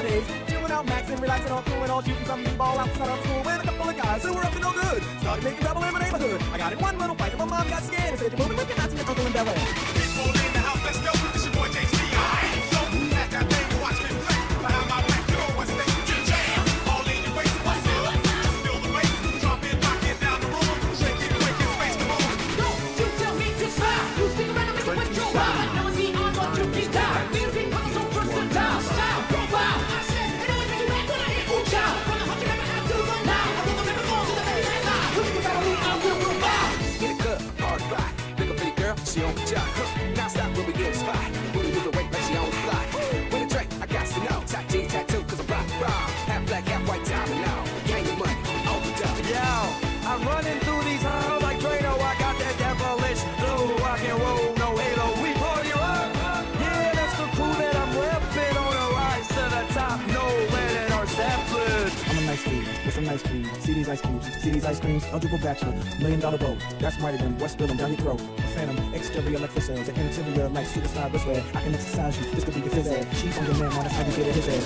nowadays. Chilling out, maxing, relaxing, all cool and all shooting some ball outside of school. When a couple of guys who were up to no good started making trouble in my neighborhood. I got in one little fight and my mom got scared and said, "You're moving wicked, not to your uncle in Bel Air." People in the house, let's go. It's your boy JC. So that's that thing to watch me flex. Behind my back, you know what's next. Jam all in your face. What's up? Just feel the bass. Drop it, knock it down the room. Shake it, quick and space, come on. Don't you tell me to stop. You stick around and make it with your wild. Now it's the odds on you keep down. Music comes so versatile. Style, profile. I said, it always makes you mad when I hear ooh child. From the hunter never have to run now. I will never go to the very last line. Look at the battle, I will provide. In the club, hard rock. Look up pretty girl, she on the job. Now stop when we get spot. When we move the weight like she on the fly. When the drink, I got to know. Tattoo, jeans, tattoo, cause I'm rock, raw. Half black, half white, diamond now. Gang of money, all the time. Yo, I'm running through these halls like Drano. I got that devilish blue, rock and roll, no halo. We party up. Yeah, that's the crew that I'm repping on the rise to the top. No land or Zeppelin. I'm a nice dude with some nice cream. See these ice cubes, see these ice creams. Eligible bachelor, $1 million boat. That's mighty than what's spilling down your throat. Phantom, exterior like for sales, an interior like superstar wristwear. I can exercise you, this could be your phys ed. She's on your man, now that's how you get it his head.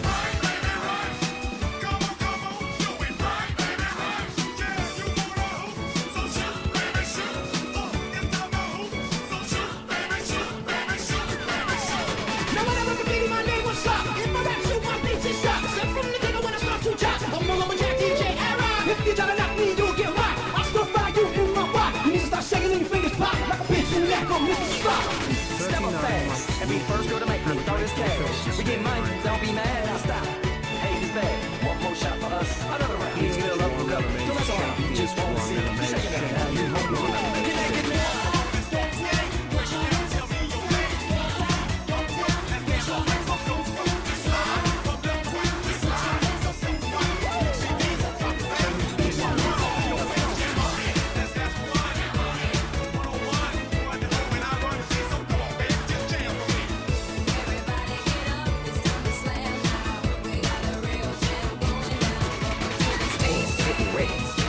Now whenever graffiti, my name was Shop. If my rap shoot, my beats is shot. Step from the ghetto when I start to chop. I'm all over Jack DJ era. If you try to knock me, you'll get rocked. I'll still fire you in my rock. You need to start shaking and your fingers pop. Like a bitch in the neck on Mr. Stop. Step up fast, and be the first girl to make me with all this cash. We get money, don't be mad, I'll stop. Hate is bad, one more shot for us. Another round, he's still up for cover. So let's all just won't see. Shaking it now, you won't know. Get naked now.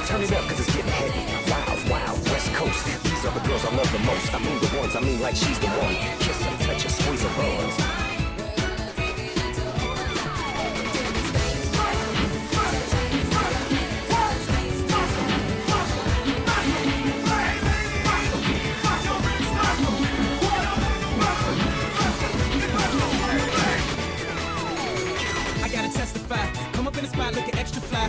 Turn it up, cause it's getting heavy. Wild, wild, West Coast. These are the girls I love the most. I mean the ones, I mean like she's the one. Kiss and touch and squeeze her buns. I gotta testify. Come up in the spot looking extra fly.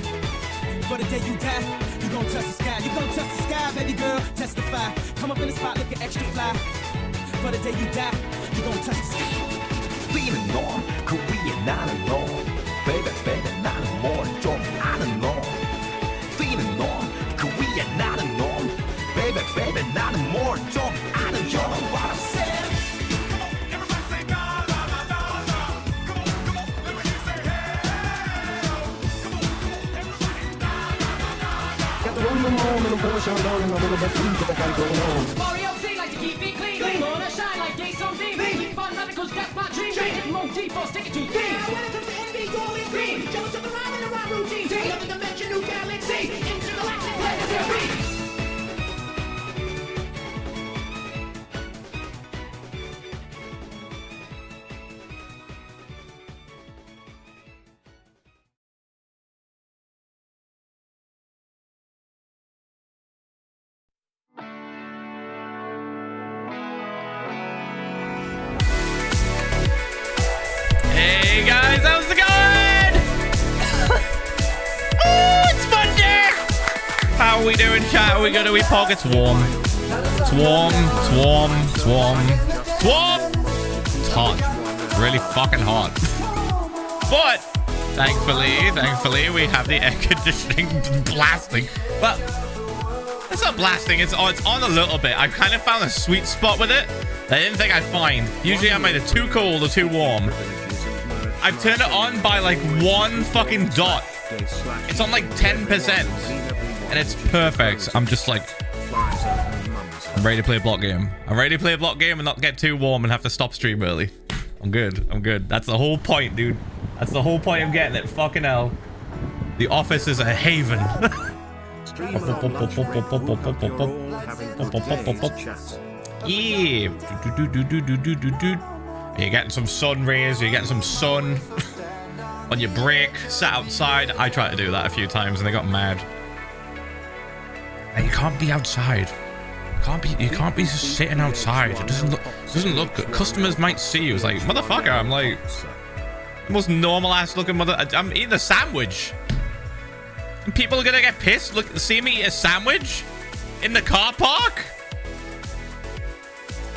For the day you die, you gon' touch the sky. You gon' touch the sky, baby girl. Testify. Come up in the spot looking extra fly. For the day you die, you gon' touch the sky. Feeling on, Korea not alone. Baby, baby, not more. 좀 아는 놈. Feeling on, Korea not alone. Baby, baby, not more. 좀 아는 you know what I'm saying. BrowerAB like to keep it clean. Gonna shine like day some beam. Keep on running cause that's my dream. Take it more deep or stick it to things. When it comes to envy, going green. Jealous of the rhyme and the rhyme routine. Another dimension, new galaxy. Intergalactic planetary. Hey guys, how's it going? Oh, it's Monday! How are we doing, chat? Are we good? Are we pog? It's warm. It's warm. It's warm. It's warm. It's warm. It's hot. It's really fucking hot. But thankfully, we have the air conditioning blasting. But it's not blasting. It's on a little bit. I've kind of found a sweet spot with it that I didn't think I'd find. Usually I'm either too cold or too warm. I've turned it on by like one fucking dot. It's on like 10%. And it's perfect. I'm just like, I'm ready to play a block game. I'm ready to play a block game and not get too warm and have to stop stream early. I'm good. I'm good. That's the whole point, dude. That's the whole point of getting it. Fucking hell. The office is a haven. Yeah. You're getting some sun rays. You're getting some sun. on your break, sat outside. I tried to do that a few times and they got mad. And you can't be outside. You can't be just sitting outside. It doesn't look good. Customers might see you. It's like, motherfucker, I'm like the most normal ass looking mother. I'm eating a sandwich. And people are gonna get pissed. See me eat a sandwich in the car park.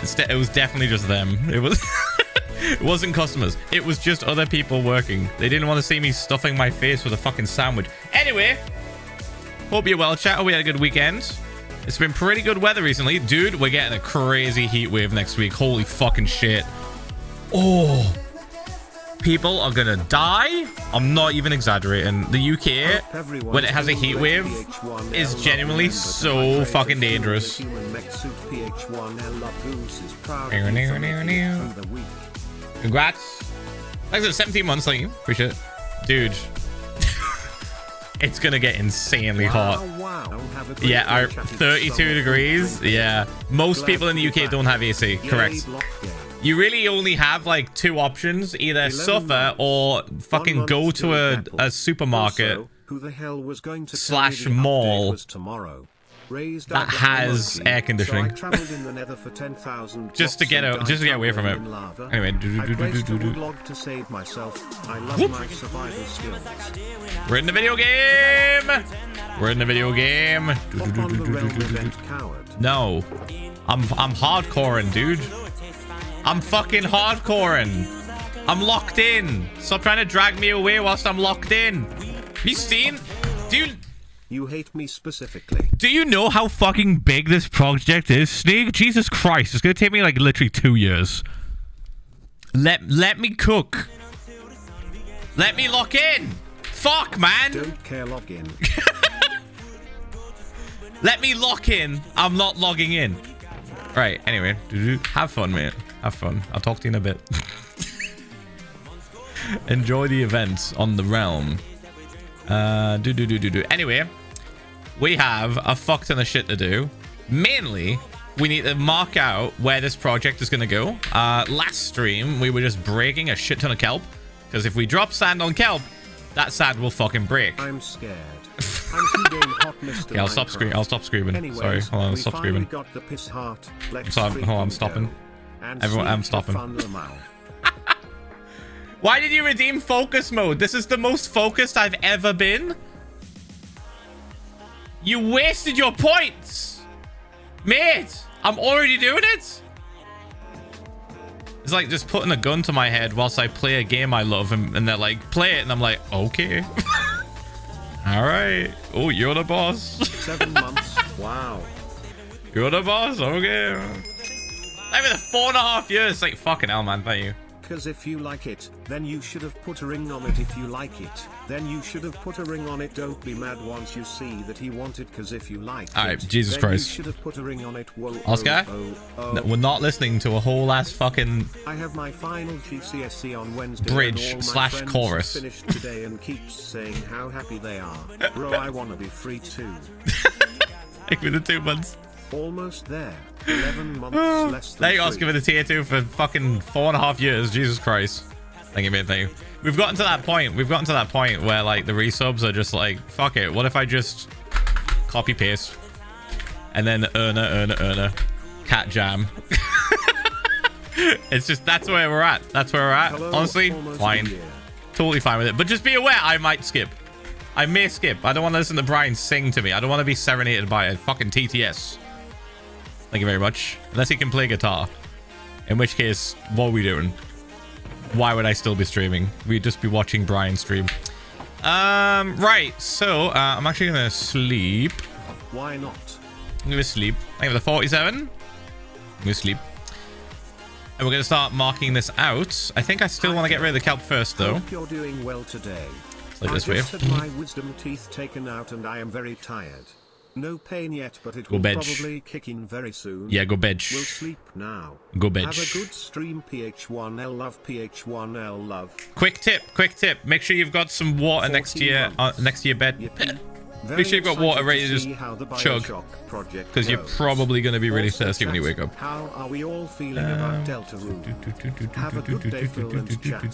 It was definitely just them. It was. It wasn't customers. It was just other people working. They didn't want to see me stuffing my face with a fucking sandwich. Anyway, hope you're well, chat. Hope we had a good weekend. It's been pretty good weather recently. Dude, we're getting a crazy heat wave next week. Holy fucking shit. Oh. People are gonna die. I'm not even exaggerating. The UK, when it has a heat wave, is genuinely so fucking dangerous. Congrats. Thanks for 17 months, thank you. Appreciate it. Dude. It's gonna get insanely hot. Yeah, 32 degrees. Yeah. Most people in the UK don't have AC. Correct. You really only have like two options. Either suffer or fucking go to a supermarket slash mall that has air conditioning. just to get away from it. Anyway, we're in the video game. We're in the video game. No, I'm hardcoring, dude. I'm fucking hardcoring. I'm locked in. Stop trying to drag me away whilst I'm locked in. Have you seen? Dude. You hate me specifically. Do you know how fucking big this project is, Sneak? Jesus Christ. It's going to take me like literally 2 years. Let me cook. Let me lock in. Fuck, man. Don't care, log in. Let me lock in. I'm not logging in. Right, anyway. Have fun, mate. Have fun. I'll talk to you in a bit. Enjoy the events on the realm. Anyway, we have a fuck ton of shit to do. Mainly, we need to mark out where this project is going to go. Last stream, we were just breaking a shit ton of kelp. Because if we drop sand on kelp, that sand will fucking break. I'm scared. I'm too damn hot, Mr. Okay, I'll stop screaming. I'll stop screaming. Anyways, sorry, hold on, stop screaming. Got the piss heart. Hold on, I'm stopping. Everyone, I'm stopping. Why did you redeem focus mode? This is the most focused I've ever been. You wasted your points. Mate, I'm already doing it. It's like just putting a gun to my head whilst I play a game I love and they're like, play it. And I'm like, okay. All right. Oh, you're the boss. 7 months. Wow. You're the boss. Okay. I've been 4.5 years. Like, fucking hell, man. Thank you. Because if you like it, then you should have put a ring on it. If you like it, then you should have put a ring on it. Don't be mad once you see that he wanted, because if you like all right, Jesus then Christ. You should have put a ring on it. Whoa, Oscar? No, we're not listening to a whole ass fucking I have my final GCSE on Wednesday. bridge and all / my friends chorus. finished today and keeps saying how happy they are. Bro, I want to be free too. Give me the 2 months. Almost there. 11 months less than There you go, 3. Oscar with the tier 2 for fucking 4.5 years. Jesus Christ. Thank you, mate. Thank you. We've gotten to that point. We've gotten to that point where like the resubs are just like, fuck it. What if I just copy paste and then earner, cat jam. It's just, that's where we're at. That's where we're at. Hello, honestly, almost fine. a year. Totally fine with it. But just be aware, I might skip. I may skip. I don't want to listen to Brian sing to me. I don't want to be serenaded by a fucking TTS. Thank you very much. Unless he can play guitar. In which case, what are we doing? Why would I still be streaming? We'd just be watching Brian stream. Right. So, I'm actually going to sleep. Why not? I'm going to sleep. I have the 47. I'm going to sleep. And we're going to start marking this out. I think I still want to get rid of the kelp first, though. Hope you're doing well today. Like this I way. just had my wisdom teeth taken out and I am very tired. No pain yet, but it Go will bed. probably kick in very soon. Yeah, go bed. We'll sleep now. Go bed. Have a good stream, PH1L love, PH1L love. Quick tip. Make sure you've got some water next to your bed. Yippee. Make sure you've got water ready to just see how the chug. Bioshock project Because you're goes. probably going to be really Also, thirsty when you chat, wake up. How are we all feeling about Delta Room? Have a good day, Phil and chat.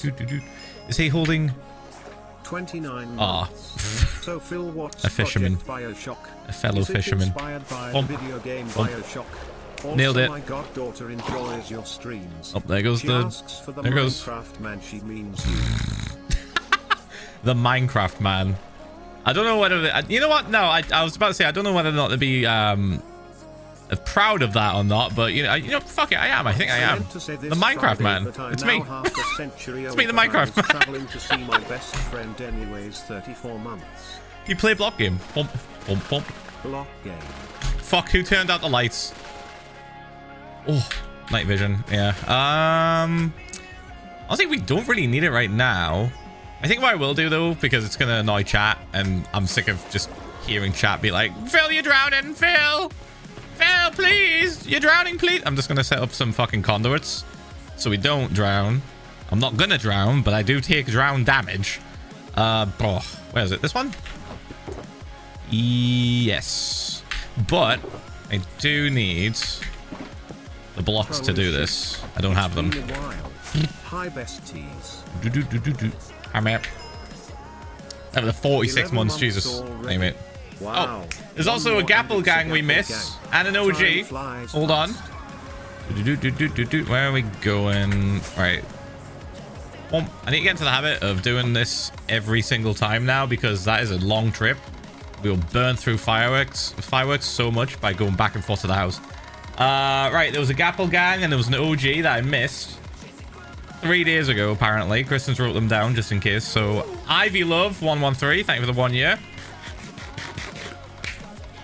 Is he holding 29 Ah. months. So Phil, what's A fisherman. Project Bioshock? A fellow Is it fisherman. inspired by Bump. the video game Bump. Bioshock? Also, Nailed it. My goddaughter enjoys your streams. Oh, there goes She the... asks for the there goes Minecraft man. She means you. the Minecraft man. I don't know whether... you know what? No, I was about to say, I don't know whether or not to be proud of that or not, but, you know, fuck it, I am. I think I am. The Minecraft man. It's me. It's me, the Minecraft man. Traveling to see my best friend anyways, 34 months. You play block game. Bump, bump, bump. Block game. Fuck, who turned out the lights? Oh, night vision. Yeah. Honestly, we don't really need it right now. I think what I will do, though, because it's going to annoy chat, and I'm sick of just hearing chat be like, Phil, you're drowning, Phil! Phil, please! You're drowning, please! I'm just going to set up some fucking conduits so we don't drown. I'm not going to drown, but I do take drown damage. Where is it? This one? Yes. But I do need the blocks to do this. I don't have them. Hi, besties. I'm out. Over the 46 months, Jesus. Name it. Wow. Oh, there's also a Gapple gang we miss. And an OG. Hold on. Where are we going? Right. I need to get into the habit of doing this every single time now, because that is a long trip. We'll burn through fireworks so much by going back and forth to the house. Right, there was a Gapple gang and there was an OG that I missed 3 days ago, apparently. Kristen's wrote them down just in case. So, Ivy Love 113, thank you for the 1 year.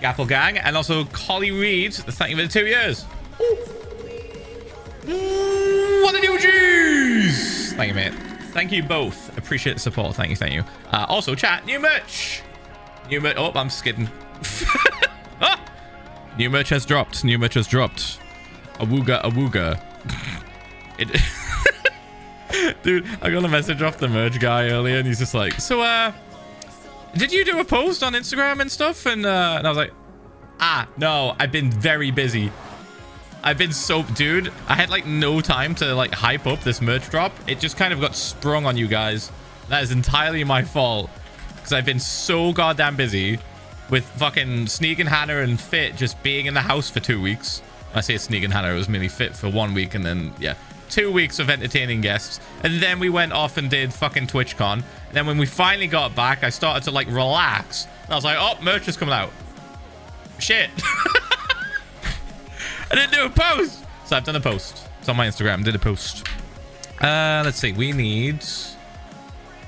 Gapple gang, and also Collie Reed, thank you for the 2 years. What the OGs! Thank you, mate. Thank you both. Appreciate the support. Thank you, thank you. Also, chat, new merch. New merch. Oh, I'm skidding. Ah! New merch has dropped. New merch has dropped. Awooga, awooga. Dude, I got a message off the merch guy earlier, and he's just like, so, did you do a post on Instagram and stuff? And I was like, no, I've been very busy. I've been so... Dude, I had, like, no time to, like, hype up this merch drop. It just kind of got sprung on you guys. That is entirely my fault. Because I've been so goddamn busy with fucking Sneak and Hannah and Fit just being in the house for 2 weeks. When I say Sneak and Hannah, it was mainly Fit for 1 week, and then, yeah, 2 weeks of entertaining guests. And then we went off and did fucking TwitchCon. And then when we finally got back, I started to, like, relax. And I was like, oh, merch is coming out. Shit. I didn't do a post. So I've done a post. It's on my Instagram. Did a post. Let's see. We need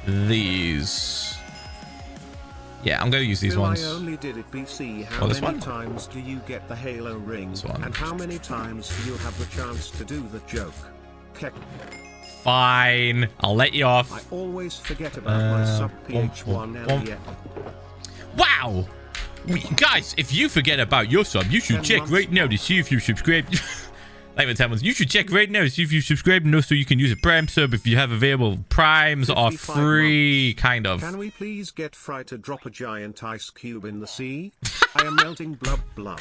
these. Yeah, I'm going to use these ones. I only did it BC. How this many one? times do you get the Halo ring? This one. And how many times do you have the chance to do the joke? Fine. I'll let you off. I always forget about my sub PH1 Elliot. Wow. Guys, if you forget about your sub, you should check right now to see if you subscribe. Like with 10 months, you should check right now to see if you subscribe and also you can use a Prime sub if you have available. Primes are free, kind of. Can we please get Fry to drop a giant ice cube in the sea? I am melting blub blub.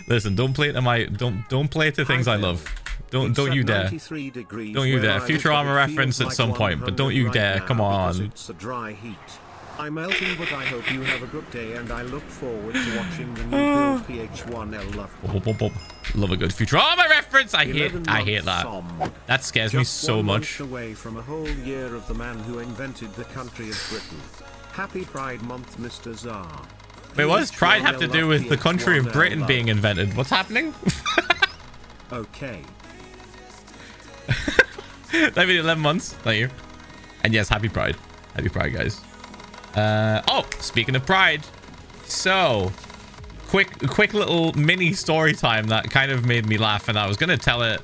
Listen, don't play it to my don't play it to things I love. Don't you dare. Don't you dare. Futurama reference at some point, but don't you dare. Come on. It's a dry heat. I'm melting, but I hope you have a good day, and I look forward to watching the new build PH1L love. Love a good Futurama reference. I hate that. That scares me so much. Away from a whole year of the man who invented the country of Britain. Happy Pride Month, Mr. Czar. Wait, what does Pride have to do with the country of Britain being invented? What's happening? Okay. That'd be 11 months. Thank you. And yes, happy Pride. Happy Pride, guys. Oh, speaking of Pride. So, quick little mini story time that kind of made me laugh. And I was going to tell it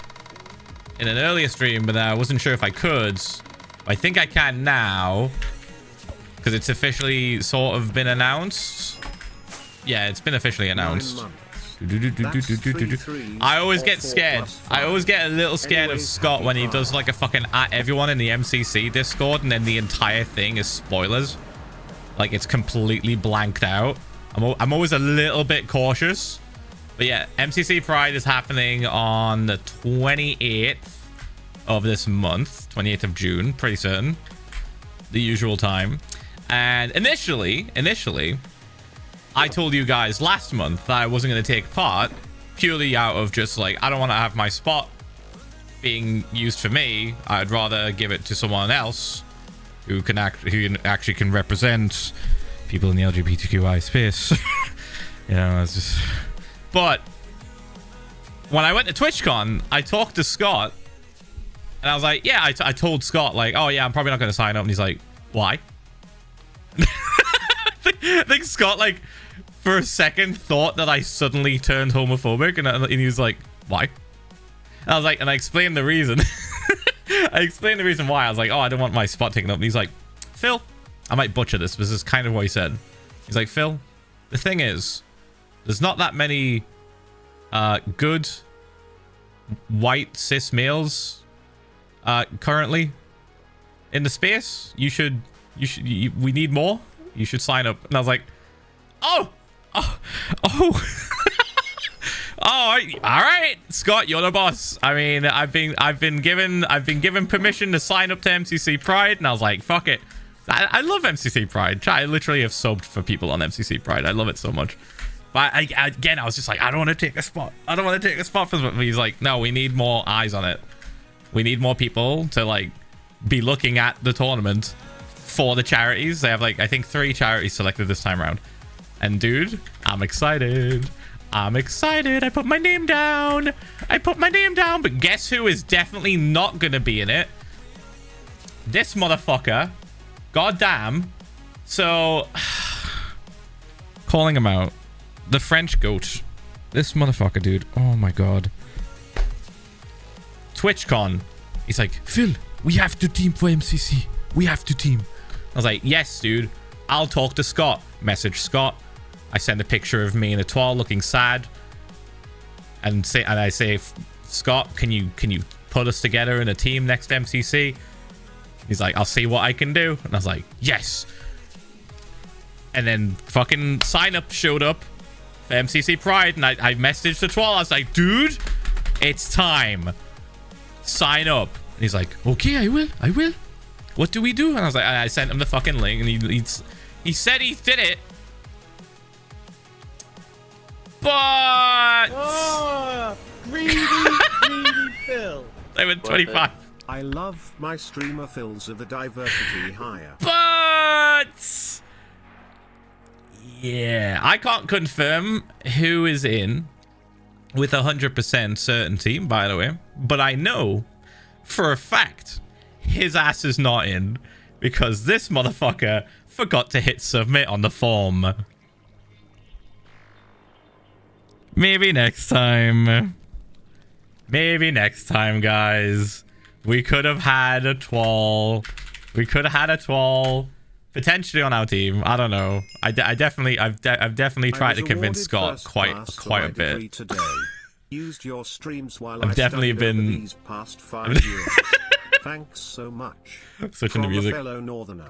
in an earlier stream, but I wasn't sure if I could. I think I can now. Because it's officially sort of been announced. Yeah, it's been officially announced. I always get scared. I always get a little scared of Scott when he does like a fucking at everyone in the MCC Discord and then the entire thing is spoilers. Like it's completely blanked out. I'm always a little bit cautious. But yeah, MCC Pride is happening on the 28th of this month. 28th of June, pretty certain. The usual time. And initially, I told you guys last month that I wasn't going to take part purely out of just like, I don't want to have my spot being used for me. I'd rather give it to someone else who actually can represent people in the LGBTQI space. You know, it's just... But when I went to TwitchCon, I talked to Scott, and I was like, yeah, I told Scott, like, oh yeah, I'm probably not going to sign up. And he's like, why? I think Scott, like, for a second thought that I suddenly turned homophobic, and he was like, why? And I was like, and I explained the reason. I explained the reason why. I was like, oh, I don't want my spot taken up. And he's like, Phil, I might butcher this, but this is kind of what he said. He's like, Phil, the thing is, there's not that many good white cis males currently in the space. We need more. You should sign up. And I was like, oh. Oh, all right, Scott, you're the boss. I mean, I've been given permission to sign up to MCC Pride, and I was like, fuck it. I love MCC Pride. I literally have subbed for people on MCC Pride. I love it so much. But again, I was just like, I don't want to take a spot. I don't want to take a spot for them. He's like, no, we need more eyes on it. We need more people to like be looking at the tournament for the charities. They have like, I think 3 charities selected this time around. And dude, I'm excited. I'm excited. I put my name down. But guess who is definitely not going to be in it? This motherfucker. Goddamn. So, calling him out. The French goat. This motherfucker, dude. Oh my god. TwitchCon. He's like, Phil, we have to team for MCC. We have to team. I was like, yes, dude. I'll talk to Scott. Message Scott. I send a picture of me and Etoile looking sad. And I say, Scott, can you put us together in a team next MCC? He's like, I'll see what I can do. And I was like, yes. And then fucking sign up showed up for MCC Pride. And I messaged Etoile. I was like, dude, it's time. Sign up. And he's like, okay, I will. What do we do? And I was like, I sent him the fucking link. And he said he did it. But greedy Phil. They went 25. I love my streamer Philza the diversity higher. But yeah, I can't confirm who is in with 100% certainty, by the way. But I know for a fact his ass is not in because this motherfucker forgot to hit submit on the form. Maybe next time. Maybe next time, guys. We could have had a Twal. Potentially on our team. I don't know. I've definitely tried to convince Scott quite a bit. Today. Used your streams while I've definitely been these past 5 years. Thanks so much. Switching the music. Fellow northerner.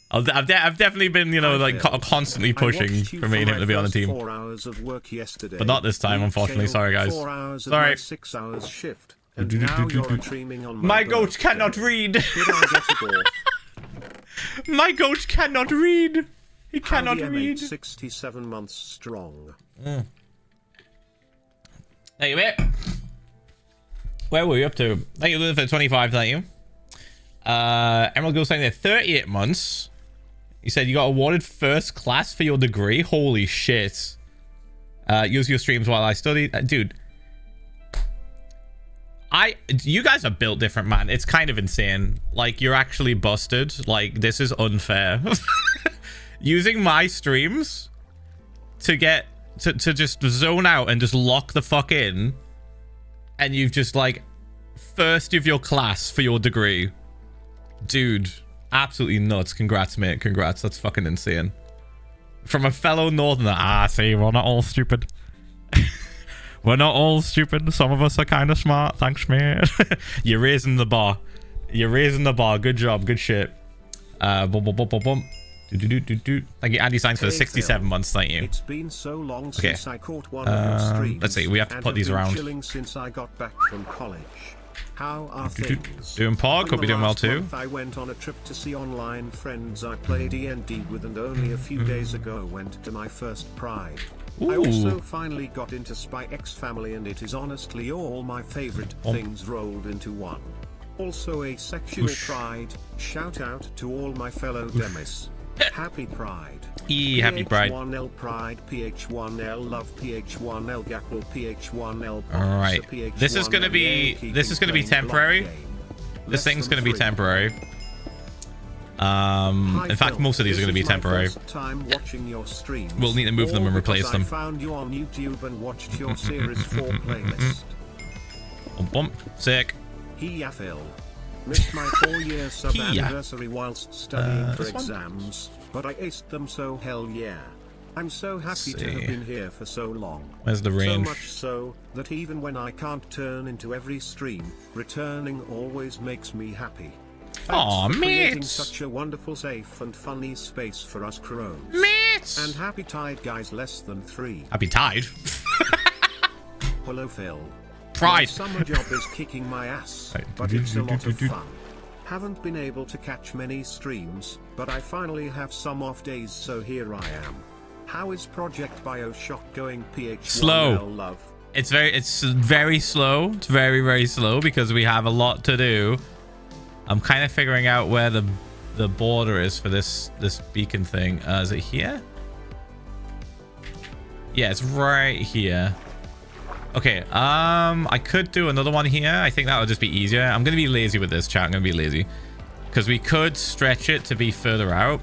I've definitely been, you know, like constantly pushing for me and him to be on the team. 4 hours of work yesterday. But not this time, unfortunately. Sorry, guys. 4 hours Sorry. of my 6 hours shift. And now you're streaming on my goat cannot read. Did I get a ball? My goat cannot read. He cannot read. 67 months strong. There you go. Where were we up to? Thank you, Lily, for 25. Thank you. Emerald Girl saying they're 38 months. You said you got awarded first class for your degree. Holy shit. Use your streams while I study. Dude. You guys are built different, man. It's kind of insane. Like, you're actually busted. Like, this is unfair. Using my streams to get to just zone out and just lock the fuck in, and you've just like first of your class for your degree. Dude, absolutely nuts. Congrats, mate. Congrats. That's fucking insane. From a fellow northerner. See, we're not all stupid. We're not all stupid. Some of us are kind of smart. Thanks, mate. You're raising the bar. You're raising the bar. Good job. Good shit. Boom, boom, boom, boom, boom. Thank you, Andy Signs, for the 67 months. Thank you. It's been so long since I caught one of your streams. Let's see. We have to put these around. Chilling since I got back from college. How are things? Doing Pog, hope you're doing well too. I went on a trip to see online friends I play D&D with, and only a few days ago went to my first Pride. I Ooh. also finally got into Spy X Family, and it is honestly all my favorite things rolled into one. Also a sexual Pride. Shout out to all my fellow Demis. Happy Pride. Happy Pride. PH1L Pride, PH1L Love, PH1L Gapple, PH1L. All right. This is gonna be temporary. This thing's gonna be temporary. In fact, most of these are gonna be temporary. We'll need to move them and replace them. I found you on YouTube and watched your Series 4 playlist. Bump. Sick. Hiya Phil. Missed my 4-year sub anniversary whilst studying for exams, but I aced them, so hell yeah. I'm so happy to have been here for so long. Where's the range? So much so, that even when I can't turn into every stream, returning always makes me happy. Aw, Creating mate! such a wonderful, safe and funny space for us crows. Mate! And happy Tide guys less than 3. Happy Tide. Hello Phil. Pride. My summer job is kicking my ass, but it's a lot of fun. Haven't been able to catch many streams, but I finally have some off days, so here I am. How is Project Bioshock going? PH1L Slow. Love. It's very slow. It's very, very slow because we have a lot to do. I'm kind of figuring out where the border is for this beacon thing. Is it here? Yeah, it's right here. Okay, I could do another one here. I think that would just be easier. I'm gonna be lazy with this, chat. I'm gonna be lazy because we could stretch it to be further out,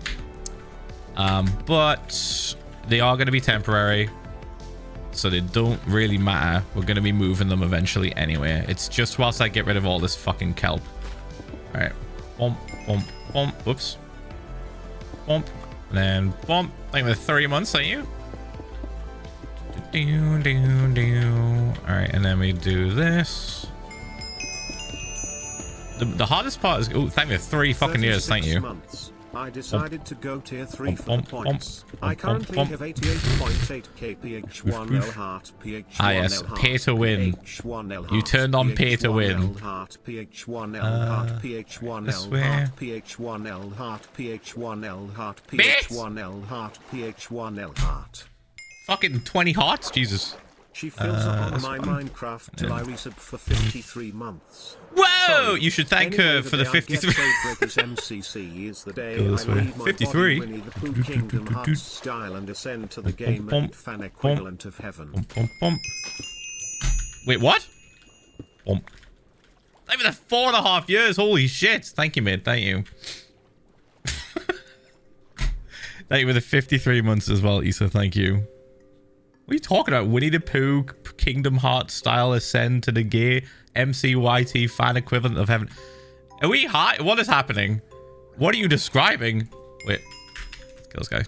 but they are gonna be temporary, so they don't really matter. We're gonna be moving them eventually anyway. It's just whilst I get rid of all this fucking kelp. All right, bump, bump, bump. Whoops, bump, and then bump. Like the 3 months, ain't you? All right, and then we do this. The hardest part is, oh, thank you, 3 fucking years, thank you. Months. I decided to go tier 3 for the points. I currently have 88.8 kph1l heart, ph1l Ah yes, heart, pay to win. ph1l You turned on pay to win. Heart, ph1l heart, ph1l heart, ph1l heart, ph1l heart, ph1l heart, ph1l heart. Fucking 20 hearts, Jesus. She fills up on my Minecraft till I resub for 53 months. Whoa! Sorry. You should thank Anyway, her for the 53. MCC is the day Go this I way. leave my 53. body Winnie the Pooh Kingdom Hearts style and ascend to the game and fan equivalent of heaven. Bump, bump. Wait, what? Bump. Even 4.5 years. Holy shit. Thank you, mate. Thank you. Thank you for the 53 months as well, Issa. Thank you. What are you talking about? Winnie the Pooh Kingdom Hearts style ascend to the gay MCYT fan equivalent of heaven. Are we high? What is happening? What are you describing? Wait. Let's kill this guy.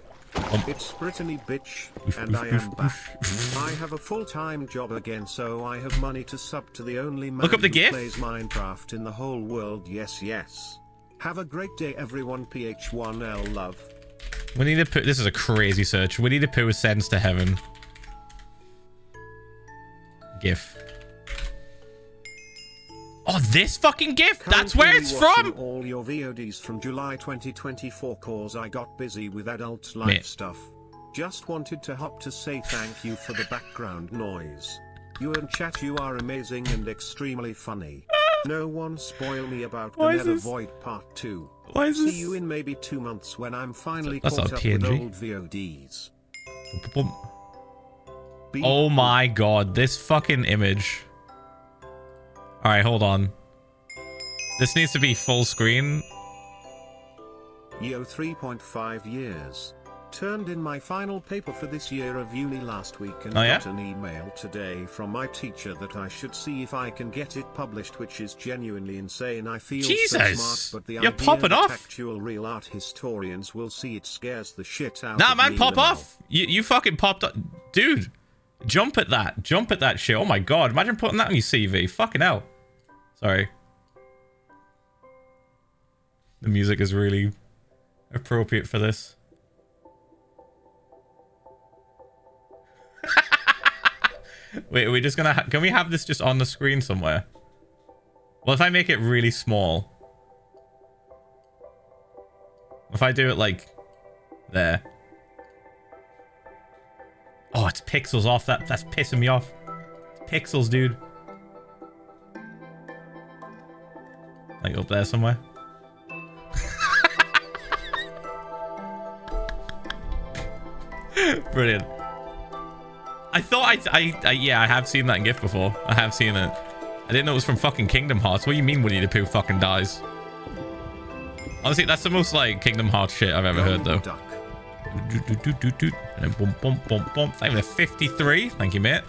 It's Brittany, bitch, and I am back. I have a full-time job again, so I have money to sub to the only man Look up the who GIF. plays Minecraft in the whole world. Yes, yes. Have a great day, everyone. PH1L love. Winnie the Pooh. This is a crazy search. Winnie the Pooh ascends to heaven. GIF. Oh, this fucking GIF? That's where it's Currently from? watching all your VODs from July 2024 cause I got busy with adult life stuff. Just wanted to hop to say thank you for the background noise. You and chat, you are amazing and extremely funny. No one spoil me about the Nether Void Part 2. Why is this? See you in maybe 2 months when I'm finally That's caught not up with PNG. old VODs. Oh my god, this fucking image. Alright, hold on. This needs to be full screen. Yo, 3.5 years. Turned in my final paper for this year of uni last week and got an email today from my teacher that I should see if I can get it published, which is genuinely insane. I feel so smart, but the You're idea popping that off. actual real art historians will see it scares the shit out Nah, of man, me. pop off. You fucking popped up. Dude, jump at that. Jump at that shit. Oh my god, imagine putting that on your CV. Fucking hell. Sorry. The music is really appropriate for this. Wait, are we just gonna... can we have this just on the screen somewhere? What if I make it really small? If I do it like there. Oh, it's pixels off. That's pissing me off. It's pixels, dude. Like up there somewhere. Brilliant. I thought yeah, I have seen that GIF before. I have seen it. I didn't know it was from fucking Kingdom Hearts. What do you mean Winnie the Pooh fucking dies? Honestly, that's the most like Kingdom Hearts shit I've ever heard though. And then boom, boom, boom, boom. Not even a 53. Thank you, mate.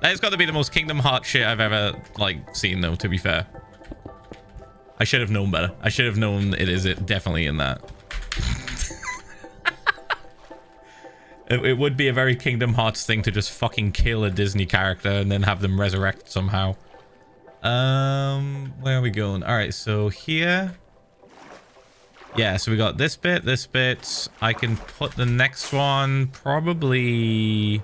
That's got to be the most Kingdom Hearts shit I've ever like seen though, to be fair. I should have known better. I should have known it is definitely in that. It would be a very Kingdom Hearts thing to just fucking kill a Disney character and then have them resurrect somehow. Where are we going? All right, so here. Yeah, so we got this bit, this bit. I can put the next one probably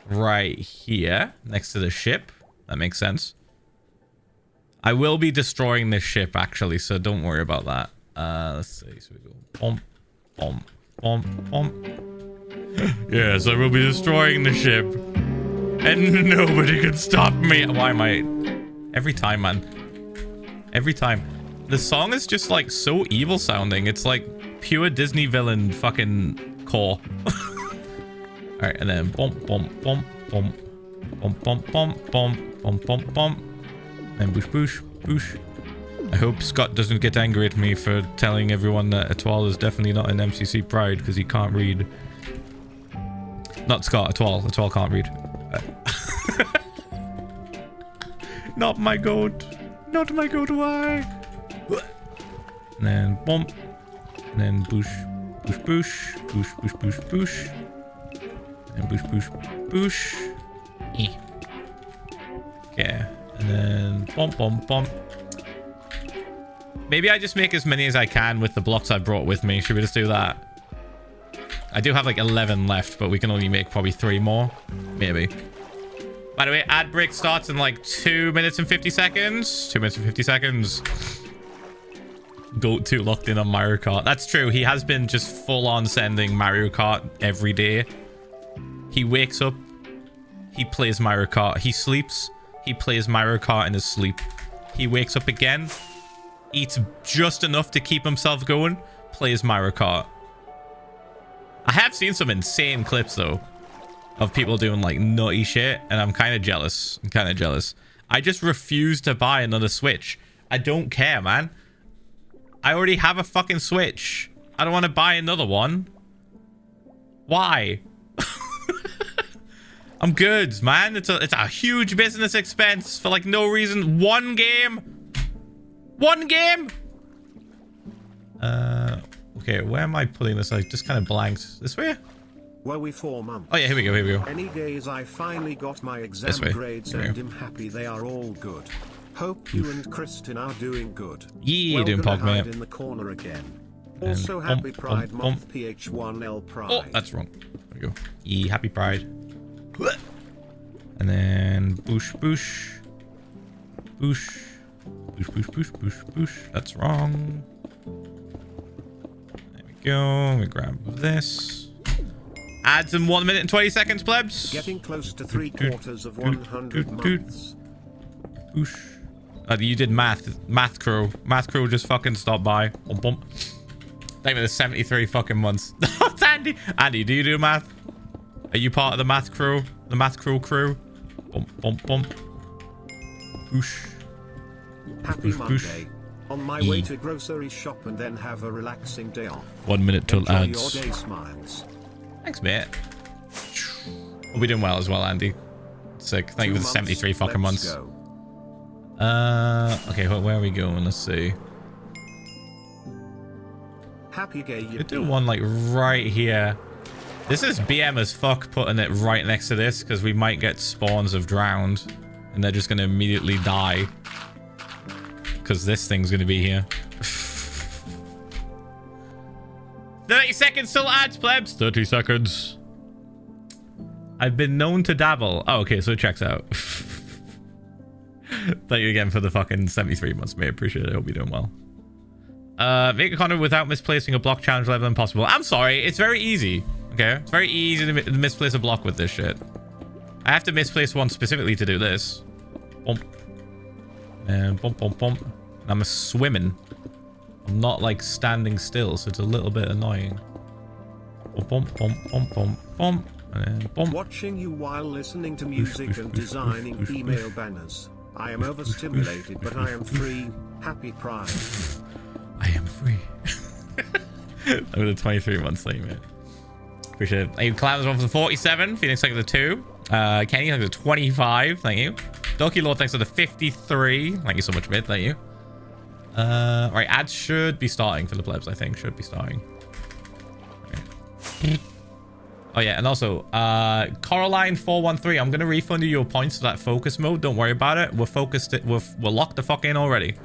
right here next to the ship. That makes sense. I will be destroying this ship actually, so don't worry about that. Let's see. So we go bump, bump. Yes, I will be destroying the ship. And nobody can stop me. Why am I... Every time, man. Every time. The song is just, like, so evil sounding. It's, like, pure Disney villain fucking core. Alright, and then bump, bump, bump, bump. Bump, bump, bump, bump, bump, bump, bump. And boosh, boosh, boosh. I hope Scott doesn't get angry at me for telling everyone that Etoile is definitely not an MCC Pride because he can't read. Not Scott, Etoile. Etoile can't read. Not my goat. Not my goat, why? And then bump. And then boosh. Boosh, boosh. Boosh, boosh, boosh, boosh. And boosh, boosh, boosh. Okay. And then bump, bump, bump. Maybe I just make as many as I can with the blocks I brought with me. Should we just do that? I do have like 11 left, but we can only make probably 3 more. Maybe. By the way, ad break starts in like 2 minutes and 50 seconds. 2 minutes and 50 seconds. Goat 2 locked in on Mario Kart. That's true. He has been just full on sending Mario Kart every day. He wakes up. He plays Mario Kart. He sleeps. He plays Mario Kart in his sleep. He wakes up again. Eats just enough to keep himself going. Plays Mario Kart. I have seen some insane clips though of people doing like nutty shit, and I'm kind of jealous. I'm kind of jealous. I just refuse to buy another Switch. I don't care, man. I already have a fucking Switch. I don't want to buy another one. Why? I'm good, man. It's a huge business expense for like no reason. One game. One game. Okay, where am I putting this? I just kind of blanked. This way? Were we 4 months? Oh yeah, here we go, here we go. Any days I finally got my exam grades and I'm happy they are all good. Hope you and Kristen are doing good. Yeah, doing pog, mate. In the corner again. Also, happy Pride Month, PH1L Pride. Oh, that's wrong. There we go. Yeah, happy Pride. And then boosh, boosh. Boosh. Boosh, boosh, boosh, boosh, boosh. That's wrong. There we go. We grab this. Ads in 1 minute and 20 seconds, plebs. Getting close to 3/4 of 100 months. Boosh. You did math. Math crew. Math crew just fucking stopped by. Bump, bump. Not even the 73 fucking months. It's Andy. Andy, do you do math? Are you part of the math crew? The math crew crew? Bump, bump, bump. Boosh. Happy Monday. On my way to grocery shop and then have a relaxing day off. 1 minute till Enjoy ads. Your day, smiles. Thanks, mate. We're doing well as well, Andy. Sick. Thank you for the 73 fucking months. Go. Okay, where are we going? Let's see. Happy gay. Could do one like right here. This is BM as fuck putting it right next to this because we might get spawns of drowned and they're just going to immediately die because this thing's going to be here. 30 seconds till ads, plebs. 30 seconds. I've been known to dabble. Oh, okay, so it checks out. Thank you again for the fucking 73 months, mate. Appreciate it. I hope you're doing well. Make a conduit without misplacing a block challenge level impossible. I'm sorry. It's very easy. Okay? It's very easy to misplace a block with this shit. I have to misplace one specifically to do this. Bump. And bump, bump, bump. And I'm swimming. I'm not like standing still, so it's a little bit annoying. Bump, bump, bump, bump, bump, bump. And bump. Watching you while listening to music and designing email banners. I am overstimulated, but I am free. Happy Pride. I am free. Over the 23 months late, mate. Appreciate it. Thank you, Clouds for the 47. Phoenix, thanks for the 2. Kenny, thanks for the 25. Thank you. Donkey Lord, thanks for the 53. Thank you so much, mate. Thank you. Right, ads should be starting for the plebs, I think. Should be starting. Okay. Oh, yeah, and also, Coraline413, I'm going to refund you your points to that focus mode. Don't worry about it. We're focused. We're locked the fuck in already.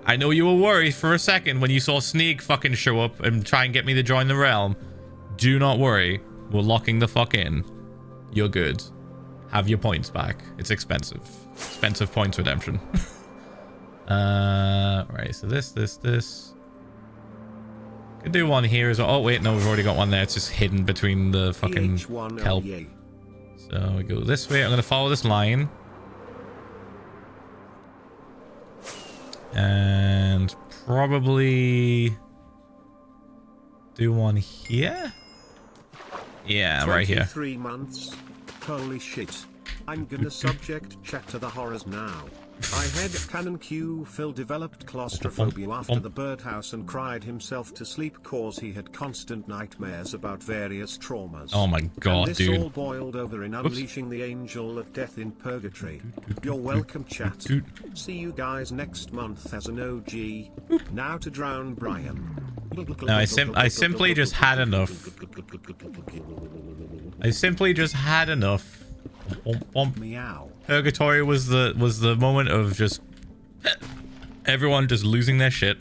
I know you were worried for a second when you saw Sneak fucking show up and try and get me to join the realm. Do not worry. We're locking the fuck in. You're good. Have your points back. It's expensive. Expensive points redemption. Right, so this. Could do one here as well. Oh, wait, no, we've already got one there. It's just hidden between the fucking kelp. So we go this way. I'm going to follow this line. And probably do one here. Yeah, right here. 3 months. Holy shit. I'm gonna subject chat to the horrors now. I had Canon Q. Phil developed claustrophobia after the birdhouse and cried himself to sleep cause he had constant nightmares about various traumas. Oh my god, and this dude. all boiled over in unleashing the angel of death in purgatory. You're welcome, chat. See you guys next month as an OG. Now to drown Brian. No, I simply just had enough. I simply just had enough. Meow. Purgatory was the moment of just everyone just losing their shit.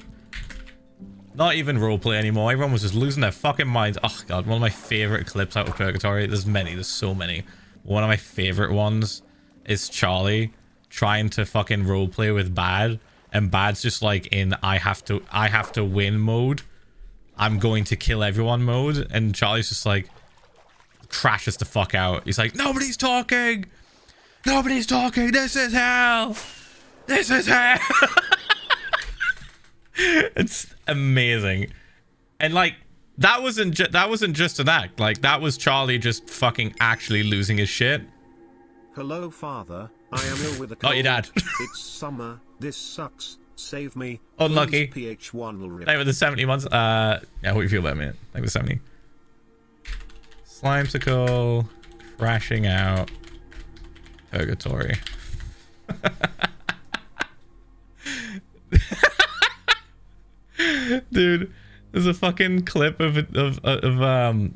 Not even roleplay anymore. Everyone was just losing their fucking minds. Oh god, one of my favorite clips out of Purgatory. There's many. There's so many. One of my favorite ones is Charlie trying to fucking roleplay with Bad, and Bad's just like in I have to win mode. I'm going to kill everyone mode, and Charlie's just like crashes the fuck out. He's like, nobody's talking. Nobody's talking. This is hell. This is hell. It's amazing. And like that wasn't just an act. Like that was Charlie just fucking actually losing his shit. Hello, father. I am ill with a cold. Not your dad. It's summer. This sucks. Save me. Unlucky. PH1 will rip. Thank you for the 70 months. Yeah, what do you feel about it, man? Thank you for the 70. Slimesicle crashing out. Purgatory. Dude, there's a fucking clip of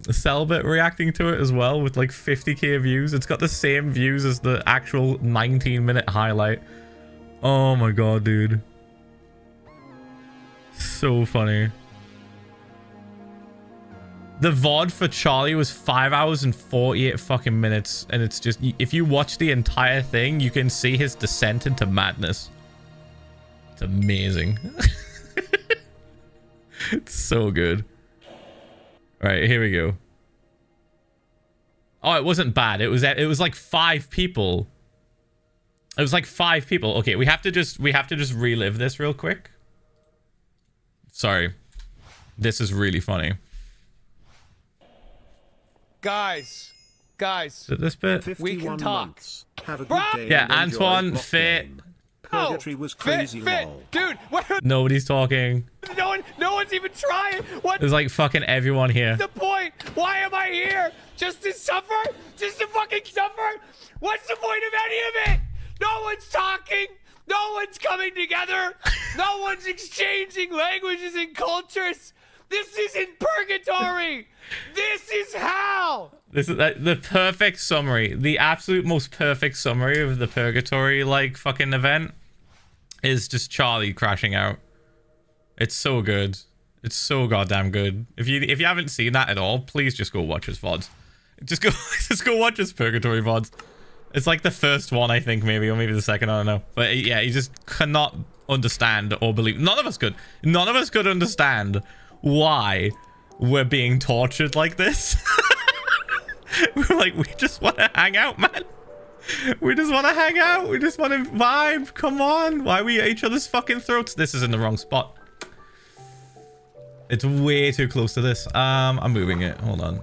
Selbit reacting to it as well with like 50k views. It's got the same views as the actual 19-minute highlight. Oh my god, dude. So funny. The VOD for Charlie was 5 hours and 48 fucking minutes, and it's just, if you watch the entire thing, you can see his descent into madness. It's amazing. It's so good. All right, here we go. Oh, it wasn't bad. It was like 5 people. It was like 5 people. Okay, we have to just relive this real quick. Sorry. This is really funny. Guys, Is it this bit? we can talk. Have a good day. Yeah, and enjoy Antoine, lockdown. Fit. Purgatory was crazy. lol. Dude, Nobody's talking. no one's even trying. What's There's like fucking everyone here. the point? Why am I here? Just to suffer? Just to fucking suffer? What's the point of any of it? No one's talking. No one's coming together. No one's exchanging languages and cultures. This isn't purgatory. This is hell. This is the perfect summary. The absolute most perfect summary of the Purgatory like fucking event is just Charlie crashing out. It's so good. It's so goddamn good. If you haven't seen that at all, please just go watch his VODs. Just go watch his Purgatory VODs. It's like the first one, I think, maybe, or maybe the second, I don't know. But yeah, he just cannot understand or believe. None of us could. None of us could understand why we're being tortured like this. We're like, we just want to hang out, man. We just want to hang out. We just want to vibe. Come on. Why are we at each other's fucking throats? This is in the wrong spot. It's way too close to this. I'm moving it. Hold on.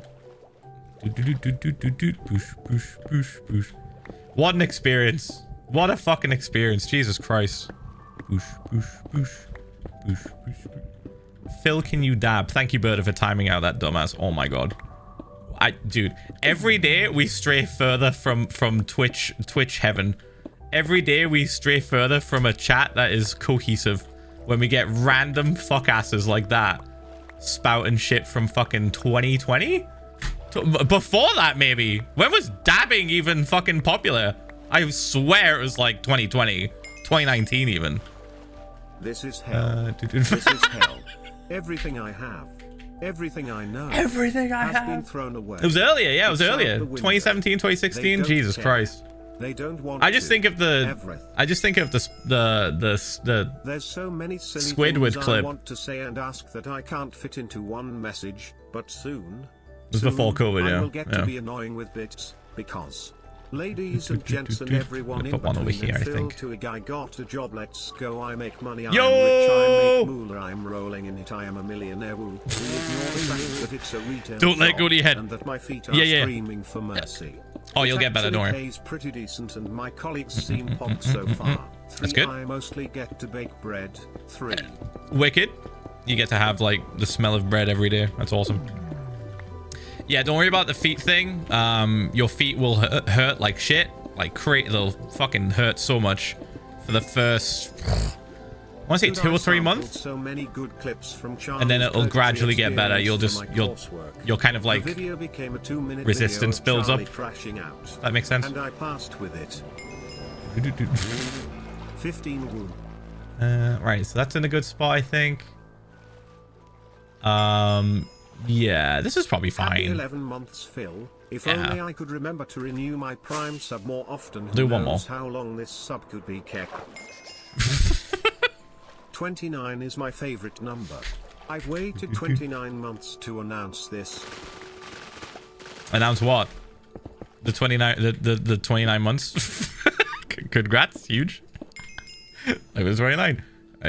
What an experience. What a fucking experience. Jesus Christ. Phil, can you dab? Thank you, Berta, for timing out that dumbass. Oh my god. Dude, every day we stray further from Twitch heaven. Every day we stray further from a chat that is cohesive when we get random fuck asses like that spouting shit from fucking 2020. Before that, maybe. When was dabbing even fucking popular? I swear it was like 2020, 2019 even. This is hell. This is hell. Everything I have, everything I know, everything I have been thrown away. It was earlier, yeah, it was earlier. 2017, 2016. Jesus Christ. They don't want I just think of the There's so many silly Squidward things clip. I want to say and ask that I can't fit into one message, but soon. It was before COVID, yeah. I will get to be annoying with bits because ladies and gents and everyone in put one over between here, I Phil think. to a guy got a job, let's go, I make money, I'm Yo! rich, I make moolah, I'm rolling in it, I am a millionaire, woo. We ignore the fact that it's a retail Don't let job go to your head. and that my feet are Yeah. screaming for mercy. Oh, you'll get better, It don't worry. pays pretty decent and my colleagues seem popped so far. 3, That's good. I mostly get to bake bread. 3. Wicked. You get to have like the smell of bread every day. That's awesome. Yeah, don't worry about the feet thing. Your feet will hurt like shit. Like they'll fucking hurt so much for the first, I want to say 2 or 3 months, so many good clips from and then it'll gradually get better. You'll kind of like resistance builds up. That makes sense. And I passed with it. 15 wound. Right, so that's in a good spot, I think. Yeah, this is probably Happy fine. 11 months, Phil. If Yeah. only I could remember to renew my Prime sub more often. Who Do one knows more. how long this sub could be kept. 29 is my favorite number. I've waited 29 months to announce this. Announce what? The 29, the 29 months. Congrats, huge. It was 29.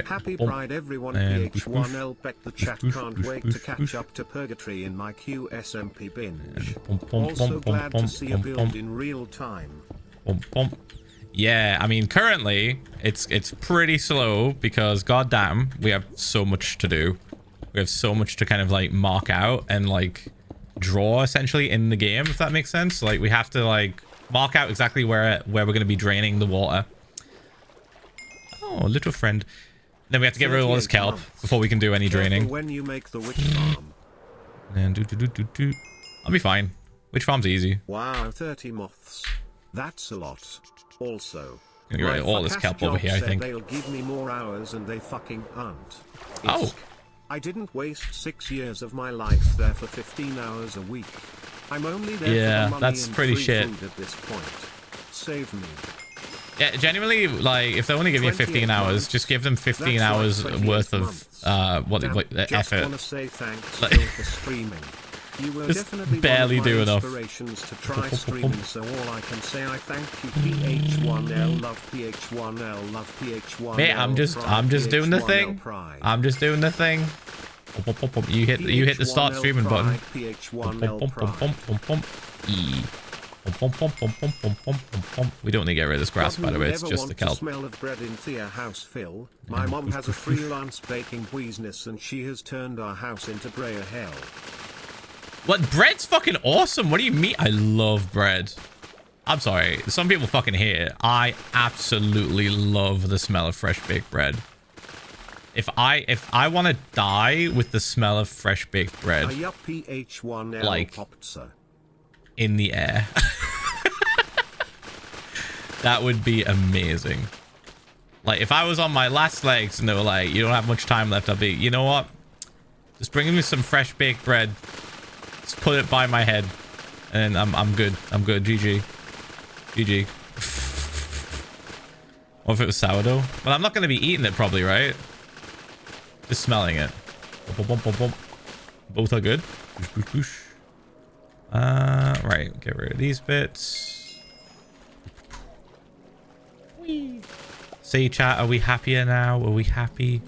Happy Pride everyone, and PH1L bet the chat can't wait to catch up to Purgatory in my QSMP binge. Also glad to see a build in real time. Yeah, I mean currently it's pretty slow because goddamn we have so much to do. We have so much to kind of like mark out and like draw essentially in the game, if that makes sense. Like we have to like mark out exactly where we're going to be draining the water. Oh, little friend. Then we have to get rid of all this kelp before we can do any draining. When you make the witch farm. And I'll be fine. Witch farm's easy. Wow, 30 moths. That's a lot. Also, Gonna get rid of all this kelp over here, I think. They'll give me more hours and they fucking aren't. Oh. I didn't waste 6 years of my life there for 15 hours a week. I'm only there Yeah, for the money that's and pretty free shit. food at this point. Save me. Yeah, genuinely, like, if they only give you 15 hours, just give them 15 That's hours like 28 worth of, Just effort. wanna say thanks Like- Phil, for streaming. You were Just definitely barely one of my do enough. inspirations to try streaming, so all I can say I thank you. PH1L love PH1L love PH1L. Mate, I'm just doing the thing. I'm just doing the thing. You hit the start streaming button. E. We don't need to get rid of this grass, by the way. It's just the kelp. Smell of bread in Thea house, Phil. My mom has a freelance baking business, and she has turned our house into Brea hell. What? Bread's fucking awesome. What do you mean? I love bread. I'm sorry. Some people fucking hate it. I absolutely love the smell of fresh baked bread. If I want to die with the smell of fresh baked bread, like in the air, that would be amazing. Like if I was on my last legs and they were like, you don't have much time left, I'd be, you know what? Just bring me some fresh baked bread. Just put it by my head, and I'm good. I'm good. GG. GG. What if it was sourdough? Well, I'm not going to be eating it probably, right? Just smelling it. Both are good. Right. Get rid of these bits. Whee. Say, chat, are we happier now? Are we happy?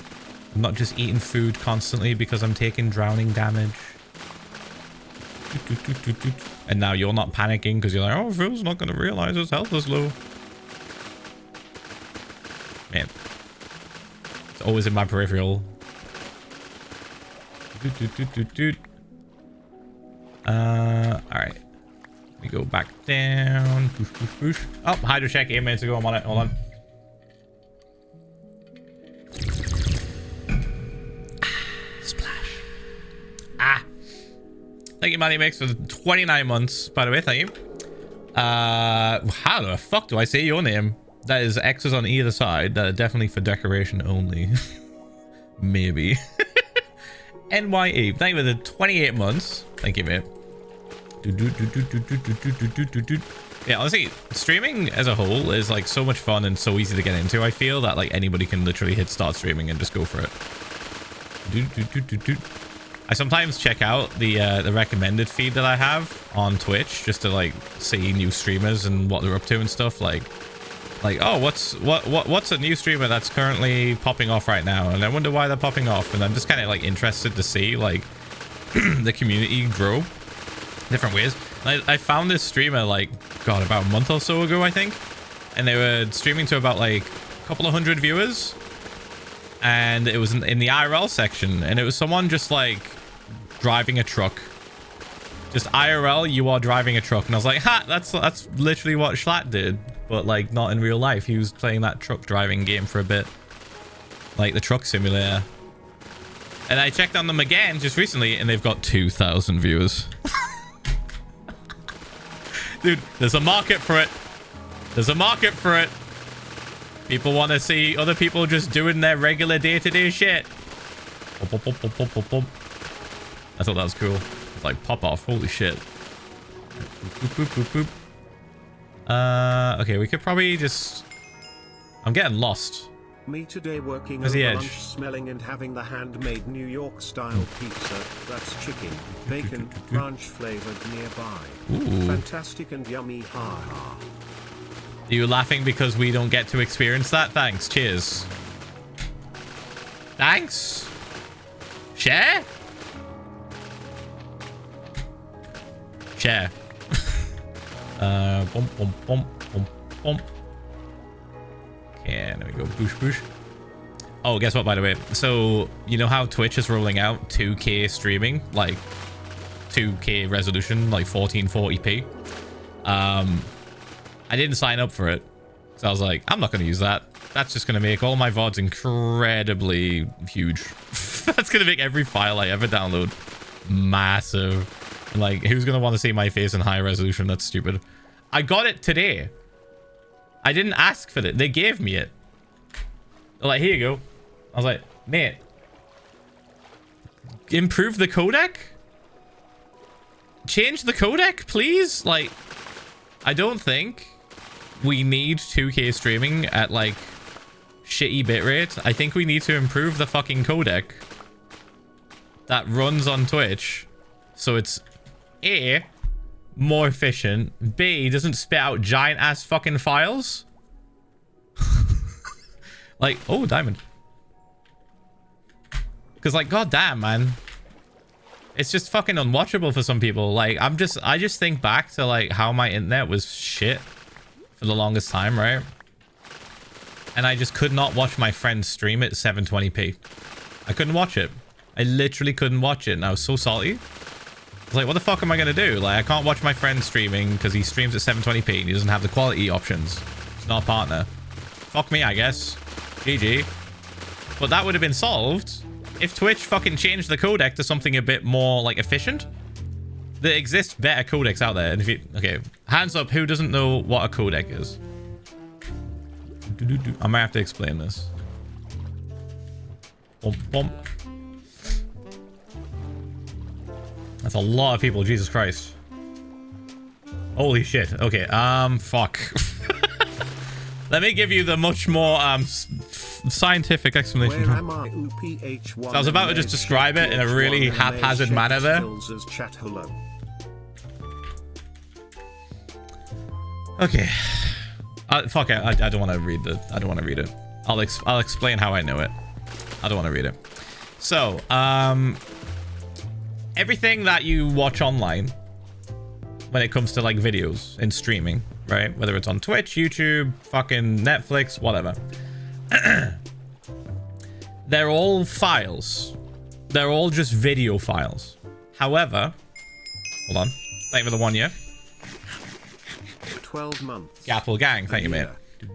I'm not just eating food constantly because I'm taking drowning damage. And now you're not panicking because you're like, oh, Phil's not going to realize his health is low. Man. It's always in my peripheral. Alright. We go back down. Oh, hydro check 8 minutes ago. I'm on it. Hold on. Splash. Thank you, Money Mix, for the 29 months, by the way. Thank you. How the fuck do I say your name? That is X's on either side. That are definitely for decoration only. Maybe. NYE. Thank you for the 28 months. Thank you, mate. Yeah, honestly, streaming as a whole is like so much fun and so easy to get into. I feel that like anybody can literally hit start streaming and just go for it. I sometimes check out the recommended feed that I have on Twitch just to like see new streamers and what they're up to and stuff. Like oh, what's a new streamer that's currently popping off right now, and I wonder why they're popping off, and I'm just kind of like interested to see like the community grow different ways. I found this streamer like about a month or so ago, I think, and they were streaming to about like a couple of hundred viewers, and it was in the IRL section, and it was someone just like driving a truck. Just IRL, you are driving a truck. And I was like, ha, that's literally what Schlatt did, but like not in real life. He was playing that truck driving game for a bit, like the truck simulator. And I checked on them again just recently, and they've got 2,000 viewers. Dude, there's a market for it. There's a market for it. People want to see other people just doing their regular day-to-day shit. I thought that was cool. It's like pop off. Holy shit. Okay, we could probably just... I'm getting lost. Me today working Where's over the edge? lunch, smelling and having the handmade New York style pizza. That's chicken, bacon, ranch flavored nearby. Ooh. Fantastic and yummy, ha ha. Are you laughing because we don't get to experience that? Thanks. Cheers. Thanks. Share? Share. Bump, bump, bump, bump, bump. Okay, there we go. Boosh, boosh. Oh, guess what, by the way? So, you know how Twitch is rolling out 2K streaming? Like, 2K resolution, like 1440p? I didn't sign up for it. So I was like, I'm not going to use that. That's just going to make all my VODs incredibly huge. That's going to make every file I ever download massive. Like, who's going to want to see my face in high resolution? That's stupid. I got it today. I didn't ask for it. They gave me it. They're like, here you go. I was like, mate, improve the codec? Change the codec, please? Like, I don't think we need 2K streaming at, like, shitty bitrate. I think we need to improve the fucking codec that runs on Twitch so it's A, more efficient, B, doesn't spit out giant ass fucking files. Like, oh, diamond. Because, like, goddamn, man, it's just fucking unwatchable for some people. Like, I just think back to like how my internet was shit for the longest time, right? And I just could not watch my friends stream at 720p. I couldn't watch it. I literally couldn't watch it, and I was so salty. I was like, what the fuck am I gonna do? Like, I can't watch my friend streaming because he streams at 720p and he doesn't have the quality options. He's not a partner. Fuck me, I guess. GG. But that would have been solved if Twitch fucking changed the codec to something a bit more, like, efficient. There exist better codecs out there. And if you... Okay, hands up, who doesn't know what a codec is? I might have to explain this. Bump, bump. That's a lot of people, Jesus Christ. Holy shit. Okay, fuck. Let me give you the much more scientific explanation. Where am I? UPH1 So I was about to just describe it in a really haphazard manner there. Philza's chat, hello. Okay. Fuck it. I don't want to read the. I don't want to read it. I'll explain how I know it. I don't want to read it. So, everything that you watch online, when it comes to like videos and streaming, right? Whether it's on Twitch, YouTube, fucking Netflix, whatever. They're all files. They're all just video files. However, hold on. Thank you for the 1 year. 12 months. Gapple Gang, thank you, mate.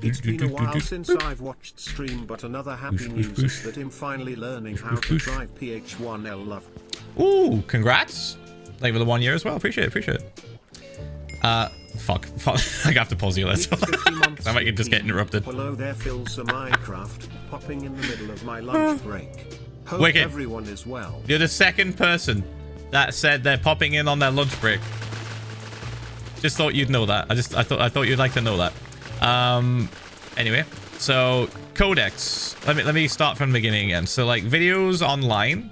It's been a while since I've watched stream, but another happy news is that I'm finally learning how to drive PH1L love. Ooh, congrats. Thank you for the 1 year as well. Appreciate it, appreciate it. Fuck. I have to pause you, let's. I might just get interrupted. Hello there, Philza Minecraft, popping in the middle of my lunch break. Hope Wicked. everyone is well. You're the second person that said they're popping in on their lunch break. Just thought you'd know that. I thought you'd like to know that. Anyway, so codecs. Let me start from the beginning again. So like videos online,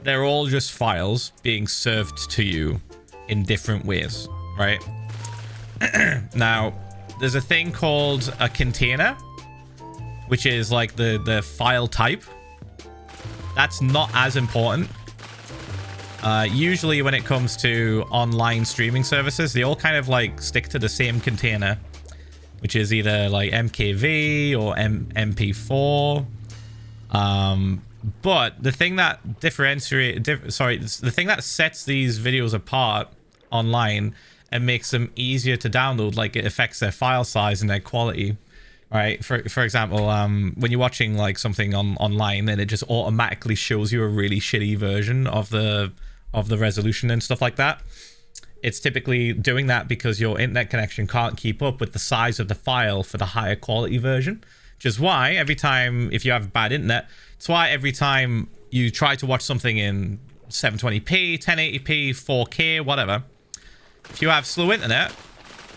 they're all just files being served to you in different ways, right? Now, there's a thing called a container, which is like the file type. That's not as important. Usually when it comes to online streaming services, they all kind of like stick to the same container, which is either like MKV or MP4. But the thing that the thing that sets these videos apart online and makes them easier to download, like it affects their file size and their quality, right? For example, when you're watching like something online, then it just automatically shows you a really shitty version of the resolution and stuff like that. It's typically doing that because your internet connection can't keep up with the size of the file for the higher quality version, which is why every time, if you have bad internet, it's why every time you try to watch something in 720p, 1080p, 4K, whatever, if you have slow internet,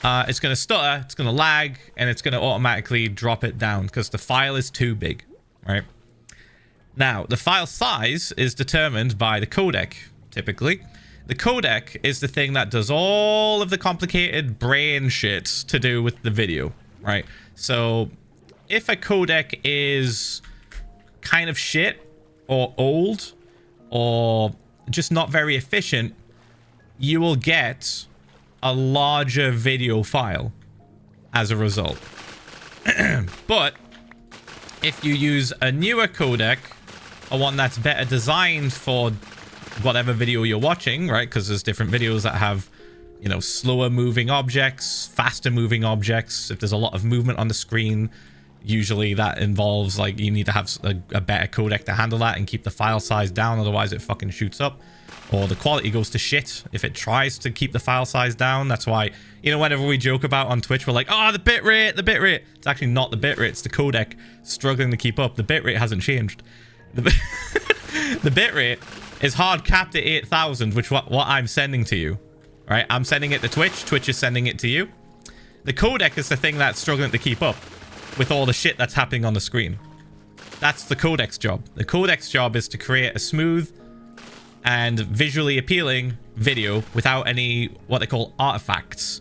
it's going to stutter, it's going to lag, and it's going to automatically drop it down because the file is too big, right? Now, the file size is determined by the codec, typically. The codec is the thing that does all of the complicated brain shit to do with the video, right? So if a codec is kind of shit or old or just not very efficient, you will get a larger video file as a result. But if you use a newer codec, or one that's better designed for whatever video you're watching, right? Because there's different videos that have, you know, slower moving objects, faster moving objects. If there's a lot of movement on the screen, usually that involves like you need to have a better codec to handle that and keep the file size down, otherwise it fucking shoots up, or the quality goes to shit if it tries to keep the file size down. That's why, you know, whenever we joke about on Twitch, we're like, oh, the bitrate. It's actually not the bitrate, it's the codec struggling to keep up. The bitrate hasn't changed. The bitrate is hard capped at 8,000, which what I'm sending to you, right? I'm sending it to Twitch. Twitch is sending it to you. The codec is the thing that's struggling to keep up with all the shit that's happening on the screen. That's the codec's job. The codec's job is to create a smooth and visually appealing video without any what they call artifacts.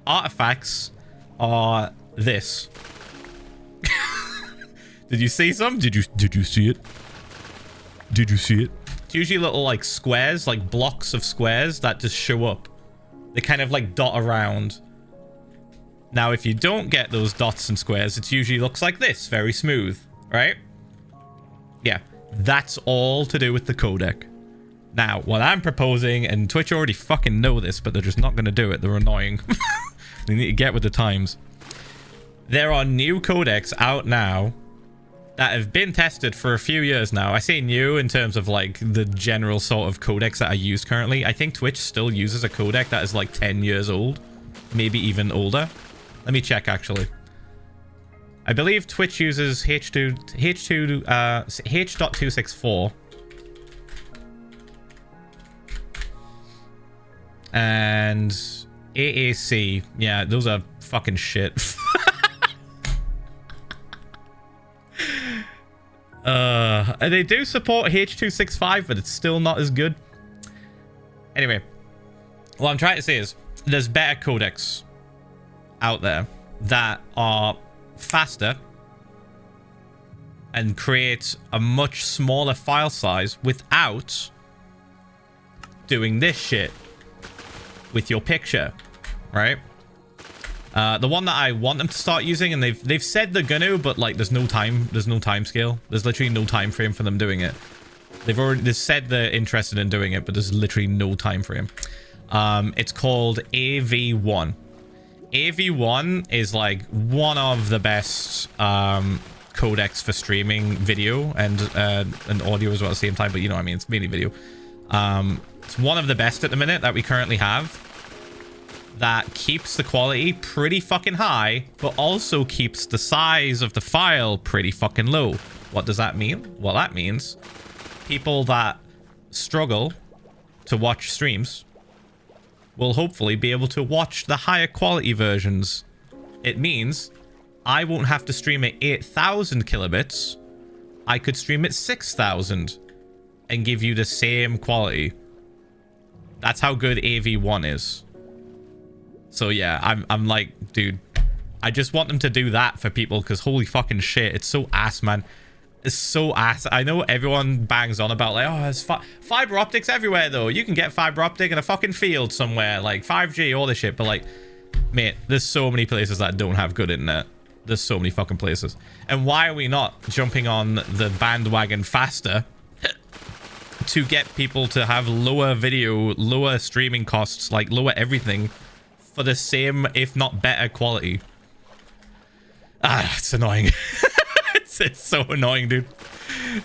Artifacts are this. Did you see some? Did you see it? Did you see it? It's usually little like squares, like blocks of squares that just show up. They kind of like dot around. Now, if you don't get those dots and squares, it usually looks like this, very smooth, right? Yeah, that's all to do with the codec. Now, what I'm proposing, and Twitch already fucking know this, but they're just not going to do it. They're annoying. They need to get with the times. There are new codecs out now that have been tested for a few years now. I say new in terms of like the general sort of codecs that are used currently. I think Twitch still uses a codec that is like 10 years old, maybe even older. Let me check actually. I believe Twitch uses H.264. And AAC. Yeah, those are fucking shit. They do support H.265, but it's still not as good. Anyway, what I'm trying to say is there's better codecs out there that are faster and create a much smaller file size without doing this shit with your picture, right? The one that I want them to start using, and they've said they're gonna, but like there's no time scale. There's literally no time frame for them doing it. They've said they're interested in doing it, but there's literally no time frame. It's called AV1. AV1 is like one of the best codecs for streaming video and audio as well at the same time, but you know what I mean, it's mainly video. It's one of the best at the minute that we currently have that keeps the quality pretty fucking high, but also keeps the size of the file pretty fucking low. What does that mean? Well, that means people that struggle to watch streams will hopefully be able to watch the higher quality versions. It means I won't have to stream at 8,000 kilobits. I could stream at 6,000 and give you the same quality. That's how good AV1 is. So yeah, I'm like, dude, I just want them to do that for people, because holy fucking shit, it's so ass, man. It's so ass. I know everyone bangs on about like, oh, there's fiber optics everywhere though. You can get fiber optic in a fucking field somewhere, like 5G, all this shit. But like, mate, there's so many places that don't have good internet. There's so many fucking places. And why are we not jumping on the bandwagon faster to get people to have lower video, lower streaming costs, like lower everything for the same, if not better quality? Ah, it's annoying. It's so annoying, dude.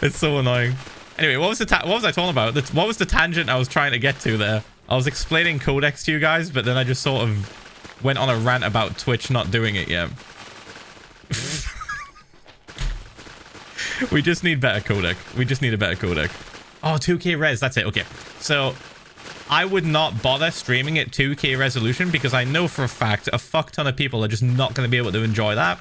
It's so annoying. Anyway, what was I talking about? What was the tangent I was trying to get to there? I was explaining codecs to you guys, but then I just sort of went on a rant about Twitch not doing it yet. We just need better codec. We just need a better codec. Oh, 2K res. That's it. Okay. So I would not bother streaming at 2K resolution because I know for a fact a fuck ton of people are just not going to be able to enjoy that.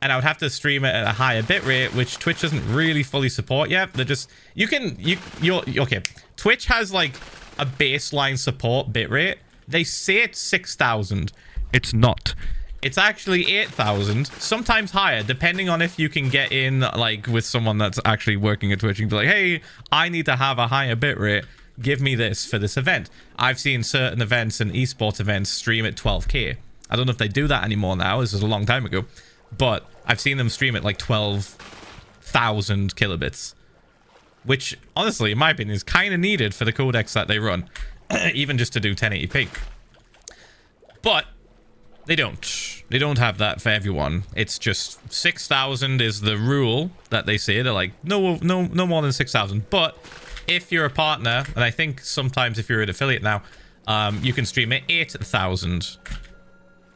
And I would have to stream it at a higher bitrate, which Twitch doesn't really fully support yet. They're just, okay. Twitch has like a baseline support bitrate. They say it's 6,000. It's not. It's actually 8,000, sometimes higher, depending on if you can get in like with someone that's actually working at Twitch and be like, hey, I need to have a higher bitrate. Give me this for this event. I've seen certain events and esports events stream at 12K. I don't know if they do that anymore now. This was a long time ago. But I've seen them stream at like 12,000 kilobits. Which, honestly, in my opinion, is kind of needed for the codecs that they run. Even just to do 1080p. But they don't. They don't have that for everyone. It's just 6,000 is the rule that they say. They're like, no more than 6,000. But if you're a partner, and I think sometimes if you're an affiliate now, you can stream at 8,000.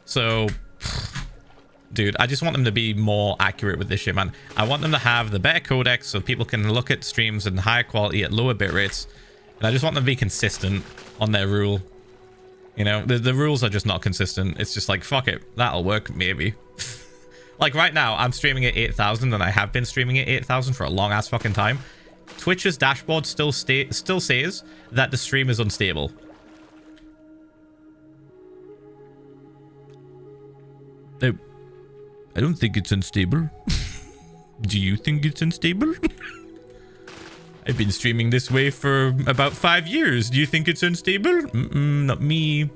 So, dude, I just want them to be more accurate with this shit, man. I want them to have the better codecs so people can look at streams in higher quality at lower bit rates. And I just want them to be consistent on their rule. You know, the rules are just not consistent. It's just like, fuck it, that'll work, maybe. Like right now, I'm streaming at 8,000 and I have been streaming at 8,000 for a long ass fucking time. Twitch's dashboard still says that the stream is unstable. I don't think it's unstable. Do you think it's unstable? I've been streaming this way for about 5 years. Do you think it's unstable? Not me.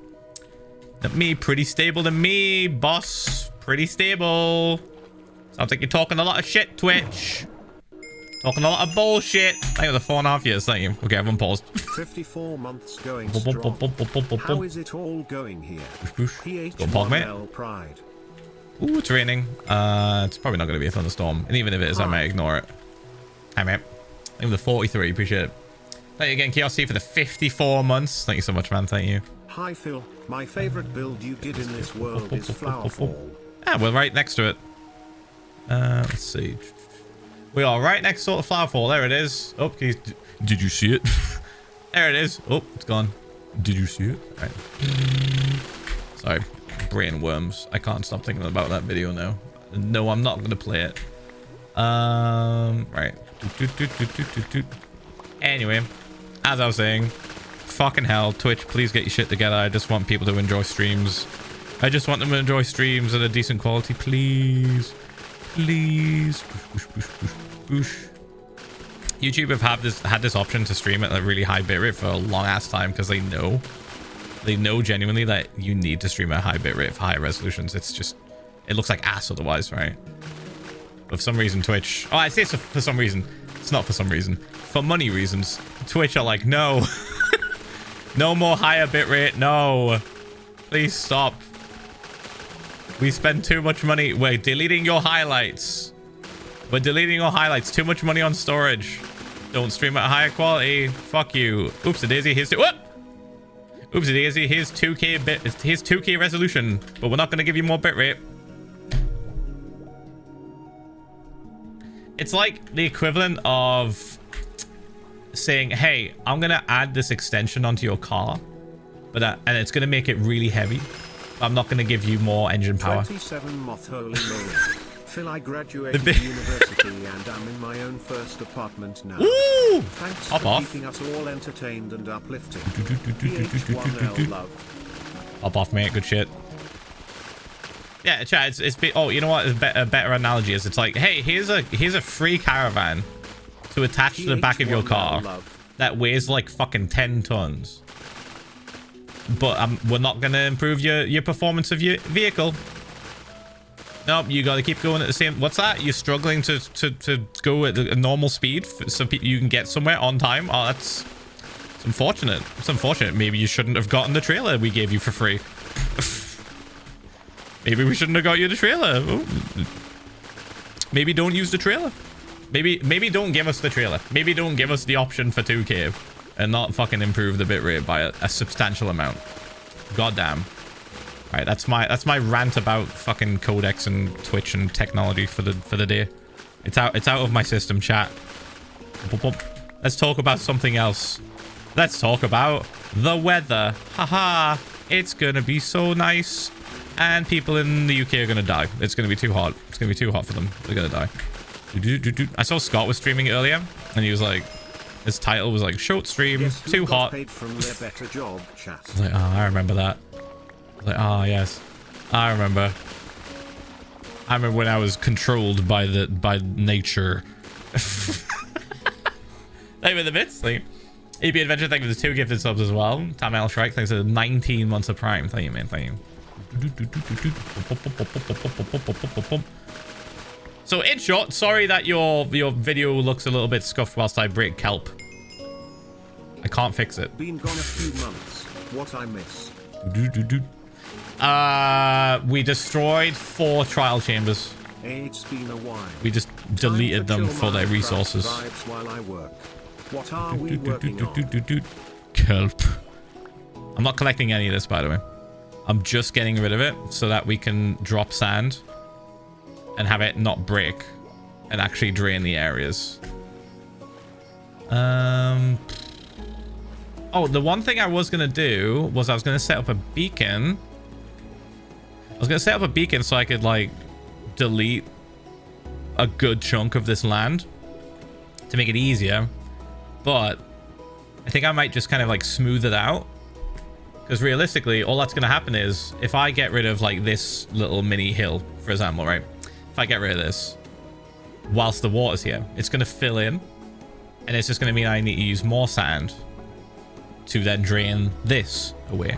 Not me. Pretty stable to me, boss. Pretty stable. Sounds like you're talking a lot of shit, Twitch. Talking a lot of bullshit. Thank you for the 4.5 years. Thank you. Okay, everyone paused. 54 months going strong. How is it all going here? PH1L Pride. Ooh, it's raining. It's probably not going to be a thunderstorm. And even if it is, I might ignore it. Hi, mate. Thank you for the 43. Appreciate it. Thank you again, KLC, for the 54 months. Thank you so much, man. Thank you. Hi, Phil. My favorite build you did in this world is Flowerfall. Ah, we're right next to it. Let's see. We are right next to Flowerfall. There it is. Oh, did you see it? There it is. Oh, it's gone. Did you see it? All right. Sorry, brain worms. I can't stop thinking about that video now. No, I'm not gonna play it. Right. Anyway, as I was saying, fucking hell, Twitch, please get your shit together. I just want people to enjoy streams. I just want them to enjoy streams at a decent quality, please. Please. Boosh, boosh, boosh, boosh. YouTube have had this option to stream at a really high bitrate for a long ass time because they know genuinely that you need to stream at high bitrate for high resolutions. It's just, it looks like ass otherwise, right? But for some reason, Twitch... Oh, I say it's for some reason. It's not for some reason. For money reasons. Twitch are like, no. No more higher bitrate. No. Please stop. We spend too much money. We're deleting your highlights. We're deleting your highlights. Too much money on storage. Don't stream at higher quality. Fuck you. Oopsie daisy. Here's what? Oopsie daisy. Here's 2K bit. Here's 2K resolution. But we're not going to give you more bitrate. It's like the equivalent of saying, hey, I'm going to add this extension onto your car, and it's going to make it really heavy. I'm not going to give you more engine power. 27 moth holy moly. Phil, I graduated university and I'm in my own first apartment now. Ooh! Thanks Hop for off. keeping us all entertained and uplifting. PH1L love. Hop off, mate. Good shit. Yeah, chat. Oh, you know what? A better analogy is it's like, hey, here's a free caravan to attach to the back of your car that weighs like fucking 10 tons. But we're not gonna improve your performance of your vehicle. Nope, you gotta keep going at the same. What's that? You're struggling to go at a normal speed so you can get somewhere on time. Oh, it's unfortunate. It's unfortunate. Maybe you shouldn't have gotten the trailer we gave you for free. Maybe we shouldn't have got you the trailer. Oh. Maybe don't use the trailer. Maybe don't give us the trailer. Maybe don't give us the option for 2K and not fucking improve the bitrate by a substantial amount. Goddamn. Right, that's my rant about fucking codecs and Twitch and technology for the day. It's out of my system, chat. Let's talk about something else. Let's talk about the weather. Haha. It's gonna be so nice. And people in the UK are gonna die. It's gonna be too hot. It's gonna be too hot for them. They're gonna die. I saw Scott was streaming earlier, and he was like, his title was like, short stream, too hot. Paid from their better job, chat. I was like, oh, I remember that. I was like, oh yes, I remember. I remember when I was controlled by nature. Thank you for the bits. Like, EP Adventure, thank you for the 2 gifted subs as well. Tamel Shrike, thanks for the 19 months of Prime. Thank you, man. Thank you. So in short, sorry that your video looks a little bit scuffed whilst I break kelp. I can't fix it. Been gone a few months. What I miss. We destroyed 4 trial chambers. It's been a while. We just deleted them for their resources. While I work. What are we working on? Kelp. I'm not collecting any of this, by the way. I'm just getting rid of it so that we can drop sand and have it not break and actually drain the areas. Oh, the one thing I was going to do was I was going to set up a beacon. I was going to set up a beacon so I could, like, delete a good chunk of this land to make it easier. But I think I might just kind of, like, smooth it out. Because realistically, all that's going to happen is if I get rid of, like, this little mini hill, for example, right? If I get rid of this whilst the water's here, it's going to fill in. And it's just going to mean I need to use more sand to then drain this away.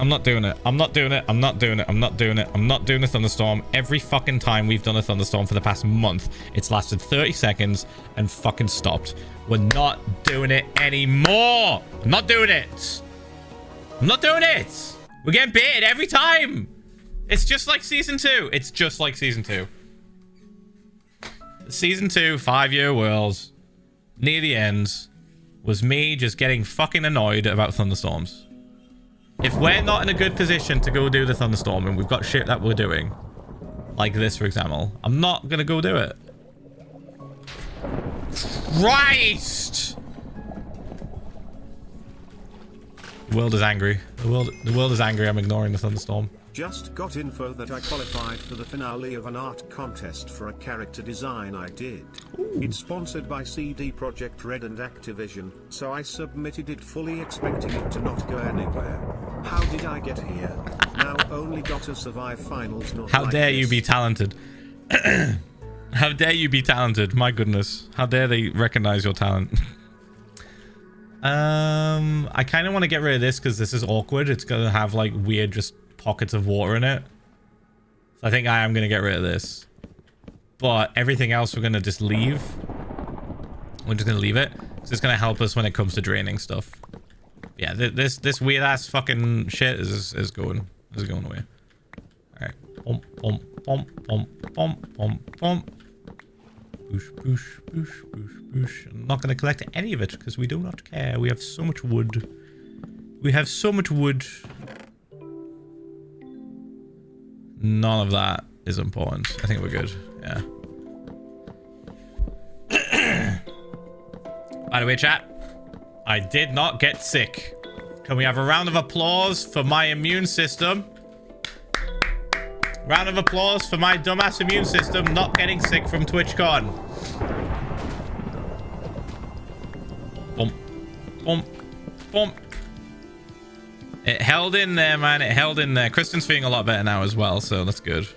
I'm not doing it. I'm not doing it. I'm not doing it. I'm not doing it. I'm not doing a thunderstorm. Every fucking time we've done a thunderstorm for the past month, it's lasted 30 seconds and fucking stopped. We're not doing it anymore. I'm not doing it. I'm not doing it. We're getting baited every time. It's just like season 2. It's just like season 2. Season 2, 5-year worlds, near the end, was me just getting fucking annoyed about thunderstorms. If we're not in a good position to go do the thunderstorm and we've got shit that we're doing, like this, for example, I'm not gonna go do it. Christ! The world is angry. The world is angry. I'm ignoring the thunderstorm. Just got info that I qualified for the finale of an art contest for a character design I did. It's sponsored by CD Projekt Red and Activision, so I submitted it fully expecting it to not go anywhere. How did I get here? Now only got to survive finals. Not How like dare this. you be talented? How dare you be talented? My goodness. How dare they recognize your talent? I kind of want to get rid of this because this is awkward. It's going to have like weird just pockets of water in it. So I think I am going to get rid of this. But everything else we're going to just leave. We're just going to leave it. It's just going to help us when it comes to draining stuff. Yeah, this weird ass fucking shit is going away. All right. Bump, bump, bump, bump, bump, bump, bump. Boosh, boosh, boosh, boosh, boosh. I'm not going to collect any of it because we do not care. We have so much wood. We have so much wood. None of that is important. I think we're good. Yeah. By the way, chat, I did not get sick. Can we have a round of applause for my immune system? Round of applause for my dumbass immune system not getting sick from TwitchCon. Bump. Bump. Bump. It held in there, man. It held in there. Kristen's feeling a lot better now as well, so that's good.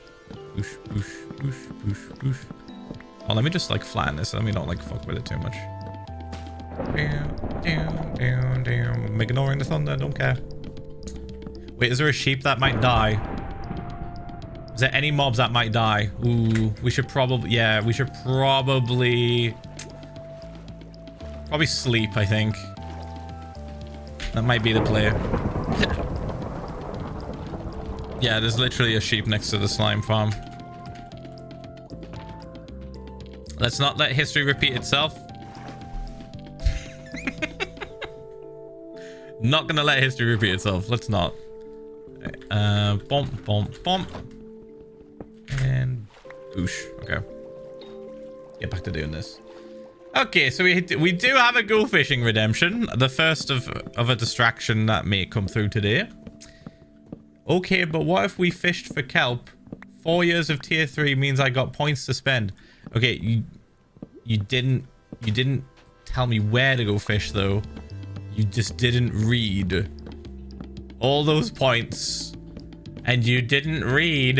Boosh, boosh, boosh, boosh, boosh. Oh, let me just, like, flatten this. Let me not, like, fuck with it too much. I'm ignoring the thunder. Don't care. Wait, is there a sheep that might die? Is there any mobs that might die? Ooh, we should probably... Yeah, we should probably sleep, I think. That might be the play. Yeah, there's literally a sheep next to the slime farm. Let's not let history repeat itself. Not gonna let history repeat itself. Let's not. Bump, bump, bump. And boosh. Okay. Get back to doing this. Okay, so we do have a go fishing redemption. The first of a distraction that may come through today. Okay, but what if we fished for kelp? 4 years of tier 3 means I got points to spend. Okay, you didn't tell me where to go fish though. You just didn't read all those points, and you didn't read.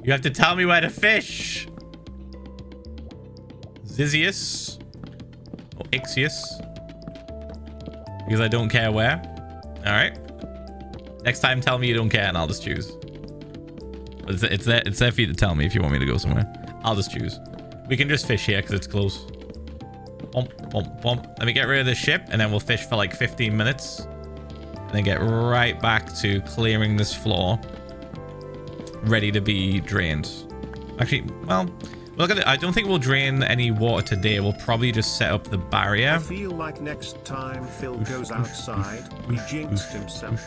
You have to tell me where to fish. Zizius or Ixius, because I don't care where. All right. Next time, tell me you don't care, and I'll just choose. But it's there for you to tell me if you want me to go somewhere. I'll just choose. We can just fish here because it's close. Bump, bump, bump. Let me get rid of this ship, and then we'll fish for like 15 minutes. And then get right back to clearing this floor. Ready to be drained. Actually, well, look at it. I don't think we'll drain any water today. We'll probably just set up the barrier. I feel like next time Phil goes outside, he jinxed himself.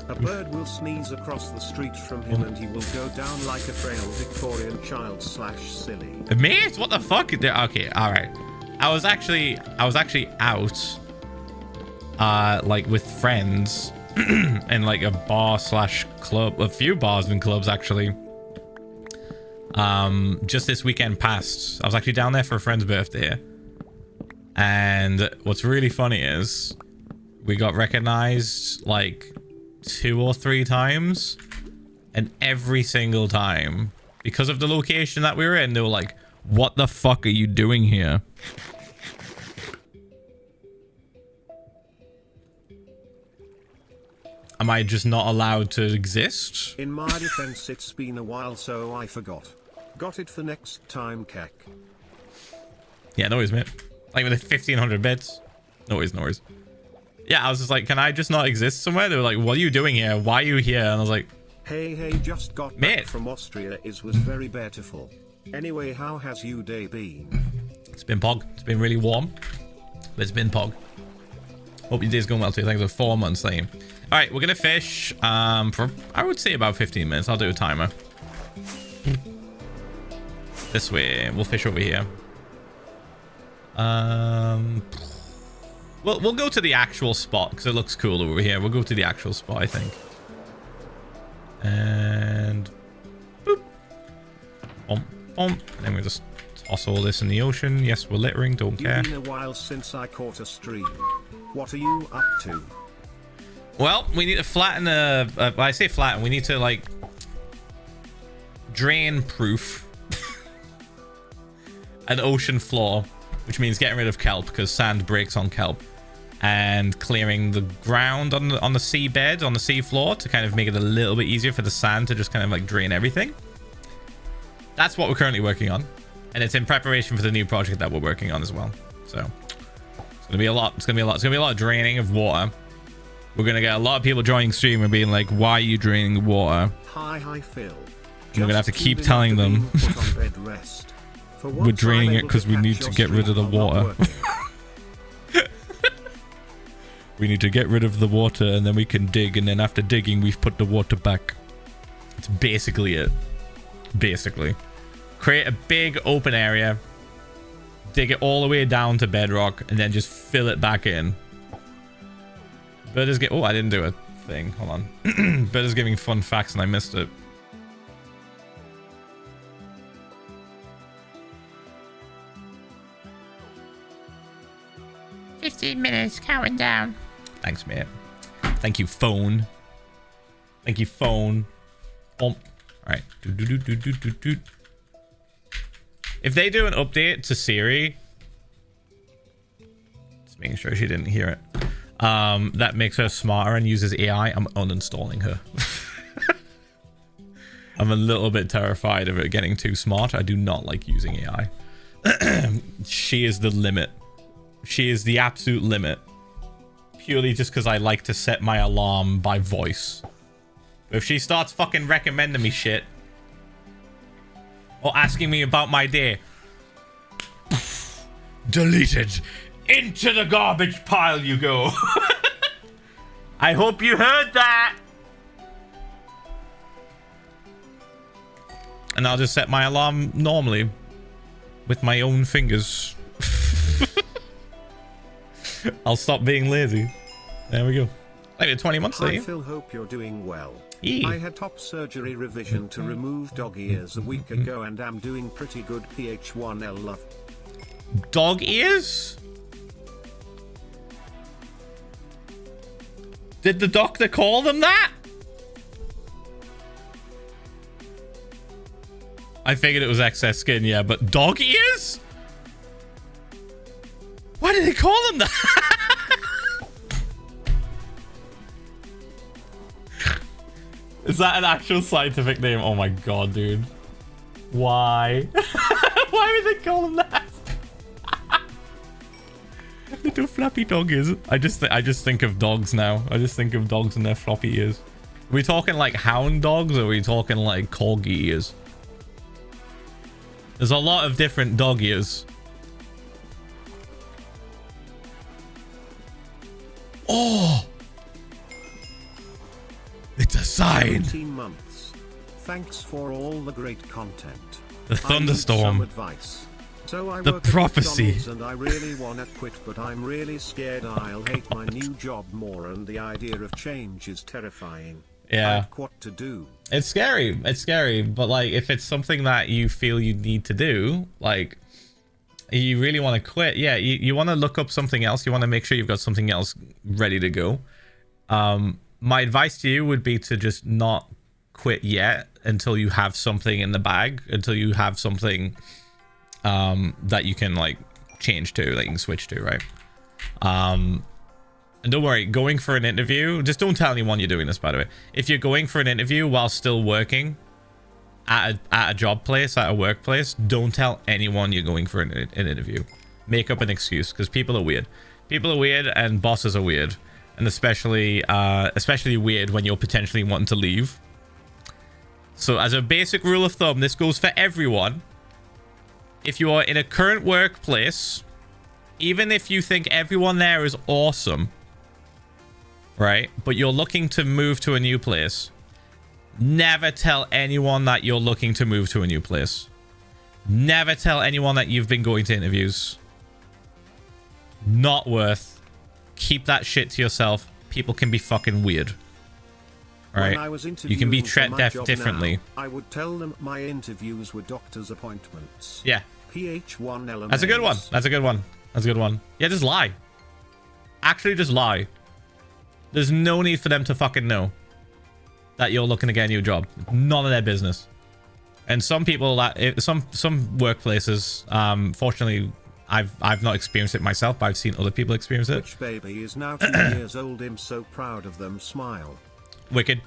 A bird will sneeze across the street from him and he will go down like a frail Victorian child / silly. Mate, what the fuck? Okay, all right. I was actually out, like with friends, in like a bar / club, a few bars and clubs actually. Just this weekend past, I was actually down there for a friend's birthday, and what's really funny is we got recognized like 2 or 3 times, and every single time, because of the location that we were in, they were like, "What the fuck are you doing here?" Am I just not allowed to exist? In my defense, it's been a while, so I forgot. Got it for next time, Keck. Yeah, no worries, mate. Like with the 1500 bits. No worries, no worries. Yeah, I was just like, can I just not exist somewhere? They were like, what are you doing here? Why are you here? And I was like, Hey, just got back from Austria. It was very beautiful. Anyway, how has you day been? It's been pog. It's been really warm, but it's been pog. Hope your day's going well too. Thanks for 4 months, Liam. All right, we're gonna fish for, I would say, about 15 minutes. I'll do a timer. This way, we'll fish over here. We'll go to the actual spot because it looks cool over here. We'll go to the actual spot, I think. And boop. And then we just toss all this in the ocean. Yes, we're littering. Don't care. It's been a while since I caught a stream. What are you up to? Well, we need to flatten I say flatten. We need to like drain proof an ocean floor, which means getting rid of kelp because sand breaks on kelp, and clearing the ground on the seabed, on the sea floor, to kind of make it a little bit easier for the sand to just kind of like drain everything. That's what we're currently working on, and it's in preparation for the new project that we're working on as well. So it's gonna be a lot. It's gonna be a lot of draining of water. We're gonna get a lot of people joining stream and being like, "Why are you draining the water?" Hi, Phil. We're gonna have to keep telling them we're draining it because we need to get rid of the water. We need to get rid of the water and then we can dig, and then after digging we've put the water back. It's basically it. Basically. Create a big open area, dig it all the way down to bedrock, and then just fill it back in. Bird is oh, I didn't do a thing. Hold on. Bird is giving fun facts and I missed it. "15 minutes, counting down." Thanks, mate. Thank you, phone. Thank you, phone. All right. If they do an update to Siri, just making sure she didn't hear it, that makes her smarter and uses AI, I'm uninstalling her. I'm a little bit terrified of it getting too smart. I do not like using AI. She is the limit. She is the absolute limit. Purely just because I like to set my alarm by voice. But if she starts fucking recommending me shit, or asking me about my day, deleted. Into the garbage pile you go. I hope you heard that. And I'll just set my alarm normally with my own fingers. I'll stop being lazy. There we go. Like 20 months Hi later. Phil, hope you're doing well. Yeah. I had top surgery revision to remove dog ears a week ago and am doing pretty good. PH1L love. Dog ears? Did the doctor call them that? I figured it was excess skin, yeah, but dog ears? Why did they call them that? Is that an actual scientific name? Oh my god, dude. Why? Why would they call them that? Little flappy dog ears. I just think of dogs now. I just think of dogs and their floppy ears. Are we talking like hound dogs, or are we talking like corgi ears? There's a lot of different dog ears. Oh! It's a sign. 17 months. Thanks for all the great content. The thunderstorm. I need some advice. So I The work at prophecy. McDonald's and I really wanna quit, but I'm really scared I'll hate my new job more, and the idea of change is terrifying. Yeah. Like, what to do? It's scary. It's scary. But like, if it's something that you feel you need to do, like you really want to quit, yeah, you want to look up something else. You want to make sure you've got something else ready to go. My advice to you would be to just not quit yet until you have something in the bag, until you have something that you can like change to, that you can switch to, right? And don't worry, going for an interview, just don't tell anyone you're doing this, by the way. If you're going for an interview while still working at a job place, at a workplace, don't tell anyone you're going for an interview. Make up an excuse, because people are weird. People are weird and bosses are weird. And especially weird when you're potentially wanting to leave. So as a basic rule of thumb, this goes for everyone. If you are in a current workplace, even if you think everyone there is awesome, right, but you're looking to move to a new place, never tell anyone that you're looking to move to a new place. Never tell anyone that you've been going to interviews. Not worth keep that shit to yourself. People can be fucking weird. All When right? I was You can be interviewing for my treated job differently. now, I would tell them my interviews were doctor's appointments. Yeah. PH1 LMAs. That's a good one. That's a good one. That's a good one. Yeah, just lie. Actually, just lie. There's no need for them to fucking know that you're looking to get a new job. None of their business. And some people that some workplaces, fortunately, I've not experienced it myself, but I've seen other people experience it. Which baby is now 2 years old. I'm so proud of them. Smile. Wicked.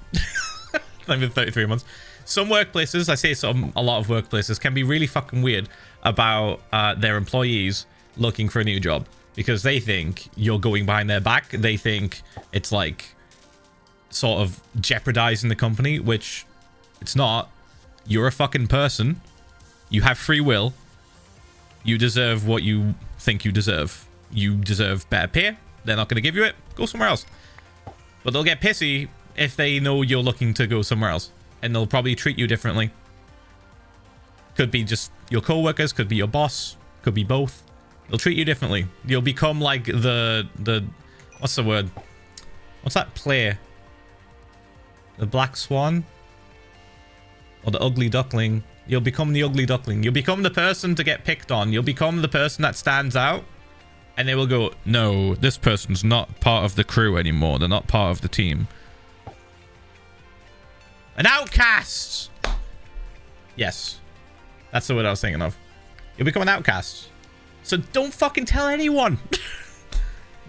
I've been 33 months. Some workplaces, I say a lot of workplaces, can be really fucking weird about their employees looking for a new job because they think you're going behind their back. They think it's like sort of jeopardizing the company, which it's not. You're a fucking person. You have free will. You deserve what you think you deserve. You deserve better pay. They're not going to give you it. Go somewhere else. But they'll get pissy if they know you're looking to go somewhere else. And they'll probably treat you differently. Could be just your co-workers. Could be your boss. Could be both. They'll treat you differently. You'll become like the what's the word? What's that play? The black swan? Or the ugly duckling? You'll become the ugly duckling. You'll become the person to get picked on. You'll become the person that stands out. And they will go, no, this person's not part of the crew anymore. They're not part of the team. An outcast! Yes. That's the word I was thinking of. You'll become an outcast. So don't fucking tell anyone.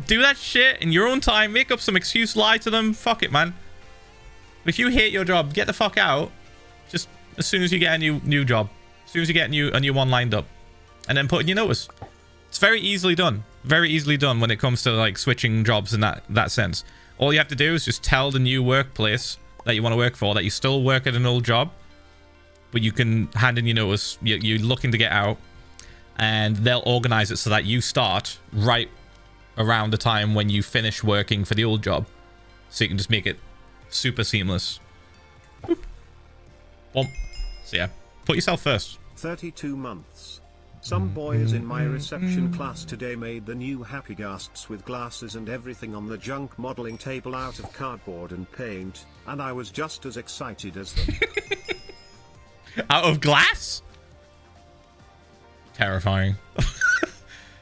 Do that shit in your own time. Make up some excuse. Lie to them. Fuck it, man. If you hate your job, get the fuck out. Just as soon as you get a new job. As soon as you get a new one lined up. And then put in your notice. It's very easily done. Very easily done when it comes to like switching jobs in that sense. All you have to do is just tell the new workplace that you want to work for that you still work at an old job. But you can hand in your notice. You're looking to get out. And they'll organize it so that you start right around the time when you finish working for the old job. So you can just make it super seamless. Boop. Boom. So yeah, put yourself first. 32 months. Some boys in my reception class today made the new Happy Ghasts with glasses and everything on the junk modeling table out of cardboard and paint, and I was just as excited as them. Out of glass? Terrifying.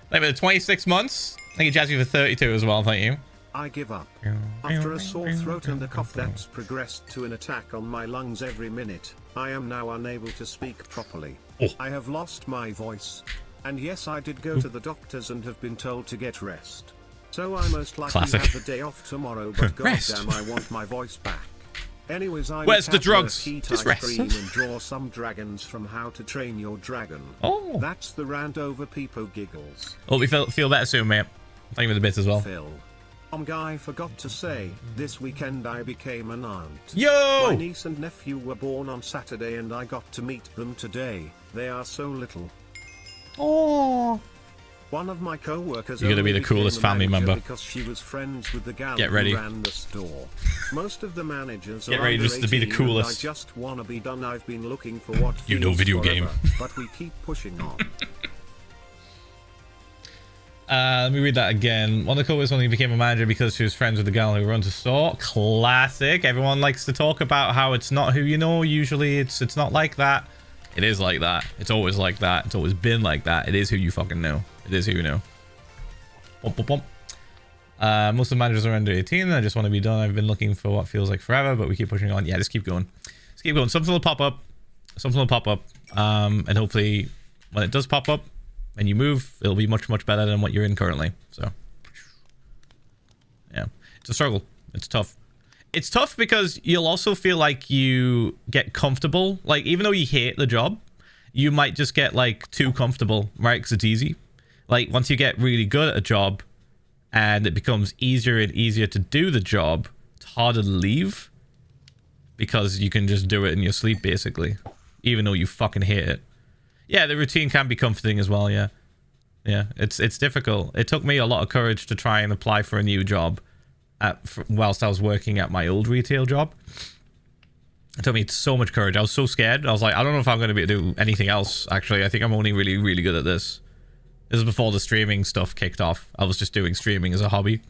Thank you for 26 months. Thank you, Jazzy, for 32 as well. Thank you. I give up. After a sore throat and a cough that's progressed to an attack on my lungs every minute, I am now unable to speak properly. Oh. I have lost my voice. And yes, I did go to the doctors and have been told to get rest. So I most likely Classic. have the day off tomorrow, but Rest. goddamn, I want my voice back. Anyways, I Where's would the have drugs? to eat Just ice rest. cream and draw some dragons from How to Train Your Dragon. Oh. That's the rant over Peepo Giggles. Hope you feel better soon, mate. Thank you for the bits as well. Phil. Guy forgot to say, this weekend I became an aunt. Yo! My niece and nephew were born on Saturday and I got to meet them today. They are so little. Oh. One of my co-workers You're gonna be only the coolest became a family manager member. because she was friends with the gal Get ready. who ran the store. Most of the managers Get are ready under just to be the 18 and coolest. I just wanna be done. I've been looking for what You know feels video forever, game. but we keep pushing on. Let me read that again. One of the co-workers only became a manager because she was friends with the gal who runs the store. Classic. Everyone likes to talk about how it's not who you know. Usually it's not like that. It is like that. It's always like that. It's always been like that. It is who you fucking know. It is who you know. Bump, bump, bump. Most of the managers are under 18. I just want to be done. I've been looking for what feels like forever, but we keep pushing on. Yeah, just keep going. Just keep going. Something will pop up. Something will pop up. And hopefully when it does pop up, and you move, it'll be much, much better than what you're in currently. So, yeah. It's a struggle. It's tough. It's tough because you'll also feel like you get comfortable. Like, even though you hate the job, you might just get, like, too comfortable, right? Because it's easy. Like, once you get really good at a job, and it becomes easier and easier to do the job, it's harder to leave. Because you can just do it in your sleep, basically. Even though you fucking hate it. Yeah, the routine can be comforting as well, yeah. Yeah, it's difficult. It took me a lot of courage to try and apply for a new job whilst I was working at my old retail job. It took me so much courage. I was so scared. I was like, I don't know if I'm going to be able to do anything else, actually. I think I'm only really, really good at this. This is before the streaming stuff kicked off. I was just doing streaming as a hobby.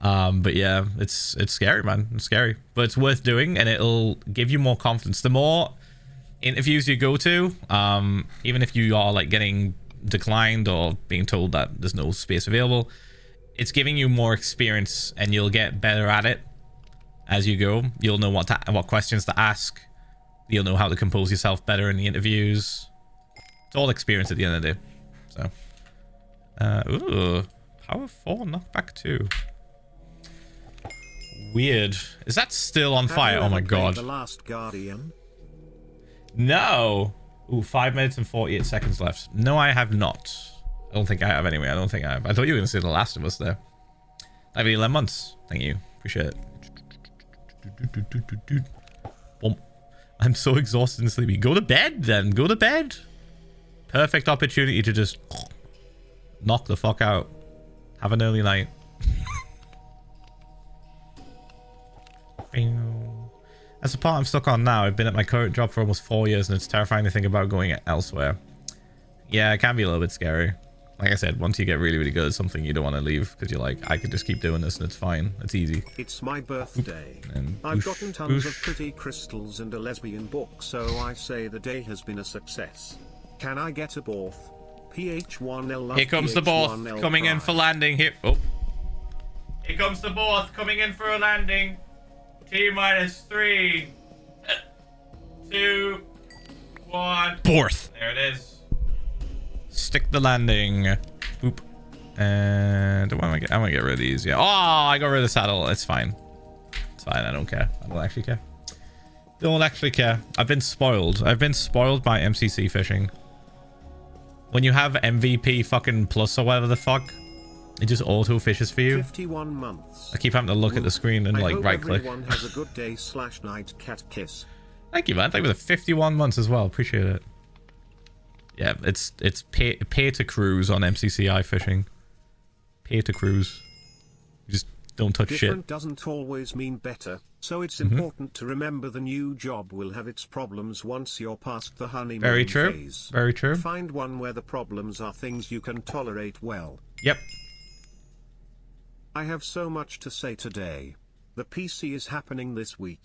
But yeah, it's scary, man. It's scary, but it's worth doing, and it'll give you more confidence. The more interviews you go to, even if you are like getting declined or being told that there's no space available, it's giving you more experience, and you'll get better at it as you go. You'll know what questions to ask. You'll know how to compose yourself better in the interviews. It's all experience at the end of the day. So, ooh, power 4, knockback 2. Weird. Is that still on fire? Oh my god. The Last Guardian? No. Ooh, 5 minutes and 48 seconds left. No, I have not. I don't think I have anyway. I don't think I have. I thought you were going to say The Last of Us there. That'd be 11 months. Thank you. Appreciate it. Boom. I'm so exhausted and sleepy. Go to bed then. Go to bed. Perfect opportunity to just knock the fuck out. Have an early night. That's the part I'm stuck on now. I've been at my current job for almost 4 years, and it's terrifying to think about going elsewhere. Yeah, it can be a little bit scary. Like I said, once you get really, really good at something, you don't want to leave because you're like, I could just keep doing this and it's fine. It's easy. It's my birthday. And I've gotten tons of pretty crystals and a lesbian book, so I say the day has been a success. Can I get a Borth? PH1L love. Here comes the Borth coming in for landing. Here. Oh. Here comes the Borth coming in for a landing. T-minus 3, 2, 1. Borth. There it is. Stick the landing. Boop. And I'm gonna get rid of these. Yeah. Oh, I got rid of the saddle. It's fine. It's fine. I don't care. I don't actually care. Don't actually care. I've been spoiled. I've been spoiled by MCC fishing. When you have MVP fucking plus or whatever the fuck, it just auto fishes for you. 51 months. I keep having to look at the screen and like right click. Everyone has a good day / night cat kiss. Thank you, man. Thank you for the 51 months as well. Appreciate it. Yeah, it's pay to cruise on MCCI fishing. Pay to cruise. You just don't touch shit. Different doesn't always mean better, so it's important to remember the new job will have its problems once you're past the honeymoon Very true. phase. Very true. Find one where the problems are things you can tolerate well. Yep. I have so much to say today. The PC is happening this week.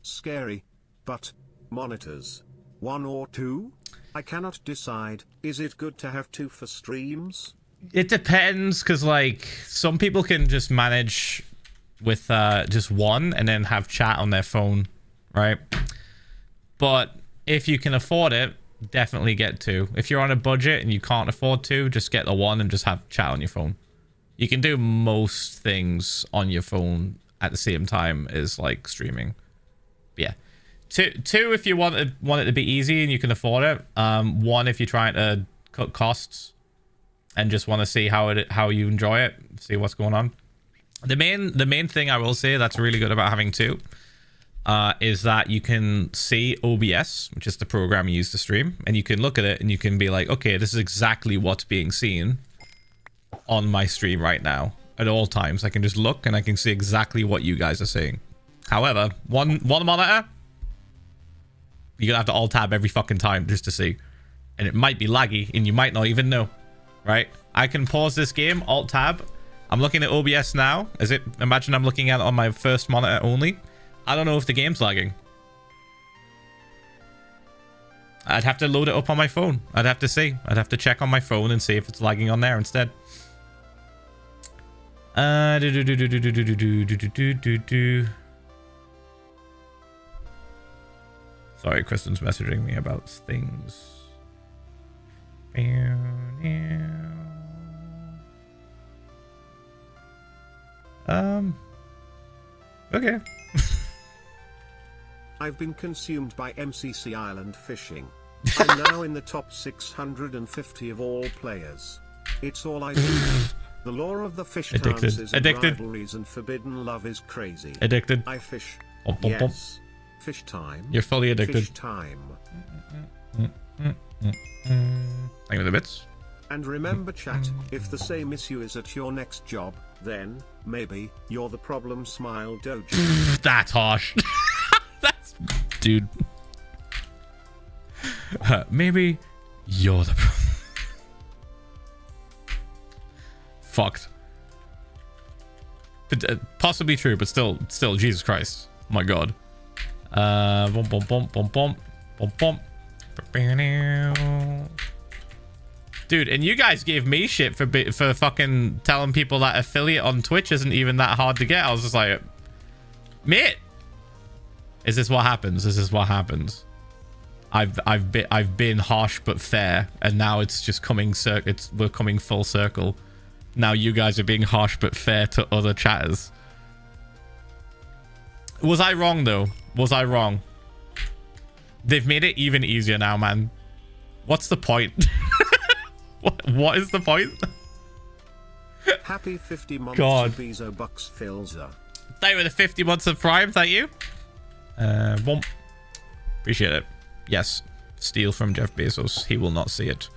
Scary. But, monitors. 1 or 2? I cannot decide. Is it good to have 2 for streams? It depends, because like some people can just manage with just 1 and then have chat on their phone, right? But if you can afford it, definitely get 2. If you're on a budget and you can't afford 2, just get the 1 and just have chat on your phone. You can do most things on your phone at the same time as like streaming. Yeah. 2 if you want it to be easy and you can afford it. 1 if you're trying to cut costs and just want to see how you enjoy it, see what's going on. The main thing I will say that's really good about having 2 is that you can see OBS, which is the program you use to stream, and you can look at it and you can be like, okay, this is exactly what's being seen on my stream right now at all times. I can just look and I can see exactly what you guys are saying. However, one monitor, you're gonna have to alt tab every fucking time just to see, and it might be laggy and you might not even know, right? I can pause this game, alt tab. I'm looking at OBS now. Imagine I'm looking at it on my first monitor only. I don't know if the game's lagging. I'd have to load it up on my phone. I'd have to see. I'd have to check on my phone and see if it's lagging on there instead. Sorry, Kristen's messaging me about things. Okay. I've been consumed by MCC Island fishing. I'm now in the top 650 of all players. It's all I do. The lore of the fish dances and rivalries and forbidden love is crazy. Addicted. I fish. Bum, bum, bum. Yes. Fish time. You're fully addicted. Fish time. Thank you for the bits. And remember, chat, if the same issue is at your next job, then maybe you're the problem. Smile dojo. That's harsh. That's dude. Maybe you're the problem. fucked. But, possibly true, but still, Jesus Christ. Oh my God. Boom, boom, boom, boom, boom, boom, boom. Dude, and you guys gave me shit for fucking telling people that affiliate on Twitch isn't even that hard to get. I was just like, mate, is this what happens? Is this what happens? I've been harsh but fair, and now it's just coming we're coming full circle. Now you guys are being harsh but fair to other chatters. Was I wrong though? Was I wrong? They've made it even easier now, man. What's the point? What is the point? Happy 50 months God. of Bezo Bucks Philza. Thank you for the 50 months of Prime. Thank you. Boom. Appreciate it. Yes. Steal from Jeff Bezos. He will not see it.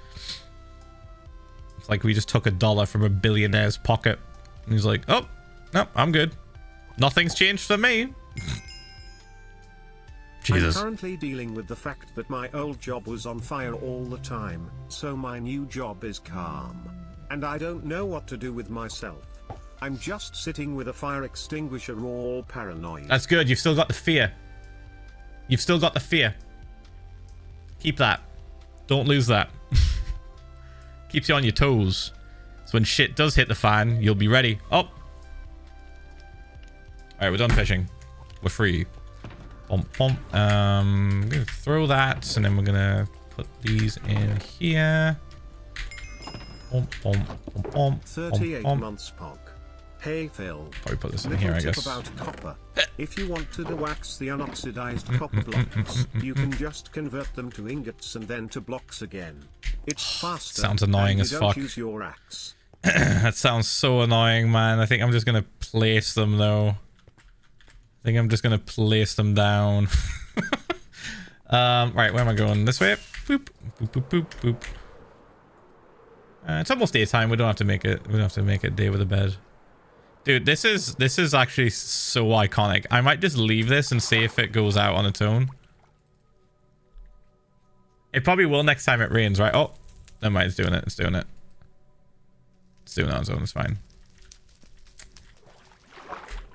It's like we just took $1 from a billionaire's pocket. And he's like, oh, no, I'm good. Nothing's changed for me. Jesus. I'm currently dealing with the fact that my old job was on fire all the time, so my new job is calm. And I don't know what to do with myself. I'm just sitting with a fire extinguisher all paranoid. That's good. You've still got the fear. You've still got the fear. Keep that. Don't lose that. Keeps you on your toes. So when shit does hit the fan, you'll be ready. Oh. Alright, we're done fishing. We're free. I'm gonna throw that, and then we're gonna put these in here. 38 months, Pog. Hey Phil. Probably put this in here, I guess. About copper. If you want to dewax the unoxidized copper blocks, you can just convert them to ingots and then to blocks again. It's faster. Sounds annoying as fuck. Use your axe. That sounds so annoying, man. I think I'm just gonna place them though. I think I'm just gonna place them down. Right, where am I going? This way? Boop, boop, boop, boop, boop. It's almost daytime. We don't have to make it. We don't have to make it day with a bed. Dude, this is actually so iconic. I might just leave this and see if it goes out on its own. It probably will next time it rains, right? Oh, never mind. It's doing it. It's doing it. It's doing it on its own. It's fine.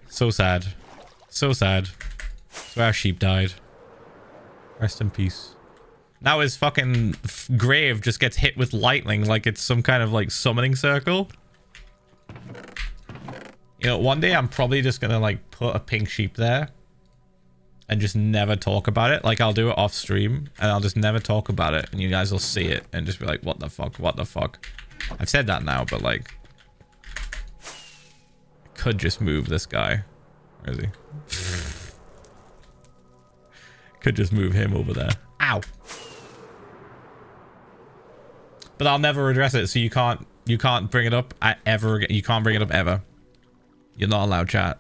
So sad. So sad. So our sheep died. Rest in peace. Now his fucking grave just gets hit with lightning like it's some kind of like summoning circle. You know, one day I'm probably just gonna like put a pink sheep there and just never talk about it. Like I'll do it off stream and I'll just never talk about it and you guys will see it and just be like, what the fuck, what the fuck. I've said that now, but like I could just move this guy. Where is he? Could just move him over there. Ow. But I'll never address it, so you can't bring it up ever again. You can't bring it up ever. You're not allowed, chat.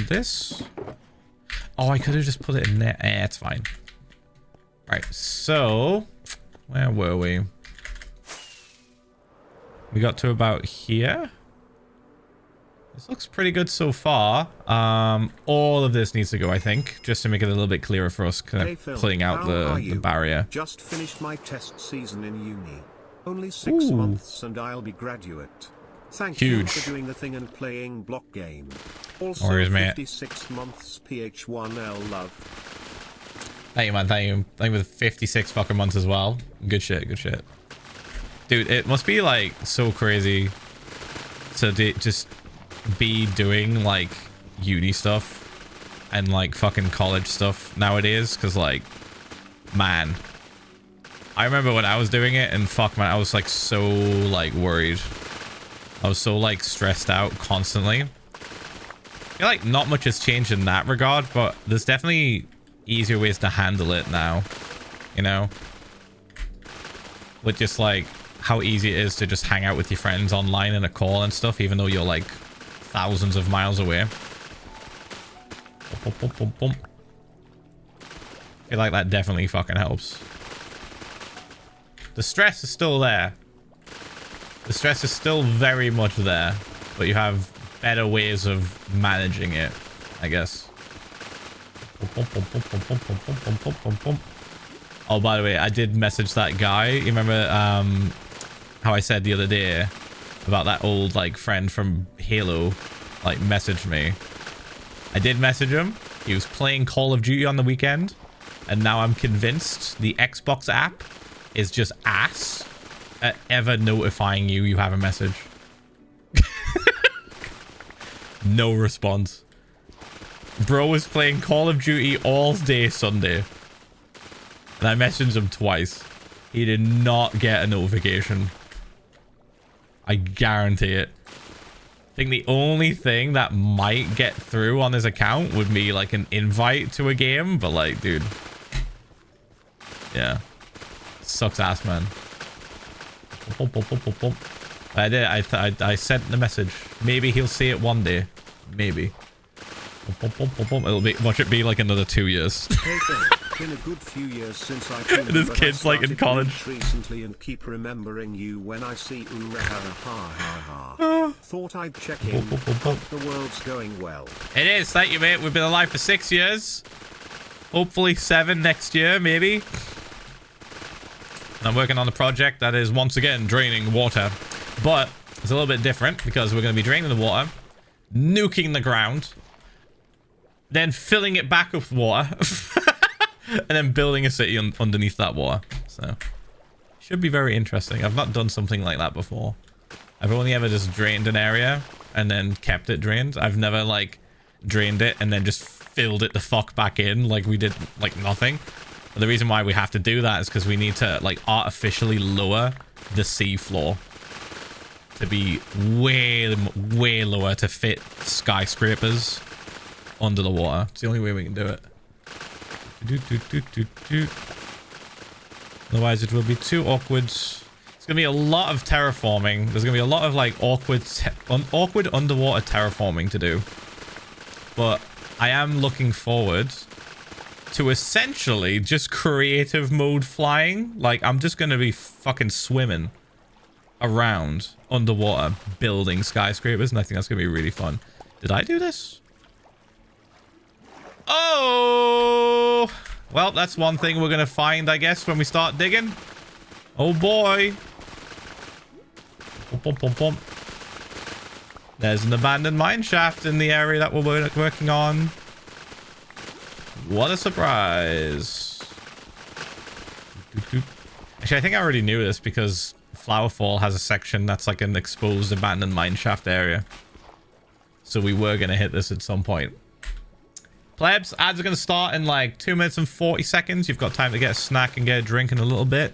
This. Oh, I could have just put it in there. It's fine. Alright, so where were we? We got to about here. This looks pretty good so far. All of this needs to go, I think, just to make it a little bit clearer for us, kind of pulling out the barrier. Just finished my test season in uni. Only 6 months and I'll be graduate. Thank you for doing the thing and playing block game. Also, Warriors, 56 months PH1L love. Thank you, man. Thank you. Thank you for the 56 fucking months as well. Good shit. Good shit. Dude, it must be like so crazy to just be doing like uni stuff and like fucking college stuff nowadays, because like, man, I remember when I was doing it and fuck, man, I was like so like worried. I was so like stressed out constantly. I feel like not much has changed in that regard, but there's definitely easier ways to handle it now, you know, with just like how easy it is to just hang out with your friends online in a call and stuff, even though you're like thousands of miles away. Boom, boom, boom, boom. I feel like that definitely fucking helps. The stress is still there. The stress is still very much there, but you have better ways of managing it, I guess. Oh, by the way, I did message that guy. You remember how I said the other day about that old like friend from Halo like messaged me. I did message him. He was playing Call of Duty on the weekend, and now I'm convinced the Xbox app is just ass at ever notifying you have a message. No response. Bro was playing Call of Duty all day Sunday, and I messaged him twice. He did not get a notification. I guarantee it. I think the only thing that might get through on his account would be like an invite to a game, but like, dude. Yeah. Sucks ass, man. I did. I sent the message. Maybe he'll see it one day. Maybe. Watch it be like another 2 years. Been a good few years since I tuned, This but kid's I like in started college. recently and keep remembering you when I see ooh ha ha ha. Thought I'd check in. Hope the world's going well. It is. Thank you, mate. We've been alive for 6 years. Hopefully 7 next year, maybe. I'm working on a project that is once again draining water, but it's a little bit different because we're going to be draining the water, nuking the ground, then filling it back up with water, and then building a city underneath that water. So should be very interesting. I've not done something like that before. I've only ever just drained an area and then kept it drained. I've never like drained it and then just filled it the fuck back in like we did like nothing. But the reason why we have to do that is because we need to like artificially lower the sea floor to be way lower to fit skyscrapers under the water. It's the only way we can do it. Otherwise it will be too awkward. It's gonna be a lot of terraforming. There's gonna be a lot of like awkward underwater terraforming to do, but I am looking forward to essentially just creative mode flying. Like I'm just gonna be fucking swimming around underwater building skyscrapers, and I think that's gonna be really fun. Did I do this? Oh, well, that's one thing we're gonna find, I guess, when we start digging. Oh boy. There's an abandoned mine shaft in the area that we're working on. What a surprise. Actually, I think I already knew this because Flowerfall has a section that's like an exposed abandoned mine shaft area. So we were gonna hit this at some point. Plebs, ads are going to start in like 2 minutes and 40 seconds. You've got time to get a snack and get a drink in a little bit.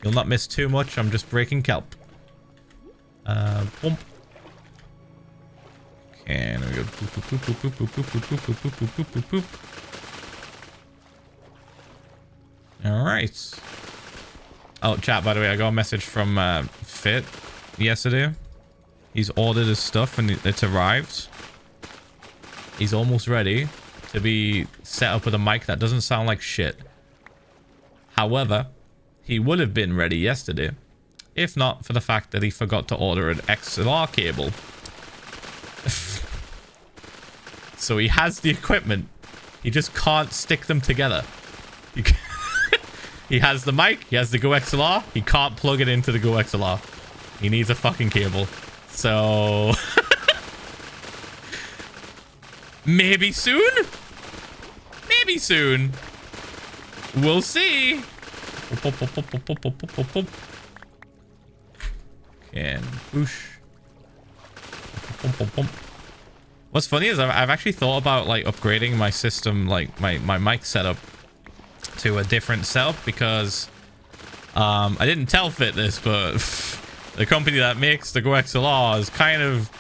You'll not miss too much. I'm just breaking kelp. Boom. Okay, there we go. All right. Oh, chat, by the way, I got a message from Fit yesterday. He's ordered his stuff and it's arrived. He's almost ready to be set up with a mic that doesn't sound like shit. However, he would have been ready yesterday if not for the fact that he forgot to order an XLR cable. So he has the equipment. He just can't stick them together. He has the mic. He has the Go XLR. He can't plug it into the Go XLR. He needs a fucking cable. So... maybe soon? Maybe soon. We'll see. And whoosh. What's funny is I've actually thought about like upgrading my system, like my mic setup to a different setup because I didn't tell Fit this, but the company that makes the Go XLR has kind of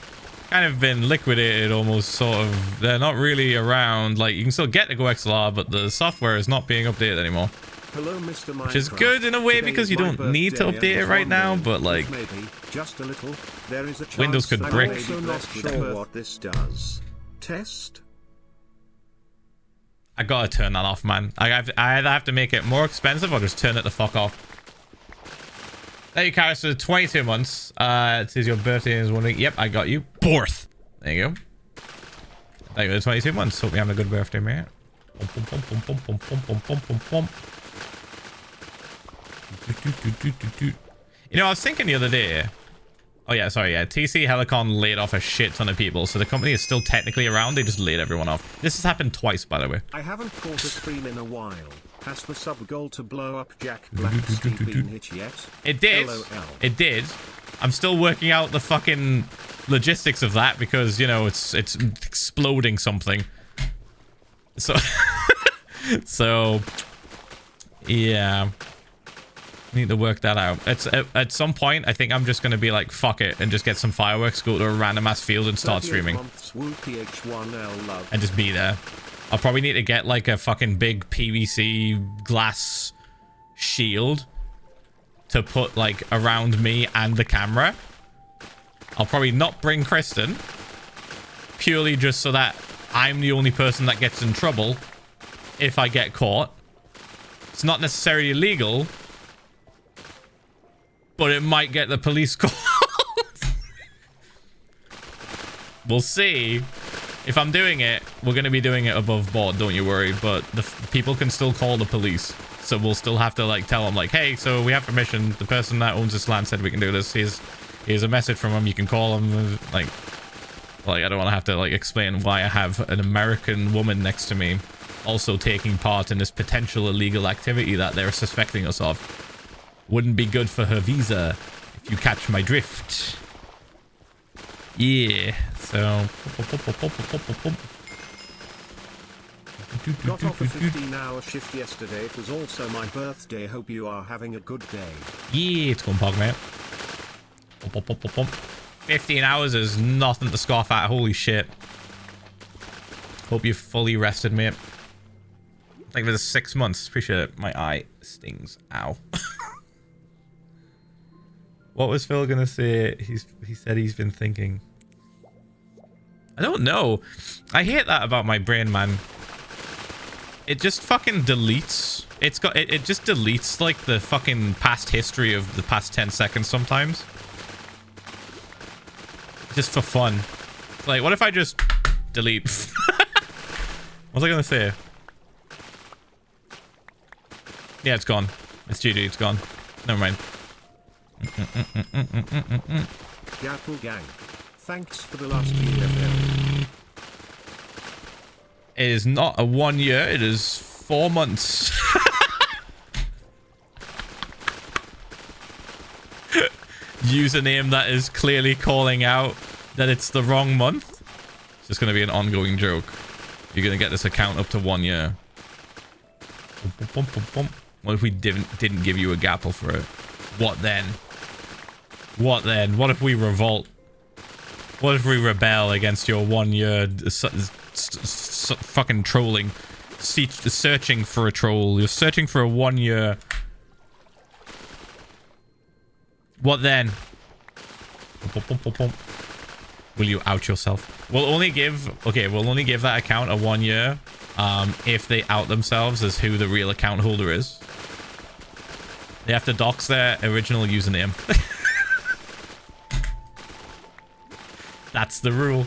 been liquidated almost, sort of. They're not really around. Like, you can still get the Go XLR, but the software is not being updated anymore. Hello, Mr. Minecraft. Which is good in a way because you don't need to update it right now, but like, maybe just a little. There is a chance Windows could brick. I'm also not sure what this does. Test. I gotta turn that off, man. I either have to make it more expensive or just turn it the fuck off. Thank you, Karis, for 22 months. It says your birthday is 1 week. Yep, I got you. 4th. There you go. Thank you for 22 months. Hope you're having a good birthday, mate. You know, I was thinking the other day, Oh yeah, sorry, yeah. TC Helicon laid off a shit ton of people, so the company is still technically around. They just laid everyone off. This has happened twice, by the way. I haven't caught a stream in a while. Has the sub goal to blow up Jack Black's been hit yet? It did. LOL. It did. I'm still working out the fucking logistics of that because, you know, it's exploding something. So, so, yeah. Need to work that out. It's at some point, I think I'm just going to be like, fuck it, and just get some fireworks, go to a random ass field and start streaming. And just be there. I'll probably need to get like a fucking big PVC glass shield to put like around me and the camera. I'll probably not bring Kristen, purely just so that I'm the only person that gets in trouble if I get caught. It's not necessarily illegal, but it might get the police called. We'll see. If I'm doing it, we're going to be doing it above board, don't you worry. But the people can still call the police. So we'll still have to like tell them like, hey, so we have permission. The person that owns this land said we can do this. Here's a message from him. You can call him. Like I don't want to have to like explain why I have an American woman next to me also taking part in this potential illegal activity that they're suspecting us of. Wouldn't be good for her visa, if you catch my drift. Yeah, so... Got off a 15-hour shift yesterday. It was also my birthday. Hope you are having a good day. Yeah, it's going pog, mate. 15 hours is nothing to scoff at. Holy shit. Hope you're fully rested, mate. Like for the 6 months. Appreciate it. My eye stings. Ow. What was Phil gonna say? He said he's been thinking. I don't know. I hate that about my brain, man. It just fucking deletes. It just deletes like the fucking past history of the past 10 seconds sometimes. Just for fun. Like, what if I just delete? What was I gonna say? Yeah, it's gone. It's GG, it's gone. Never mind. Gapple gang. Thanks for the last EFL. It is not a 1 year, it is 4 months. Username that is clearly calling out that it's the wrong month. It's just going to be an ongoing joke. You're going to get this account up to 1 year. What if we didn't give you a gapple for it? What then? What then? What if we revolt? What if we rebel against your 1 year fucking trolling? Searching for a troll. You're searching for a 1 year. What then? Will you out yourself? We'll only give that account a 1 year if they out themselves as who the real account holder is. They have to dox their original username. That's the rule.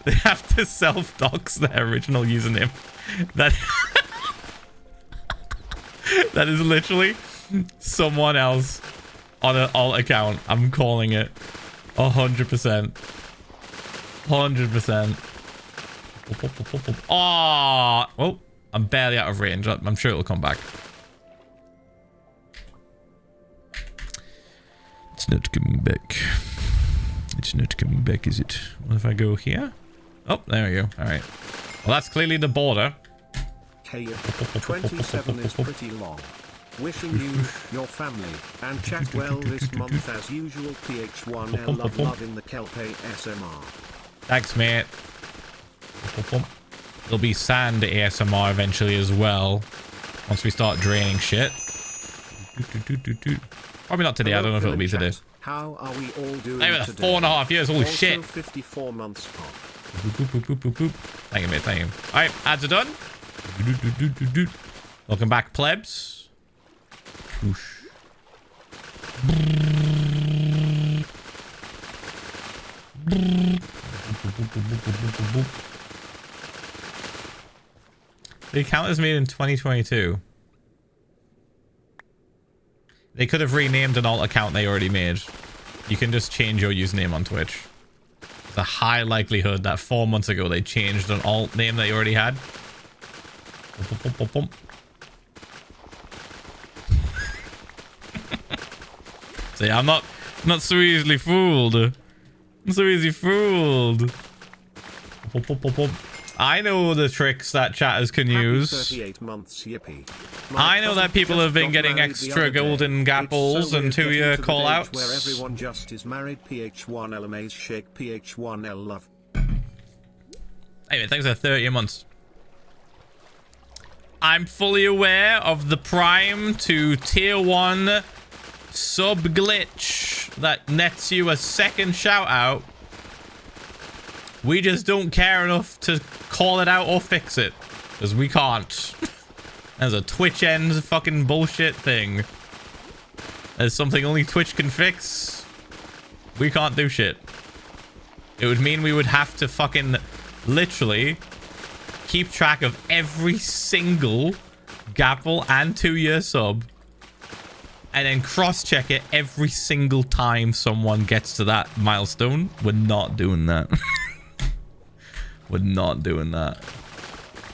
They have to self-dox their original username. That is literally someone else on an alt account. I'm calling it 100%. 100%. Oh, I'm barely out of range. I'm sure it'll come back. It's not coming back. It's not coming back, is it? What if I go here? Oh, there we go. All right. Well, that's clearly the border. Hey, 27 is pretty long. Wishing you, your family, and chat well this month as usual. PH1L love in the kelp ASMR. Thanks, mate. There'll be sand ASMR eventually as well. Once we start draining shit. Probably not today. Hello, I don't know if it'll be today. How are we all doing Hey, today? 4.5 years. Holy also shit. 54 months pop. Thank you, mate. Thank you. All right, ads are done. Welcome back, plebs. Whoosh. The account is made in 2022. They could have renamed an alt account they already made. You can just change your username on Twitch. There's a high likelihood that 4 months ago they changed an alt name they already had. See, I'm not so easily fooled. I'm so easily fooled. I know the tricks that chatters can use. 38 months, yippee. I know that people have been getting extra golden gapples and 2-year call-outs. Where everyone just is married. PH1L amaze shake. PH1L love. Anyway, thanks for 30 months. I'm fully aware of the prime to tier 1 sub glitch that nets you a second shout out. We just don't care enough to call it out or fix it, because we can't. There's a Twitch end fucking bullshit thing. There's something only Twitch can fix. We can't do shit. It would mean we would have to fucking literally keep track of every single gapple and 2-year sub, and then cross-check it every single time someone gets to that milestone. We're not doing that. We're not doing that.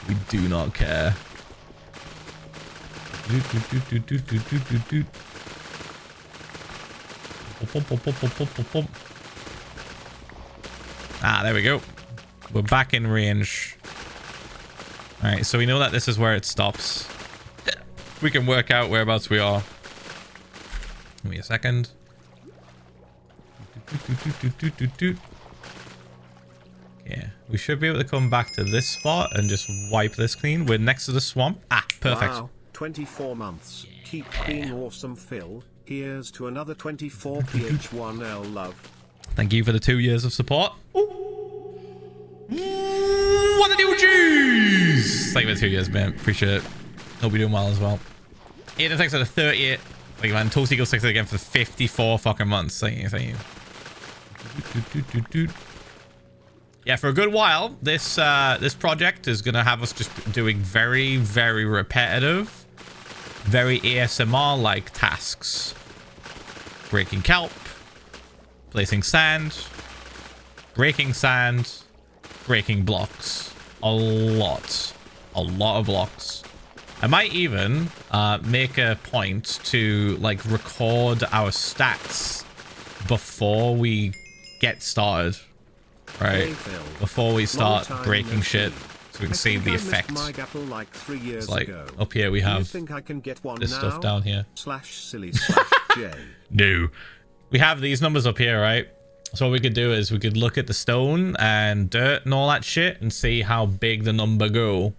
We do not care. Ah, there we go. We're back in range. All right, so we know that this is where it stops. We can work out whereabouts we are. Give me a second. Yeah, we should be able to come back to this spot and just wipe this clean. We're next to the swamp. Ah, perfect. Wow, 24 months. Yeah. Keep being awesome, Phil. Here's to another 24 PH1L love. Thank you for the 2 years of support. Ooh. What the new G's? Thank you for the 2 years, man. Appreciate it. Hope you're doing well as well. Aiden, thanks for the 38. Thank you, man. Toasty goes 6 again for 54 fucking months. Thank you, thank you. Yeah, for a good while, this project is gonna have us just doing very, very repetitive, very ASMR-like tasks. Breaking kelp, placing sand, breaking blocks. A lot of blocks. I might even make a point to like record our stats before we get started. Right, before we start breaking shit, so we can see the effects. It's like, up here we have this stuff down here. No. We have these numbers up here, right? So what we could do is we could look at the stone and dirt and all that shit and see how big the number go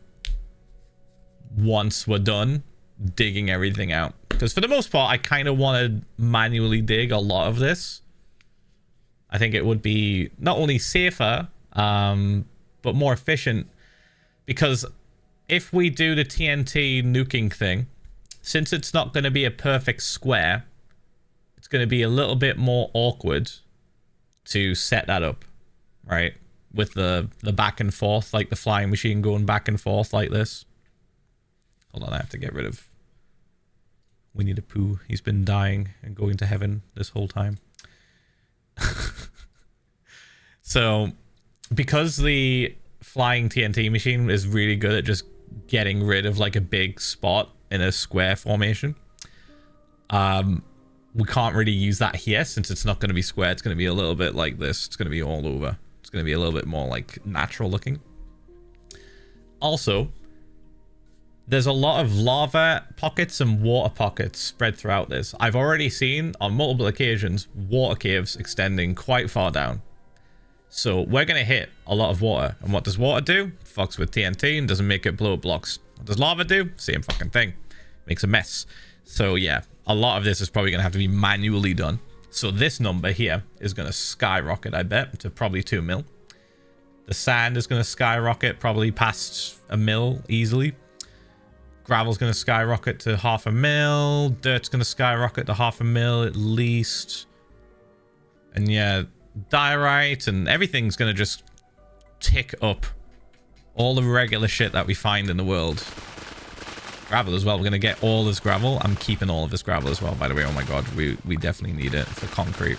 once we're done digging everything out. Because for the most part, I kind of want to manually dig a lot of this. I think it would be not only safer, but more efficient. Because if we do the TNT nuking thing, since it's not going to be a perfect square, it's going to be a little bit more awkward to set that up, right? With the back and forth, like the flying machine going back and forth like this. Hold on, I have to get rid of Winnie the Pooh. He's been dying and going to heaven this whole time. So, because the flying TNT machine is really good at just getting rid of like a big spot in a square formation, we can't really use that here since it's not going to be square. It's going to be a little bit like this. It's going to be all over. It's going to be a little bit more like natural looking. Also, there's a lot of lava pockets and water pockets spread throughout this. I've already seen on multiple occasions water caves extending quite far down. So we're going to hit a lot of water. And what does water do? Fucks with TNT and doesn't make it blow up blocks. What does lava do? Same fucking thing. Makes a mess. So yeah, a lot of this is probably going to have to be manually done. So this number here is going to skyrocket, I bet, to probably 2 mil. The sand is going to skyrocket probably past 1 mil easily. Gravel's going to skyrocket to 0.5 mil. Dirt's going to skyrocket to 0.5 mil at least. And yeah, diorite and everything's going to just tick up. All the regular shit that we find in the world. Gravel as well. We're going to get all this gravel. I'm keeping all of this gravel as well, by the way. Oh my god, we definitely need it for concrete.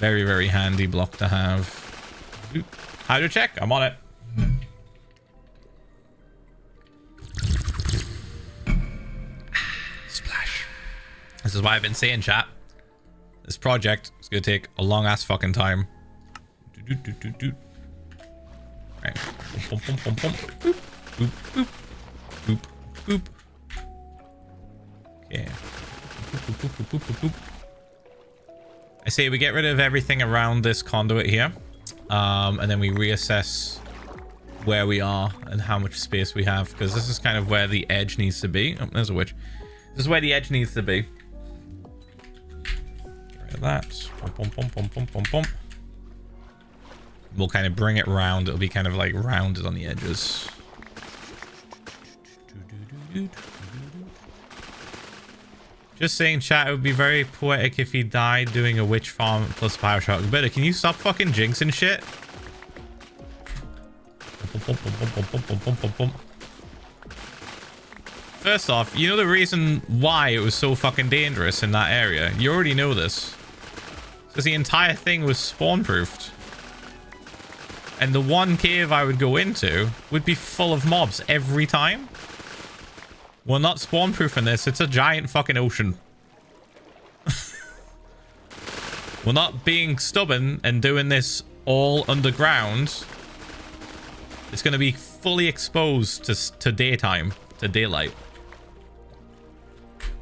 Very, very handy block to have. Hydro check. I'm on it. Splash. This is why I've been saying, chat. This project is going to take a long ass fucking time. Right. Boop, boop, boop, boop. Boop, boop, boop. Boop, boop. Okay. Boop, boop, boop, boop, boop, boop. I say we get rid of everything around this conduit here. And then we reassess where we are and how much space we have. Because this is kind of where the edge needs to be. Oh, there's a witch. This is where the edge needs to be. Get rid of that. Pum, pum, pum, pum, pum, pum. We'll kind of bring it round. It'll be kind of like rounded on the edges. Just saying, chat, it would be very poetic if he died doing a witch farm plus Bioshock. Better, can you stop fucking jinxing shit? First off, you know the reason why it was so fucking dangerous in that area? You already know this. Because the entire thing was spawn-proofed. And the one cave I would go into would be full of mobs every time. We're not spawn-proofing this. It's a giant fucking ocean. We're not being stubborn and doing this all underground. It's going to be fully exposed to daytime, to daylight.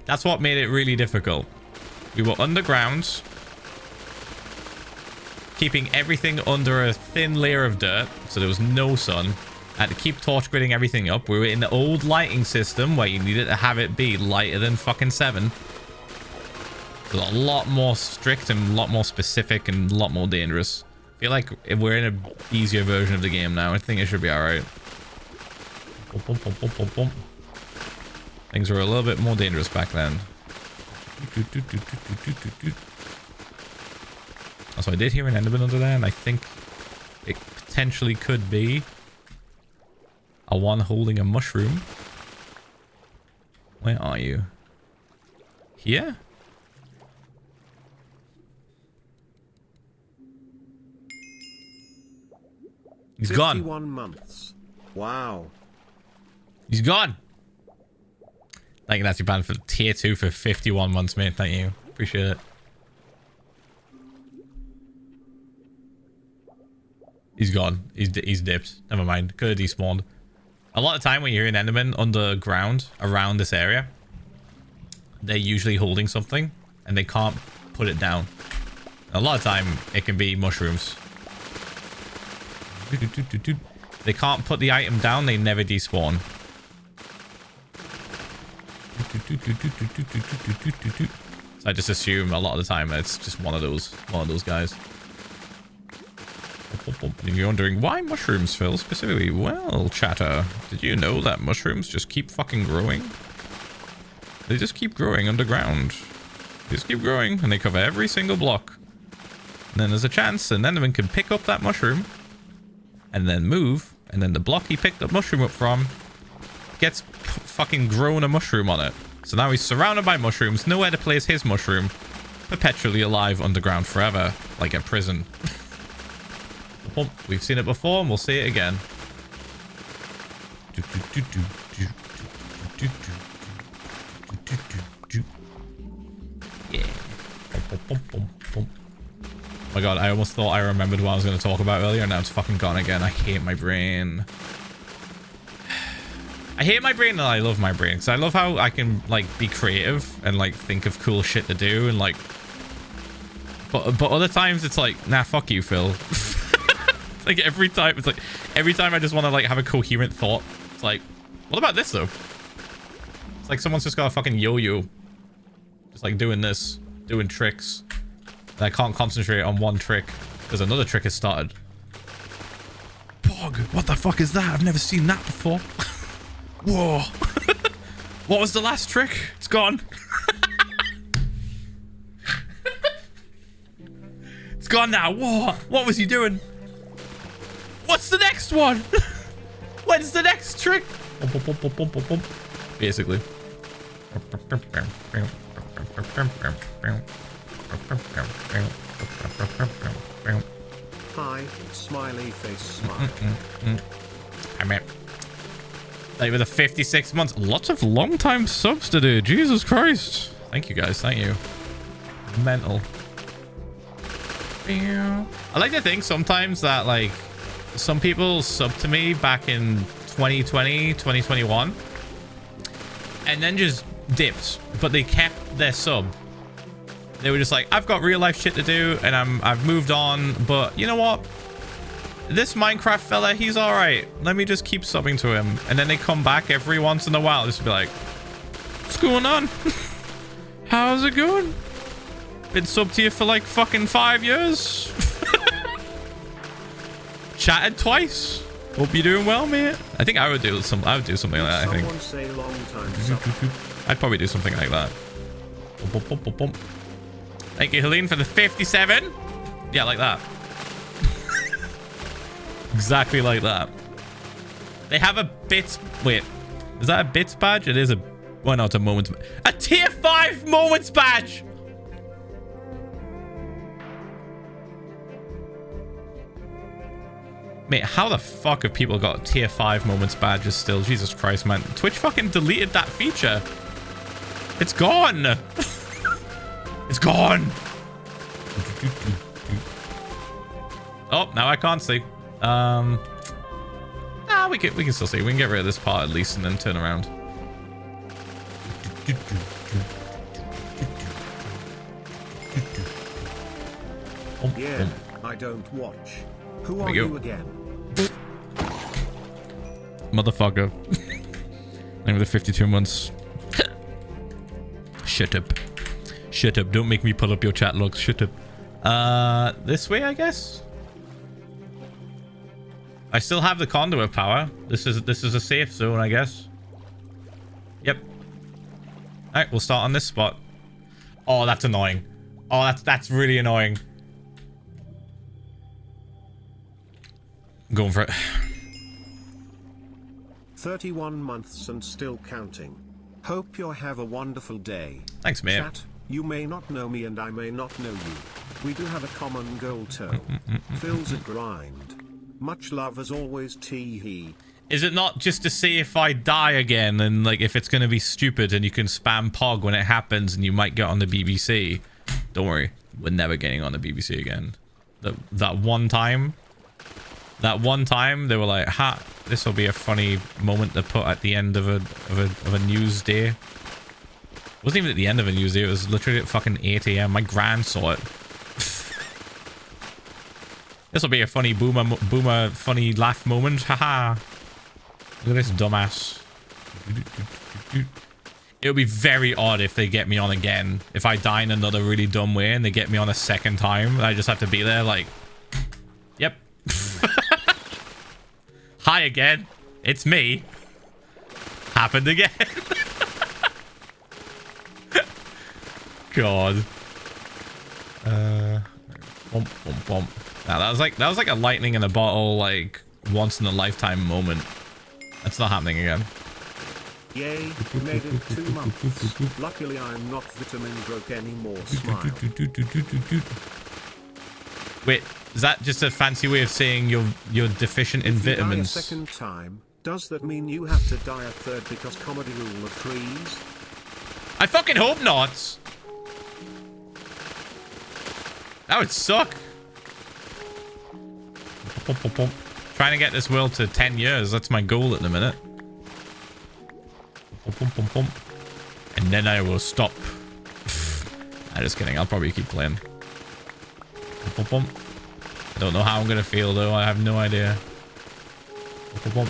That's what made it really difficult. We were underground, keeping everything under a thin layer of dirt, so there was no sun. Had to keep torch gridding everything up. We were in the old lighting system where you needed to have it be lighter than fucking 7. So a lot more strict and a lot more specific and a lot more dangerous. I feel like we're in an easier version of the game now. I think it should be alright. Things were a little bit more dangerous back then. Also, I did hear an Enderman under there, and I think it potentially could be a one holding a mushroom. Where are you? Here? He's gone. 51 months. Wow. He's gone. Thank you, Nasty Pan, for tier 2 for 51 months, mate. Thank you. Appreciate it. He's gone. He's dipped. Never mind. Could have despawned. A lot of time when you're in Enderman underground around this area, they're usually holding something and they can't put it down. A lot of time it can be mushrooms. They can't put the item down, they never despawn. So I just assume a lot of the time it's just one of those guys. If you're wondering why mushrooms, Phil, specifically, well, chatter, did you know that mushrooms just keep fucking growing? They just keep growing underground. They just keep growing and they cover every single block. And then there's a chance an enderman can pick up that mushroom and then move, and then the block he picked the mushroom up from gets fucking grown a mushroom on it. So now he's surrounded by mushrooms, nowhere to place his mushroom, perpetually alive underground forever, like a prison. We've seen it before and we'll see it again. Yeah. Oh my god, I almost thought I remembered what I was going to talk about earlier, and now it's fucking gone again. I hate my brain. I hate my brain and I love my brain. Because I love how I can, like, be creative and, like, think of cool shit to do and, like... But other times it's like, nah, fuck you, Phil. Like, every time I just want to, like, have a coherent thought. It's like, what about this, though? It's like someone's just got a fucking yo-yo. Just, like, doing this. Doing tricks. And I can't concentrate on one trick because another trick has started. Pog, what the fuck is that? I've never seen that before. Whoa. What was the last trick? It's gone. It's gone now. Whoa. What was he doing? What's the next one? When's the next trick? Basically. Hi, smiley face smile. I mean, like with the 56 months, lots of long time subs to do. Jesus Christ. Thank you guys. Thank you. Mental. I like to think sometimes that like some people subbed to me back in 2020, 2021 and then just dipped, but they kept their sub. They were just like, I've got real life shit to do and I've moved on, but you know what? This Minecraft fella, he's all right. Let me just keep subbing to him. And then they come back every once in a while just to be like, what's going on? How's it going? Been subbed to you for like fucking 5 years. Chatted twice. Hope you're doing well, mate. I think I would do something like that. I think Say long time I'd probably do something like that. Thank you, Helene, for the 57. Yeah, like that. Exactly like that. They have a bits. Wait, is that a bits badge? It is a. Well, no, it's a moments. A tier 5 moments badge. Mate, how the fuck have people got tier 5 moments badges still? Jesus Christ, man. Twitch fucking deleted that feature. It's gone. It's gone. Oh, now I can't see. We can still see. We can get rid of this part at least and then turn around. Yeah, I don't watch. Who are you again? Motherfucker. Name of the 52 months. Shut up. Shut up. Don't make me pull up your chat logs. Shut up. This way, I guess. I still have the conduit power. This is a safe zone, I guess. Yep. All right, we'll start on this spot. Oh, that's annoying. Oh, that's really annoying. I'm going for it. 31 months and still counting. Hope you have a wonderful day. Thanks, mate. Chat, you may not know me and I may not know you. We do have a common goal too. Philza grind. Much love as always, tee-hee. Is it not just to see if I die again and like if it's going to be stupid and you can spam POG when it happens and you might get on the BBC? Don't worry. We're never getting on the BBC again. That one time they were like, ha, this will be a funny moment to put at the end of a news day. It wasn't even at the end of a news day, it was literally at fucking 8 AM. My gran saw it. This will be a funny boomer funny laugh moment. Haha. Look at this dumbass. It would be very odd if they get me on again. If I die in another really dumb way and they get me on a second time, I just have to be there like, yep. Hi again. It's me. Happened again. God. Bump, bump, bump. Now that was like a lightning in a bottle, like once in a lifetime moment. That's not happening again. Yay, we made it 2 months. Luckily I'm not vitamin broke anymore. Smile. Wait, is that just a fancy way of saying you're deficient in vitamins? Die a second time, does that mean you have to die a third because comedy rule of threes? I fucking hope not. That would suck. Trying to get this world to 10 years. That's my goal at the minute. And then I will stop. I'm just kidding. I'll probably keep playing. I don't know how I'm going to feel, though. I have no idea.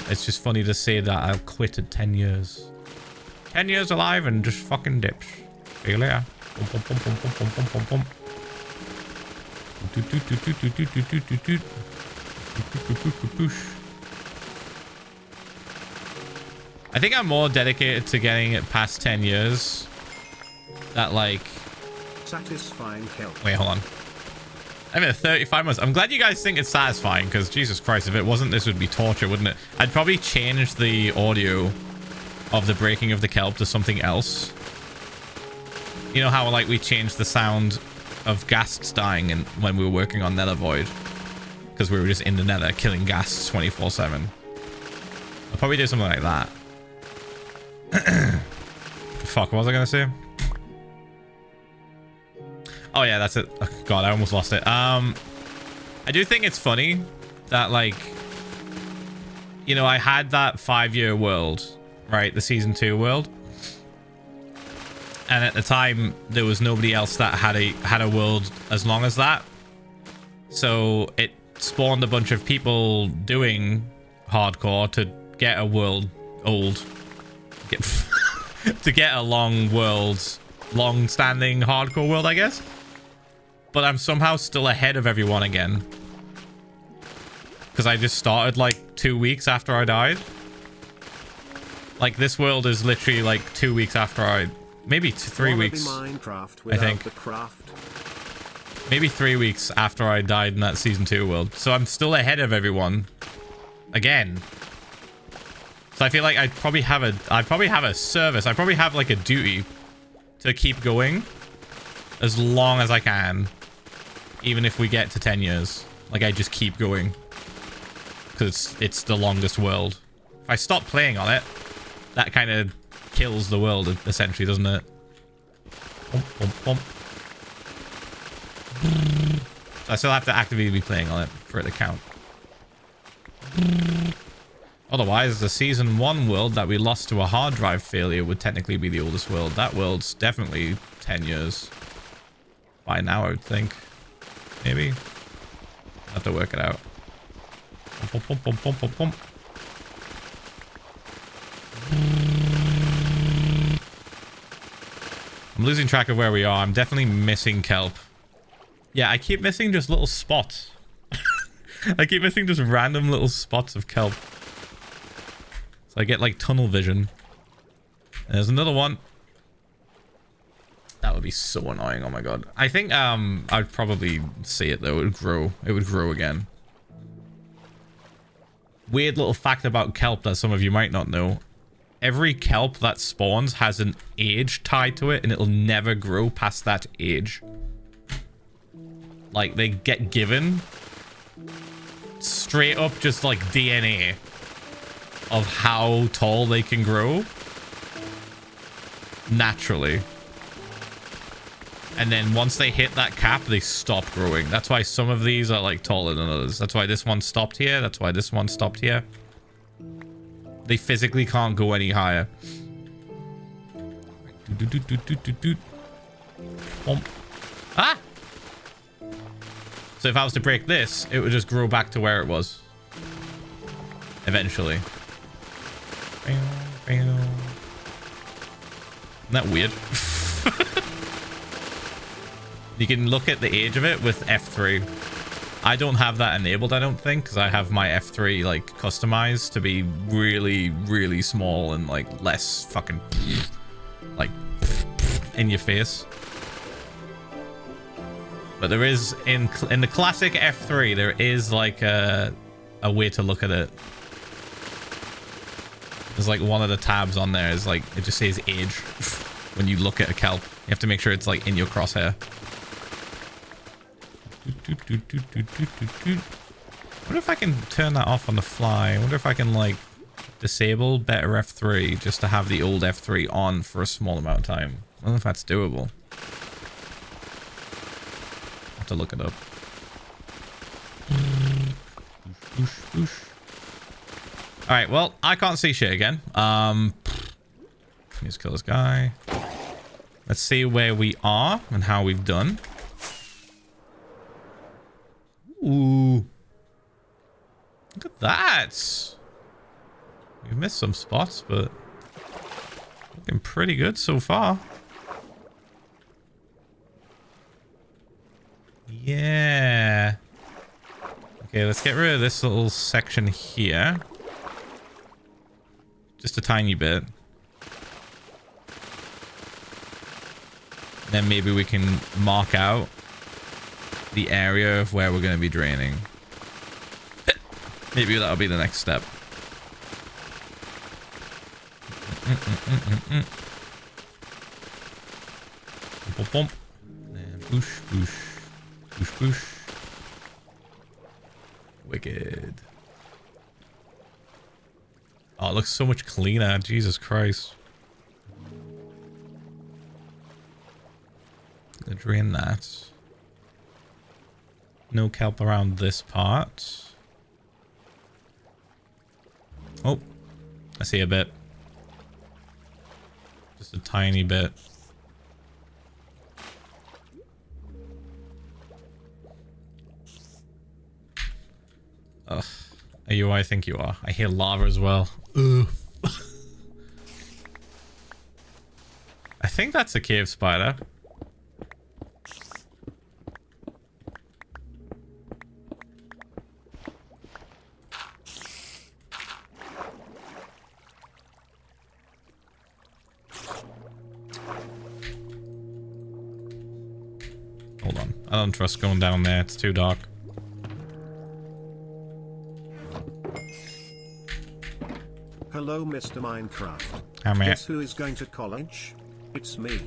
It's just funny to say that I'll quit at 10 years. 10 years alive and just fucking dips. See you later. I think I'm more dedicated to getting it past 10 years. That like... Satisfying kelp. Wait, hold on. I mean, 35 months. I'm glad you guys think it's satisfying, because Jesus Christ, if it wasn't, this would be torture, wouldn't it? I'd probably change the audio of the breaking of the kelp to something else. You know how, like, we changed the sound of ghasts dying when we were working on Nether Void? Because we were just in the nether killing ghasts 24/7. I'll probably do something like that. Fuck, what was I going to say? Oh yeah, that's it. Oh, God, I almost lost it. I do think it's funny that, like, you know, I had that 5-year world, right? The season 2 world. And at the time, there was nobody else that had a world as long as that. So it spawned a bunch of people doing hardcore to get a world old. To get a long-standing hardcore world, I guess. But I'm somehow still ahead of everyone again. Because I just started like 2 weeks after I died. Like, this world is literally like 2 weeks after I... Maybe 3 weeks, I think. Maybe 3 weeks after I died in that season 2 world. So I'm still ahead of everyone. Again. So I feel like I'd probably have a service. I probably have like a duty to keep going as long as I can. Even if we get to 10 years. Like, I just keep going. Because it's the longest world. If I stop playing on it, that kind of kills the world, essentially, doesn't it? So I still have to actively be playing on it for it to count. Otherwise, the season 1 world that we lost to a hard drive failure would technically be the oldest world. That world's definitely 10 years. By now, I would think. Maybe. I'll have to work it out. I'm losing track of where we are. I'm definitely missing kelp. Yeah, I keep missing just little spots. I keep missing just random little spots of kelp. So I get like tunnel vision. There's another one. That would be so annoying. Oh my god. I think I'd probably see it though. It would grow. It would grow again. Weird little fact about kelp that some of you might not know. Every kelp that spawns has an age tied to it, and it'll never grow past that age. Like, they get given straight up just like DNA of how tall they can grow naturally. And then once they hit that cap, they stop growing. That's why some of these are like taller than others. That's why this one stopped here. That's why this one stopped here. They physically can't go any higher. Ah! So if I was to break this, it would just grow back to where it was. Eventually. Isn't that weird? You can look at the age of it with F3. I don't have that enabled, I don't think, because I have my F3 like customized to be really, really small and like less fucking like in your face. But there is in the classic F3, there is like a way to look at it. There's like one of the tabs on there is like it just says age when you look at a kelp. You have to make sure it's like in your crosshair. What if I can turn that off on the fly? I wonder if I can like disable better F3 just to have the old F3 on for a small amount of time. I don't know if that's doable. I'll have to look it up. Alright, well, I can't see shit again. Let's kill this guy. Let's see where we are and how we've done. Ooh. Look at that. We've missed some spots, but looking pretty good so far. Yeah. Okay, let's get rid of this little section here. Just a tiny bit. Then maybe we can mark out the area of where we're going to be draining. Maybe that'll be the next step. Bump, bump. And boosh, boosh. Boosh, boosh. Wicked. Oh, it looks so much cleaner. Jesus Christ. Gonna drain that. No kelp around this part. Oh, I see a bit. Just a tiny bit. Ugh. Are you who I think you are? I hear lava as well. Ugh. I think that's a cave spider. Hold on. I don't trust going down there. It's too dark. Hello, Mr. Minecraft. I'm here. Guess who is going to college? It's me.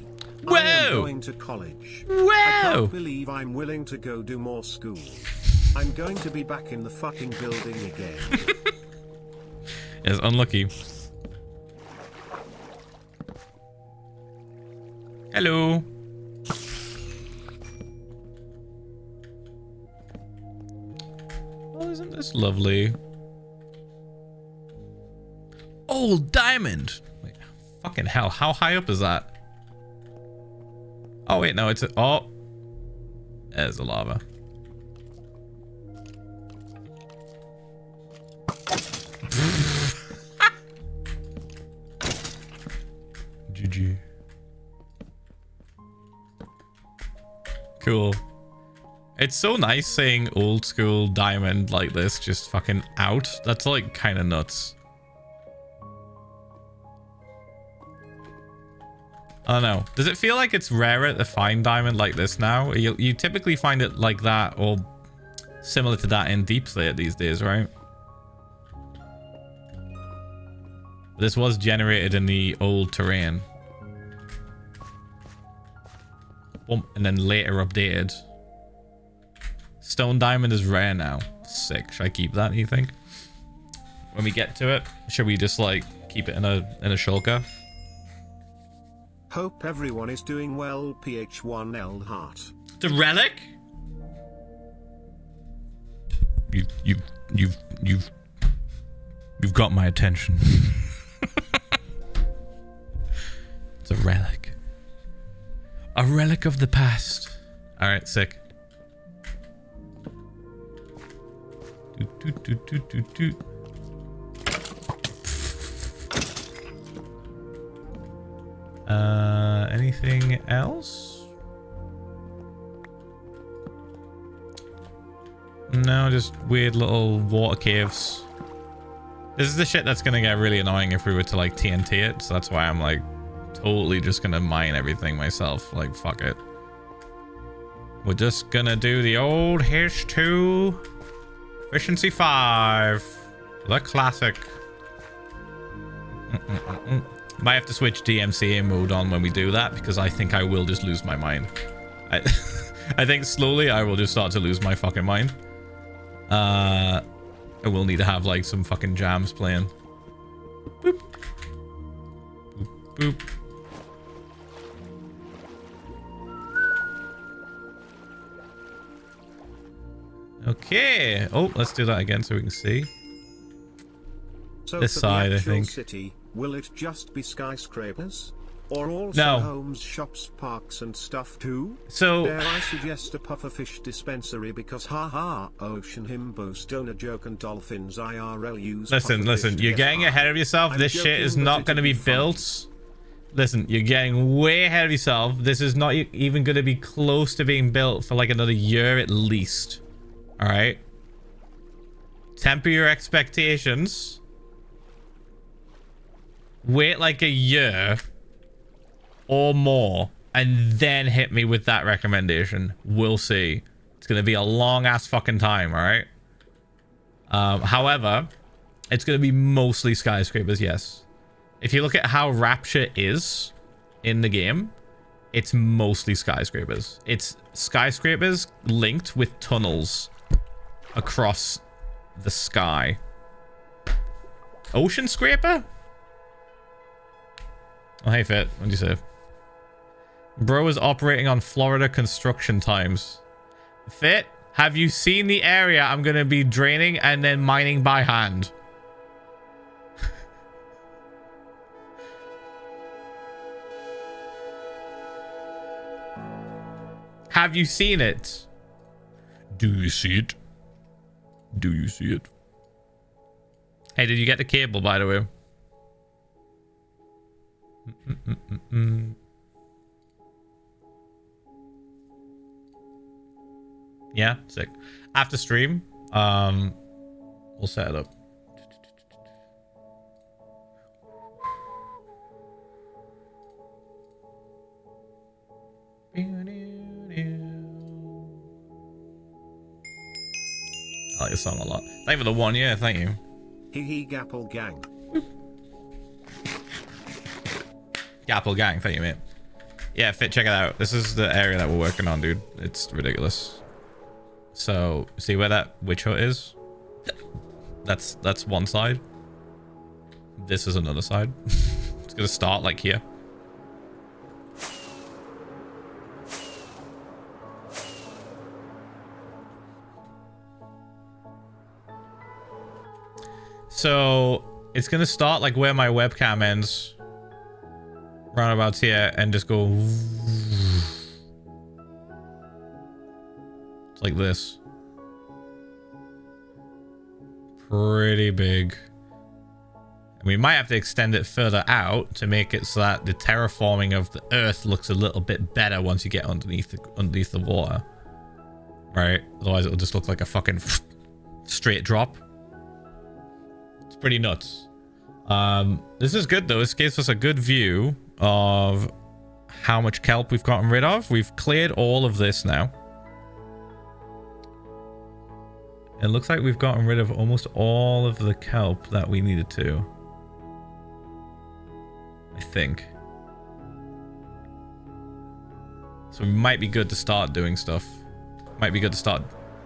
Whoa! I am going to college. Whoa! I can't believe I'm willing to go do more school. I'm going to be back in the fucking building again. It's unlucky. Hello. Oh, isn't this lovely? Old diamond. Wait, fucking hell. How high up is that? Oh, wait, no, it's a... Oh. There's the lava. GG. Cool. It's so nice saying old school diamond like this, just fucking out. That's like kind of nuts. I don't know. Does it feel like it's rarer to find diamond like this now? You typically find it like that or similar to that in Deep Slate these days, right? This was generated in the old terrain. Boom, and then later updated. Stone diamond is rare now. Sick. Should I keep that, you think? When we get to it, should we just like keep it in a shulker? Hope everyone is doing well. PH1L Heart. The relic? You've got my attention. It's a relic. A relic of the past. All right, sick. Anything else? No, just weird little water caves. This is the shit that's gonna get really annoying if we were to like TNT it, so that's why I'm like totally just gonna mine everything myself. Like, fuck it. We're just gonna do the old H2 efficiency 5. The classic. Might have to switch DMCA mode on when we do that, because I think I will just lose my mind. I think slowly I will just start to lose my fucking mind. I will need to have like some fucking jams playing. Boop. Boop, boop. Okay. Oh, let's do that again so we can see. So This for side, the I actual think. city, will it just be skyscrapers? Or also No. homes, shops, parks and stuff too? So Dare I suggest a pufferfish dispensary because haha, ocean himbo stoner joke and dolphins IRL use listen, pufferfish you're to getting get ahead of yourself. I'm This shit joking, is but not it'd going to be be fun. built. Listen, you're getting way ahead of yourself. This is not even going to be close to being built for like another year at least. All right. Temper your expectations. Wait like a year or more and then hit me with that recommendation. We'll see. It's It's going to be a long-ass fucking time, all right? However, it's going to be mostly skyscrapers, yes. If you look at how Rapture is in the game, it's mostly skyscrapers. It's skyscrapers linked with tunnels across the sky. Ocean scraper? Oh, hey, Fit. What'd you say? Bro is operating on Florida construction times. Fit, have you seen the area I'm going to be draining and then mining by hand? Have you seen it? Do you see it? Do you see it? Hey, did you get the cable, by the way? Yeah, sick. After stream, we'll set it up. I like this song a lot. Thank you for the 1 year, thank you. Hee hee Gapple gang. Gapple gang, thank you, mate. Yeah, Fit, check it out. This is the area that we're working on, dude. It's ridiculous. So, see where that witch hut is? That's one side. This is another side. It's gonna start like here. So it's gonna start like where my webcam ends, roundabouts here, and just go. It's like this. Pretty big. And we might have to extend it further out to make it so that the terraforming of the Earth looks a little bit better once you get underneath the water, right? Otherwise, it'll just look like a fucking straight drop. Pretty nuts. This is good though. This gives us a good view of how much kelp we've gotten rid of. We've cleared all of this now. It looks like we've gotten rid of almost all of the kelp that we needed to, I think. So it might be good to start doing stuff. Might be good to start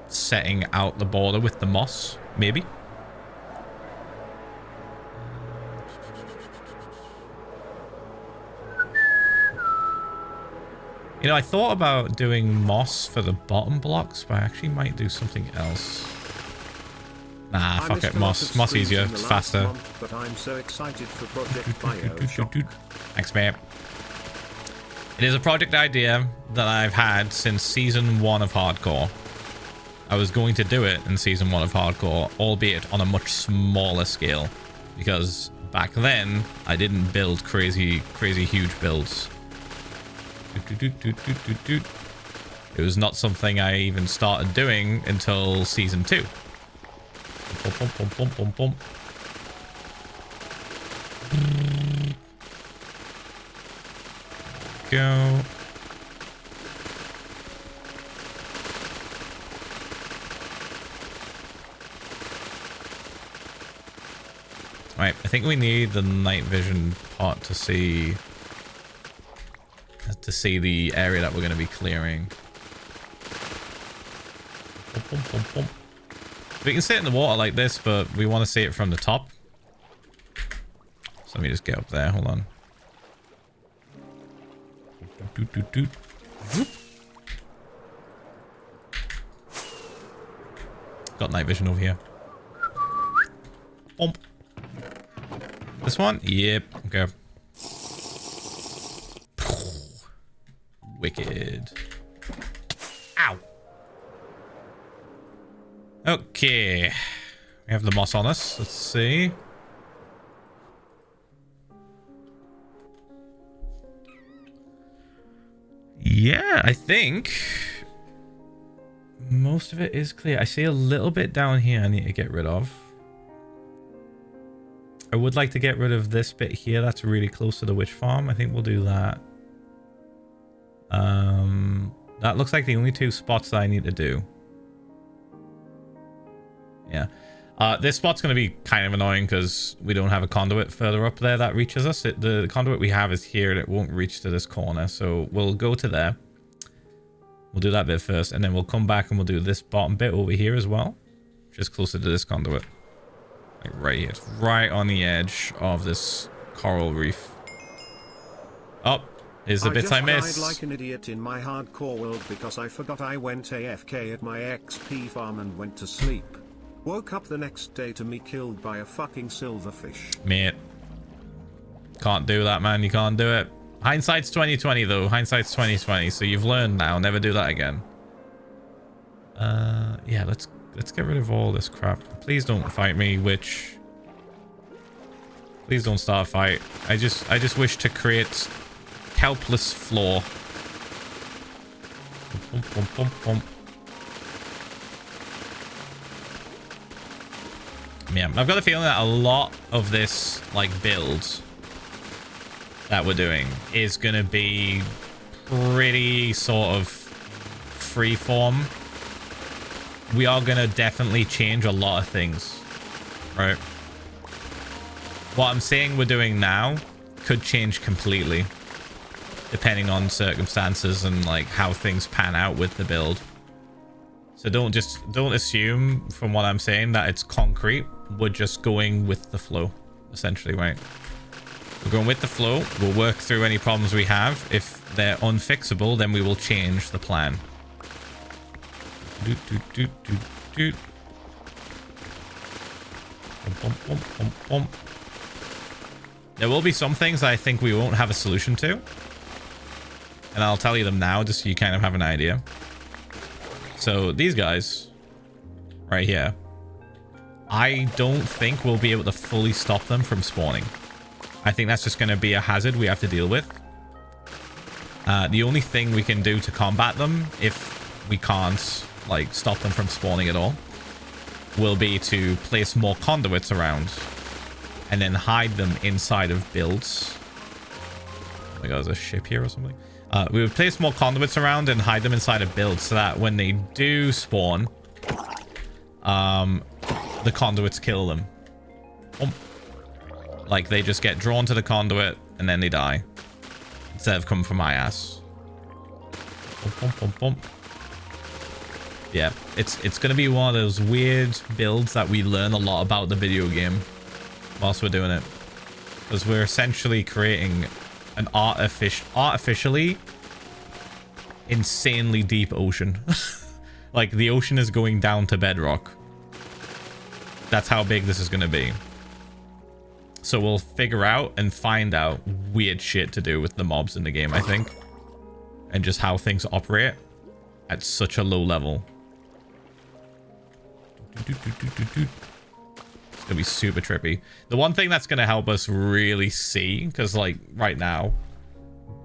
setting out the border with the moss, maybe. You know, I thought about doing moss for the bottom blocks, but I actually might do something else. Nah, fuck it. Moss. Moss easier. It's faster. But I'm so excited for Project Bioshock. Thanks, mate. It is a project idea that I've had since Season 1 of Hardcore. I was going to do it in Season 1 of Hardcore, albeit on a much smaller scale. Because back then, I didn't build crazy huge builds. It was not something I even started doing until Season 2. Go. Right, I think we need the night vision part to see the area that we're going to be clearing. We can sit in the water like this, but we want to see it from the top. So let me just get up there. Hold on. Got night vision over here. Bump. This one? Yep. Okay. Wicked. Ow. Okay. We have the moss on us. Let's see. Yeah, I think most of it is clear. I see a little bit down here I need to get rid of. I would like to get rid of this bit here. That's really close to the witch farm. I think we'll do that. That looks like the only 2 spots that I need to do. Yeah. This spot's going to be kind of annoying because we don't have a conduit further up there that reaches us. The conduit we have is here and it won't reach to this corner. So we'll go to there. We'll do that bit first and then we'll come back and we'll do this bottom bit over here as well. Just closer to this conduit. Like right here. It's right on the edge of this coral reef. Oh, here's the bits I missed. I died like an idiot in my hardcore world because I forgot I went AFK at my XP farm and went to sleep. Woke up the next day to me killed by a fucking silverfish. Mate. Can't do that, man. You can't do it. Hindsight's 2020 though. Hindsight's 2020. So you've learned now. Never do that again. Yeah, let's get rid of all this crap. Please don't fight me, witch. Please don't start a fight. I just wish to create helpless floor. Bump, bump, bump, bump. Yeah, I've got a feeling that a lot of this like build that we're doing is gonna be pretty sort of freeform. We are gonna definitely change a lot of things, right? What I'm saying we're doing now could change completely depending on circumstances and like how things pan out with the build. So don't assume from what I'm saying that it's concrete. We're just going with the flow, essentially, right? We're going with the flow. We'll work through any problems we have. If they're unfixable, then we will change the plan. There will be some things I think we won't have a solution to. And I'll tell you them now just so you kind of have an idea. So these guys right here, I don't think we'll be able to fully stop them from spawning. I think that's just going to be a hazard we have to deal with. The only thing we can do to combat them, if we can't like stop them from spawning at all, will be to place more conduits around and then hide them inside of builds. Oh my god, there's a ship here or something. We would place more conduits around and hide them inside of builds so that when they do spawn, the conduits kill them. Like they just get drawn to the conduit and then they die instead of coming from my ass. Yeah, it's gonna be one of those weird builds that we learn a lot about the video game whilst we're doing it, because we're essentially creating an artificially insanely deep ocean. Like the ocean is going down to bedrock. That's how big this is going to be. So we'll figure out and find out weird shit to do with the mobs in the game, I think, and just how things operate at such a low level. It's gonna be super trippy. The one thing that's gonna help us really see, because like right now,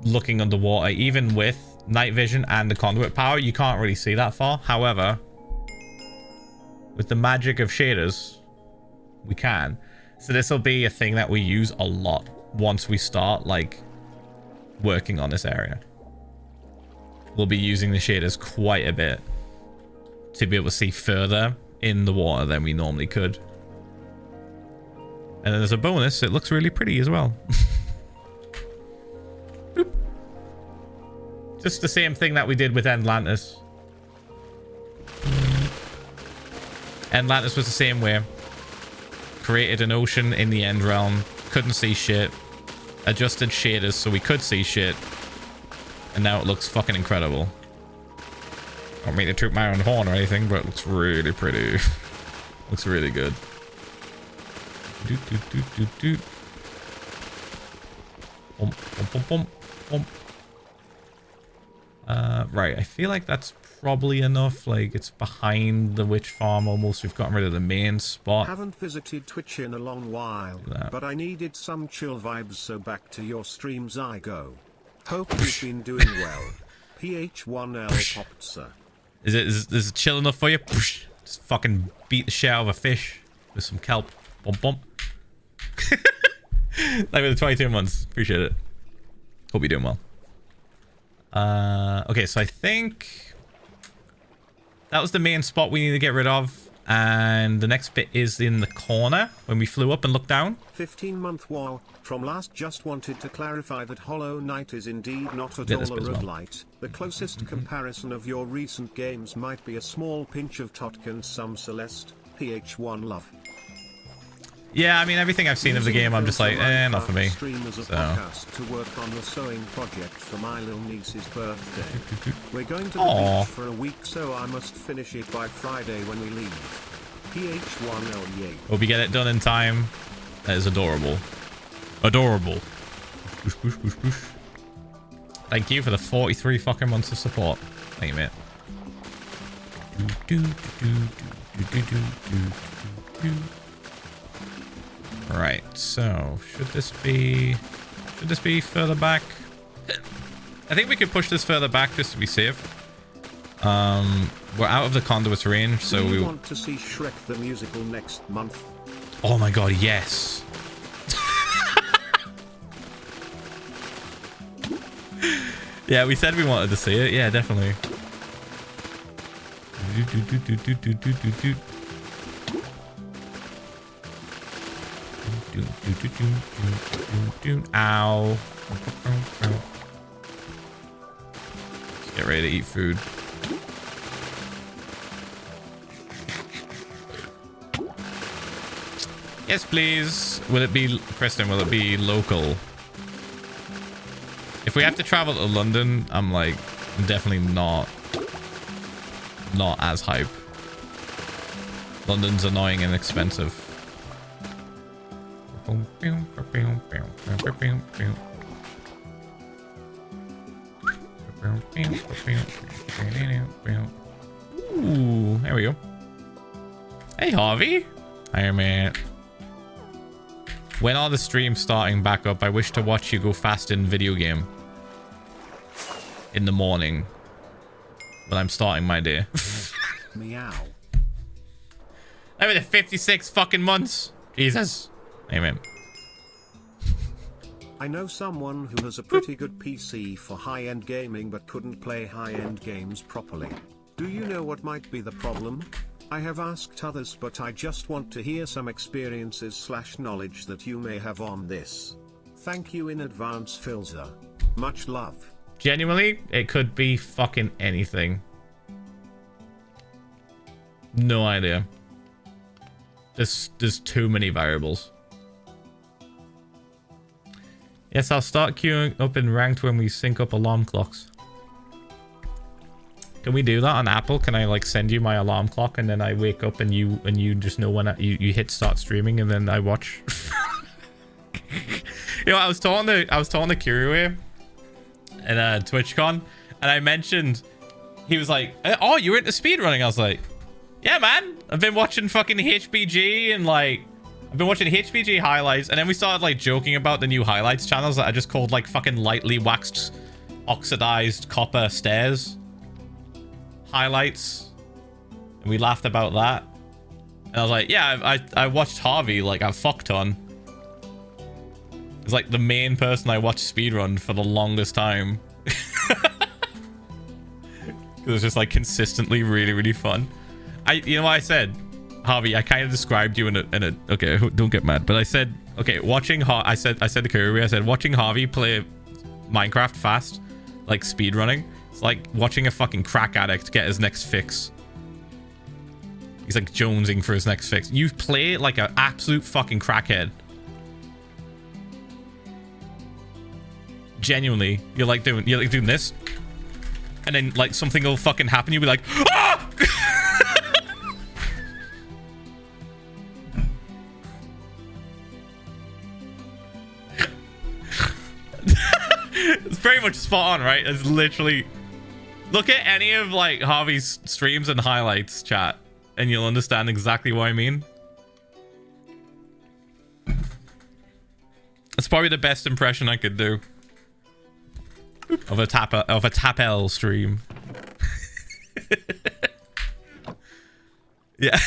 looking underwater, even with night vision and the conduit power, you can't really see that far. However, with the magic of shaders, we can. So this will be a thing that we use a lot once we start like working on this area. We'll be using the shaders quite a bit to be able to see further in the water than we normally could. And then there's a bonus, it looks really pretty as well. Boop. Just the same thing that we did with Atlantis. Atlantis was the same way. Created an ocean in the end realm, couldn't see shit, adjusted shaders so we could see shit, and now it looks fucking incredible. I don't mean to toot my own horn or anything, but it looks really pretty. Looks really good. Doot, doot, doot, doot, doot. Bump, bump, bump, bump, bump. Right, I feel like that's probably enough. Like, it's behind the witch farm almost. We've gotten rid of the main spot. Haven't visited Twitch in a long while, but I needed some chill vibes, so back to your streams I go. Hope you've been doing well. PH1L Poptsa. Is it chill enough for you? Just fucking beat the shit out of a fish with some kelp. Bump, bump. Like with the 22 months. Appreciate it. Hope you're doing well. Okay, so I think that was the main spot we need to get rid of. And the next bit is in the corner when we flew up and looked down. 15-month wall. From last, just wanted to clarify that Hollow Knight is indeed not at Yeah, all this a bit as well. roguelite. The closest comparison of your recent games might be a small pinch of Totkin some Celeste, PH1 love. Yeah, I mean, everything I've seen of the game, I'm just like, not for me. Stream as a So. podcast to work on the sewing project for my little niece's birthday. We're going to the Aw. beach for a week, so I must finish it by Friday when we leave. PH1L8. Hope you get it done in time. That is adorable. Adorable. Thank you for the 43 fucking months of support. Thank you, mate. Right, so should this be further back? I think we could push this further back just to be safe. We're out of the conduits range, so Do we you want to see Shrek the musical next month? Oh my god, yes. Yeah, we said we wanted to see it. Yeah, definitely. Ow. Let's get ready to eat food. Yes, please. Will it be, Kristen, will it be local? If we have to travel to London, I'm like, definitely not as hype. London's annoying and expensive. Ooh, there we go. Hey, Harvey. Hi, man. When are the streams starting back up? I wish to watch you go fast in video game. In the morning. When I'm starting my day. Meow. Over the 56 fucking months. Jesus. Amen. I know someone who has a pretty good PC for high-end gaming but couldn't play high-end games properly. Do you know what might be the problem? I have asked others, but I just want to hear some experiences / knowledge that you may have on this. Thank you in advance, Philza. Much love. Genuinely, it could be fucking anything. No idea. There's too many variables. Yes, I'll start queuing up in ranked when we sync up alarm clocks. Can we do that on Apple? Can I like send you my alarm clock and then I wake up and you just know when you hit start streaming and then I watch? You know, I was talking to Kiriway at TwitchCon and I mentioned, he was like, oh, you're into speedrunning? I was like, yeah, man. I've been watching fucking HBG and like I've been watching HBG highlights, and then we started like joking about the new highlights channels that I just called like fucking lightly waxed oxidized copper stairs highlights, and we laughed about that. And I was like, yeah, I watched Harvey like a fuck ton. It's like the main person I watched speedrun for the longest time. It was just like consistently really, really fun. You know what I said, Harvey? I kind of described you in a okay, don't get mad, but I said, okay, watching I said to Kirby, I said watching Harvey play Minecraft fast, like speedrunning, it's like watching a fucking crack addict get his next fix. He's like jonesing for his next fix. You play like an absolute fucking crackhead. Genuinely, you're like doing this, and then like something will fucking happen. You'll be like, ah! It's pretty much spot on, right? It's literally, look at any of like Harvey's streams and highlights, chat, and you'll understand exactly what I mean. It's probably the best impression I could do of a Tapel stream. Yeah.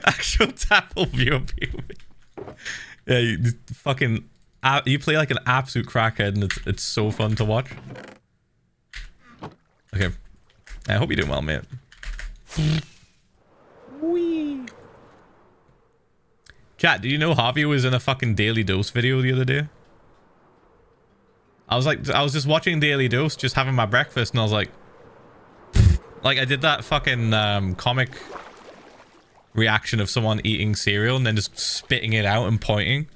Actual Tapel viewer POV. Yeah, you fucking you play like an absolute crackhead, and it's so fun to watch. Okay. I hope you're doing well, mate. Wee. Chat, do you know Harvey was in a fucking Daily Dose video the other day? I was just watching Daily Dose, just having my breakfast, and I was like, I did that fucking comic reaction of someone eating cereal and then just spitting it out and pointing.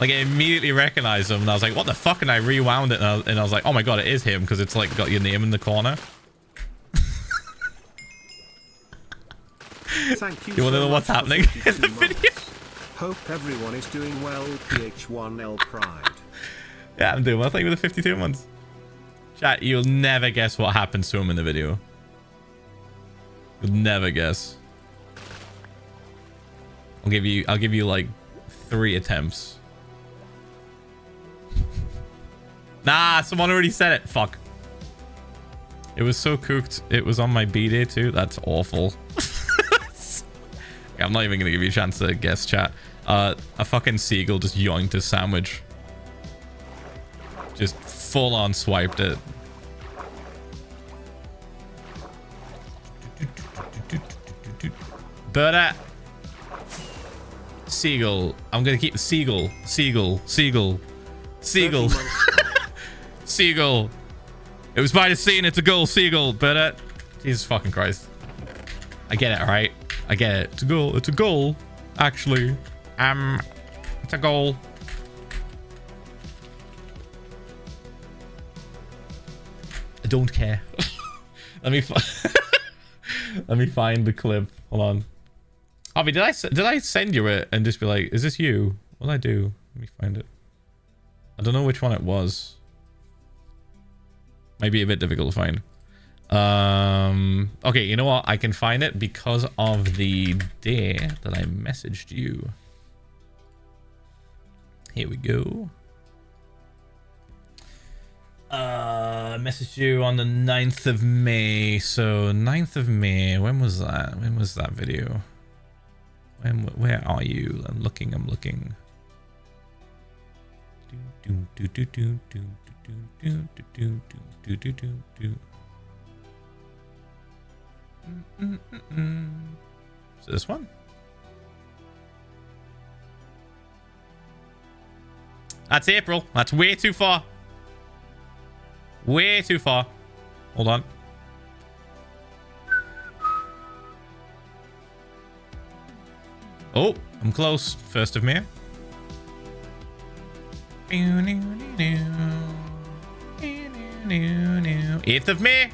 Like, I immediately recognized him, and I was like, what the fuck? And I rewound it, and I was like, oh my god, it is him, because it's like got your name in the corner. Thank you. You want to so know what's much happening for in the 52 video? months. Hope everyone is doing well. PH1L Pride. Yeah, I'm doing well. Thank you for the 52 months. Chat, you'll never guess what happens to him in the video. You'll never guess. I'll give you like 3 attempts. Nah, someone already said it. Fuck. It was so cooked. It was on my B-day too. That's awful. I'm not even gonna give you a chance to guess, chat. A fucking seagull just yoinked his sandwich. Just full on swiped it. Bird seagull. I'm gonna keep seagull. Seagull. Seagull. It was by the sea and it's a goal. Seagull. Bird. Jesus fucking Christ. I get it, right? I get it. It's a goal. It's a goal. Actually. It's a goal. I don't care. Let me find the clip. Hold on. Harvey, did I send you it and just be like, is this you? What'd I do? Let me find it. I don't know which one it was. Might be a bit difficult to find. Okay, you know what? I can find it because of the day that I messaged you. Here we go. Messaged you on the 9th of May. So 9th of May. When was that? When was that video? Where are you? I'm looking. So this one? That's April. That's way too far. Way too far. Hold on. Oh, I'm close. 1st of May. 8th of May.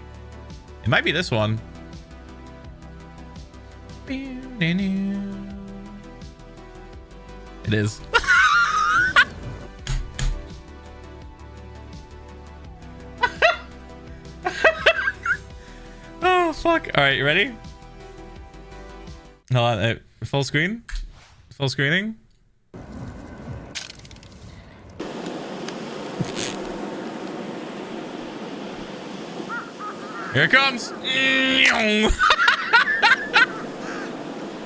It might be this one. It is. Oh, fuck. All right, you ready? Hold on. Full screen? Full screening? Here it comes.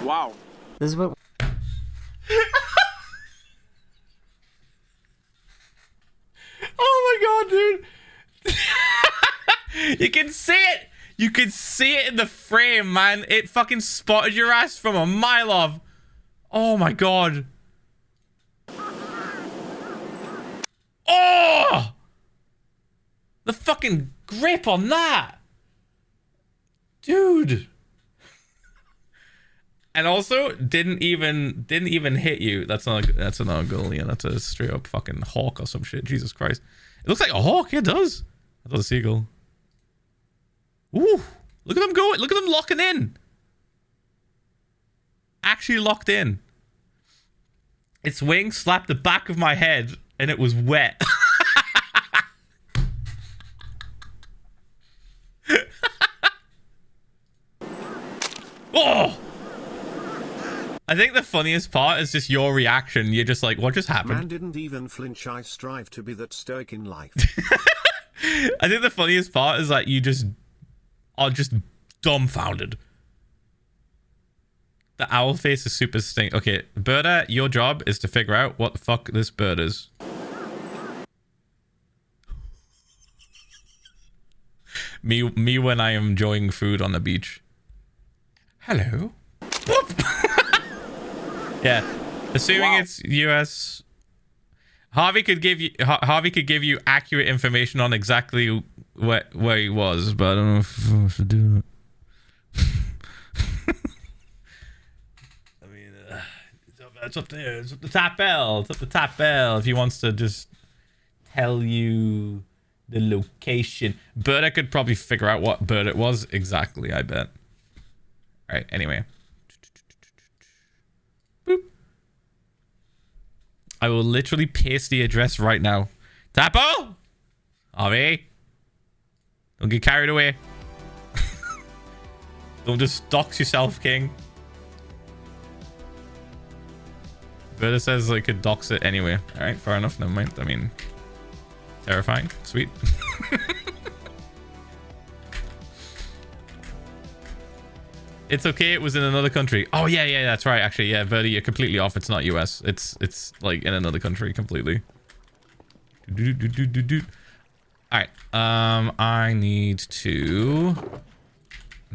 Wow. This is what. Oh my god, dude. You can see it. You can see it in the frame, man. It fucking spotted your ass from a mile off. Oh my god. Oh! The fucking grip on that. Dude. And also didn't even hit you. That's not a goal. Yeah, that's a straight up fucking hawk or some shit. Jesus Christ. It looks like a hawk. It does. I thought a seagull. Ooh. Look at them going. Look at them locking in. Actually locked in. Its wing slapped the back of my head and it was wet. Oh! I think the funniest part is just your reaction. You're just like, what just happened? Man didn't even flinch. I strive to be that stoic in life. I think the funniest part is that you just are just dumbfounded. The owl face is super stink. Okay, Birda, your job is to figure out what the fuck this bird is. Me when I am enjoying food on the beach. Hello. Yeah. Assuming it's US. Harvey could give you accurate information on exactly where he was, but I don't know if I should do it. I mean, it's up there. It's up the top bell. It's up the top bell. If he wants to just tell you the location, but I could probably figure out what bird it was exactly. I bet. All right. Anyway. Boop. I will literally paste the address right now. Tapo! Harvey! Don't get carried away. Don't just dox yourself, King. Berta says I could dox it anyway. Alright, fair enough. Never mind. I mean, terrifying. Sweet. It's okay. It was in another country. Oh yeah, that's right. Actually, yeah, Verdi, you're completely off. It's not US. It's like in another country completely. All right. I need to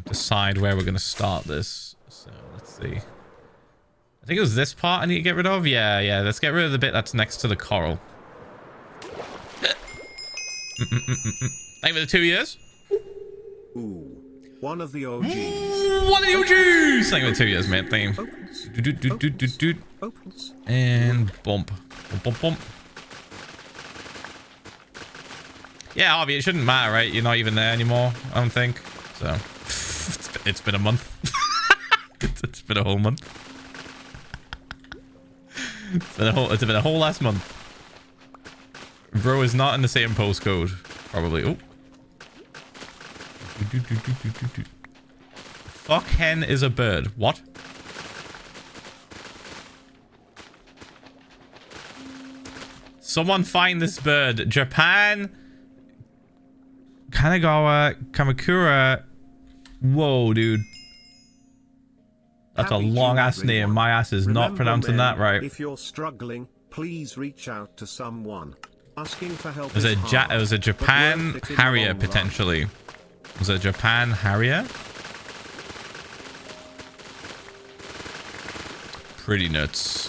decide where we're gonna start this. So let's see. I think it was this part I need to get rid of. Yeah. Let's get rid of the bit that's next to the coral. Thank you for the 2 years. Ooh. One of the OGs. One of the OGs! Thank you for 2 years, mate. Thank you. And bump. Bump. Yeah, Harvey, it shouldn't matter, right? You're not even there anymore, I don't think. So, it's been a month. It's been a whole month. It's been a whole last month. Bro is not in the same postcode, probably. Oh. Fuck hen is a bird. What? Someone find this bird. Japan. Kanagawa. Kamakura. Whoa, dude. That's a long ass name. My ass is not pronouncing that right. If you're struggling, please reach out to someone. Asking for help. It was a Japan Harrier potentially. Was it a Japan Harrier? Pretty nuts.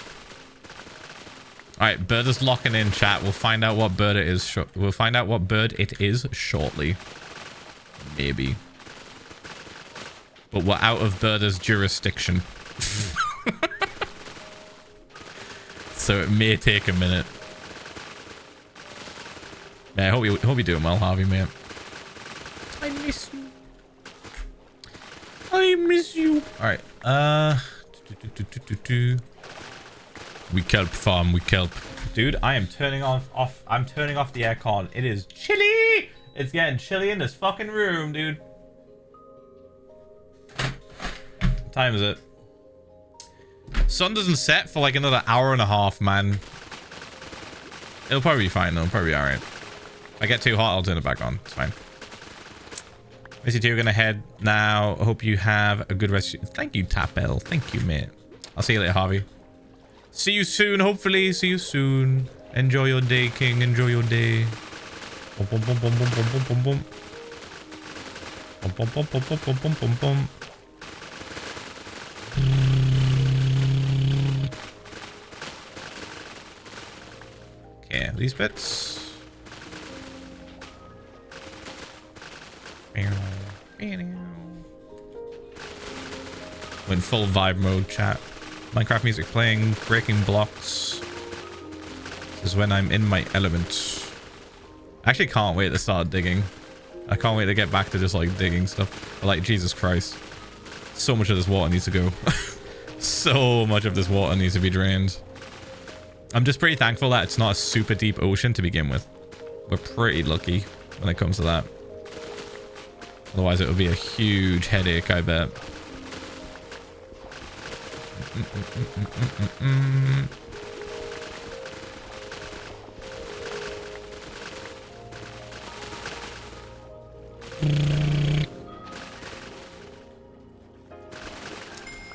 Alright, bird is locking in, chat. We'll find out what bird it is. We'll find out what bird it is shortly. Maybe. But we're out of Birder's jurisdiction. So it may take a minute. Yeah, I hope you're doing well, Harvey, mate. I miss you. I miss you. Alright. We kelp farm, we kelp. Dude, I am turning off I'm turning off the aircon. It is chilly. It's getting chilly in this fucking room, dude. What time is it? Sun doesn't set for like another hour and a half, man. It'll probably be fine though. It'll probably be alright. If I get too hot, I'll turn it back on. It's fine. Missy 2, gonna head now. Hope you have a good rest. Thank you, Tapel. Thank you, mate. I'll see you later, Harvey. See you soon, hopefully. See you soon. Enjoy your day, King. Enjoy your day. Bum, bum, bum, bum, bum, bum, bum, bum, bum. Bum, bum, bum, bum, bum, bum, bum, bum, bum. Okay, these bits. Went full vibe mode, chat. Minecraft music playing, breaking blocks. This is when I'm in my element. I actually can't wait to start digging. I can't wait to get back to just like digging stuff. Like, Jesus Christ. So much of this water needs to go. So much of this water needs to be drained. I'm just pretty thankful that it's not a super deep ocean to begin with. We're pretty lucky when it comes to that. Otherwise it would be a huge headache, I bet.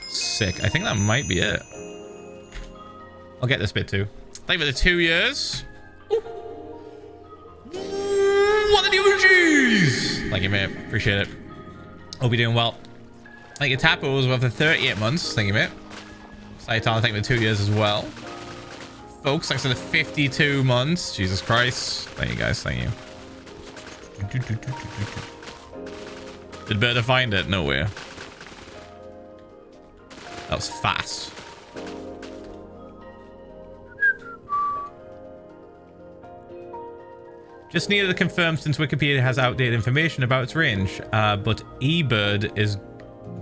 Sick. I think that might be it. I'll get this bit too. Thank you for the 2 years. What the UGs? Thank you, mate. Appreciate it. Hope you're doing well. Thank you, Tapos, for 38 months. Thank you, mate. Saitan, thank you for 2 years as well. Folks, thanks for the 52 months. Jesus Christ. Thank you, guys. Thank you. Did better find it? No way. That was fast. Just needed to confirm since Wikipedia has outdated information about its range. But eBird is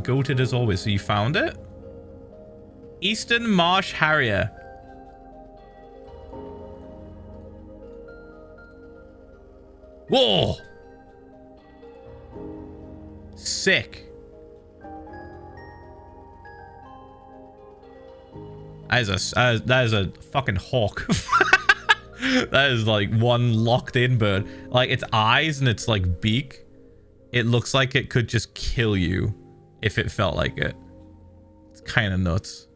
goated as always. So you found it? Eastern Marsh Harrier. Whoa! Sick. That is a fucking hawk. That is like one locked in bird. Like its eyes and its like beak, it looks like it could just kill you if it felt like it. It's kind of nuts.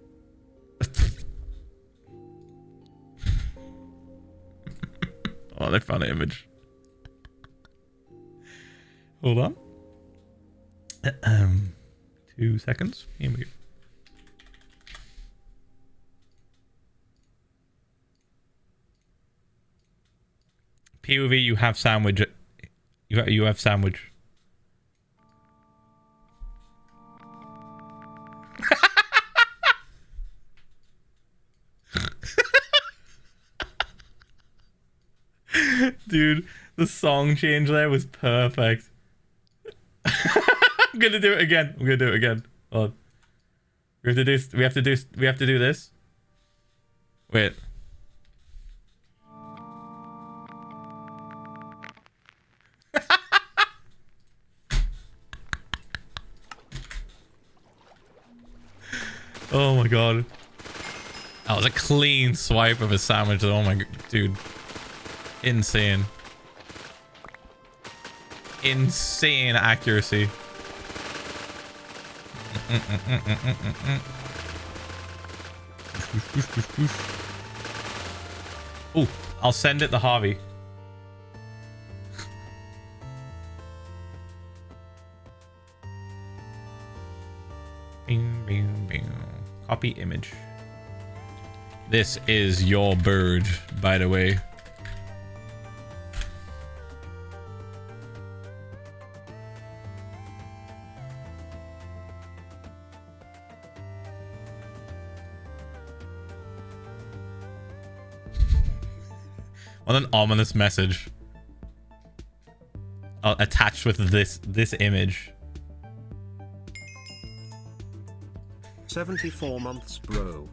Oh, they found an image. Hold on. 2 seconds. Here we go. POV, you have sandwich. You have sandwich. Dude, the song change there was perfect. I'm gonna do it again. I'm gonna do it again. Hold on. We have to do this. Wait. Oh my god. That was a clean swipe of a sandwich. Oh my god, dude. Insane. Insane accuracy. Oh, I'll send it to Harvey. Bing, bing, bing. Copy image. This is your bird, by the way. What an ominous message. Attached with this image. 74 months, bro.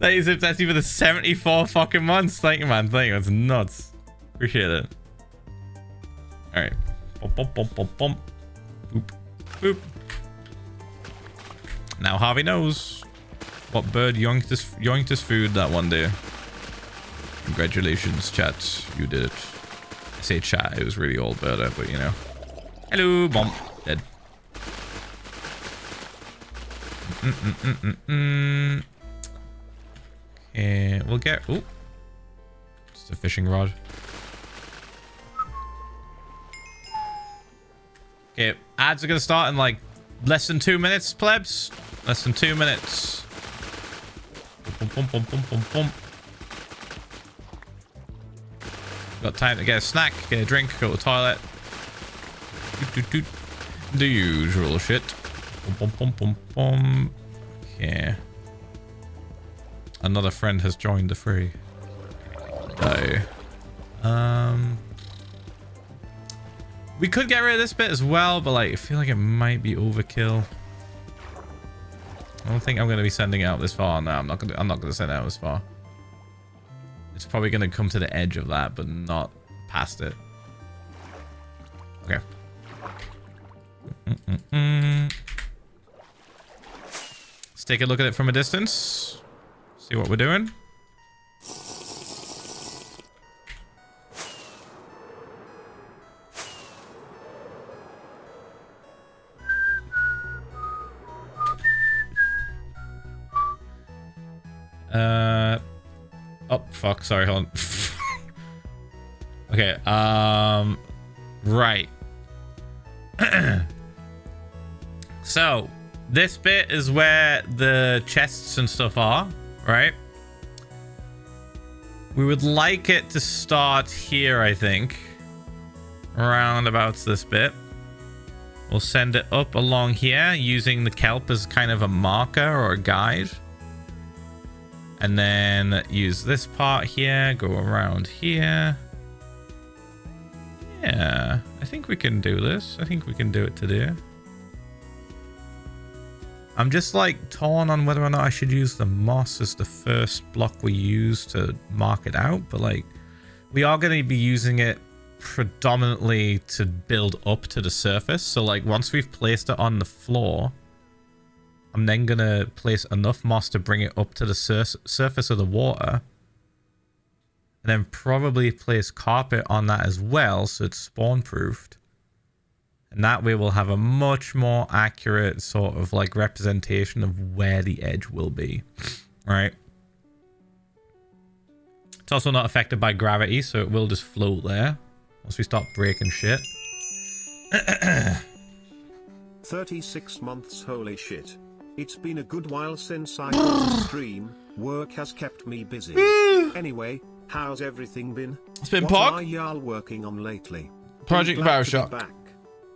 That's even the 74 fucking months. Thank you, man. Thank you. That's nuts. Appreciate it. Alright. Bump, bump, bump, bump, bump. Boop. Boop. Now Harvey knows what bird yoinked his food that one day. Congratulations, chat. You did it. I say chat. It was really old bird, but you know. Hello, bomb. Dead. Okay, we'll get... Oh. Just a fishing rod. Okay, ads are going to start in like less than 2 minutes, plebs. Less than 2 minutes. Bum, bum, bum, bum, bum, bum. Got time to get a snack, get a drink, go to the toilet. The usual shit. Bum, bum, bum, bum. Okay. Another friend has joined the fray. Die. We could get rid of this bit as well, but like I feel like it might be overkill. I don't think I'm gonna be sending it out this far. No, I'm not gonna send it out this far. It's probably gonna come to the edge of that, but not past it. Okay. Let's take a look at it from a distance. See what we're doing. Oh, fuck. Sorry, hold on. Okay, right. So, this bit is where the chests and stuff are, right? We would like it to start here, I think. Around about this bit. We'll send it up along here using the kelp as kind of a marker or a guide. And then use this part here, go around here. Yeah, I think we can do this. I think we can do it today. I'm just like torn on whether or not I should use the moss as the first block we use to mark it out. But like, we are going to be using it predominantly to build up to the surface. So like, once we've placed it on the floor, I'm then going to place enough moss to bring it up to the surface of the water. And then probably place carpet on that as well, so it's spawn-proofed. And that way we'll have a much more accurate sort of like representation of where the edge will be. Right? It's also not affected by gravity, so it will just float there once we start breaking shit. 36 months, holy shit. It's been a good while since I got to stream. Work has kept me busy. Anyway, how's everything been? It's been What Pog. are y'all working on lately? Project Glad to be Bioshock. back.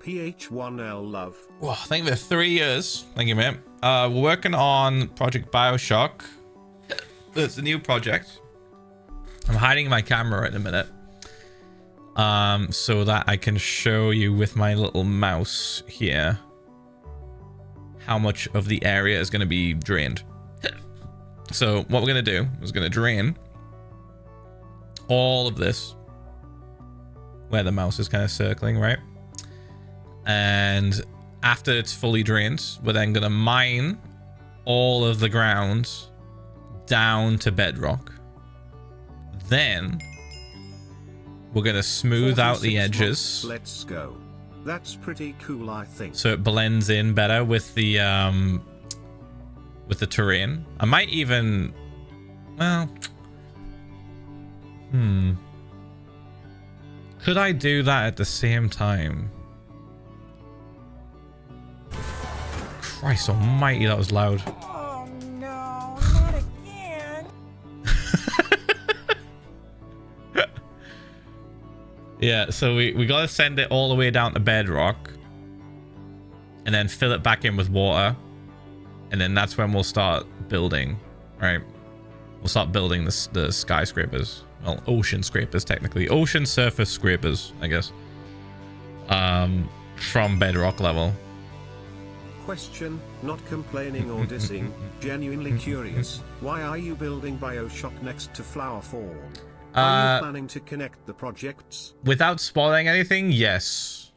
PH1L love. Well, thank you for 3 years. Thank you, man. We're working on Project Bioshock. It's a new project. I'm hiding my camera in a minute. So that I can show you with my little mouse here how much of the area is going to be drained. So what we're going to do is going to drain all of this where the mouse is kind of circling, right? And after it's fully drained, we're then going to mine all of the ground down to bedrock. Then we're going to smooth out the 46 edges. months, let's go. That's pretty cool, I think. So it blends in better with the terrain. I might even, well, could I do that at the same time? Christ almighty, that was loud. Oh no, not again. Yeah, so we gotta send it all the way down to bedrock and then fill it back in with water, and then that's when we'll start building, right? We'll start building the skyscrapers. Well, ocean scrapers, technically. Ocean surface scrapers, I guess. From bedrock level. Question, not complaining or dissing, genuinely curious. Why are you building Bioshock next to Flowerfall? Are you planning to connect the projects? Without spoiling anything, yes.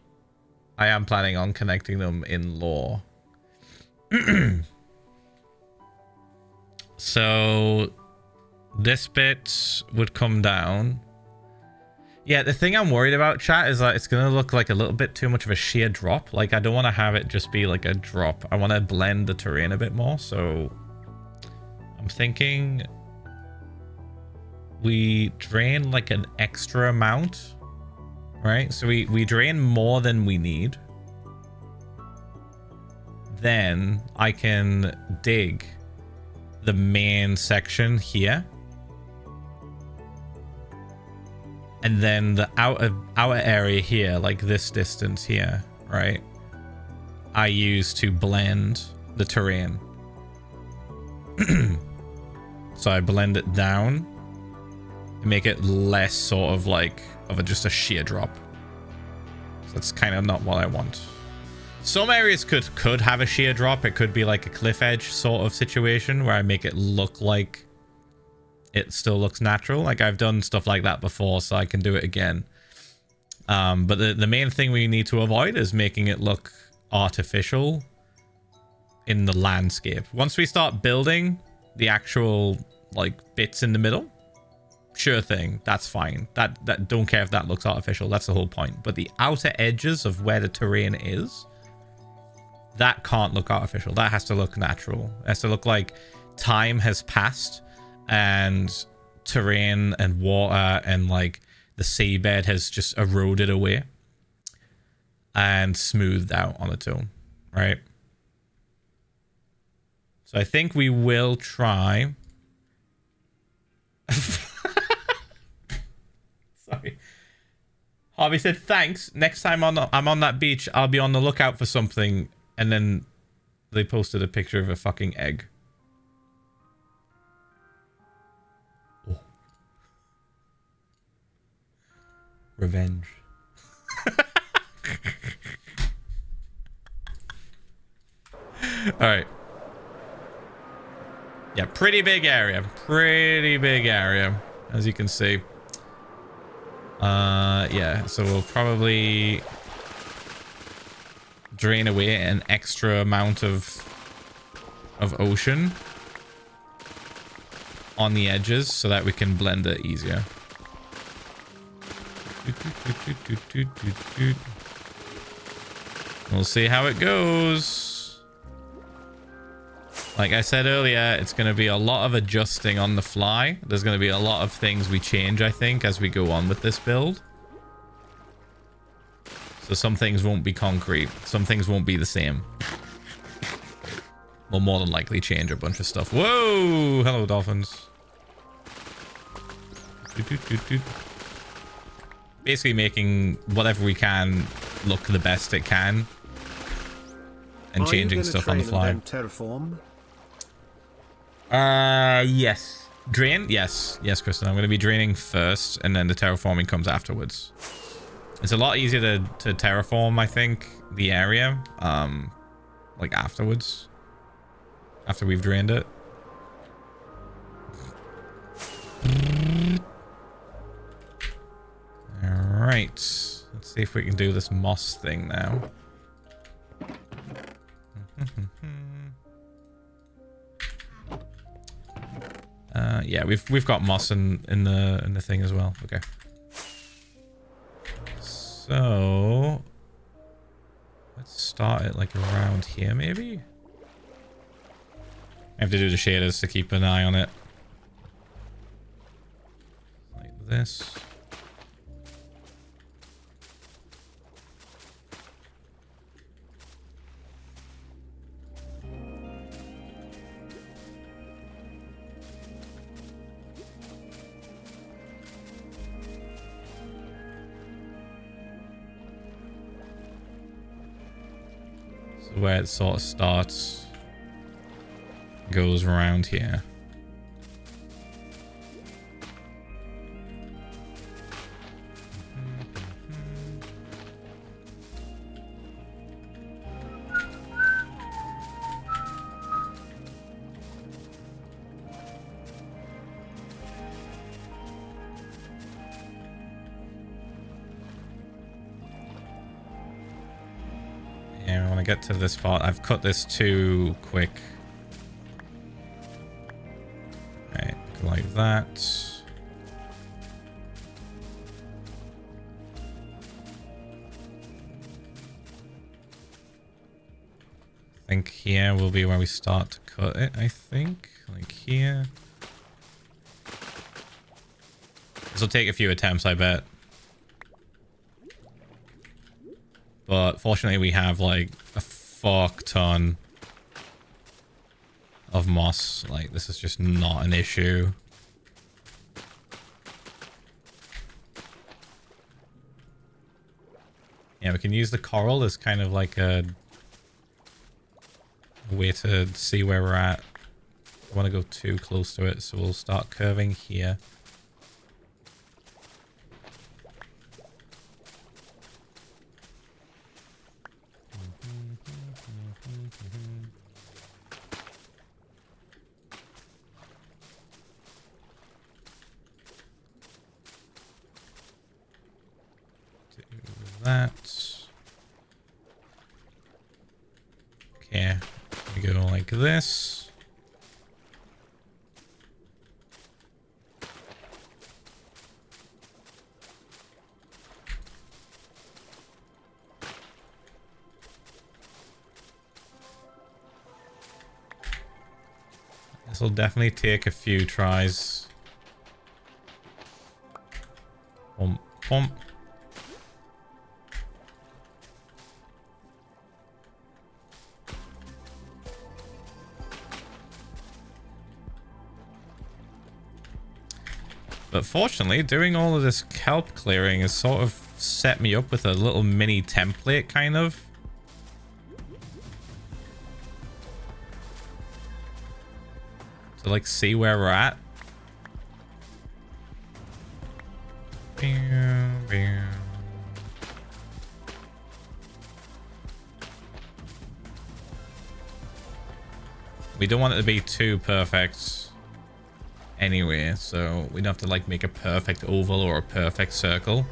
I am planning on connecting them in lore. So this bit would come down. Yeah, the thing I'm worried about, chat, is that it's going to look like a little bit too much of a sheer drop. Like, I don't want to have it just be like a drop. I want to blend the terrain a bit more. So I'm thinking we drain like an extra amount, right? So we drain more than we need. Then I can dig the main section here. And then the outer area here, like this distance here, right? I use to blend the terrain. So I blend it down and make it less sort of like just a sheer drop. So that's kind of not what I want. Some areas could have a sheer drop. It could be like a cliff edge sort of situation where I make it look like it still looks natural. Like, I've done stuff like that before, so I can do it again. But the main thing we need to avoid is making it look artificial in the landscape. Once we start building the actual like bits in the middle, sure thing, that's fine. That don't care if that looks artificial. That's the whole point. But the outer edges of where the terrain is, that can't look artificial. That has to look natural. It has to look like time has passed and terrain and water and like the seabed has just eroded away and smoothed out on its own, right? So I think we will try. Sorry. Harvey said, thanks. Next time I'm on that beach, I'll be on the lookout for something. And then they posted a picture of a fucking egg. Oh. Revenge. Alright. Yeah, pretty big area. Pretty big area, as you can see. Yeah, so we'll probably drain away an extra amount of ocean on the edges so that we can blend it easier. We'll see how it goes. Like I said earlier, it's going to be a lot of adjusting on the fly. There's going to be a lot of things we change, I think, as we go on with this build. So some things won't be concrete. Some things won't be the same. We'll more than likely change a bunch of stuff. Whoa! Hello, dolphins. Basically making whatever we can look the best it can. And changing stuff on the fly. Terraform? Yes. Drain? Yes. Yes, Kristen. I'm going to be draining first, and then the terraforming comes afterwards. It's a lot easier to terraform, I think, the area, like afterwards. After we've drained it. Alright. Let's see if we can do this moss thing now. Yeah, we've got moss in the thing as well. Okay. So let's start it like around here, maybe. I have to do the shaders to keep an eye on it. Like this. Where it sort of starts, goes around here. Get to this part. I've cut this too quick. Right, like that. I think here will be where we start to cut it, I think. Like here. This will take a few attempts, I bet. But fortunately we have like a fuck ton of moss. Like this is just not an issue. Yeah, we can use the coral as kind of like a way to see where we're at. I don't want to go too close to it, so we'll start curving here. That. Okay, we go like this. This will definitely take a few tries. pump. But fortunately, doing all of this kelp clearing has sort of set me up with a little mini template, kind of. To, like, see where we're at. We don't want it to be too perfect anyway, so we don't have to like make a perfect oval or a perfect circle.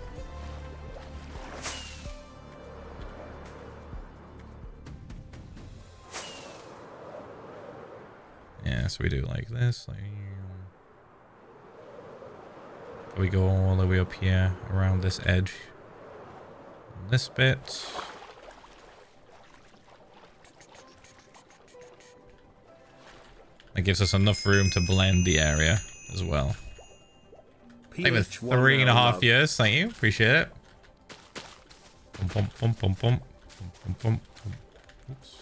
Yeah, so we do like this. Like, we go all the way up here around this edge. And this bit. That gives us enough room to blend the area as well. Like with 3.5 years, thank you, appreciate it. Pump, pump, pump, pump, pump, pump, pump, pump. Oops.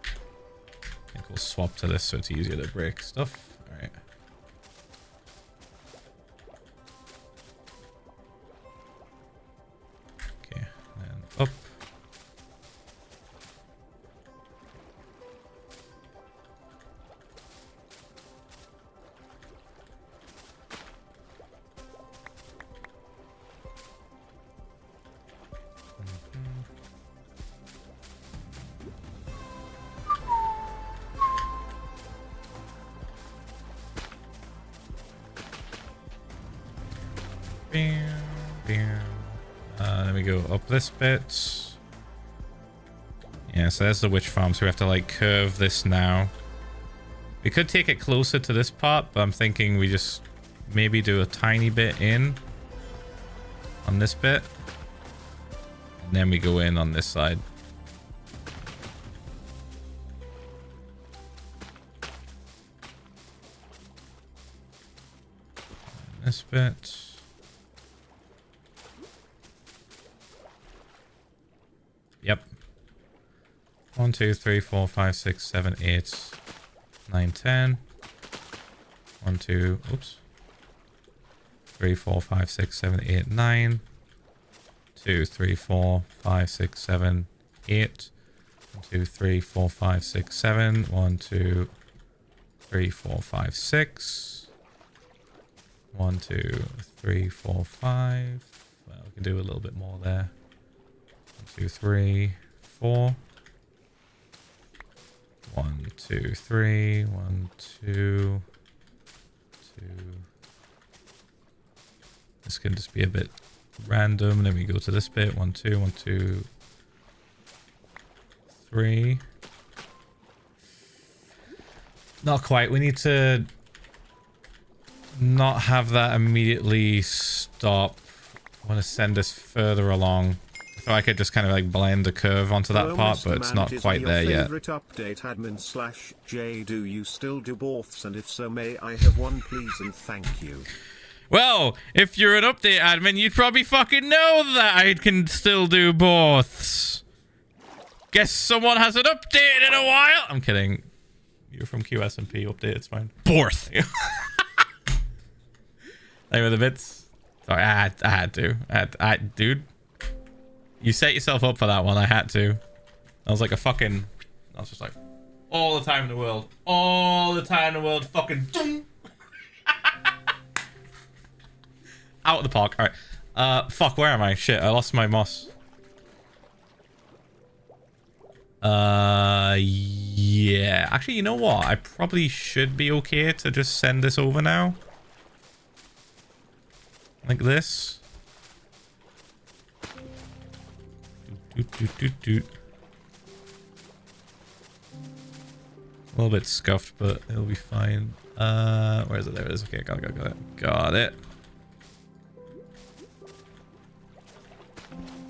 I think we'll swap to this so it's easier to break stuff. All right. Okay, and up. Then we go up this bit. Yeah, so there's the witch farm, so we have to like curve this now. We could take it closer to this part, but I'm thinking we just maybe do a tiny bit in on this bit. And then we go in on this side. This bit. Yep. 1, 2, 3, 4, 5, 6, 7, 8, 9, 10. 1, 2, oops. 3, 4, 5, 6, 7, 8, 9. 2, 3, 4, 5, 6, 7, 8. 1, 2, 3, 4, 5, 6, 7. 1, 2, 3, 4, 5, 6. 1, 2, 3, 4, 5. Well, we can do a little bit more there. 1, 2, 3, 4. 1, 2, 3. 1, 2, 2. This can just be a bit random. And then we go to this bit. 1, 2, 1, 2, 3. Not quite. We need to not have that immediately stop. I want to send us further along. So I could just kind of like blend the curve onto that part, but it's not quite there yet. Update admin /J. Do you still do boths? And if so, may I have one, please, and thank you. Well, if you're an update admin, you'd probably fucking know that I can still do boths. Guess someone hasn't updated in a while. I'm kidding. You're from QSMP. Update, it's fine. Borth. They were the bits. Sorry, I had to. Dude. You set yourself up for that one. I had to. I was like a fucking... I was just like... All the time in the world. All the time in the world. Fucking... Out of the park. Alright. Fuck, where am I? Shit, I lost my moss. Yeah. Actually, you know what? I probably should be okay to just send this over now. Like this. A little bit scuffed, but it'll be fine. Where is it? There it is. Okay, got it. Got it.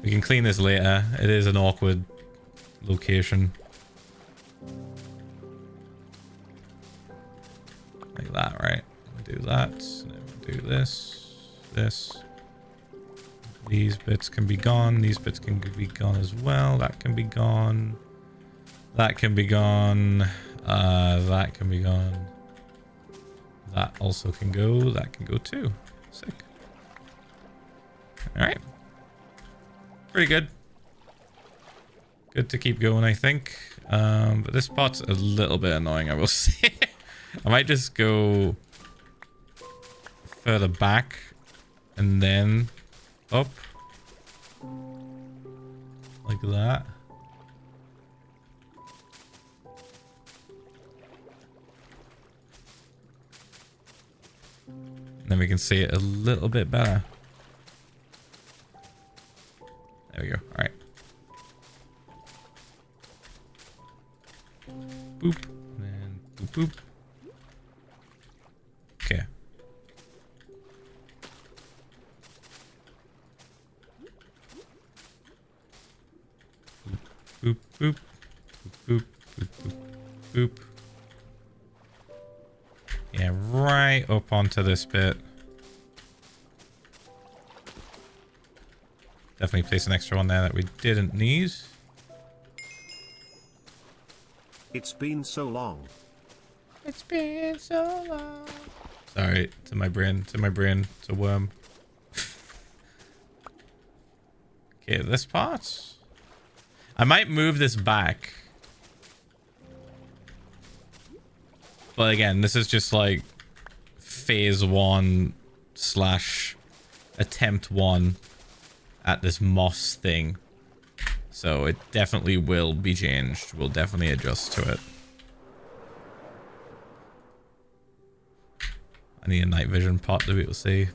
We can clean this later. It is an awkward location. Like that, right? We'll do that. And then we'll do this. This. These bits can be gone. These bits can be gone as well. That can be gone. That can be gone. That can be gone. That also can go. That can go too. Sick. Alright. Pretty good. Good to keep going, I think. But this spot's a little bit annoying, I will say. I might just go further back and then up. Like that. And then we can see it a little bit better. There we go. All right. Boop. And boop, boop. Okay. Boop, boop, boop, boop, boop, boop, boop. Yeah, right up onto this bit. Definitely place an extra one there that we didn't need. It's been so long. It's been so long. Sorry, to my brain, it's a worm. Okay, this part. I might move this back. But again, this is just like phase 1 / attempt 1 at this moss thing. So it definitely will be changed. We'll definitely adjust to it. I need a night vision pot to be able to see.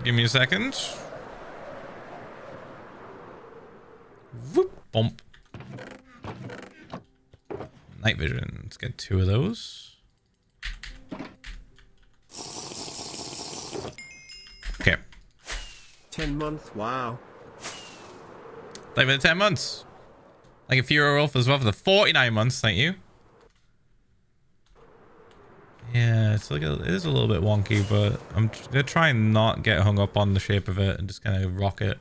Give me a second. Whoop, bump. Night vision. Let's get 2 of those. Okay. 10-month, wow. Like for the 10 months. Like a few Rolf as well for the 49 months, thank you. Yeah, it's like it is a little bit wonky, but I'm gonna try and not get hung up on the shape of it and just kind of rock it.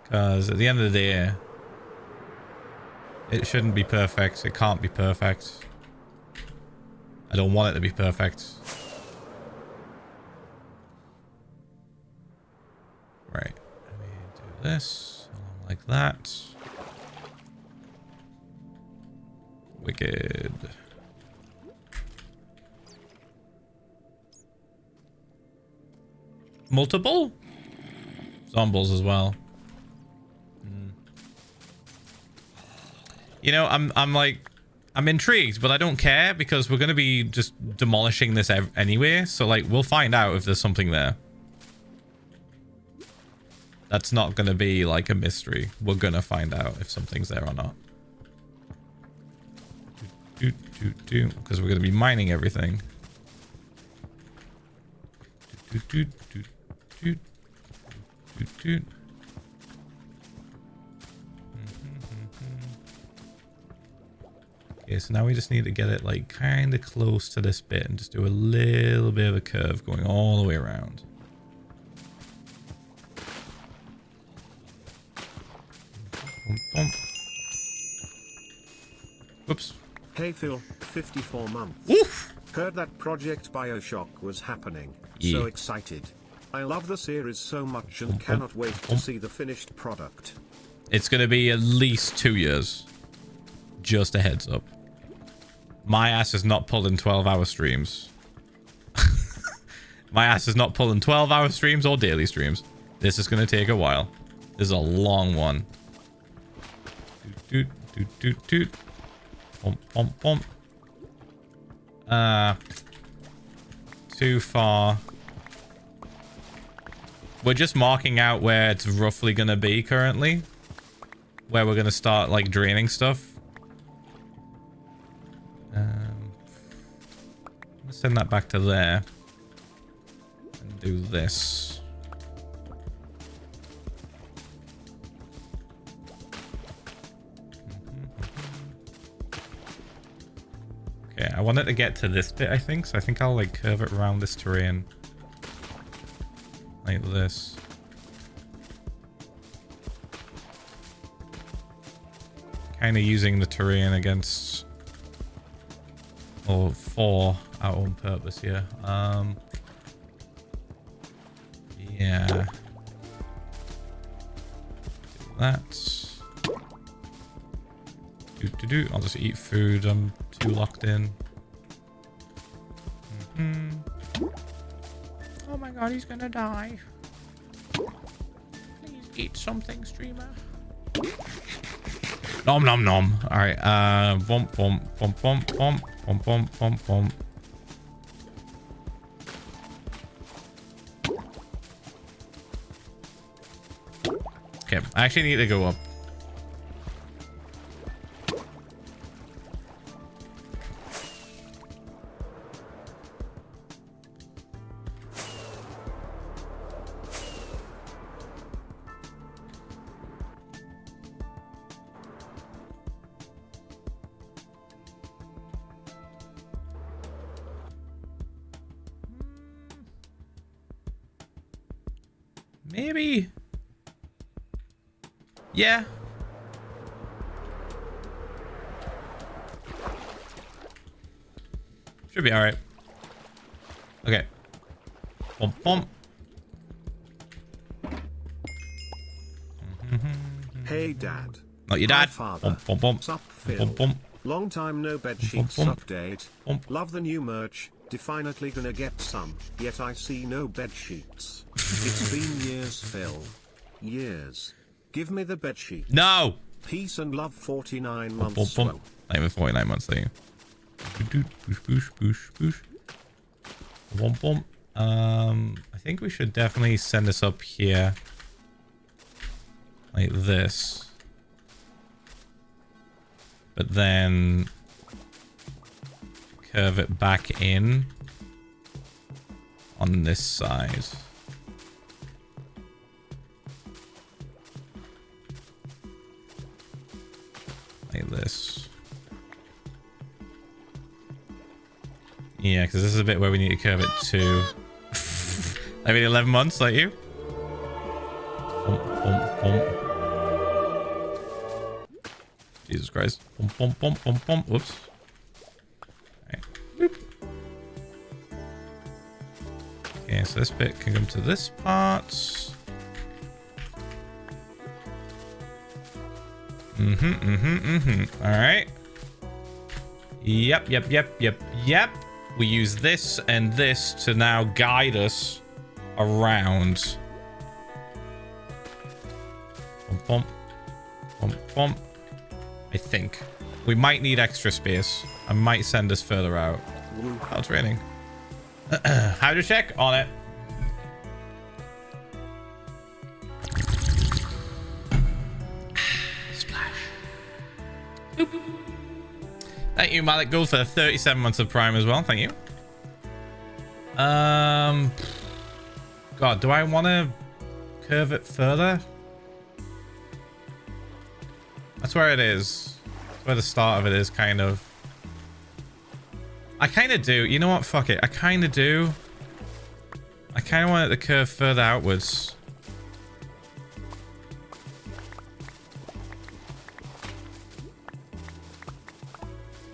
Because at the end of the day, it shouldn't be perfect. It can't be perfect. I don't want it to be perfect. Right. Let me do this along like that. Wicked. Multiple? Zombies as well. You know, I'm intrigued, but I don't care because we're going to be just demolishing this anyway. So, like, we'll find out if there's something there. That's not going to be, like, a mystery. We're going to find out if something's there or not. Because we're going to be mining everything. Okay, so now we just need to get it like kind of close to this bit and just do a little bit of a curve going all the way around. Whoops. Hey Phil, 54 months. Oof. Heard that Project Bioshock was happening. Yeah. So excited. I love the series so much and cannot wait to see the finished product. It's going to be at least 2 years. Just a heads up. My ass is not pulling 12-hour streams. My ass is not pulling 12-hour streams or daily streams. This is going to take a while. This is a long one. Doot, doot, doot, doot. Pump, pump, pump. Too far. We're just marking out where it's roughly going to be currently. Where we're going to start, like, draining stuff. Let's send that back to there. And do this. Okay, I want it to get to this bit, I think. So I think I'll, like, curve it around this terrain. like this. Kind of using the terrain against or for our own purpose here. Yeah. Do that. I'll just eat food. I'm too locked in. Oh my god, he's gonna die. Please eat something, streamer. Nom nom nom. Alright, bump bump bump bump bump bump bump bump bump. Okay, I actually need to go up. Maybe. Yeah. Should be alright. Okay. Bump bump. Hey dad. Not your dad. Father. Bump bump bump. Sup, Phil. Bump bump. Long time no bed sheets bump. update. Bump. Love the new merch. Definitely gonna get some. Yet I see no bed sheets. It's been years, Phil. Years. Give me the bed sheet. No. Peace and love. 49 months. Bump bump. Not even 49 months. There. Boosh boosh boosh boosh. Bump bump. I think we should definitely send this up here. Like this. But then curve it back in on this side. Like this. Yeah, because this is a bit where we need to curve it to. I mean, 11 months, like you. Bump, bump, bump. Jesus Christ. Bump, bump, bump, bump, bump. Whoops. Right. Boop. Okay, so this bit can come to this part. Alright. Yep. We use this and this to now guide us around. Bump, bump. Bump, bump. I think. We might need extra space. I might send us further out. Oh, it's raining. How to check on it. Splash. Boop. Thank you, Malik Gold, for 37 months of Prime as well. Thank you. God, do I want to curve it further? That's where it is. That's where the start of it is, kind of. I kind of do. You know what? Fuck it. I kind of do. I kind of want it to curve further outwards.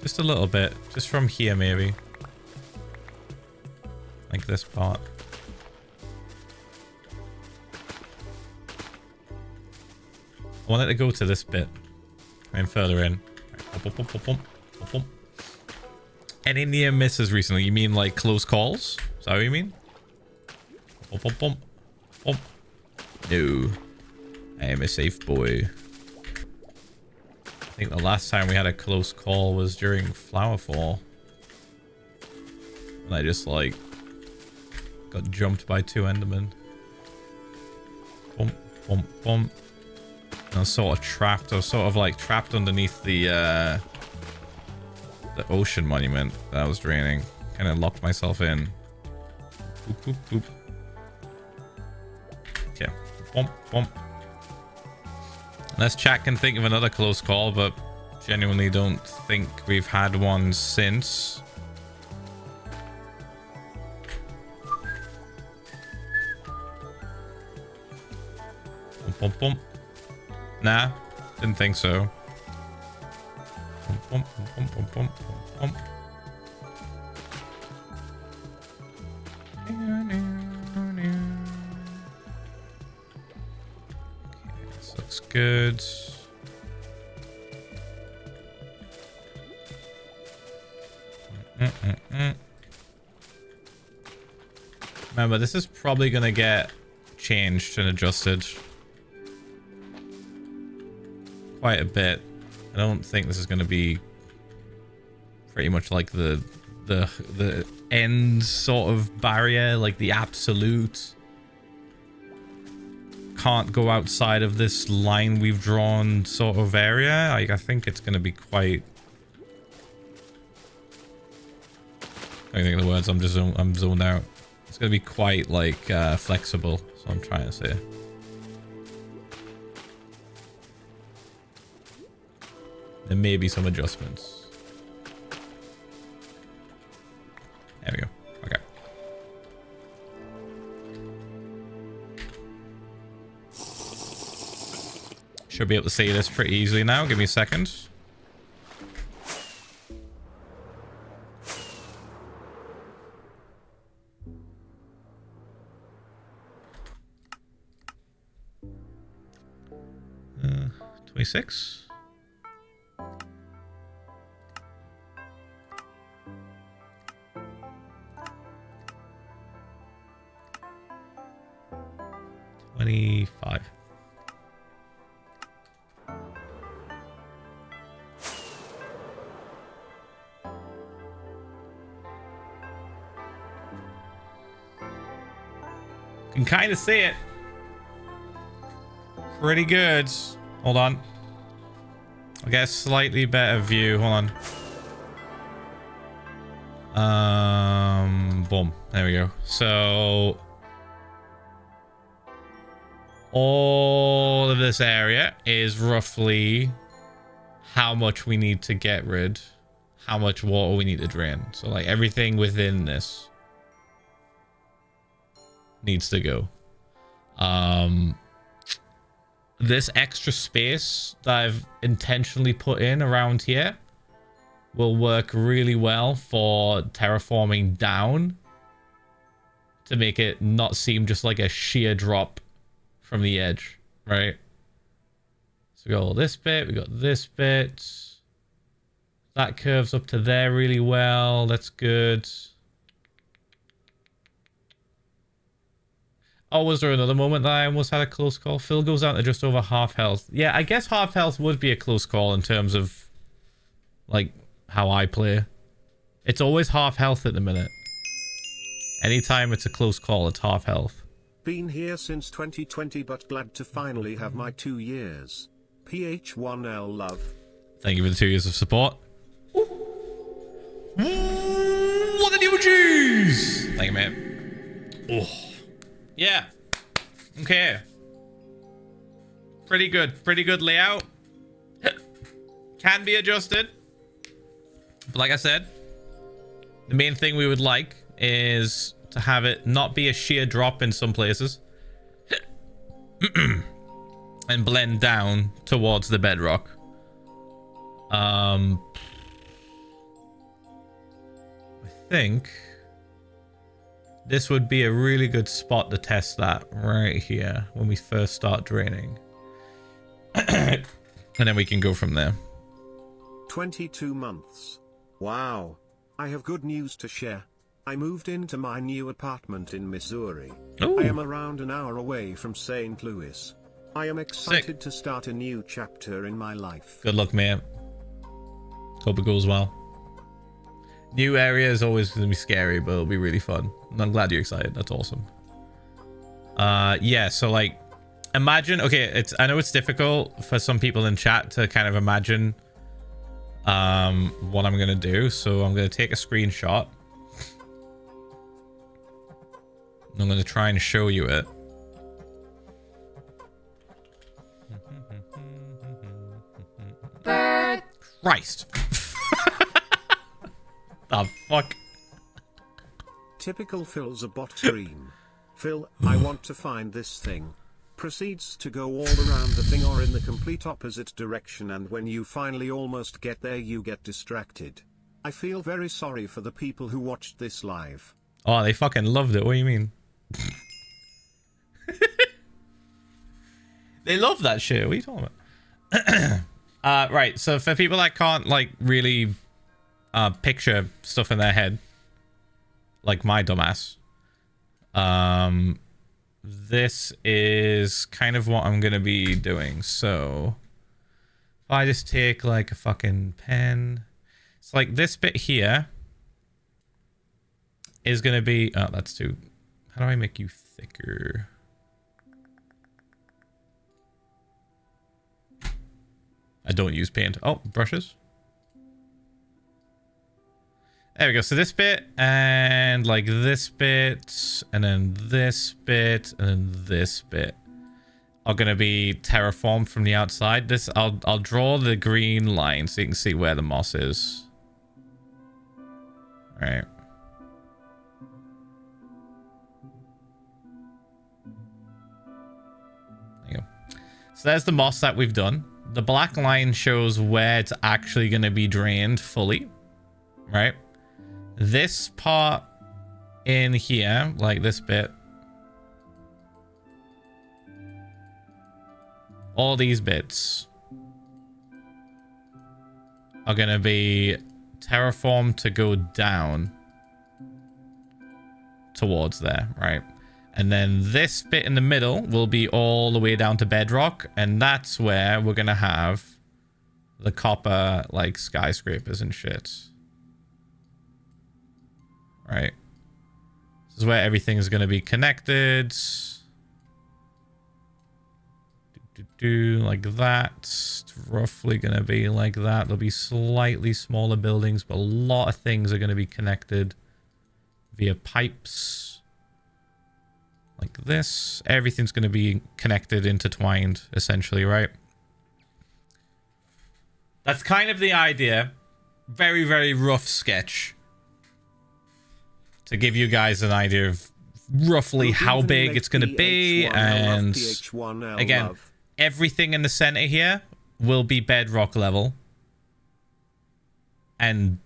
Just a little bit. Just from here, maybe. Like this part. I want it to go to this bit. And further in. Right. Any near misses recently? You mean like close calls? Is that what you mean? No. I am a safe boy. I think the last time we had a close call was during Flowerfall. And I just like got jumped by 2 Endermen. Bump, bump, bump. And I was sort of trapped. I was sort of like trapped underneath the ocean monument that I was draining. Kind of locked myself in. Boop, boop, boop. Okay. Bump, bump. Unless chat can think of another close call, but genuinely don't think we've had one since. bump, bump. Nah, didn't think so. Bump, bump, bump, bump, bump, bump. Okay, this looks good. Remember, this is probably gonna get changed and adjusted quite a bit. I don't think this is gonna be pretty much like the end sort of barrier, like the absolute can't go outside of this line we've drawn sort of area. I think it's gonna be quite, I think the words, I'm zoned out. It's gonna be quite like flexible, so I'm trying to say. There may be some adjustments. There we go. Okay. Should be able to see this pretty easily now. Give me a second. Uh, 26. $25. Can kind of see it. Pretty good. Hold on. I'll get a slightly better view. Hold on. Boom. There we go. So all of this area is roughly how much we need to get rid, how much water we need to drain. So like everything within this needs to go. This extra space that I've intentionally put in around here will work really well for terraforming down to make it not seem just like a sheer drop from the edge, right? So we got all this bit, we got this bit. That curves up to there really well. That's good. Oh, was there another moment that I almost had a close call? Phil goes out to just over half health. Yeah, I guess half health would be a close call in terms of like how I play. It's always half health at the minute. Anytime it's a close call, it's half health. Been here since 2020 but glad to finally have my 2 years. PH1L love. Thank you for the 2 years of support. What the new G's? Thank you, man. Oh. Yeah. Okay. Pretty good. Pretty good layout. Can be adjusted. But like I said, the main thing we would like is to have it not be a sheer drop in some places. And blend down towards the bedrock. I think this would be a really good spot to test that right here when we first start draining. And then we can go from there. 22 months. Wow. I have good news to share. I moved into my new apartment in Missouri. Ooh. I am around an hour away from St. Louis. I am excited to start a new chapter in my life. Good luck, mate. Hope it goes well. New area is always going to be scary, but it'll be really fun. And I'm glad you're excited. That's awesome. Yeah, so like, imagine, okay, I know it's difficult for some people in chat to kind of imagine what I'm going to do. So I'm going to take a screenshot. I'm going to try and show you it. Christ. The fuck? Typical Philza bot dream. Phil, I want to find this thing. proceeds to go all around the thing or in the complete opposite direction, and when you finally almost get there you get distracted. I feel very sorry for the people who watched this live. Oh, they fucking loved it. What do you mean? They love that shit. What are you talking about? Right, so for people that can't like really picture stuff in their head, like my dumbass, this is kind of what I'm gonna be doing. So if I just take like a fucking pen, it's like this bit here is gonna be, oh, that's too, how do I make you thicker? I don't use paint. Oh, brushes. There we go. So this bit, and like this bit, and then this bit, and then this bit are gonna be terraformed from the outside. This, I'll draw the green line so you can see where the moss is. All right. There you go. So there's the moss that we've done. The black line shows where it's actually going to be drained fully, right? This part in here, like this bit, all these bits are going to be terraformed to go down towards there, right? And then this bit in the middle will be all the way down to bedrock. And that's where we're going to have the copper, like, skyscrapers and shit. Right. This is where everything is going to be connected. Like that. It's roughly going to be like that. There'll be slightly smaller buildings, but a lot of things are going to be connected via pipes. Like this. Everything's going to be connected, intertwined, essentially, right? That's kind of the idea. Very, very rough sketch. To give you guys an idea of roughly how big it's going to be. And again, everything in the center here will be bedrock level. And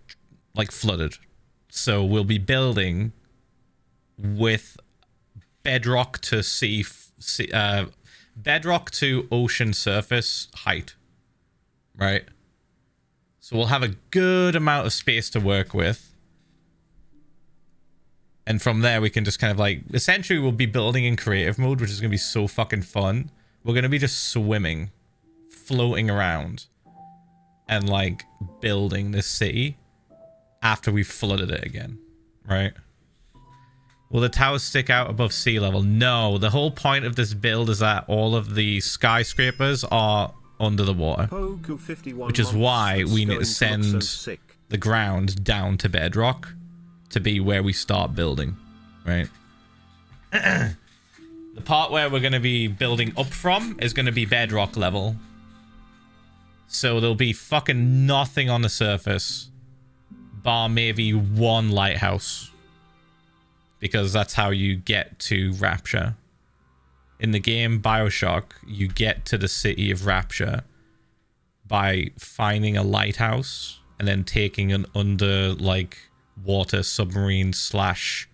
like flooded. So we'll be building with bedrock to bedrock to ocean surface height, right? So we'll have a good amount of space to work with, and from there we can just kind of like, essentially we'll be building in creative mode, which is gonna be so fucking fun. We're gonna be just swimming, floating around, and like building this city after we've flooded it again, right? Will the towers stick out above sea level? No, the whole point of this build is that all of the skyscrapers are under the water. Which is why we need to send the ground down to bedrock to be where we start building, right? The part where we're going to be building up from is going to be bedrock level. So there'll be fucking nothing on the surface, bar maybe one lighthouse. Because that's how you get to Rapture. In the game Bioshock, you get to the city of Rapture by finding a lighthouse and then taking an under, like, water submarine slash,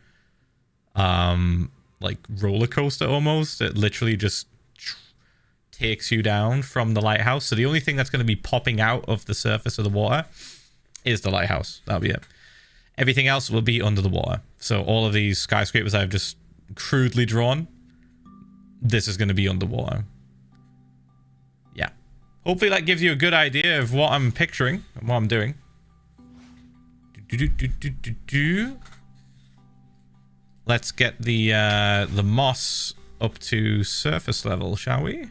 like, roller coaster almost. It literally just takes you down from the lighthouse. So the only thing that's going to be popping out of the surface of the water is the lighthouse. That'll be it. Everything else will be under the water. So all of these skyscrapers I've just crudely drawn, this is going to be underwater. Yeah. Hopefully that gives you a good idea of what I'm picturing and what I'm doing. Let's get the moss up to surface level, shall we?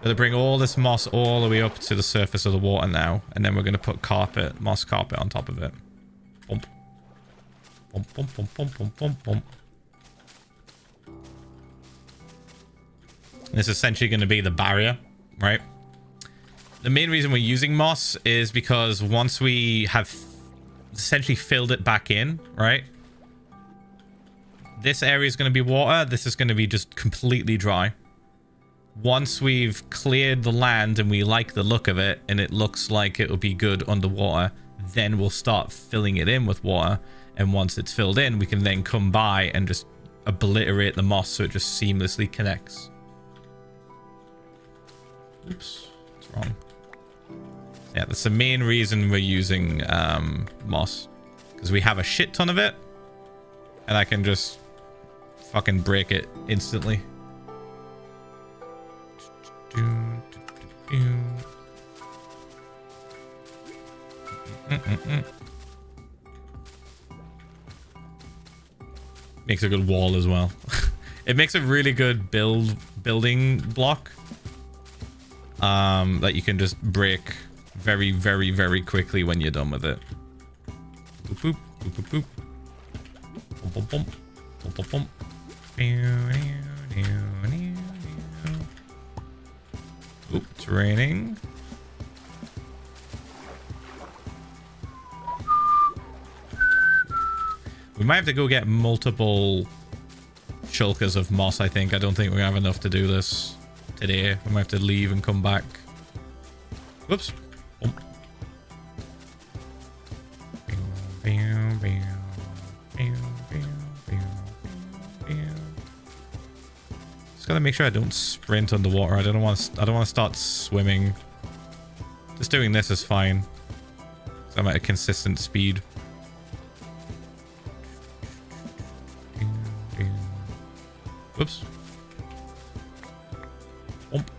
Gonna bring all this moss all the way up to the surface of the water now, and then we're gonna put carpet, moss carpet on top of it. Bump. Bump, bump, bump, bump, bump, bump, bump. This is essentially gonna be the barrier, right? The main reason we're using moss is because once we have essentially filled it back in, right? this area is going to be water. This is going to be just completely dry. Once we've cleared the land and we like the look of it and it looks like it will be good underwater, then we'll start filling it in with water. And once it's filled in, we can then come by and just obliterate the moss so it just seamlessly connects. Oops, what's wrong? Yeah, that's the main reason we're using moss, because we have a shit ton of it and I can just fucking break it instantly. Makes a good wall as well. It makes a really good building block that you can just break very, very, very quickly when you're done with it. Boop, boop, boop, boop, boop. Boom, boom, boom. Boom, boom, boom. Oop, it's raining. We might have to go get multiple shulkers of moss, I think. I don't think we're gonna have enough to do this today. We might have to leave and come back. Whoops. Oh. Just gotta make sure I don't sprint underwater. I don't want to start swimming. Just doing this is fine. So I'm at a consistent speed. Whoops. Pump,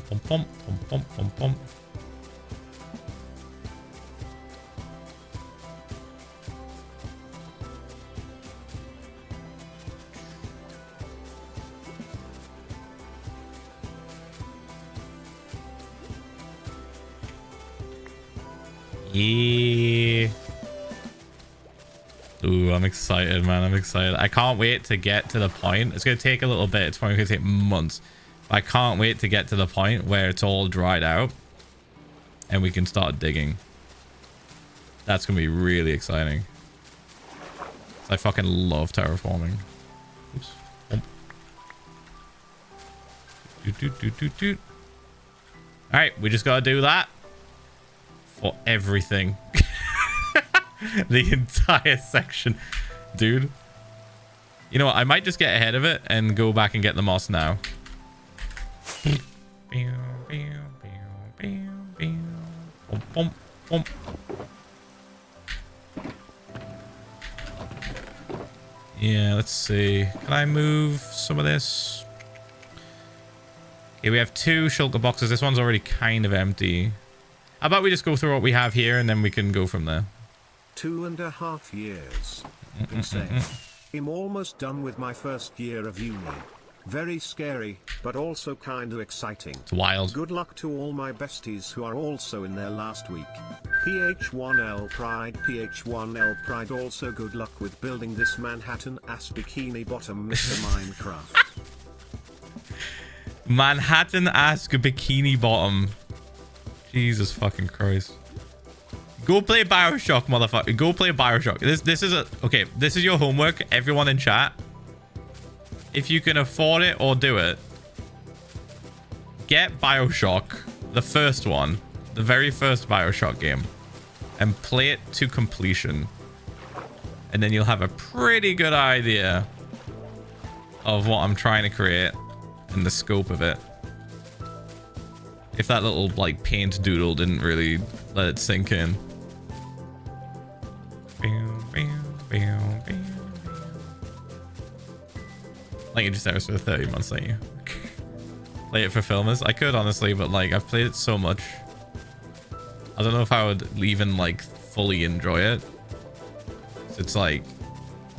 pump, pump, pump, pump, pump, pump. Yeah. Ooh, I'm excited, man. I'm excited. I can't wait to get to the point. It's going to take a little bit. It's probably going to take months. But I can't wait to get to the point where it's all dried out and we can start digging. That's going to be really exciting. I fucking love terraforming. Oops. All right, we just got to do that for everything. The entire section, dude. You know what? I might just get ahead of it and go back and get the moss now. Yeah, let's see. Can I move some of this? Okay, we have 2 shulker boxes. This one's already kind of empty. How about we just go through what we have here and then we can go from there. 2.5 years. Insane. I'm almost done with my first year of uni. Very scary, but also kinda exciting. It's wild. Good luck to all my besties who are also in their last week. PH1L Pride, PH1L Pride. Also good luck with building this Manhattan ass bikini bottom Mr. Minecraft. Manhattan ass bikini bottom. Jesus fucking Christ. Go play Bioshock, motherfucker. Go play Bioshock. This is okay, this is your homework, everyone in chat. If you can afford it or do it, get Bioshock, the first one, the very first Bioshock game, and play it to completion. And then you'll have a pretty good idea of what I'm trying to create and the scope of it. If that little like paint doodle didn't really let it sink in. Like you just there for 30 months, don't you? Play it for filmers. I could honestly, but like I've played it so much. I don't know if I would even like fully enjoy it. It's like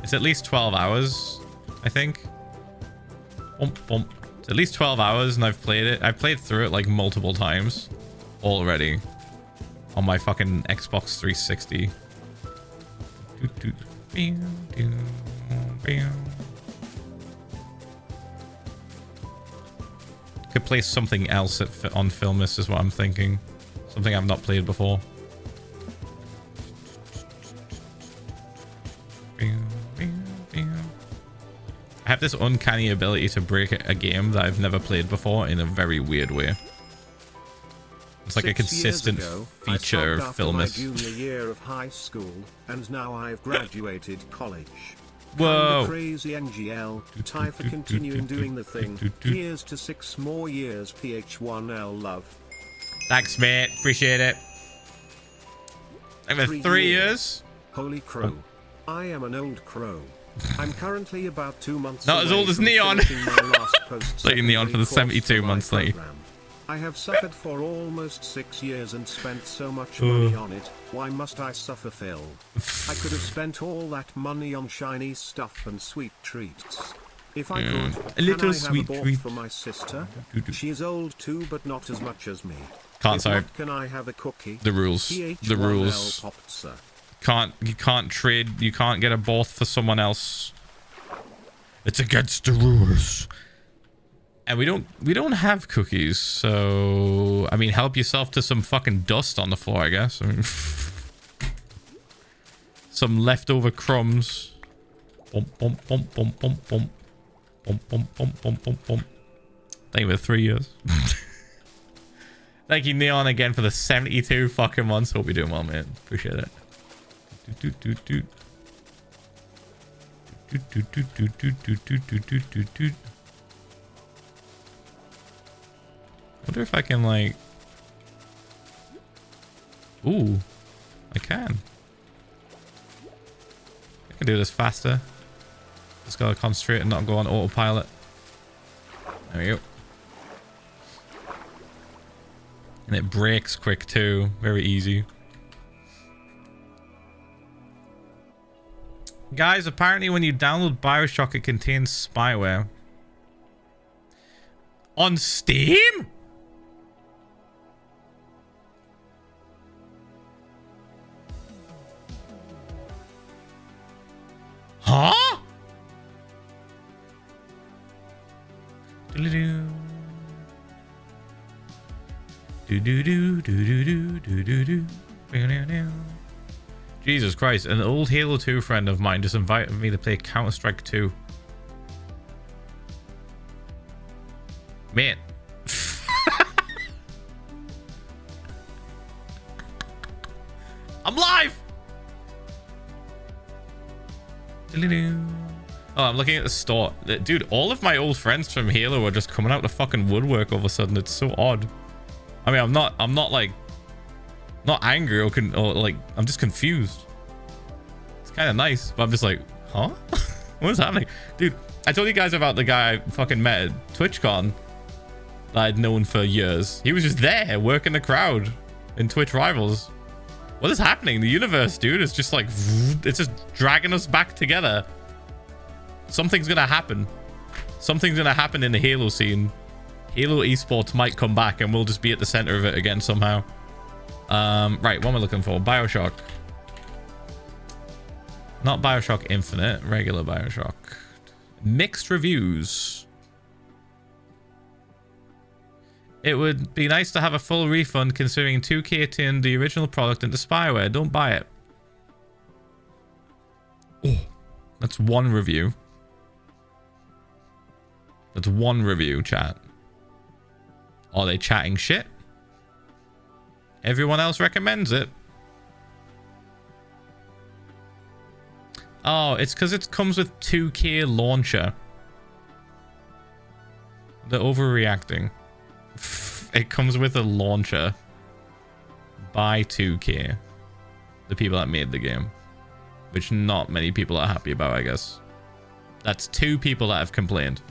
it's at least 12 hours, I think. Bump, bump. It's at least 12 hours and I've played it. I've played through it like multiple times already on my fucking Xbox 360. Could play something else on Filmus is what I'm thinking. Something I've not played before. I have this uncanny ability to break a game that I've never played before in a very weird way. It's like a consistent feature of Filmus. I junior year of high school, and now I've graduated college. Whoa. Crazy NGL. Time for continuing doing the thing. Here's to 6 more years. PH1L love. Thanks, mate. Appreciate it. Over 3 years. Holy crow. I am an old crow. I'm currently about 2 months Not as away old as from Neon. finishing my last post-secondary Neon for the course 72 my months late. program. I have suffered for almost 6 years and spent so much money on it. Why must I suffer, Phil? I could have spent all that money on shiny stuff and sweet treats. If I could, A little can I sweet have a treat. for my sister? She is old too, but not as much as me. Can't, If sorry. not, can I have a cookie? The rules. The rules. Popza. You can't trade. You can't get a both for someone else. It's against the rules. And we don't have cookies, so I mean, help yourself to some fucking dust on the floor, I guess. I mean, some leftover crumbs. Bump, bump, bump, bump, bump, bump. Bump, bump, bump, bump, bump, bump. Thank you for 3 years. Thank you, Neon, again for the 72 fucking months. Hope you're doing well, man. Appreciate it. Doot, doot, doot, doot. Doot, doot, doot, doot, doot, doot, doot, doot, doot, doot. Wonder if I can, like... Ooh. I can. I can do this faster. Just gotta concentrate and not go on autopilot. There we go. And it breaks quick too. Very easy. Guys, apparently when you download Bioshock, it contains spyware. On Steam? Huh? Do-do-do. Do-do-do, do-do-do, do-do-do. Jesus Christ, an old Halo 2 friend of mine just invited me to play Counter-Strike 2. Man. I'm live! Oh, I'm looking at the store. Dude, all of my old friends from Halo are just coming out the fucking woodwork all of a sudden. It's so odd. I mean, I'm not like, not angry or like, I'm just confused. It's kind of nice, but I'm just like, huh? What is happening? Dude, I told you guys about the guy I fucking met at TwitchCon that I'd known for years. He was just there working the crowd in Twitch Rivals. What is happening? The universe, dude, is just like, it's just dragging us back together. Something's gonna happen. Something's gonna happen in the Halo scene. Halo esports might come back and we'll just be at the center of it again somehow. Right, what am I looking for? Bioshock. Not Bioshock Infinite, regular Bioshock. Mixed reviews. It would be nice to have a full refund considering 2K turned the original product into spyware. Don't buy it. Oh, that's one review. That's one review, chat. Are they chatting shit? Everyone else recommends it. Oh, it's because it comes with 2K launcher. They're overreacting. It comes with a launcher by 2K. The people that made the game. Which not many people are happy about, I guess. That's 2 people that have complained.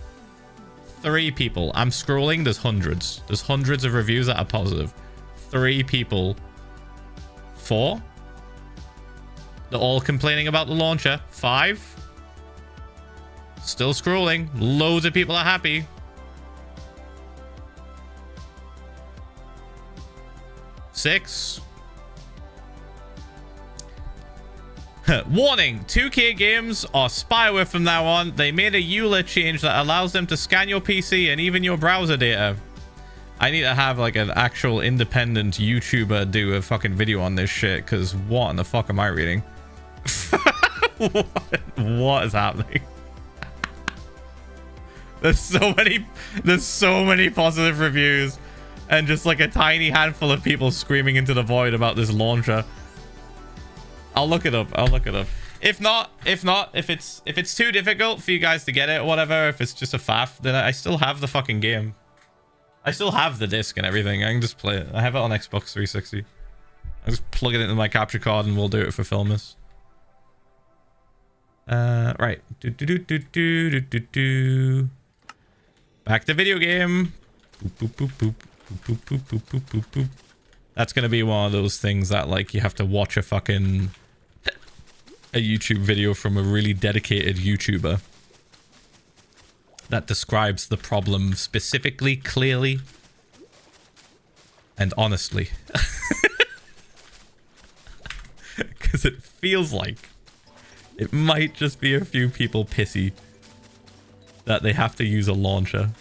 3 people. I'm scrolling. There's hundreds. There's hundreds of reviews that are positive. 3 people. 4. They're all complaining about the launcher. 5. Still scrolling. Loads of people are happy. 6. Warning, 2K games are spyware from now on. They made a EULA change that allows them to scan your PC and even your browser data. I need to have like an actual independent YouTuber do a fucking video on this shit, because what in the fuck am I reading? What is happening? There's so many positive reviews and just like a tiny handful of people screaming into the void about this launcher. I'll look it up. If it's too difficult for you guys to get it or whatever, if it's just a faff, then I still have the fucking game. I still have the disc and everything. I can just play it. I have it on Xbox 360. I'll just plug it into my capture card and we'll do it for Filmus. Right. Back to video game. Boop, boop, boop, boop, boop, boop, boop, boop, boop. That's gonna be one of those things that like you have to watch a YouTube video from a really dedicated YouTuber that describes the problem specifically, clearly, and honestly. Because it feels like it might just be a few people pissy that they have to use a launcher.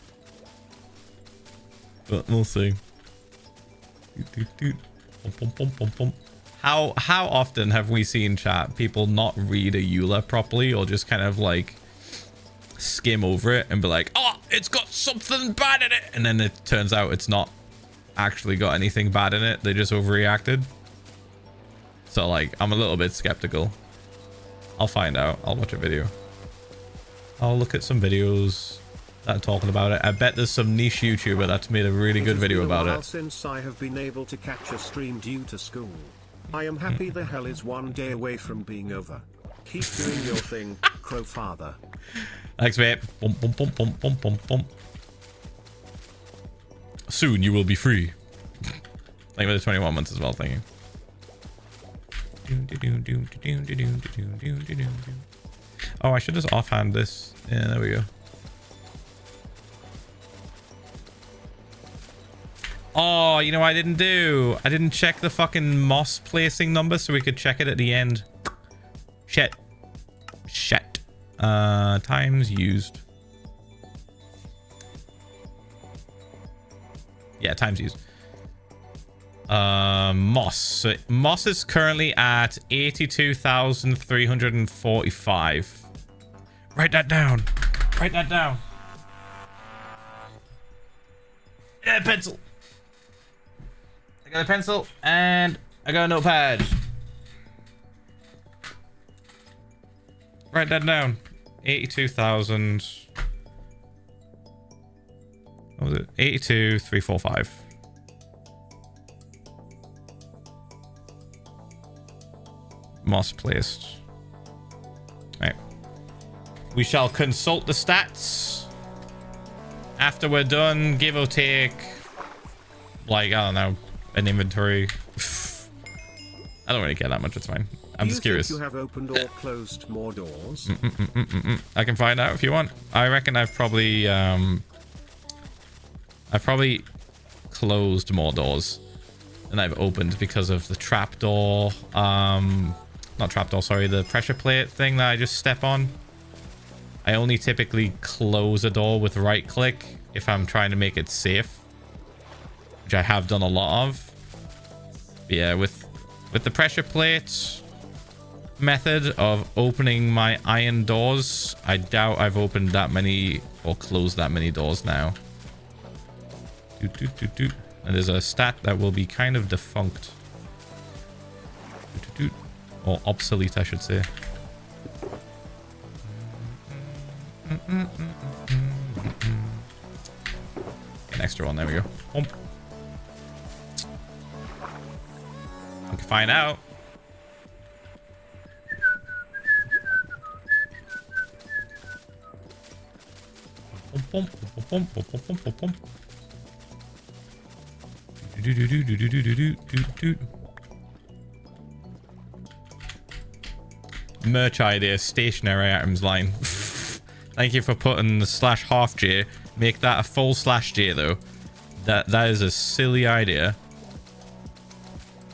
But we'll see. How often have we seen, chat, people not read a EULA properly or just kind of like skim over it and be like, oh, it's got something bad in it, and then it turns out it's not actually got anything bad in it. They just overreacted. So like, I'm a little bit skeptical. I'll find out. I'll watch a video. I'll look at some videos that are talking about it. I bet there's some niche YouTuber that's made a really good video about it. Since I have been able to catch a stream due to school, I am happy the hell is one day away from being over. Keep doing your thing, Crow Father. Thanks, mate. Bum, bum, bum, bum, bum, bum, bum. Soon you will be free. Thank you for the 21 months as well. Thank you. Oh, I should just offhand this. Yeah, there we go. Oh, you know what I didn't do? I didn't check the fucking moss placing number so we could check it at the end. Shit. Times used. Yeah, times used. Moss. So Moss is currently at 82,345. Write that down. Write that down. Yeah, pencil. I got a pencil and I got a notepad. Write that down. 82,000. What was it? 82,345. Moss placed. Right. We shall consult the stats after we're done, give or take, like, I don't know, an inventory. I don't really care that much. It's fine. I'm just curious. You have opened or closed more doors? I can find out if you want. I reckon I've probably closed more doors than I've opened because of the trapdoor. Not trapdoor, sorry, the pressure plate thing that I just step on. I only typically close a door with right click if I'm trying to make it safe, which I have done a lot of. But yeah, with the pressure plate method of opening my iron doors, I doubt I've opened that many or closed that many doors now. And there's a stat that will be kind of defunct. Or obsolete, I should say. An extra one, there we go. We can find out. Merch idea, stationary items line. Thank you for putting the /half J. Make that a full /J though. That is a silly idea.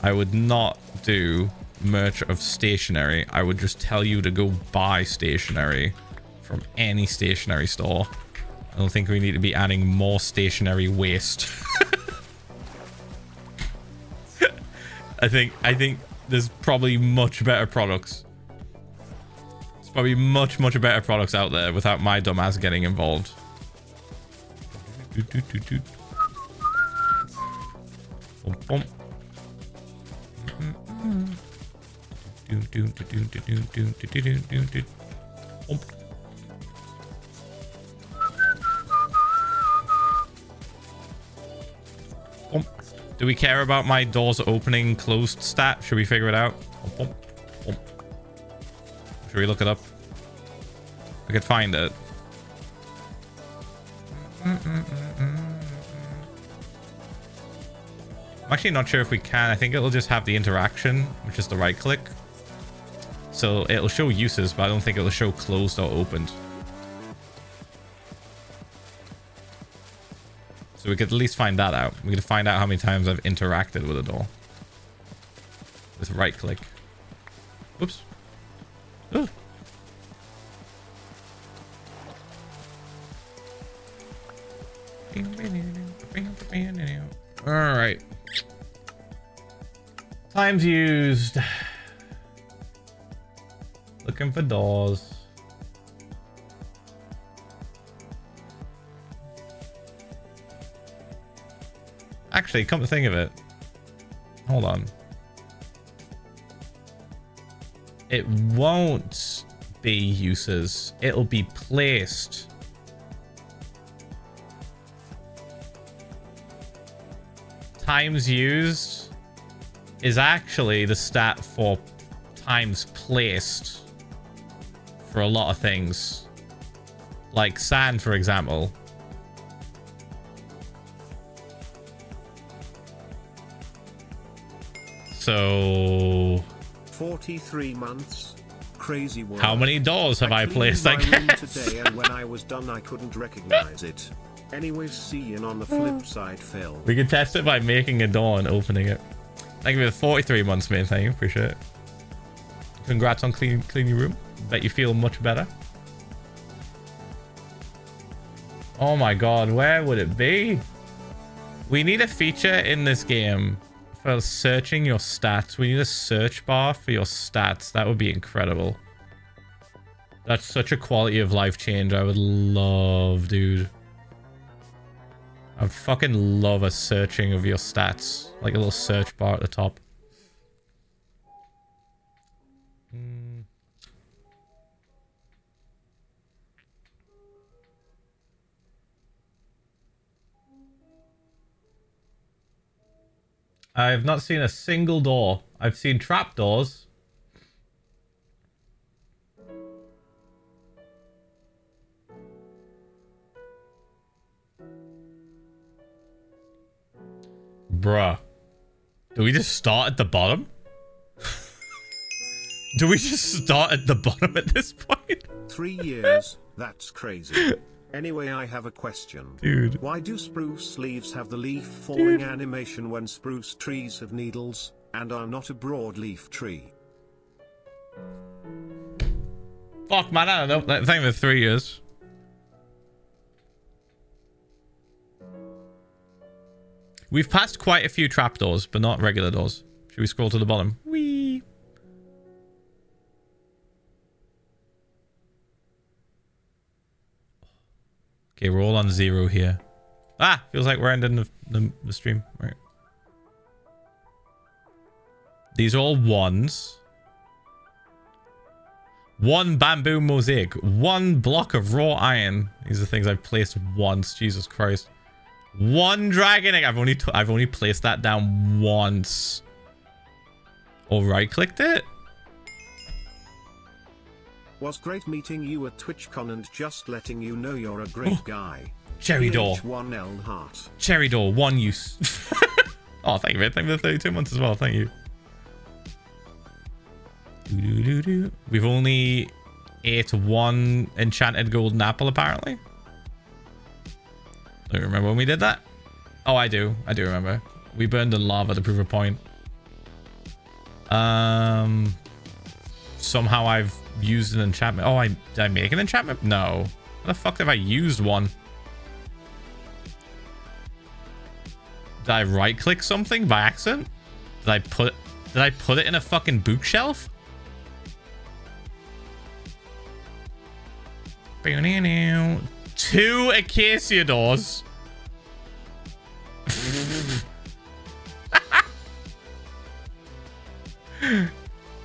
I would not do merch of stationery. I would just tell you to go buy stationery from any stationery store. I don't think we need to be adding more stationery waste. I think there's probably much better products. There's probably much better products out there without my dumbass getting involved. Do we care about my doors opening closed stat? Should we figure it out? Should we look it up? I could find it. I'm actually not sure if we can. I think it'll just have the interaction, which is the right click. So it'll show uses, but I don't think it'll show closed or opened. So we could at least find that out. We could find out how many times I've interacted with a door. With right click. Oops. Ooh. Alright. Times used. Looking for doors. Actually, come to think of it. Hold on. It won't be uses. It'll be placed. Times used is actually the stat for times placed for a lot of things. Like sand, for example. So 43 months. Crazy world. How many doors have I placed? I guess. Today, and when I was done, I couldn't recognize it. Anyways, see you on the flip side, Phil. We can test it by making a door and opening it. Thank you for the 43 months, man. Thank you. Appreciate it. Congrats on cleaning your room. Bet you feel much better. Oh my god, where would it be? We need a feature in this game for searching your stats. We need a search bar for your stats. That would be incredible. That's such a quality of life change I would love, dude. I would fucking love a searching of your stats. Like a little search bar at the top. I've not seen a single door. I've seen trapdoors. Bruh. Do we just start at the bottom? Do we just start at the bottom at this point? 3 years, that's crazy. Anyway, I have a question. Dude. Why do spruce leaves have the leaf falling animation when spruce trees have needles, and are not a broadleaf tree? Fuck, man, I don't know. I think for 3 years. We've passed quite a few trapdoors, but not regular doors. Should we scroll to the bottom? Whee! Okay, we're all on 0 here. Ah! Feels like we're ending the stream. Right. These are all 1s. 1 bamboo mosaic. 1 block of raw iron. These are things I've placed once. Jesus Christ. 1 dragon egg. I've only placed that down once. Or right-clicked it. Was great meeting you at TwitchCon and just letting you know you're a great guy. Cherry door. PH1L heart. Cherry door. 1 use. Oh, thank you, man. Thank you for the 32 months as well. Thank you. We've only ate 1 enchanted golden apple, apparently. Don't remember when we did that. Oh, I do. I do remember. We burned in lava to prove a point. Somehow I've used an enchantment. Oh, did I make an enchantment? No. How the fuck have I used one? Did I right click something by accident? Did I put it in a fucking bookshelf? 2 acacia doors.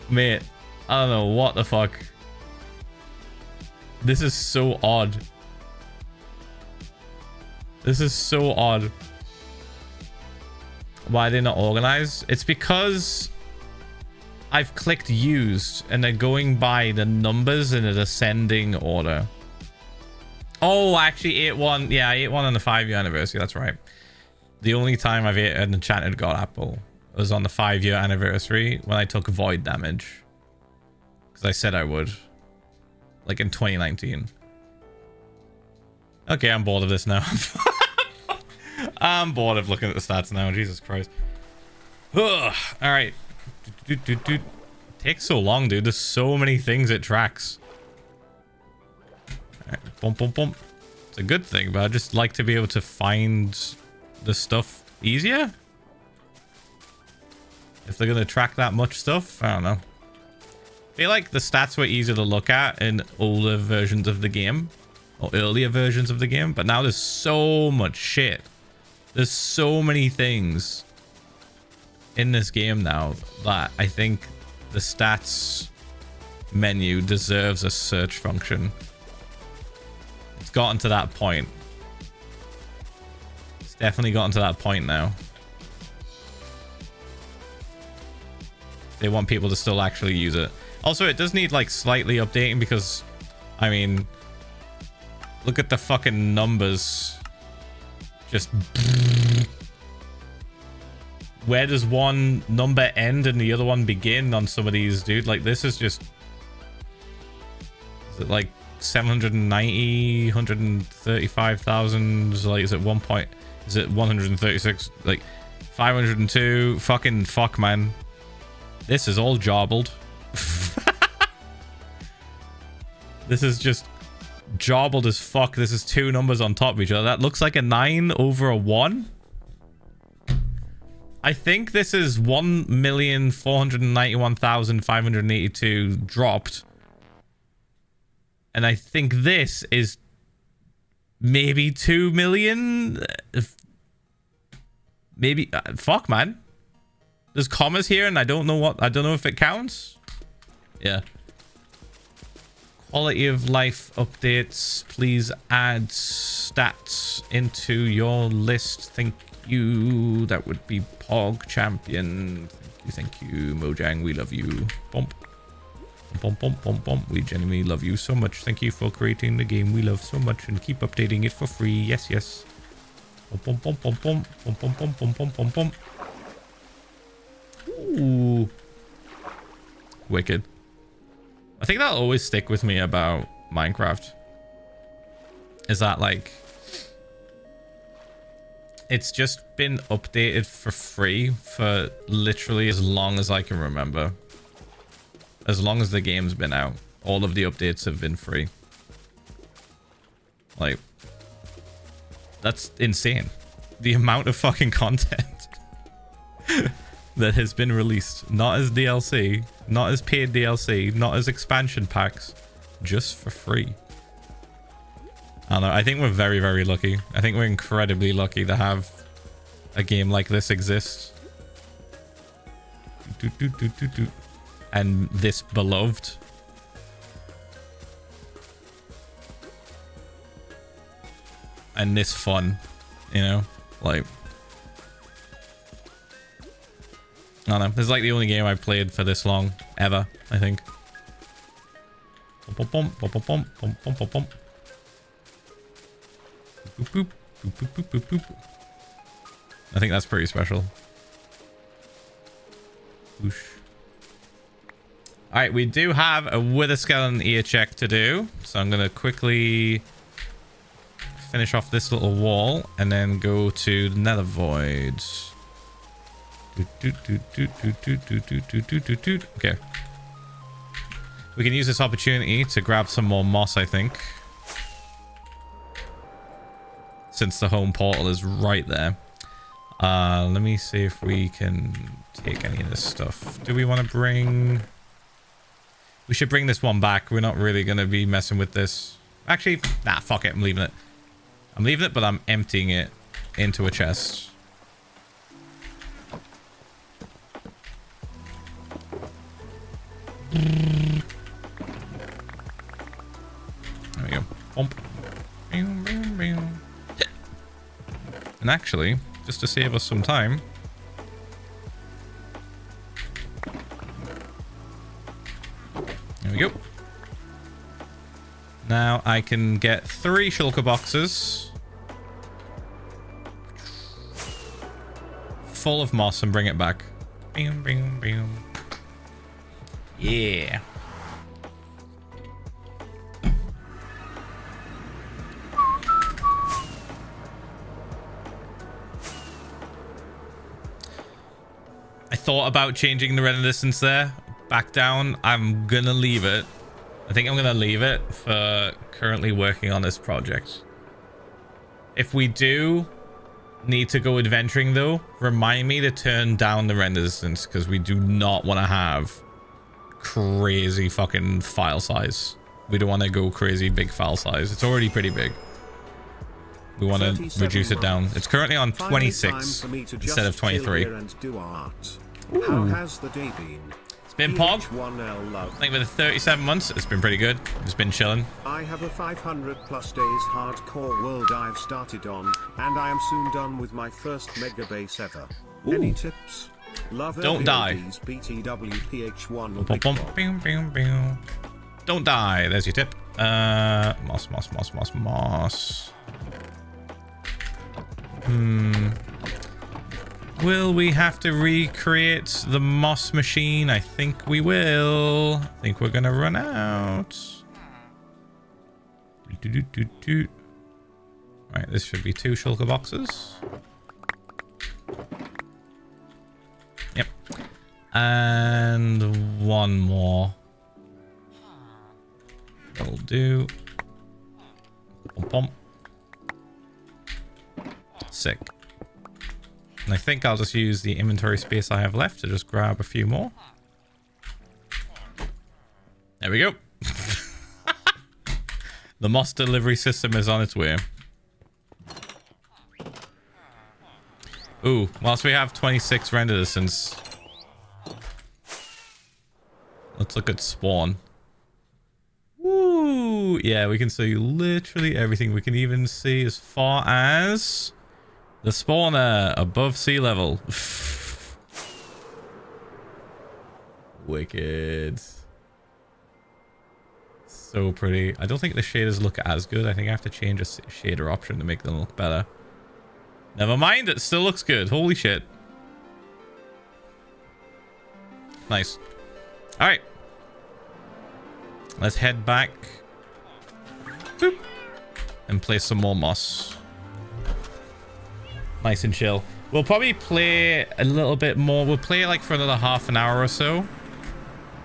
Mate, I don't know what the fuck. This is so odd. This is so odd. Why they're not organized? It's because I've clicked used and they're going by the numbers in a descending order. Oh, actually 8-1. Yeah, 8-1 on the 5-year anniversary. That's right. The only time I've ate an enchanted god apple was on the 5-year anniversary when I took void damage. Because I said I would. Like in 2019. Okay, I'm bored of this now. I'm bored of looking at the stats now. Jesus Christ. Ugh. All right. It takes so long, dude. There's so many things it tracks. All right. Bump, bump, bump. It's a good thing, but I just like to be able to find the stuff easier. If they're going to track that much stuff, I don't know. I feel like the stats were easier to look at in older versions of the game. Or earlier versions of the game. But now there's so much shit. There's so many things in this game now that I think the stats menu deserves a search function. It's gotten to that point. It's definitely gotten to that point now. They want people to still actually use it. Also, it does need like slightly updating because, I mean, look at the fucking numbers. Just where does one number end and the other one begin on some of these, dude? Like this is just, is it like 790, 135,000? Like is it 1 point? Is it 136? Like 502? Fucking fuck, man. This is all jobbled. This is just jobbled as fuck. This is two numbers on top of each other. That looks like a 9 over a 1. I think this is 1,491,582 dropped. And I think this is maybe 2 million. Maybe fuck, man. There's commas here and I don't know if it counts. Yeah. Quality of life updates. Please add stats into your list. Thank you. That would be Pog Champion. Thank you. Mojang, we love you. Bump. Bump, bump, bump, bump. We genuinely love you so much. Thank you for creating the game we love so much and keep updating it for free. Yes, yes. Bump, bump, bump, bump, bump, bump, bump, bump, bump, bump, bump. Ooh. Wicked. I think that'll always stick with me about Minecraft. Is that like it's just been updated for free for literally as long as I can remember. As long as the game's been out, all of the updates have been free. Like, that's insane. The amount of fucking content that has been released, not as DLC, not as paid DLC, not as expansion packs, just for free. I don't know. I think we're very, very lucky. I think we're incredibly lucky to have a game like this exist. And this beloved. And this fun, you know? Like, I don't know. This is like the only game I've played for this long ever, I think. Bump, bump, bump, bump, bump, bump, bump, bump, bump. Boop, boop, boop, boop, boop, boop, boop. I think that's pretty special. Whoosh. Alright, we do have a wither skeleton ear check to do. So I'm going to quickly finish off this little wall and then go to the nether void. Okay. We can use this opportunity to grab some more moss, I think. Since the home portal is right there. Let me see if we can take any of this stuff. Do we want to bring... We should bring this one back. We're not really going to be messing with this. Actually, nah, fuck it. I'm leaving it. I'm leaving it, but I'm emptying it into a chest. There we go. Bump. And actually, just to save us some time, there we go. Now I can get 3 shulker boxes full of moss and bring it back. Boom, boom, boom. Yeah. I thought about changing the render distance there back down. I'm gonna leave it. I think I'm gonna leave it for currently working on this project. If we do need to go adventuring though, remind me to turn down the render distance, because we do not want to have crazy fucking file size. We don't want to go crazy big file size. It's already pretty big. We want to reduce it down. It's currently on 26 instead of 23. How has the day been? It's been Pog. I think with the 37 months, it's been pretty good. It's been chilling. I have a 500 plus days hardcore world I've started on, and I am soon done with my first mega base ever. Ooh. Any tips? Love Don't die. BTWPH1 Bum, bum, bum, bum, bum. Don't die. There's your tip. Moss, moss, moss, moss, moss. Will we have to recreate the moss machine? I think we will. I think we're gonna run out. Right, this should be 2 shulker boxes. Yep. And 1 more. That'll do. Pom pom. Sick. And I think I'll just use the inventory space I have left to just grab a few more. There we go. The moss delivery system is on its way. Ooh, whilst we have 26 render distance, let's look at spawn. Woo! Yeah, we can see literally everything. We can even see as far as the spawner above sea level. Wicked. So pretty. I don't think the shaders look as good. I think I have to change a shader option to make them look better. Never mind, it still looks good. Holy shit. Nice. Alright. Let's head back. Boop. And play some more moss. Nice and chill. We'll probably play a little bit more. We'll play like for another half an hour or so.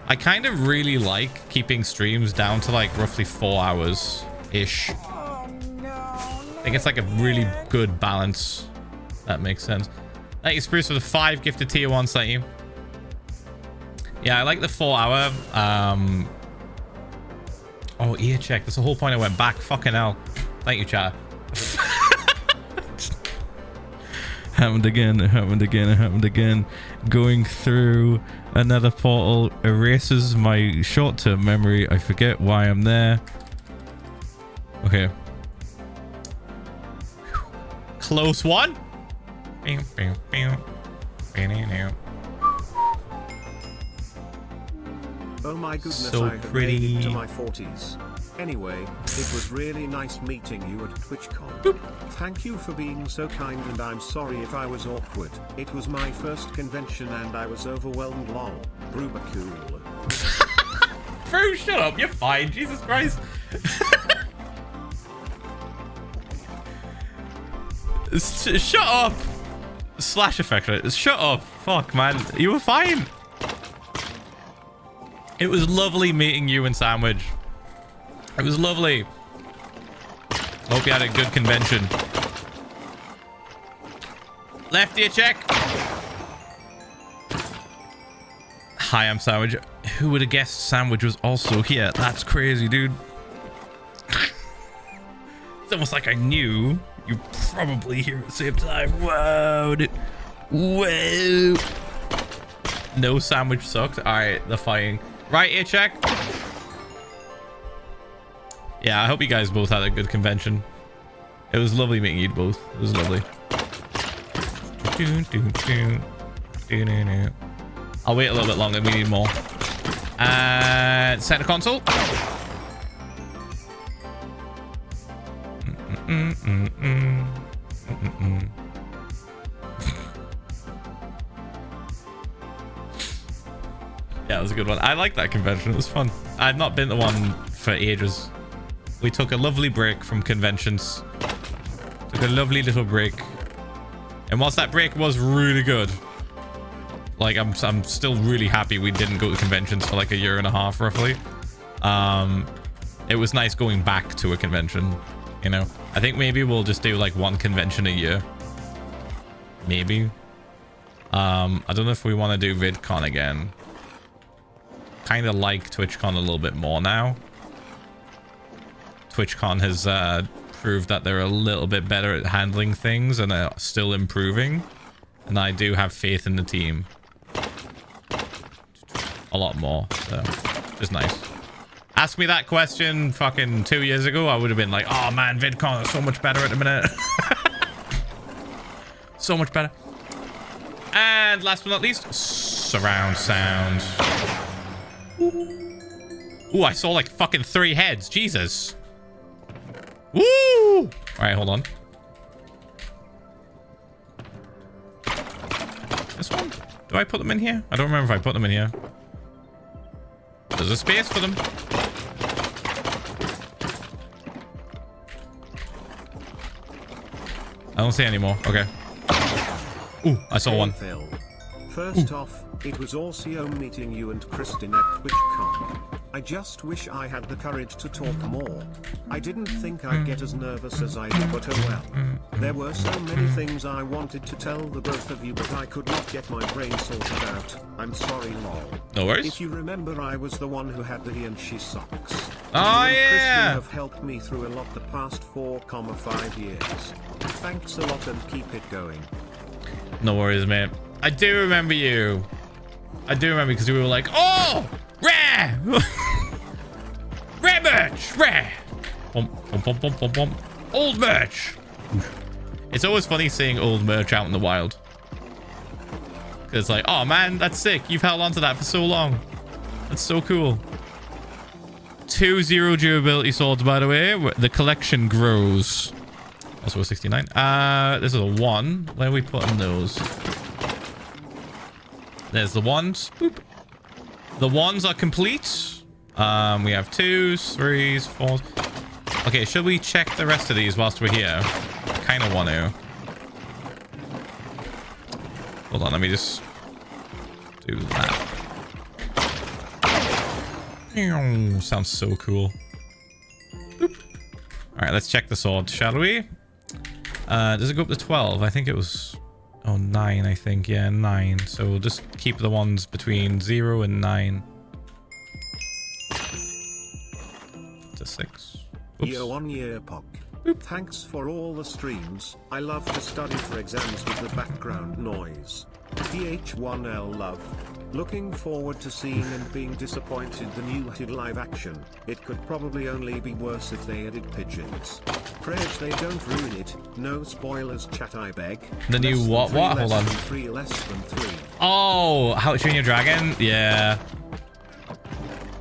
I kind of really like keeping streams down to like roughly 4 hours-ish. I think it's like a really good balance. That makes sense. Thank you, Spruce, for the 5 gifted tier 1. Thank you. Yeah, I like the 4 hour. Oh, ear check. That's the whole point I went back. Fucking hell. Thank you, chat. Happened again, it happened again, it happened again. Going through another portal erases my short-term memory. I forget why I'm there. Okay. Close one. Oh my goodness, so I have pretty. made it to my 40s. Anyway, it was really nice meeting you at TwitchCon. Boop. Thank you for being so kind, and I'm sorry if I was awkward. It was my first convention and I was overwhelmed. Lol. Bruba cool. Bro, shut up. You're fine. Jesus Christ. Shut up. Slash effect, right? Shut up. Fuck, man. You were fine. It was lovely meeting you and Sandwich. It was lovely. Hope you had a good convention. Left ear check. Hi, I'm Sandwich. Who would have guessed Sandwich was also here? That's crazy, dude. It's almost like I knew you're probably here at the same time. Whoa, dude. Whoa. No, Sandwich sucks. All right, the fighting. Right here, check. Yeah, I hope you guys both had a good convention. It was lovely meeting you both. It was lovely. I'll wait a little bit longer. We need more. Center console. Yeah, it was a good one. I liked that convention. It was fun. I've not been to one for ages. We took a lovely break from conventions. Took a lovely little break. And whilst that break was really good, like I'm still really happy we didn't go to conventions for like a year and a half roughly. It was nice going back to a convention, you know. I think maybe we'll just do like one convention a year. Maybe. I don't know if we want to do VidCon again. Kind of like TwitchCon a little bit more now. TwitchCon has proved that they're a little bit better at handling things and are still improving. And I do have faith in the team. A lot more, so just nice. Ask me that question fucking 2 years ago, I would have been like, oh man, VidCon is so much better at the minute. So much better. And last but not least, surround sound. Ooh, I saw like fucking 3 heads. Jesus. Woo! All right, hold on. This one? Do I put them in here? I don't remember if I put them in here. There's a space for them. I don't see any more. Okay. Ooh, I saw one. Phil. First off, it was awesome meeting you and Kristen at TwitchCon. I just wish I had the courage to talk more. I didn't think I'd get as nervous as I did, but oh well. There were so many things I wanted to tell the both of you, but I could not get my brain sorted out. I'm sorry, lol. No worries. If you remember, I was the one who had the he and she socks. Oh, you and yeah. Kristen have helped me through a lot the past 4,5 years. Thanks a lot and keep it going. No worries, man. I do remember you. I do remember because we were like, oh, rare. Rare merch, rare. Bum, bum, bum, bum, bum, bum. Old merch. It's always funny seeing old merch out in the wild. Because it's like, oh man, that's sick. You've held on to that for so long. That's so cool. 2 0 durability swords, by the way. The collection grows. Also a 69. This is a 1. Where are we putting those? There's the 1s. Boop. The 1s are complete. We have 2s, 3s, 4s. Okay, should we check the rest of these whilst we're here? I kind of want to. Hold on, let me just do that. Sounds so cool. Boop. All right, let's check the sword, shall we? Does it go up to 12? I think it was... Oh, 9, I think. Yeah, 9. So we'll just keep the ones between 0 and 9. To 6. Oops. Year 1 year POC. Thanks for all the streams. I love to study for exams with the background noise. PH1L love. Looking forward to seeing and being disappointed the new HID live action. It could probably only be worse if they added pigeons. Prayers they don't ruin it. No spoilers, chat, I beg. The new what? What? Hold on. 3 less than 3. Oh, How to Train Your Dragon? Yeah.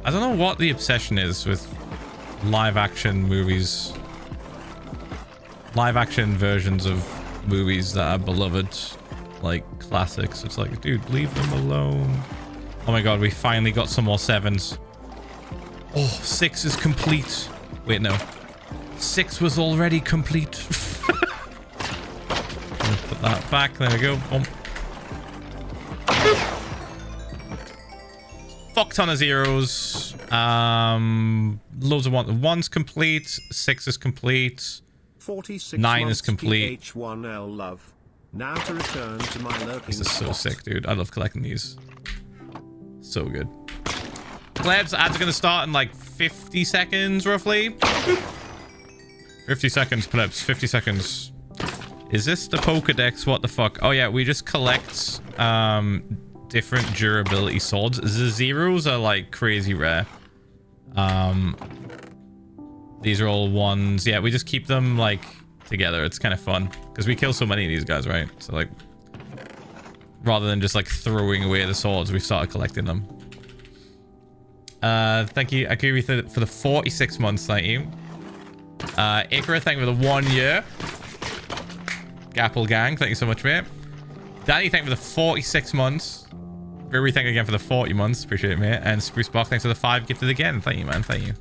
I don't know what the obsession is with live action movies. Live action versions of movies that are beloved. Like classics. It's like, dude, leave them alone. Oh my god, we finally got some more 7s. Oh, 6 is complete. Wait, no. 6 was already complete. Put that back. There we go. Boom. Fuck ton of 0s. Loads of 1's complete. 6 is complete. 46 9 is complete. PH1L love. Now to return to my lurking This is so spot. sick, dude. I love collecting these. So good. Plebs, ads are going to start in like 50 seconds, roughly. 50 seconds, plebs. 50 seconds. Is this the Pokedex? What the fuck? Oh, yeah. We just collect different durability swords. The zeros are like crazy rare. These are all ones. Yeah, we just keep them like together. It's kind of fun because we kill so many of these guys, right? So like, rather than just like throwing away the swords, we've started collecting them. Thank you, Akiri, for the 46 months. Thank you. Ikra, thank you for the 1 year. Gapple Gang, thank you so much, mate. Danny, thank you for the 46 months. Riri, thank you again for the 40 months. Appreciate it, mate. And Spruce Box, thanks for the 5 gifted again. Thank you, man. Thank you.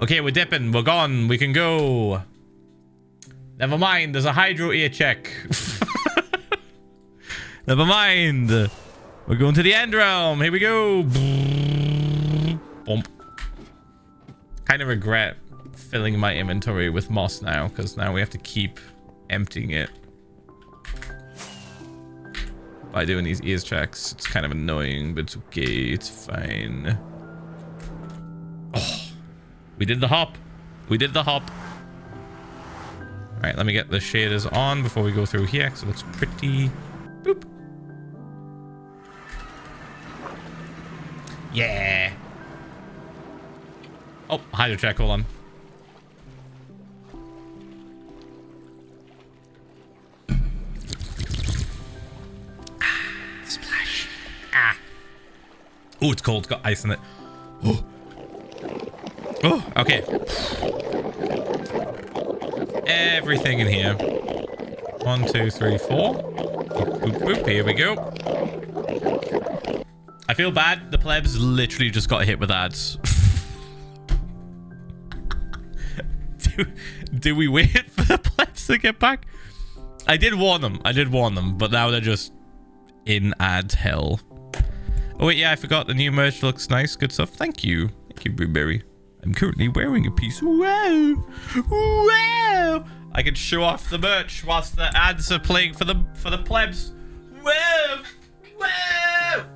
Okay, we're dipping. We're gone. We can go. Never mind. There's a hydro ear check. Never mind. We're going to the end realm. Here we go. Bump. Kind of regret filling my inventory with moss now, because now we have to keep emptying it by doing these ears checks. It's kind of annoying, but it's okay. It's fine. Oh, we did the hop. We did the hop. All right, let me get the shaders on before we go through here, because it looks pretty. Boop. Yeah. Oh, hydro check. Hold on. Splash. Ah. Oh, it's cold. It's got ice in it. Oh. Oh, okay. Everything in here. 1, 2, 3, 4. Boop, boop, boop. Here we go. I feel bad. The plebs literally just got hit with ads. do we wait for the plebs to get back? I did warn them. But now they're just in ad hell. Oh wait, yeah, I forgot. The new merch looks nice. Good stuff. Thank you. Thank you, Blueberry. I'm currently wearing a piece. Wow. Wow. I can show off the merch whilst the ads are playing for the plebs. Wow. Wow.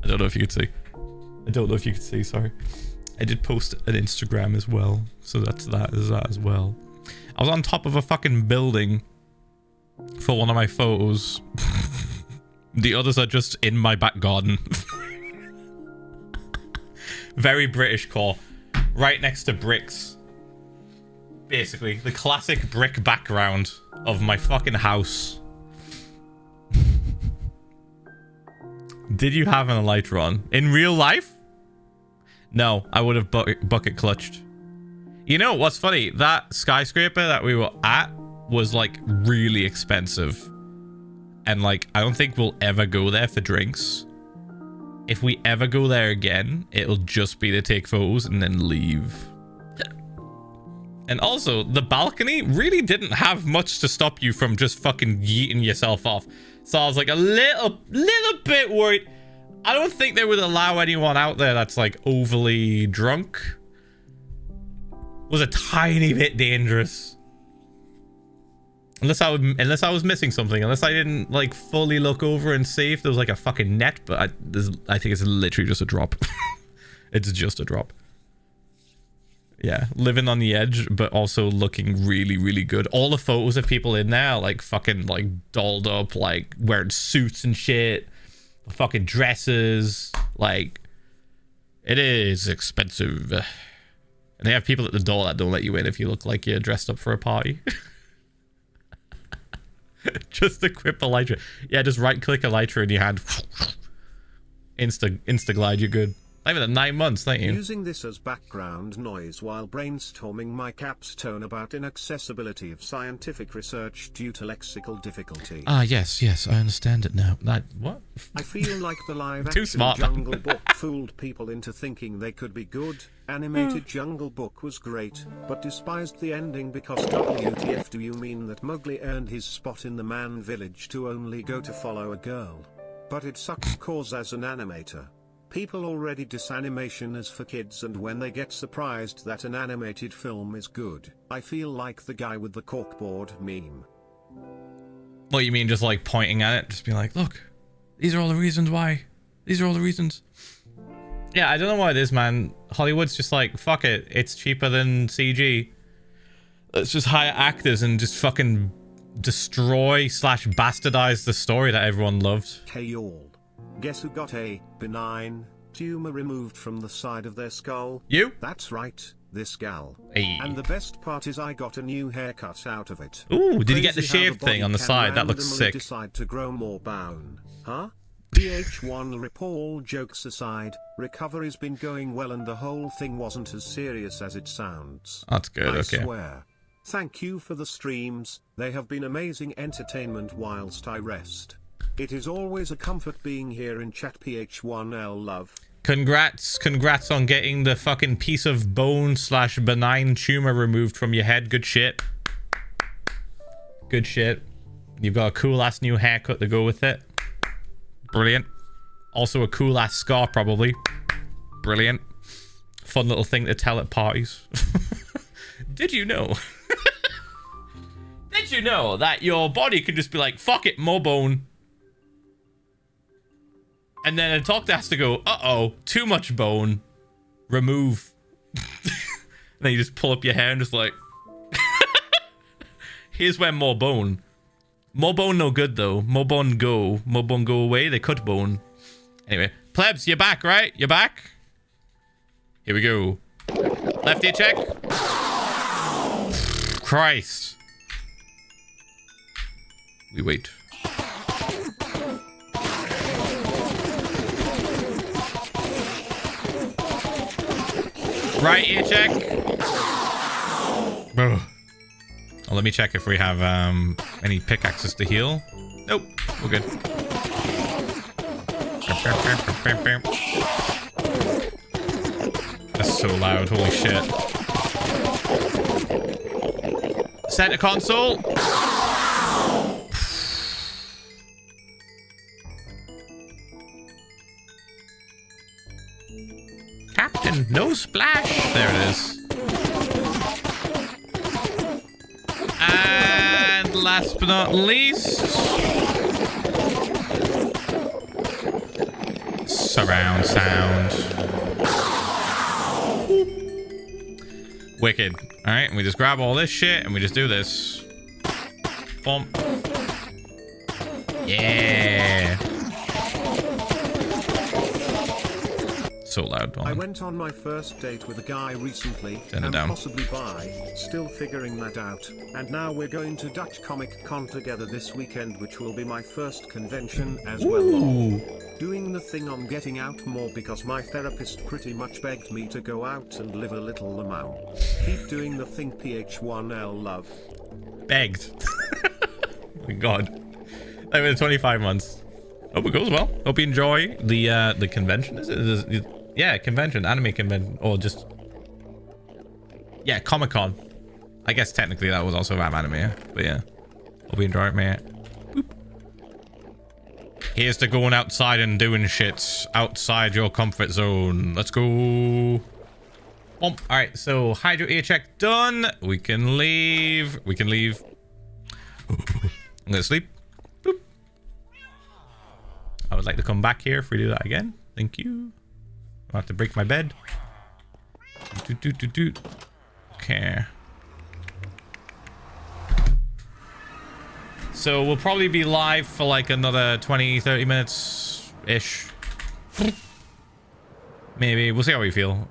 I don't know if you could see. Sorry. I did post an Instagram as well. So that's that as well. I was on top of a fucking building for one of my photos. The others are just in my back garden. Very British core. Right next to bricks. Basically, the classic brick background of my fucking house. Did you have an elytra on? In real life? No, I would have bucket clutched. You know what's funny? That skyscraper that we were at was like really expensive. And like, I don't think we'll ever go there for drinks. If we ever go there again, it'll just be to take photos and then leave. And also, the balcony really didn't have much to stop you from just fucking yeeting yourself off. So I was like a little bit worried. I don't think they would allow anyone out there that's like overly drunk. Was a tiny bit dangerous. Unless I was missing something. Unless I didn't like fully look over and see if there was like a fucking net. But I think it's literally just a drop. It's just a drop. Yeah, living on the edge, but also looking really, really good. All the photos of people in there, like fucking like dolled up, like wearing suits and shit, fucking dresses. Like, it is expensive. And they have people at the door that don't let you in if you look like you're dressed up for a party. Just equip elytra. Yeah, just right click elytra in your hand. Insta glide, you're good. Even at 9 months, thank you. Using this as background noise while brainstorming my capstone about inaccessibility of scientific research due to lexical difficulty. Ah, yes, I understand it now. What? I feel like the live Too action smart. Jungle Book fooled people into thinking they could be good. Animated Jungle Book was great, but despised the ending because WTF do you mean that Mowgli earned his spot in the man village to only go to follow a girl? But it sucks cause as an animator, people already diss animation as for kids, and when they get surprised that an animated film is good, I feel like the guy with the corkboard meme. What you mean, just like pointing at it, just being like, look, these are all the reasons why. These are all the reasons. Yeah, I don't know what it is, man. Hollywood's just like, fuck it. It's cheaper than CG. Let's just hire actors and just fucking destroy / bastardize the story that everyone loved. Hey y'all. Guess who got a benign tumor removed from the side of their skull? You? That's right, this gal. Hey. And the best part is I got a new haircut out of it. Ooh, did you get the Crazy how shaved thing body on the can side? That looks randomly sick. Decide to grow more bone, huh? PH1 rip. All jokes aside, recovery's been going well and the whole thing wasn't as serious as it sounds. That's good, I okay. swear. Thank you for the streams, they have been amazing entertainment whilst I rest. It is always a comfort being here in chat. PH1L love. Congrats on getting the fucking piece of bone / benign tumor removed from your head. Good shit. Good shit. You've got a cool ass new haircut to go with it. Brilliant. Also a cool ass scar probably. Brilliant. Fun little thing to tell at parties. Did you know? Did you know that your body could just be like, fuck it, more bone? And then a doctor has to go, uh-oh, too much bone. Remove. And then you just pull up your hair and just like... Here's where more bone. More bone no good though. More bone go. More bone go away. They cut bone. Anyway. Plebs, you're back, right? You're back? Here we go. Left ear check. Christ. We wait. Right ear check. Oh, let me check if we have any pickaxes to heal. Nope, we're good. That's so loud, holy shit. Center console. Captain, no splash. There it is. And last but not least, surround sound. Wicked. All right, and we just grab all this shit and we just do this. Boom. Yeah. So loud. I went on my first date with a guy recently, Turn it and down. possibly bi, still figuring that out, and now we're going to Dutch Comic Con together this weekend, which will be my first convention as well. Doing the thing on getting out more because my therapist pretty much begged me to go out and live a little amount. Keep doing the thing. PH1L love. Begged. Oh my god. Like with 25 months. Hope it goes well. Hope you enjoy the convention. Is it? Yeah, convention, anime convention, or just... Yeah, Comic-Con. I guess technically that was also about anime, yeah. But yeah. Hope you enjoy it, mate. Boop. Here's to going outside and doing shit outside your comfort zone. Let's go. All right, so hydro ear check done. We can leave. We can leave. I'm gonna sleep. Boop. I would like to come back here if we do that again. Thank you. I'll have to break my bed. Okay. So we'll probably be live for like another 20-30 minutes ish. Maybe. We'll see how we feel.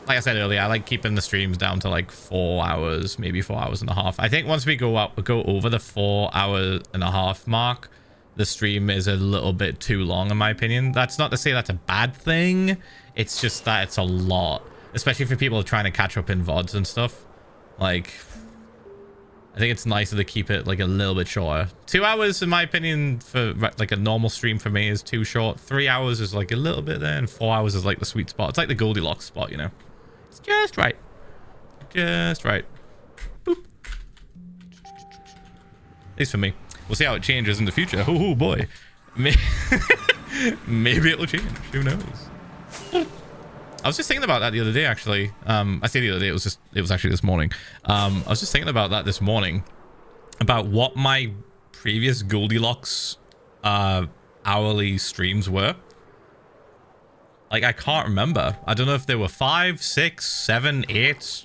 Like I said earlier, I like keeping the streams down to like 4 hours, maybe 4 hours and a half. I think once we go over the 4 hour and a half mark, the stream is a little bit too long in my opinion. That's not to say that's a bad thing. It's just that it's a lot, especially for people trying to catch up in VODs and stuff. Like, I think it's nicer to keep it like a little bit shorter. 2 hours in my opinion for like a normal stream for me is too short. 3 hours is like a little bit there, and 4 hours is like the sweet spot. It's like the Goldilocks spot, you know. It's just right. Just right. Boop. At least for me. We'll see how it changes in the future. Oh boy. Maybe it'll change. Who knows? I was just thinking about that the other day, actually. I say the other day, it was actually this morning. I was just thinking about that this morning. About what my previous Goldilocks hourly streams were. Like, I can't remember. I don't know if they were 5, 6, 7, 8.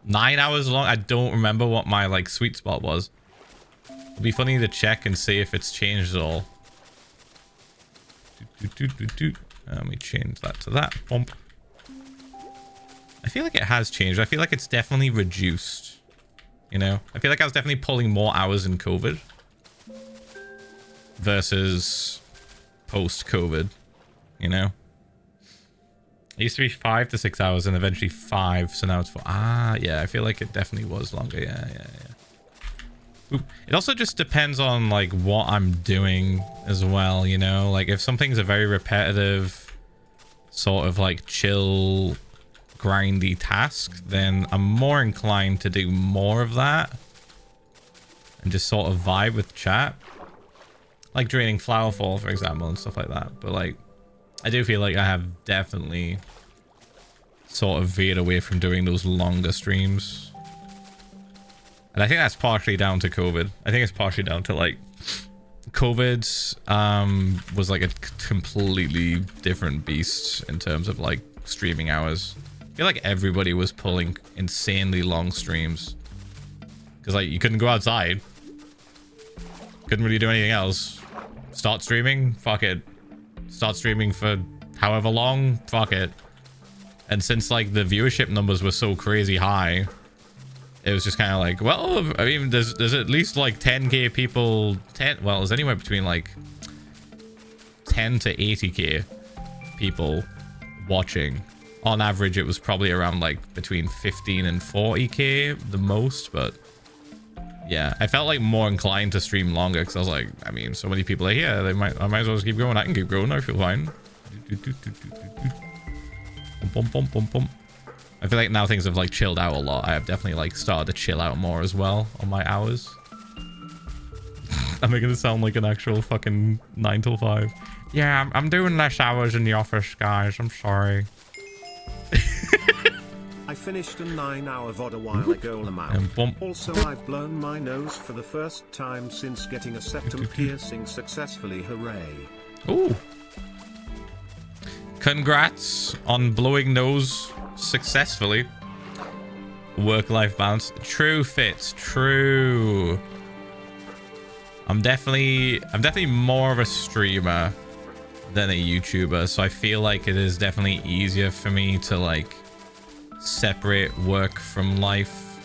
9 hours long. I don't remember what my like sweet spot was. It'd be funny to check and see if it's changed at all. Let me change that to that. Bump. I feel like it has changed. I feel like it's definitely reduced. You know, I feel like I was definitely pulling more hours in COVID versus post-COVID. You know, it used to be 5 to 6 hours and eventually 5, so now it's 4. Ah, yeah, I feel like it definitely was longer. Yeah. Oop. It also just depends on like what I'm doing as well, you know, like if something's a very repetitive sort of like chill grindy task, then I'm more inclined to do more of that and just sort of vibe with chat, like draining Flowerfall, for example, and stuff like that. But like I do feel like I have definitely sort of veered away from doing those longer streams. And I think that's partially down to COVID. I think it's partially down to like COVID was like a completely different beast in terms of like streaming hours. I feel like everybody was pulling insanely long streams because like you couldn't go outside, couldn't really do anything else. Start streaming, fuck it. Start streaming for however long, fuck it. And since like the viewership numbers were so crazy high, it was just kind of like, well, I mean, there's at least like 10k people, well, there's anywhere between like 10 to 80k people watching. On average, it was probably around like between 15 and 40k the most, but yeah, I felt like more inclined to stream longer because I was like, I mean, so many people are here, I might as well just keep going. I can keep going, I feel fine. I feel like now things have like chilled out a lot. I have definitely like started to chill out more as well on my hours. I'm making it sound like an actual fucking 9 till 5. Yeah, I'm doing less hours in the office, guys. I'm sorry. I finished a 9-hour VOD a while ago. Also, I've blown my nose for the first time since getting a septum piercing successfully. Hooray. Ooh. Congrats on blowing nose successfully. Work-life balance. True, Fitz. True. I'm definitely more of a streamer than a YouTuber, so I feel like it is definitely easier for me to like separate work from life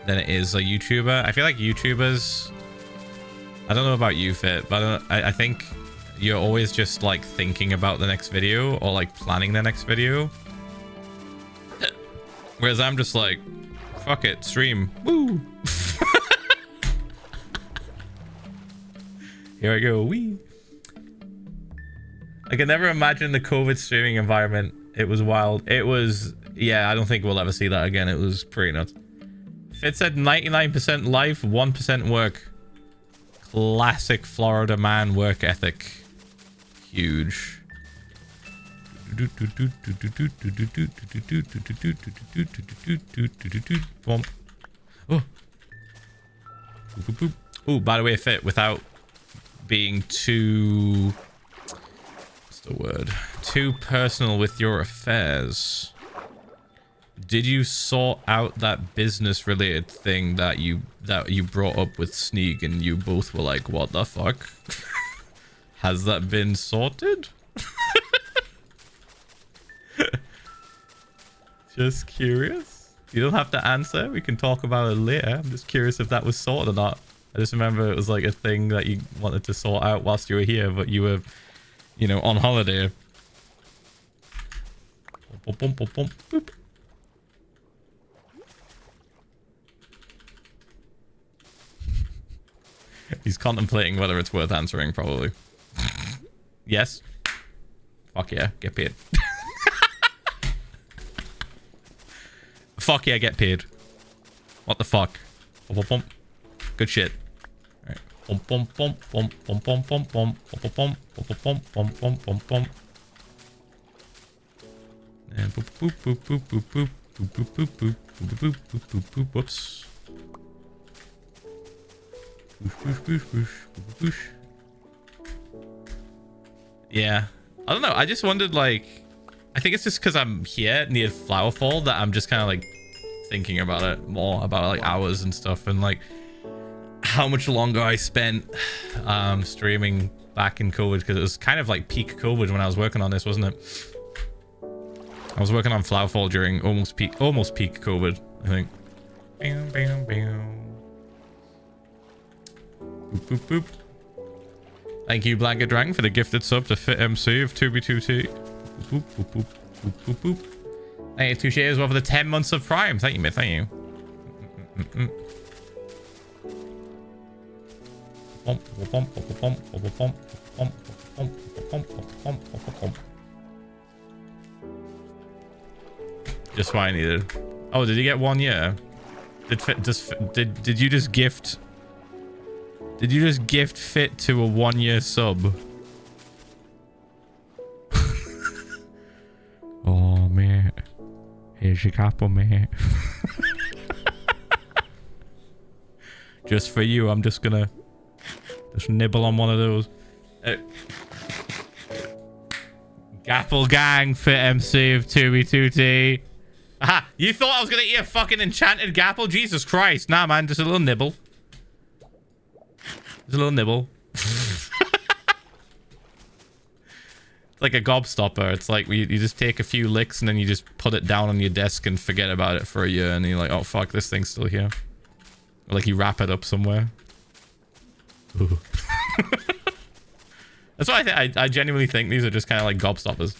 than it is a YouTuber. I feel like YouTubers, I don't know about you, Fit, but I think you're always just like thinking about the next video or like planning the next video, whereas I'm just like, fuck it, stream, woo. Here I go, wee. I can never imagine the COVID streaming environment. It was wild. It was, yeah, I don't think we'll ever see that again. It was pretty nuts. Fit said 99% life, 1% work. Classic Florida man work ethic. Huge. Oh, by the way, Fit, without being too, what's the word, too personal with your affairs, did you sort out that business related thing that you brought up with Sneak and you both were like, what the fuck? Has that been sorted? Just curious. You don't have to answer, we can talk about it later. I'm just curious if that was sorted or not. I just remember it was like a thing that you wanted to sort out whilst you were here, but you were, you know, on holiday. Boop. He's contemplating whether it's worth answering, probably. Yes. Fuck yeah, get paid. Fuck yeah, get paid. What the fuck? Good shit. Alright. And boop boop boop boop boop boop boop boop boop boop boop boop boop boop. Whoops. Yeah, I don't know. I just wondered, like, I think it's just because I'm here near Flowerfall that I'm just kind of like thinking about it more, about like hours and stuff, and like how much longer I spent streaming back in COVID, because it was kind of like peak COVID when I was working on this, wasn't it? I was working on Flowerfall during almost peak COVID, I think. Boop, boop, boop. Thank you, Blanket Dragon, for the gifted sub to Fit MC of 2B2T. Boop, boop, boop, boop, boop, boop. Thank you, Touche, as well, for the 10 months of Prime. Thank you, mate. Thank you. Just what I needed. Oh, did you get 1 year? Did you just gift? Did you just gift Fit to a 1 year sub? Oh man, here's your apple, man. Just for you, I'm just gonna nibble on one of those. Gapple gang Fit MC of 2B2T. Aha! You thought I was gonna eat a fucking enchanted gapple? Jesus Christ! Nah, man, just a little nibble. Just a little nibble. It's like a gobstopper. It's like you just take a few licks and then you just put it down on your desk and forget about it for a year, and you're like, oh fuck, this thing's still here. Or like you wrap it up somewhere. That's why I genuinely think these are just kind of like gobstoppers.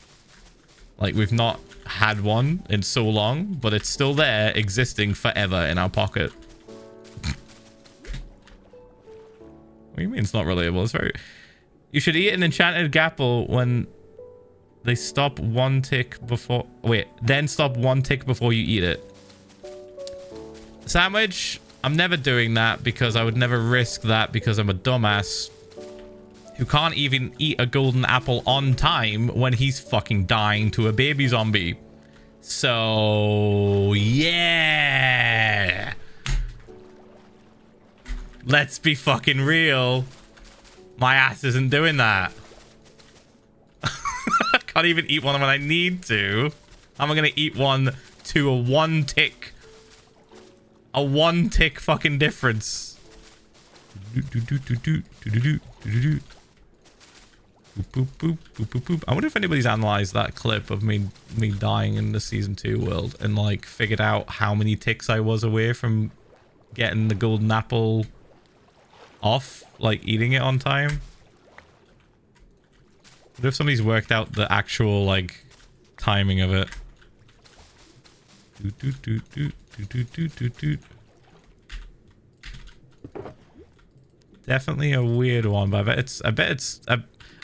Like, we've not had one in so long, but it's still there, existing forever in our pocket. What do you mean it's not relatable? It's very... You should eat an enchanted gapple when they stop 1 tick before... Wait, then stop 1 tick before you eat it. Sandwich? I'm never doing that because I would never risk that, because I'm a dumbass who can't even eat a golden apple on time when he's fucking dying to a baby zombie. So, yeah. Let's be fucking real. My ass isn't doing that. I can't even eat one when I need to. How am I going to eat one to a 1 tick? A 1 tick fucking difference. Boop, boop, boop, boop, boop, boop. I wonder if anybody's analyzed that clip of me dying in the season 2 world and like figured out how many ticks I was away from getting the golden apple off, like eating it on time. What if somebody's worked out the actual like timing of it? Definitely a weird one, but I bet it's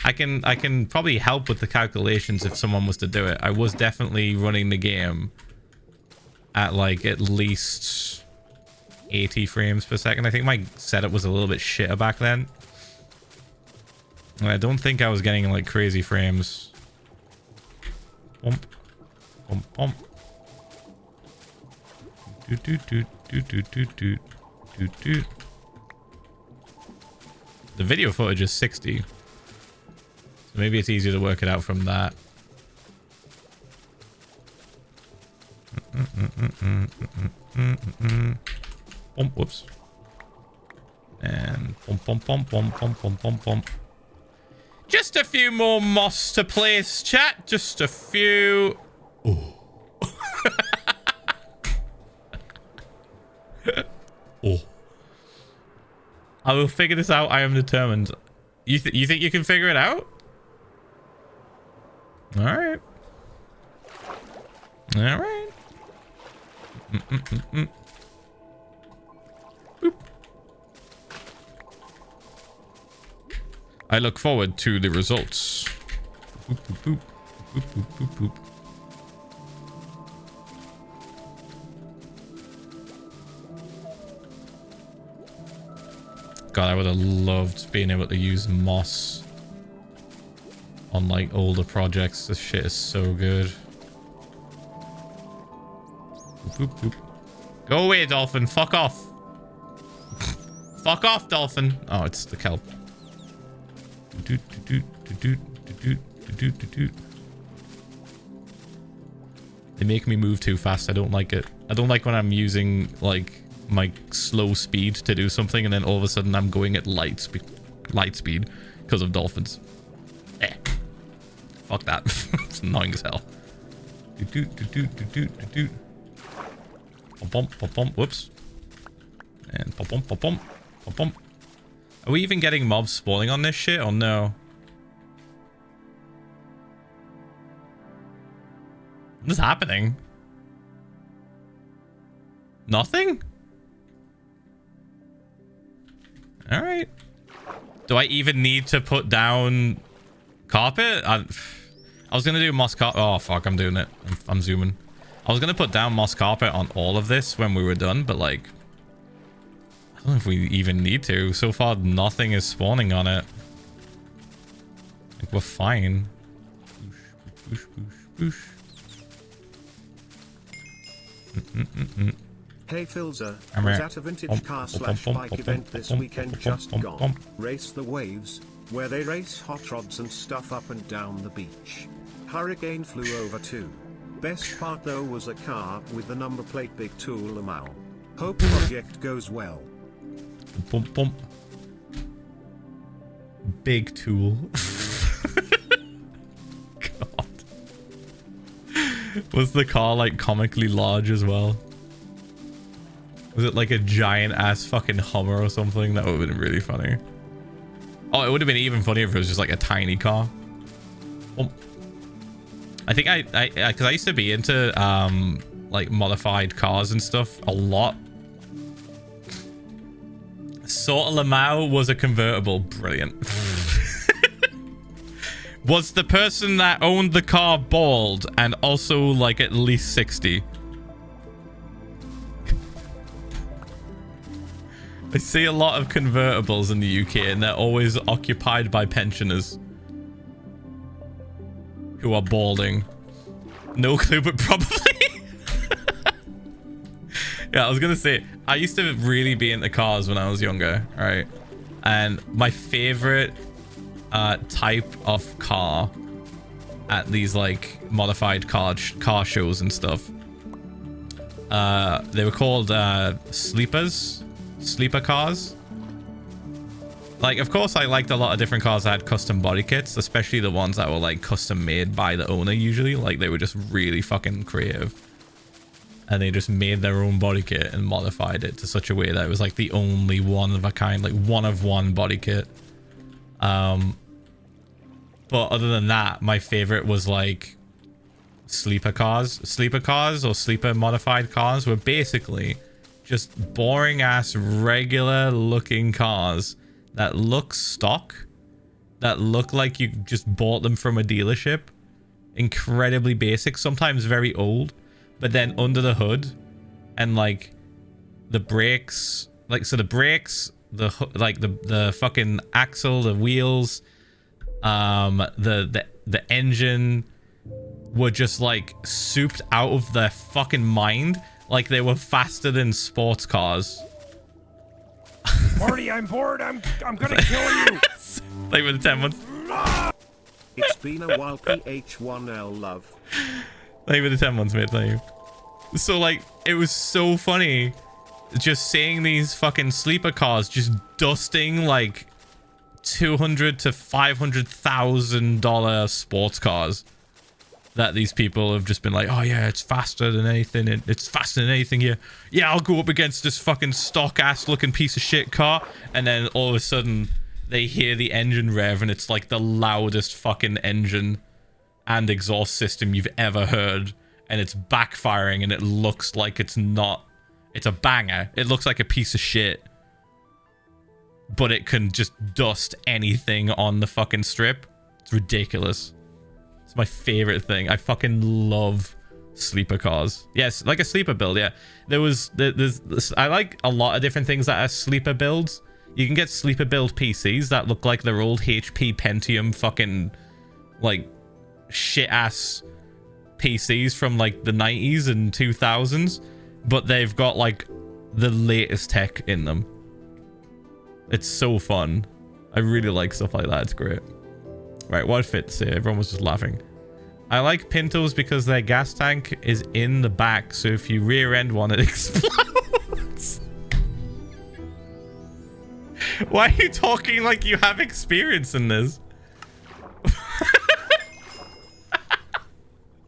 I can probably help with the calculations if someone was to do it. I was definitely running the game at like at least 80 frames per second. I think my setup was a little bit shitter back then. And I don't think I was getting like crazy frames. Bump. Bump, bump. Doot, doot, doot, doot, doot, doot, doot, doot, doot. The video footage is 60. So maybe it's easier to work it out from that. Bump, whoops. And bump, bump, bump, bump, bump, bump, bump, bump. Just a few more moss to place, chat. Just a few. Oh. Oh. I will figure this out. I am determined. You think you can figure it out? All right. All right. Boop. I look forward to the results. Boop, boop, boop. Boop, boop, boop, boop. God, I would have loved being able to use moss on like older projects. This shit is so good. Boop, boop, boop. Go away, dolphin. Fuck off. Fuck off, dolphin. Oh, it's the kelp. They make me move too fast. I don't like it. I don't like when I'm using like my slow speed to do something and then all of a sudden I'm going at light speed because of dolphins. Fuck that. It's annoying as hell. Whoops. And pop-bump. Are we even getting mobs spawning on this shit or no? What's happening? Nothing? Alright. Do I even need to put down carpet? I was gonna do moss carpet. Oh fuck, I'm doing it. I'm zooming. I was gonna put down moss carpet on all of this when we were done, but like, I don't know if we even need to. So far, nothing is spawning on it. Like, we're fine. Boosh, boosh, boosh, boosh. Hey Philza, was at a vintage car / bike event this weekend just gone. Race the Waves, where they race hot rods and stuff up and down the beach. Hurricane flew over too. Best part though was a car with the number plate Big Tool Lamau. Hope project goes well. Bump. Big Tool. God. Was the car like comically large as well? Was it like a giant ass fucking Hummer or something? That would have been really funny. Oh, it would have been even funnier if it was just like a tiny car. I think because I used to be into like modified cars and stuff a lot. Sort of Lamau was a convertible. Brilliant. Was the person that owned the car bald and also like at least 60? I see a lot of convertibles in the UK and they're always occupied by pensioners who are balding. No clue, but probably. Yeah, I was gonna say, I used to really be into cars when I was younger, right? And my favorite type of car at these like modified car shows and stuff, they were called sleeper cars. Like, of course, I liked a lot of different cars that had custom body kits, especially the ones that were like custom made by the owner usually. Like, they were just really fucking creative. And they just made their own body kit and modified it to such a way that it was like the only one of a kind, like one of one body kit. But other than that, my favorite was like sleeper cars. Sleeper cars or sleeper modified cars were basically just boring ass regular looking cars that look stock, that look like you just bought them from a dealership. Incredibly basic, sometimes very old, but then under the hood and like the brakes, like, so the brakes, the fucking axle, the wheels, the engine were just like souped out of their fucking mind. Like they were faster than sports cars. Marty, I'm bored. I'm gonna kill you. Like with the 10 months. It's been a while, PH1L love. Thank you for the 10 months, mate. Thank you. So like, it was so funny just seeing these fucking sleeper cars just dusting like $200,000 to $500,000 sports cars. That these people have just been like, oh yeah, it's faster than anything. It's faster than anything here. Yeah, I'll go up against this fucking stock ass looking piece of shit car. And then all of a sudden they hear the engine rev and it's like the loudest fucking engine and exhaust system you've ever heard. And it's backfiring and it looks like it's not. It's a banger. It looks like a piece of shit. But it can just dust anything on the fucking strip. It's ridiculous. It's my favorite thing. I fucking love sleeper cars. Yes, like a sleeper build, yeah. There's I like a lot of different things that are sleeper builds. You can get sleeper build PCs that look like their old HP Pentium fucking like shit ass PCs from like the 90s and 2000s, but they've got like the latest tech in them. It's so fun. I really like stuff like that. It's great. Right, what fit to say? Everyone was just laughing. I like Pintos because their gas tank is in the back, so if you rear end one, it explodes. Why are you talking like you have experience in this?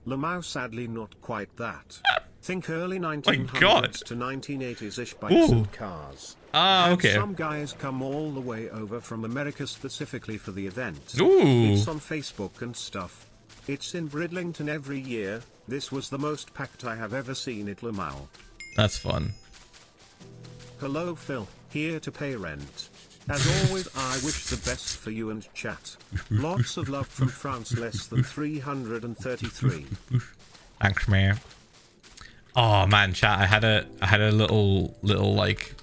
Lamau sadly not quite that. Think early 1900s God. to 1980s-ish bikes and cars. Ah, Had okay. some guys come all the way over from America specifically for the event. Ooh. It's on Facebook and stuff. It's in Bridlington every year. This was the most packed I have ever seen at Lamau. That's fun. Hello Phil, here to pay rent. As always, I wish the best for you and chat. Lots of love from France, less than 333. Thanks, man. Oh man, chat. I had a little like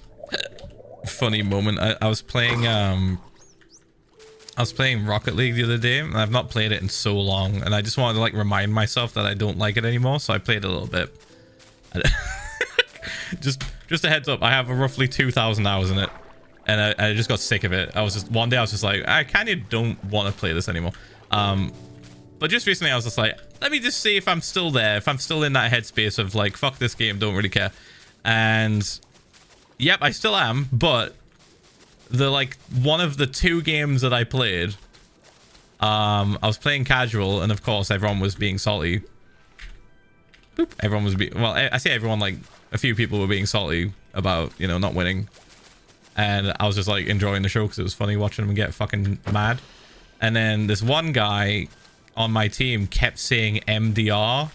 funny moment. I was playing Rocket League the other day, and I've not played it in so long, and I just wanted to like remind myself that I don't like it anymore, so I played a little bit. just a heads up, I have roughly 2,000 hours in it, and I just got sick of it. One day I was just like, I kind of don't want to play this anymore. But just recently I was just like, let me just see if I'm still there, if I'm still in that headspace of like, fuck this game, don't really care. And yep, I still am, but one of the 2 games that I played, I was playing casual, and of course everyone was being salty. Boop. Everyone was well, I say everyone, like a few people were being salty about, you know, not winning. And I was just like enjoying the show because it was funny watching them get fucking mad. And then this one guy on my team kept saying MDR.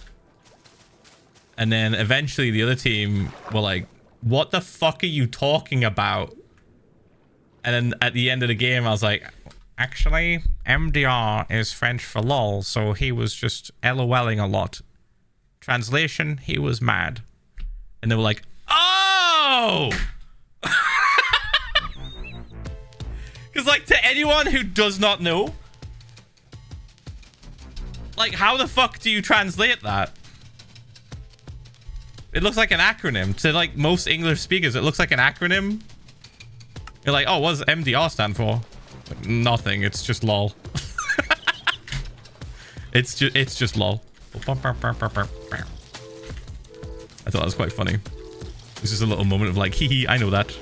And then eventually the other team were like, what the fuck are you talking about? And then at the end of the game, I was like, actually, MDR is French for lol, so he was just LOLing a lot. Translation, he was mad. And they were like, oh! Because, like, to anyone who does not know, like, how the fuck do you translate that? It looks like an acronym. To, like, most English speakers, it looks like an acronym. You're like, oh, what does MDR stand for? Like, nothing. It's just lol. It's just lol. I thought that was quite funny. It's just a little moment of like, hee hee, I know that.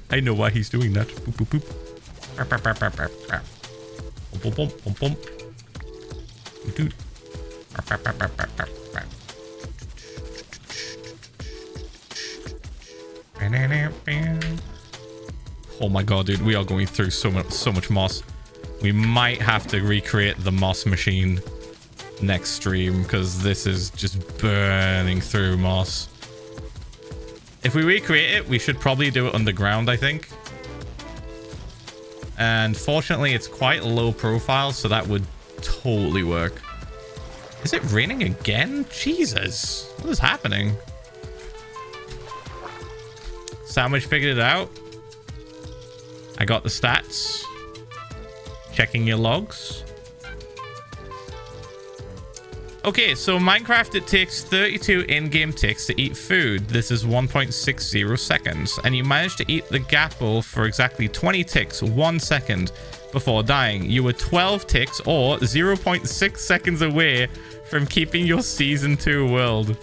I know why he's doing that. Boop, boop, boop. Boom, boom, boom, boom. Dude. Oh my god, dude, we are going through so much moss. We might have to recreate the moss machine next stream because this is just burning through moss. If we recreate it, we should probably do it underground, I think. And fortunately, it's quite low profile, so that would totally work. Is it raining again? Jesus, what is happening? Sandwich figured it out. I got the stats. Checking your logs. Okay, so Minecraft, it takes 32 in-game ticks to eat food. This is 1.60 seconds. And you managed to eat the gapple for exactly 20 ticks, 1 second before dying. You were 12 ticks or 0.6 seconds away from keeping your Season 2 world.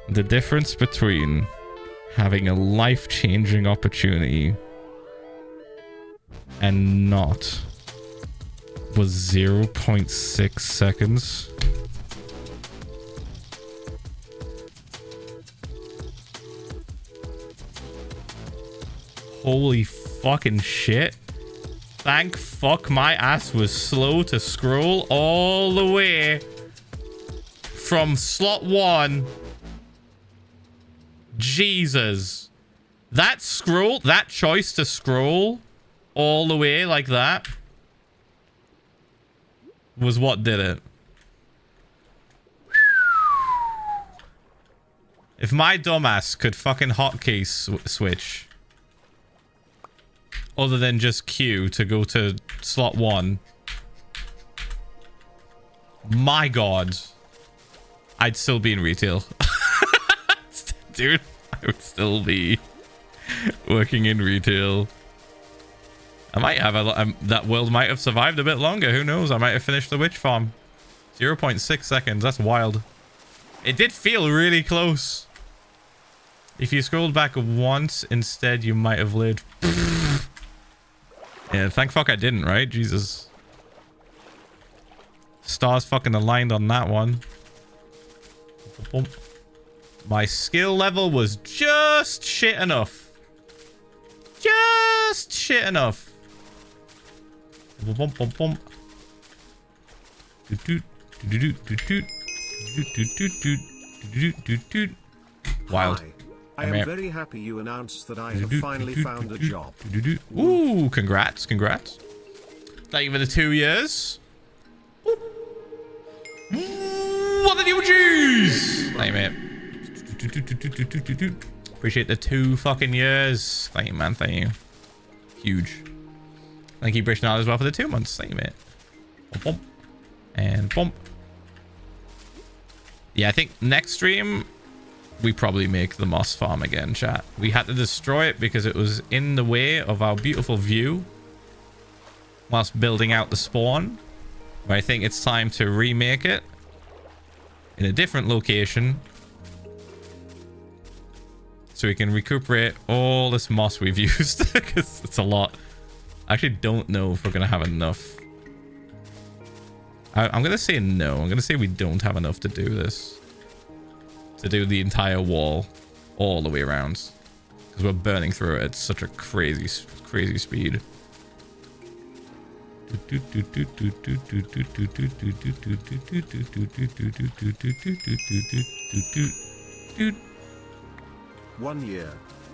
The difference between having a life-changing opportunity and not was 0.6 seconds. Holy fucking shit. Thank fuck my ass was slow to scroll all the way from slot 1. Jesus. That choice to scroll all the way like that was what did it. If my dumbass could fucking hotkey switch other than just Q to go to slot 1, my god, I'd still be in retail. Dude, I would still be working in retail. I might have that world might have survived a bit longer. Who knows? I might have finished the witch farm. 0.6 seconds. That's wild. It did feel really close. If you scrolled back once instead, you might have lived. Yeah, thank fuck I didn't, right? Jesus. Stars fucking aligned on that one. My skill level was just shit enough. Just shit enough. Wild. Hi. I am very happy you announced that I have finally found a job. Ooh, congrats, congrats. Thank you for the 2 years. What the new G's? Thank you, mate. Appreciate the 2 fucking years. Thank you, man. Thank you. Huge. Thank you, Brishnar, as well, for the 2 months. Thank you, mate. Bump, bump. And bump. Yeah, I think next stream we probably make the moss farm again, chat. We had to destroy it because it was in the way of our beautiful view whilst building out the spawn. But I think it's time to remake it in a different location so we can recuperate all this moss we've used, because it's a lot. I actually don't know if we're gonna have enough. I'm gonna say no. I'm gonna say we don't have enough to do this. To do the entire wall all the way around, because we're burning through it at such a crazy speed.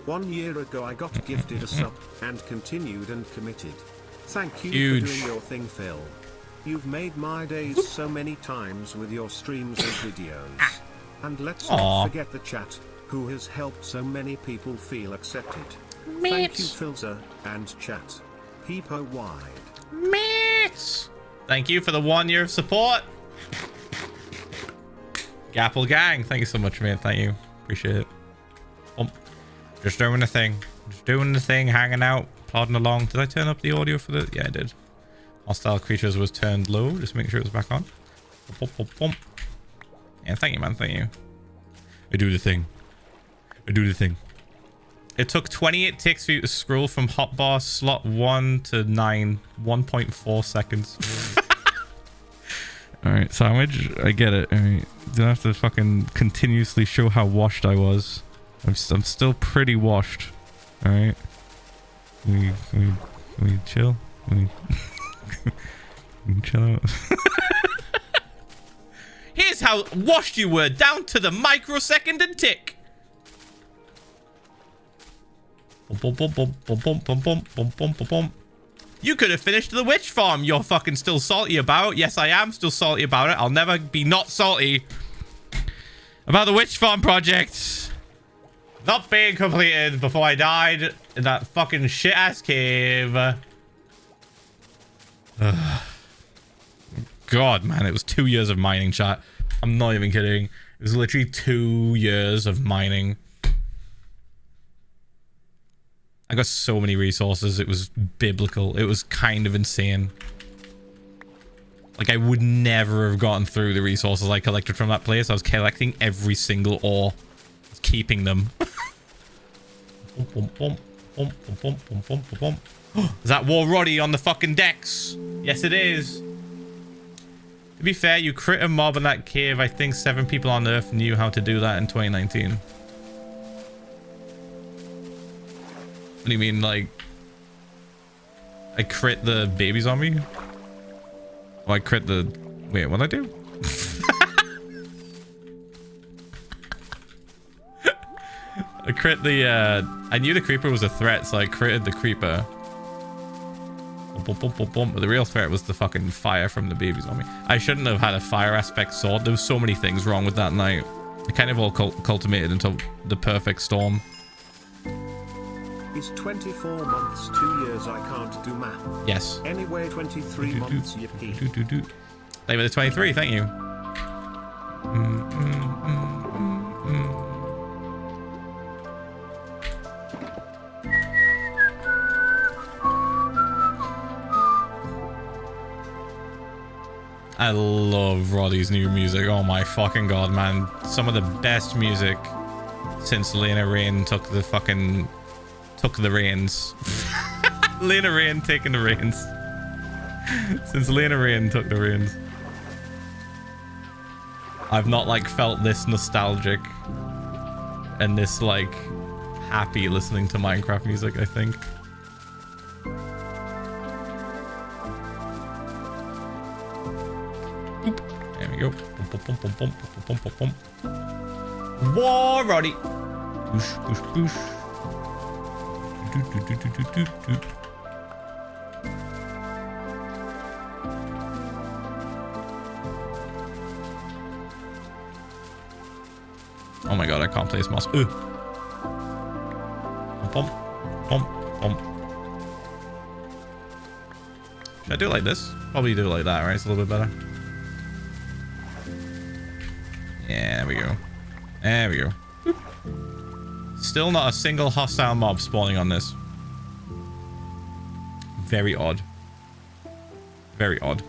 One year ago I got gifted a sub and continued and committed. Thank you Huge. for doing your thing, Phil. You've made my days so many times with your streams and videos. And let's not forget the chat, who has helped so many people feel accepted. Thank you, Philza, and chat. Peepo wide. Mates! Thank you for the 1 year of support. Gapple gang, thank you so much, man. Thank you. Appreciate it. Just doing the thing. Just doing the thing, hanging out, plodding along. Did I turn up the audio for the... Yeah, I did. Hostile creatures was turned low. Just make sure it was back on. Yeah, thank you, man. Thank you. I do the thing. I do the thing. It took 28 ticks for you to scroll from hotbar slot 1 to 9. 1.4 seconds. Alright, sandwich. I get it. Alright. Don't have to fucking continuously show how washed I was. I'm still pretty washed. Alright. We chill? We chill out. Here's how washed you were, down to the microsecond and tick. You could have finished the witch farm you're fucking still salty about. Yes, I am still salty about it. I'll never be not salty about the witch farm project not being completed before I died in that fucking shit-ass cave. God, man, it was 2 years of mining, chat. I'm not even kidding. It was literally 2 years of mining. I got so many resources. It was biblical. It was kind of insane. Like, I would never have gotten through the resources I collected from that place. I was collecting every single ore. I was keeping them. Is that War Roddy on the fucking decks? Yes, it is. To be fair, you crit a mob in that cave. I think 7 people on Earth knew how to do that in 2019. What do you mean, like... I crit the baby zombie? Oh, I crit the... Wait, what'd I do? I crit the... I knew the creeper was a threat, so I critted the creeper. But the real threat was the fucking fire from the baby zombie. I shouldn't have had a fire aspect sword. There was so many things wrong with that night. It kind of all culminated into the perfect storm. Is 24 months 2 years? I can't do math. Yes. Anyway, 23 months, yippee. Thank you for the 23, thank you. I love Roddy's new music. Oh my fucking god, man. Some of the best music since Lena Rain took the reins. Lena Rain taking the reins. Since Lena Rain took the reins. I've not like felt this nostalgic and this like happy listening to Minecraft music, I think. There we go. War, Roddy. Boosh, boosh, boosh. Do, do, do, do, do, do, do. Oh my god, I can't place mouse. Bump, bump, bump. Should I do it like this? Probably do it like that, right? It's a little bit better. Yeah, there we go. There we go. Boop. Still not a single hostile mob spawning on this. Very odd. Very odd.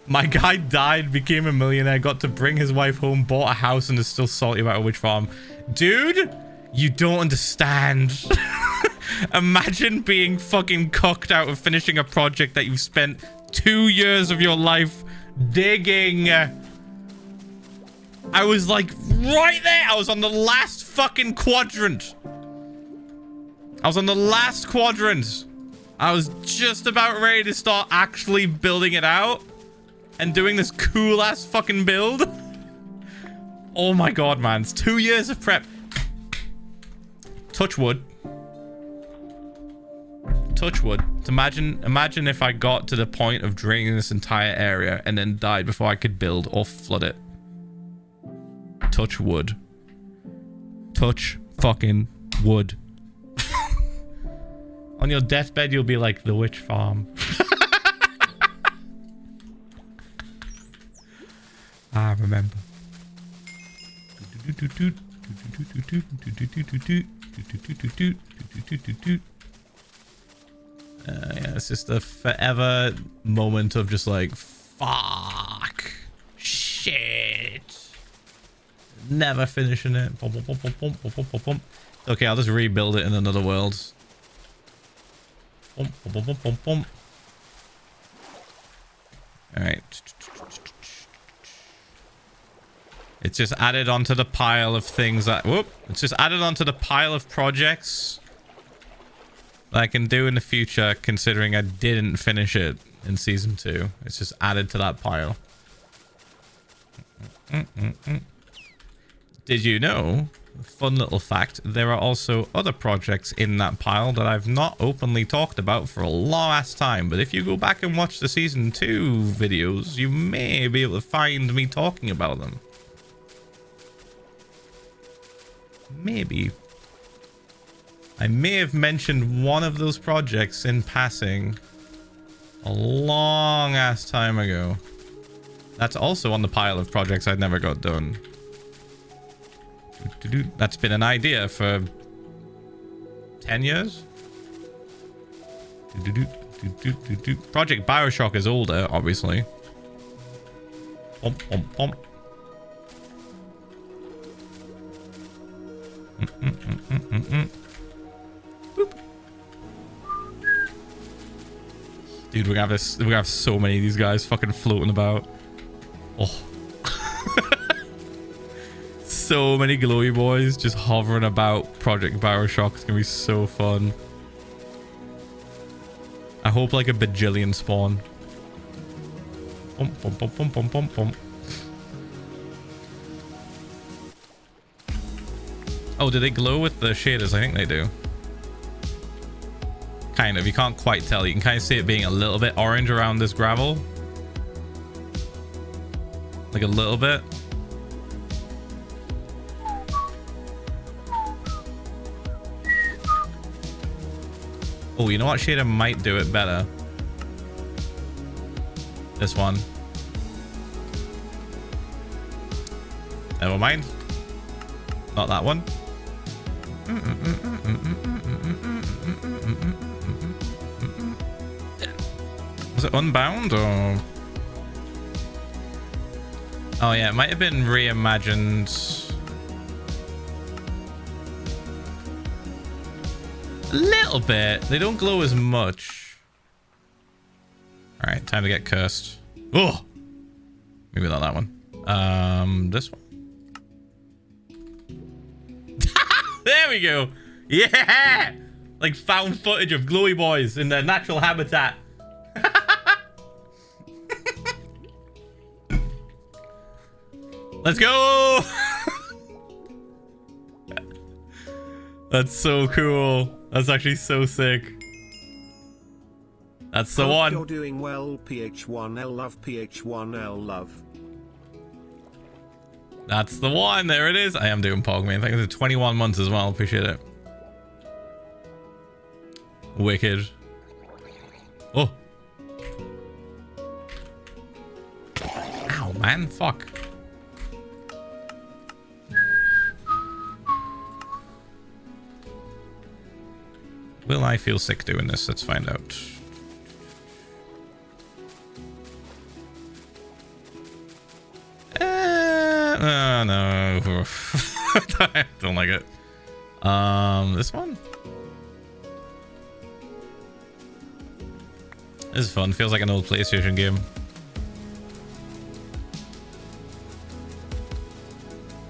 My guy died, became a millionaire, got to bring his wife home, bought a house, and is still salty about a witch farm. Dude, you don't understand. Imagine being fucking cocked out of finishing a project that you've spent 2 years of your life digging. I was like right there. I was on the last fucking quadrant. I was just about ready to start actually building it out and doing this cool ass fucking build. Oh my god, man. It's 2 years of prep. Touch wood. Touch wood. Imagine if I got to the point of draining this entire area and then died before I could build or flood it. Touch wood. Touch fucking wood. On your deathbed, you'll be like the witch farm. I remember. Yeah, it's just a forever moment of just like, fuck. Shit. Never finishing it. Okay, I'll just rebuild it in another world. Alright. It's just added onto the pile of things that... Whoop! It's just added onto the pile of projects that I can do in the future, considering I didn't finish it in Season 2. It's just added to that pile. Did you know, fun little fact, there are also other projects in that pile that I've not openly talked about for a long ass time, but if you go back and watch the Season 2 videos, you may be able to find me talking about them. Maybe. I may have mentioned one of those projects in passing a long ass time ago. That's also on the pile of projects I never got done. That's been an idea for 10 years. Project Bioshock is older, obviously. Dude, we have so many of these guys fucking floating about. Oh. So many glowy boys just hovering about Project Bioshock. It's gonna be so fun. I hope like a bajillion spawn. Oh, do they glow with the shaders? I think they do. Kind of. You can't quite tell. You can kind of see it being a little bit orange around this gravel. Like a little bit. Oh, you know what shader might do it better? This one. Never mind. Not that one. Was it Unbound or... Oh yeah, it might have been reimagined a little bit. They don't glow as much. All right, time to get cursed. Oh, maybe not that one. This one. There we go. Yeah, like found footage of glowy boys in their natural habitat. Let's go. That's so cool. That's actually so sick. That's the one. You're doing well, PH1L love, PH1L love. That's the one. There it is. I am doing Pog, man. Thank you for 21 months as well. Appreciate it. Wicked. Oh. Ow, man. Fuck. Will I feel sick doing this? Let's find out. No. I don't like it. This one? This is fun. Feels like an old PlayStation game.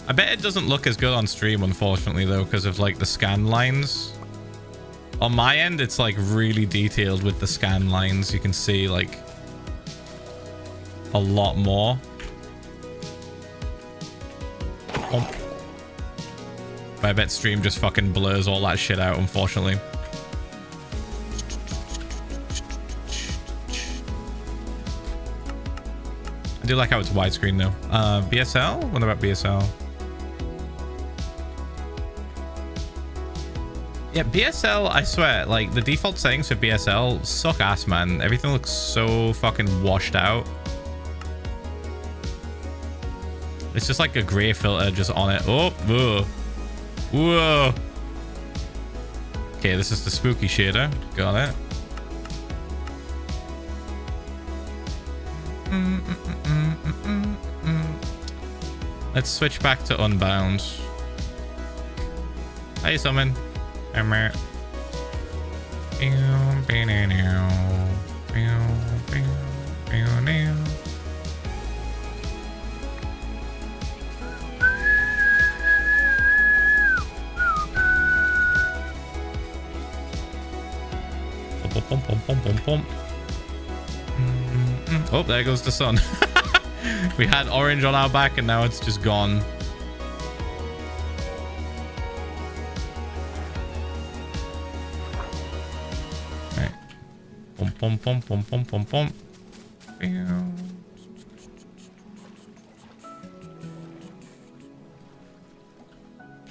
I bet it doesn't look as good on stream, unfortunately, though, because of like the scan lines. On my end, it's like really detailed with the scan lines. You can see like a lot more. Oh. But I bet stream just fucking blurs all that shit out, unfortunately. I do like how it's widescreen though. BSL? What about BSL? Yeah, BSL, I swear, like the default settings for BSL suck ass, man. Everything looks so fucking washed out. It's just like a gray filter just on it. Oh, whoa. Whoa. Okay, this is the spooky shader. Got it. Let's switch back to Unbound. Hey, summon. Oh, there goes the sun. We had orange on our back and now it's just gone. Right. Pom pom pom pom pom pom.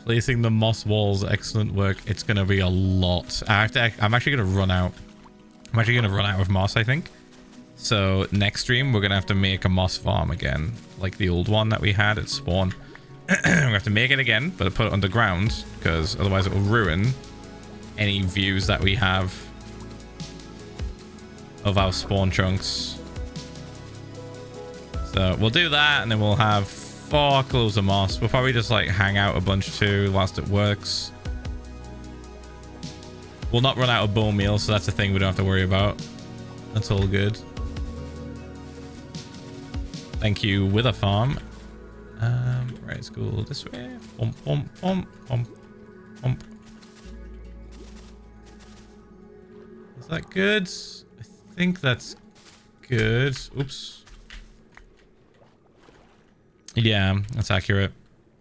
Placing the moss walls, excellent work. It's gonna be a lot. I'm actually gonna run out. I'm actually gonna run out of moss, I think. So next stream, we're gonna have to make a moss farm again, like the old one that we had at spawn. We're gonna have to make it again, but put it underground because otherwise it will ruin any views that we have of our spawn chunks. So we'll do that, and then we'll have 4 cloves of moss. We'll probably just like hang out a bunch too whilst it works. We'll not run out of bone meal, so that's a thing we don't have to worry about. That's all good. Thank you, Wither Farm. Right, let's go this way. Bump, bump, bump, bump, bump. Is that good? I think that's good. Oops. Yeah, that's accurate.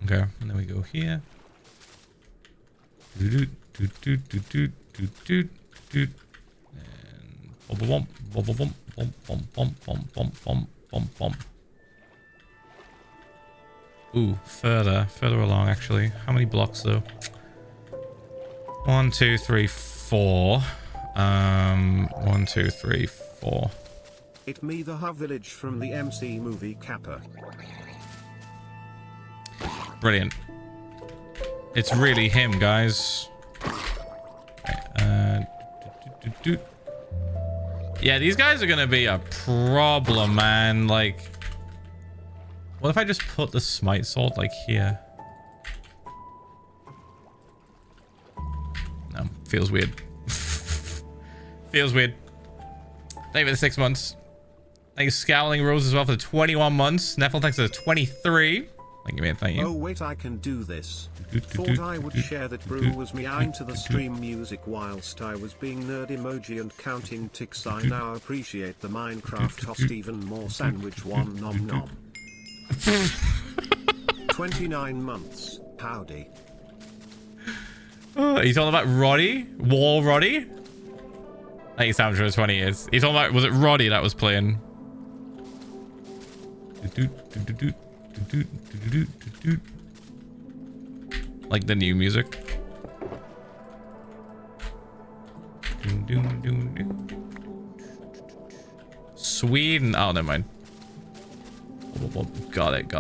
Okay, and then we go here. And bump, bump, bump, bump, bump, bump, bump, bump, bump, bump, bump. Ooh, further along, actually. How many blocks, though? 1, 2, 3, 4. 1, 2, 3, 4. It me the Huv Village from the MC movie Kappa. Brilliant. It's really him, guys. Okay, yeah, these guys are gonna be a problem, man. Like, What if I just put the smite sword like here? No, feels weird. Feels weird. Thank you for the 6 months. Thank you, Scowling Rose, as well for the 21 months. Neffel, thanks for the 23. Thank you, man. Thank you. Oh, wait, I can do this. Thought I would share that Brew was meowing to the stream music whilst I was being nerd emoji and counting ticks. I now appreciate the Minecraft host even more. Sandwich one nom nom. 29 months. Howdy. Oh, he's all about Roddy? Wall Roddy? Thank you, Sam, for 20 years. He's all about, was it Roddy that was playing? Like the new music. Sweden. Oh, never mind. Got it.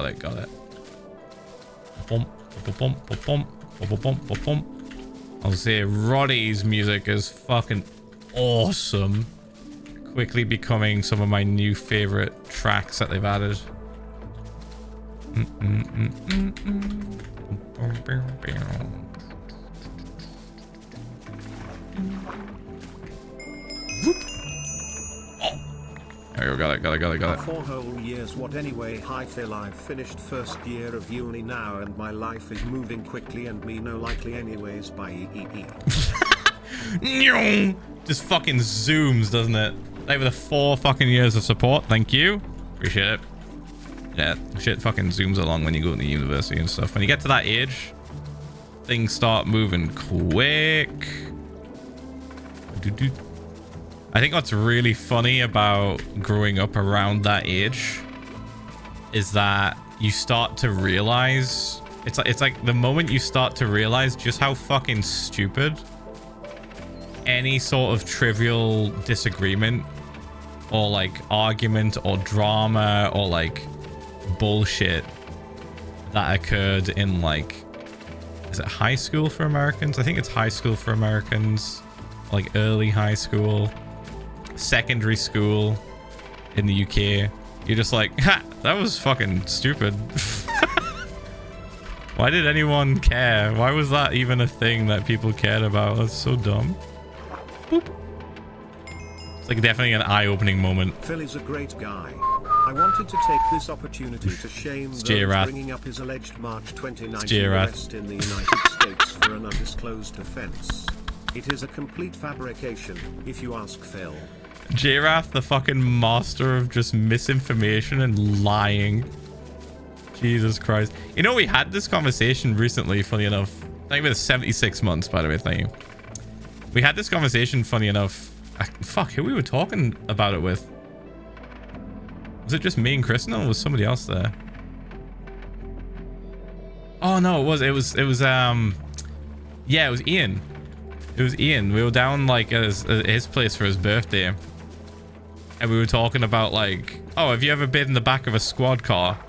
I'll say Roddy's music is fucking awesome. Quickly becoming some of my new favorite tracks that they've added. There we go, got it. 4 whole years, what anyway? Hi Phil, I've finished first year of uni now and my life is moving quickly and me no likely anyways by Just fucking zooms, doesn't it? Over the 4 fucking years of support, thank you. Appreciate it. Yeah, shit fucking zooms along when you go to university and stuff. When you get to that age, things start moving quick. I think what's really funny about growing up around that age is that you start to realize it's like the moment you start to realize just how fucking stupid any sort of trivial disagreement or like argument or drama or like bullshit that occurred in, like, is it high school for Americans? I think it's high school for Americans, like early high school, secondary school in the UK. You're just like, ha, that was fucking stupid. Why did anyone care? Why was that even a thing that people cared about? That's so dumb. Boop. It's like definitely an eye-opening moment. Phil is a great guy. I wanted to take this opportunity to shame those bringing up his alleged March 2019 arrest in the United States for an undisclosed offense. It is a complete fabrication, if you ask Phil. J-Rath, the fucking master of just misinformation and lying. Jesus Christ. You know, we had this conversation recently, funny enough. Thank you for the 76 months, by the way. Thank you. We had this conversation, funny enough. Fuck, who we were talking about it with? Was it just me and Kristen, or was somebody else there? Oh no, it was yeah, it was Ian. It was Ian. We were down like at his place for his birthday, and we were talking about like, oh, have you ever been in the back of a squad car?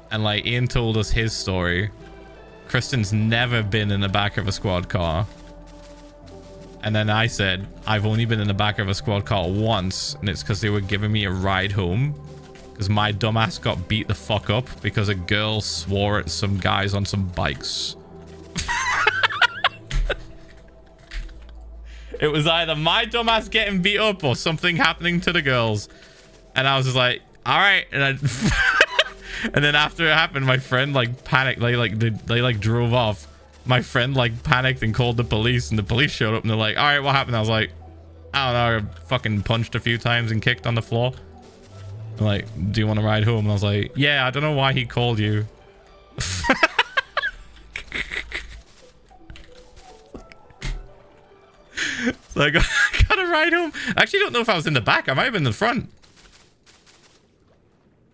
And like Ian told us his story. Kristen's never been in the back of a squad car. And then I said, I've only been in the back of a squad car once, and it's because they were giving me a ride home. Because my dumbass got beat the fuck up because a girl swore at some guys on some bikes. It was either my dumbass getting beat up or something happening to the girls. And I was just like, all right. And and then after it happened, my friend like panicked. They drove off. My friend like panicked and called the police, and the police showed up and they're like, all right, what happened? I was like, I don't know, I fucking punched a few times and kicked on the floor. They're like, do you want to ride home? And I was like, yeah, I don't know why he called you. So I got a ride home. I actually don't know if I was in the back. I might have been in the front.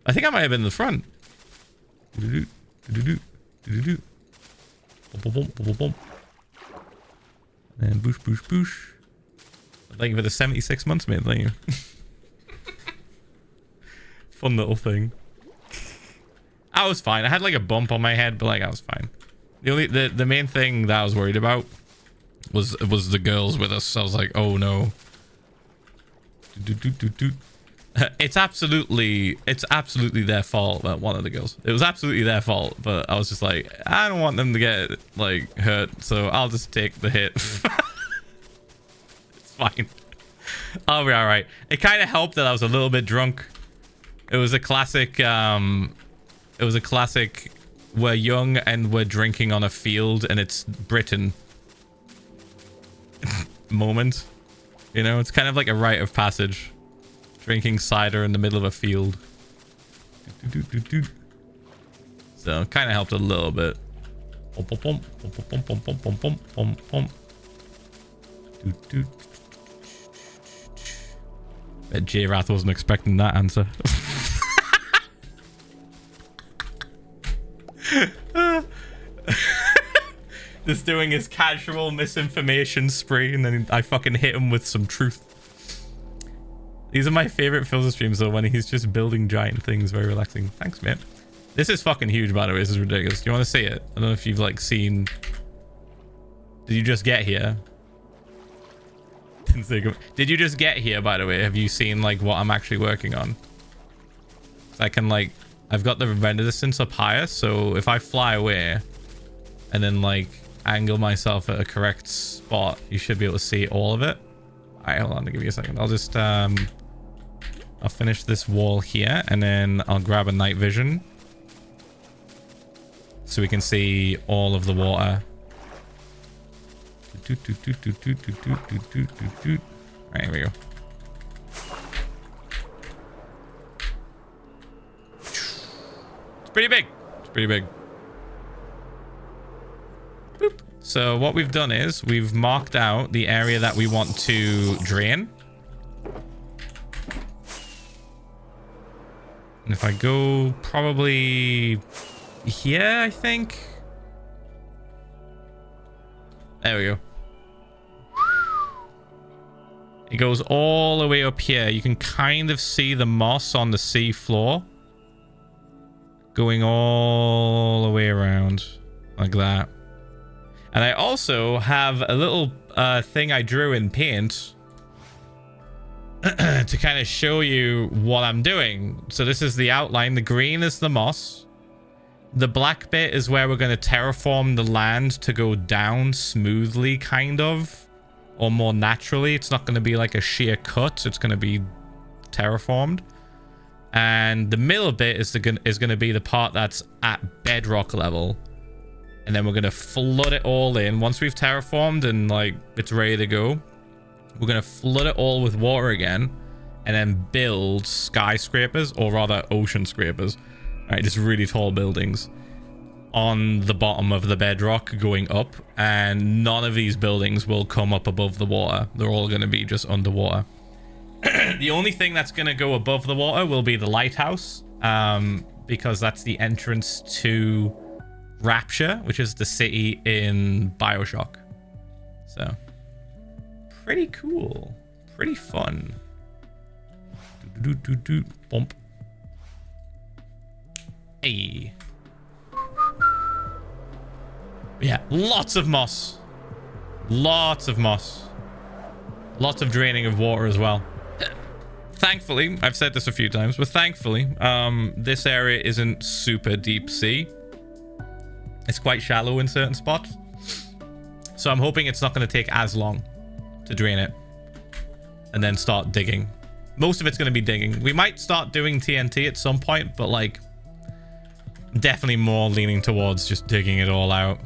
I think I might have been in the front. And boosh, boosh, boosh. Thank you for the 76 months, mate. Thank you. Fun little thing. I was fine. I had like a bump on my head, but like I was fine. The main thing that I was worried about was the girls with us. So I was like, oh no. It's absolutely their fault. One of the girls. It was absolutely their fault, but I was just like, I don't want them to get like hurt, so I'll just take the hit. It's fine. I'll be all right. It kind of helped that I was a little bit drunk. It was a classic. We're young and we're drinking on a field, and it's Britain moment. You know, it's kind of like a rite of passage. Drinking cider in the middle of a field. So it kind of helped a little bit. Bet J-Wrath wasn't expecting that answer. Just doing his casual misinformation spree, and then I fucking hit him with some truth. These are my favorite Philza streams though, when he's just building giant things. Very relaxing. Thanks, man. This is fucking huge, by the way. This is ridiculous. Do you want to see it? I don't know if you've like seen. Did you just get here? Did you just get here, by the way? Have you seen like what I'm actually working on? So I can like, I've got the render distance up higher, so if I fly away and then like angle myself at a correct spot, you should be able to see all of it. All right, hold on, give me a second. I'll just I'll finish this wall here, and then I'll grab a night vision so we can see all of the water. Right, here we go. It's pretty big. It's pretty big. Boop. So what we've done is we've marked out the area that we want to drain. And if I go probably here, I think. There we go. It goes all the way up here. You can kind of see the moss on the sea floor going all the way around like that. And I also have a little thing I drew in paint to kind of show you what I'm doing. So this is the outline. The green is the moss. The black bit is where we're going to terraform the land to go down smoothly, kind of, or more naturally. It's not going to be like a sheer cut. It's going to be terraformed. And the middle bit is going to be the part that's at bedrock level. And then we're going to flood it all in. Once we've terraformed and like it's ready to go, we're going to flood it all with water again and then build skyscrapers, or rather ocean scrapers. All right, just really tall buildings on the bottom of the bedrock going up, and none of these buildings will come up above the water. They're all going to be just underwater. The only thing that's going to go above the water will be the lighthouse, because that's the entrance to Rapture, which is the city in Bioshock. So pretty cool, pretty fun. Bump. Hey. Yeah, lots of moss. Lots of moss. Lots of draining of water as well. Thankfully, I've said this a few times, but thankfully, this area isn't super deep sea. It's quite shallow in certain spots. So I'm hoping it's not going to take as long to drain it and then start digging. Most of it's going to be digging. We might start doing TNT at some point, but like definitely more leaning towards just digging it all out.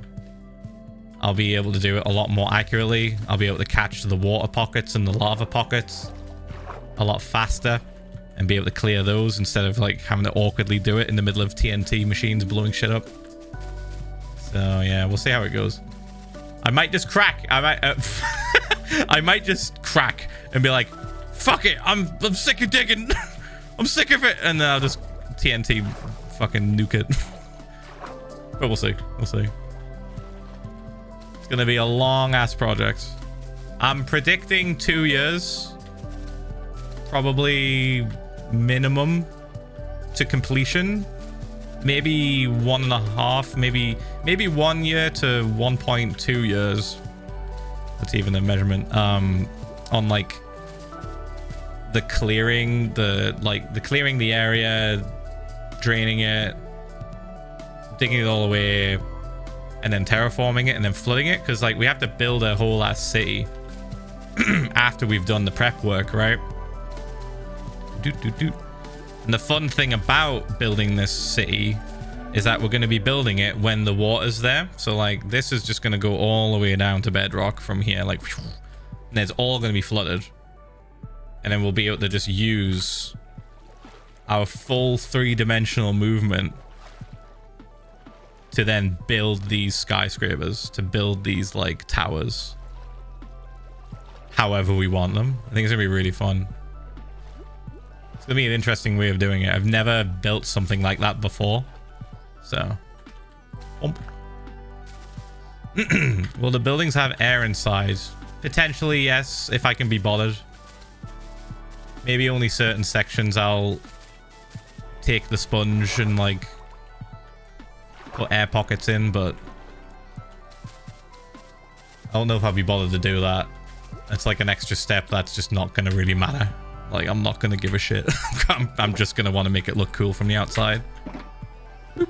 I'll be able to do it a lot more accurately. I'll be able to catch the water pockets and the lava pockets a lot faster and be able to clear those instead of like having to awkwardly do it in the middle of TNT machines blowing shit up. So yeah, we'll see how it goes. I might just crack. I might I might just crack and be like, fuck it, I'm sick of digging. I'm sick of it, and then I'll just TNT fucking nuke it. But we'll see. We'll see. It's gonna be a long ass project. I'm predicting 2 years, probably minimum to completion. Maybe 1.5, maybe 1 year to 1.2 years. That's even a measurement. On like the clearing, the clearing the area, draining it, digging it all away, and then terraforming it and then flooding it, because like we have to build a whole ass city after we've done the prep work, right? And the fun thing about building this city is that we're going to be building it when the water's there. So like this is just going to go all the way down to bedrock from here, like, and it's all going to be flooded, and then we'll be able to just use our full 3-dimensional movement to then build these skyscrapers, to build these like towers however we want them. I think it's gonna be really fun. It's gonna be an interesting way of doing it. I've never built something like that before, so will the buildings have air inside? Potentially, yes, if I can be bothered. Maybe only certain sections I'll take the sponge and like put air pockets in, but I don't know if I'll be bothered to do that. It's like an extra step that's just not going to really matter. Like, I'm not going to give a shit. I'm just going to want to make it look cool from the outside. Boop.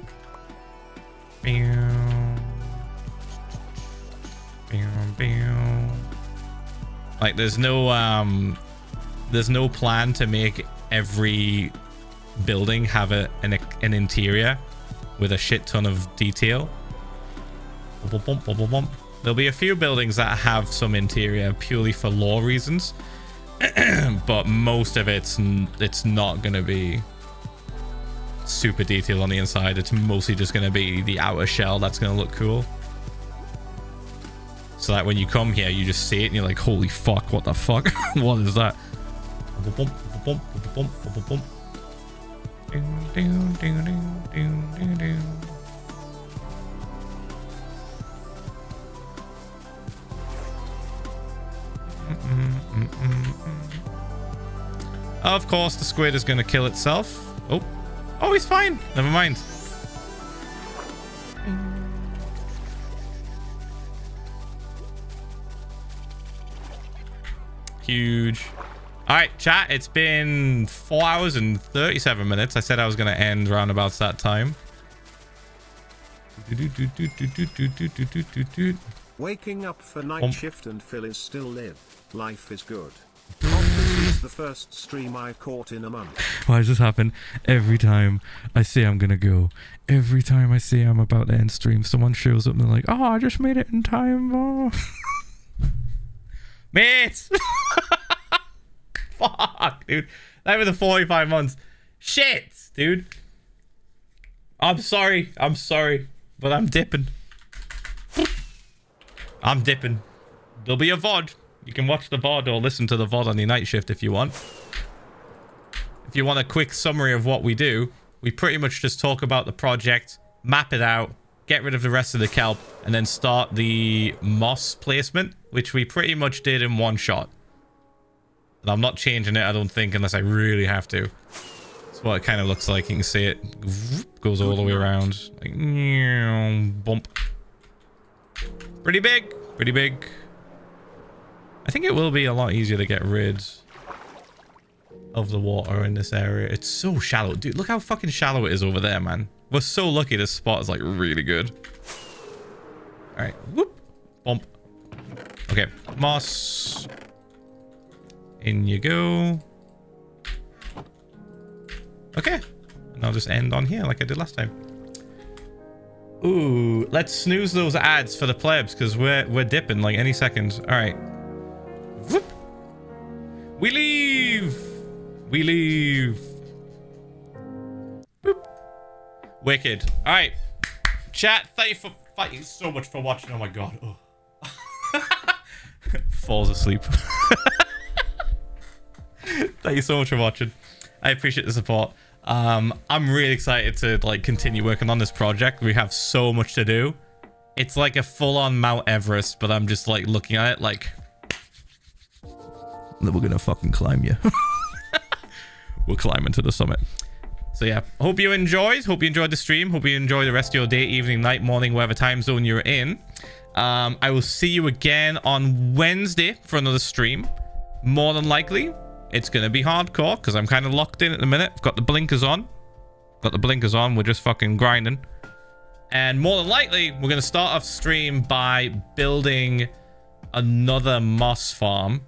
Like, there's no plan to make every building have an interior with a shit ton of detail. There'll be a few buildings that have some interior purely for lore reasons, but most of it's not going to be super detailed on the inside. It's mostly just going to be the outer shell that's going to look cool, so that when you come here you just see it and you're like, holy fuck, what the fuck? What is that? Of course the squid is going to kill itself. Oh, he's fine. Never mind. Huge. All right, chat, it's been 4 hours and 37 minutes. I said I was going to end around about that time. Waking up for night shift and Phil is still live. Life is good. This is the first stream I caught in a month. Why does this happen every time I say I'm going to go? Every time I say I'm about to end stream, someone shows up and they're like, oh, I just made it in time. Oh. Mate! Fuck, dude. That was the 45 months. Shit, dude. I'm sorry. But I'm dipping. There'll be a VOD. You can watch the VOD or listen to the VOD on the night shift if you want. If you want a quick summary of what we do, we pretty much just talk about the project, map it out, get rid of the rest of the kelp, and then start the moss placement, which we pretty much did in one shot. And I'm not changing it, I don't think, unless I really have to. That's what it kind of looks like. You can see it goes all the way around. Like, bump. Pretty big. I think it will be a lot easier to get rid of the water in this area. It's so shallow. Dude, look how fucking shallow it is over there, man. We're so lucky this spot is like really good. All right. Whoop. Bump. Okay. Moss. In you go. Okay. And I'll just end on here like I did last time. Ooh, let's snooze those ads for the plebs because we're dipping like any second. All right. Whoop. We leave. Boop. Wicked. All right, chat. Thank you so much for watching. Oh my god. Oh. Falls asleep. Thank you so much for watching. I appreciate the support. I'm really excited to like continue working on this project. We have so much to do. It's like a full-on Mount Everest, but I'm just like looking at it like we're gonna fucking climb you. We're climbing to the summit. So yeah, hope you enjoyed the stream. Hope you enjoy the rest of your day, evening, night, morning, whatever time zone you're in. I will see you again on Wednesday for another stream, more than likely. it's going to be hardcore because I'm kind of locked in at the minute. I've got the blinkers on. We're just fucking grinding. And more than likely, we're going to start off stream by building another moss farm.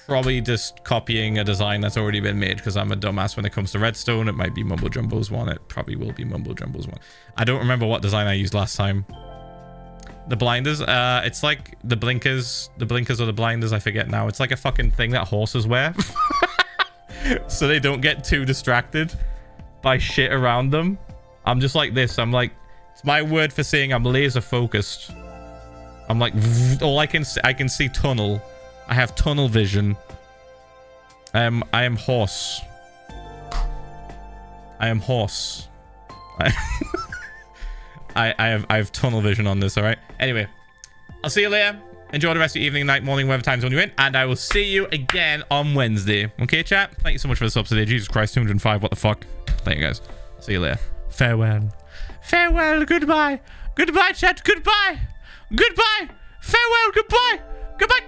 Probably just copying a design that's already been made because I'm a dumbass when it comes to redstone. It might be Mumbo Jumbo's one. It probably will be Mumbo Jumbo's one. I don't remember what design I used last time. The blinders, it's like the blinkers or the blinders, I forget now. It's like a fucking thing that horses wear. So they don't get too distracted by shit around them. I'm just like this. I'm like, it's my word for saying I'm laser focused. I'm like, all I can see tunnel. I have tunnel vision. I am horse. I have tunnel vision on this, all right? Anyway, I'll see you later. Enjoy the rest of your evening, night, morning, whatever time zone you're in. And I will see you again on Wednesday. Okay, chat? Thank you so much for the subs today. Jesus Christ, 205. What the fuck? Thank you, guys. See you later. Farewell. Farewell. Goodbye. Goodbye, chat. Goodbye. Goodbye. Farewell. Goodbye. Goodbye.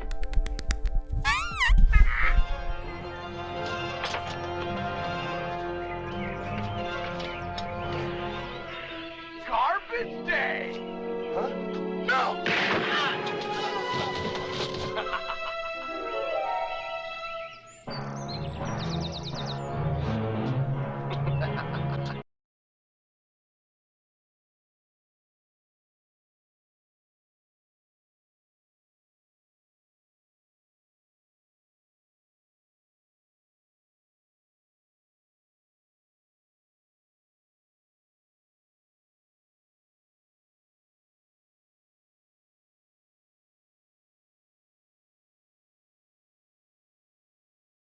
Garbage day! Huh? No!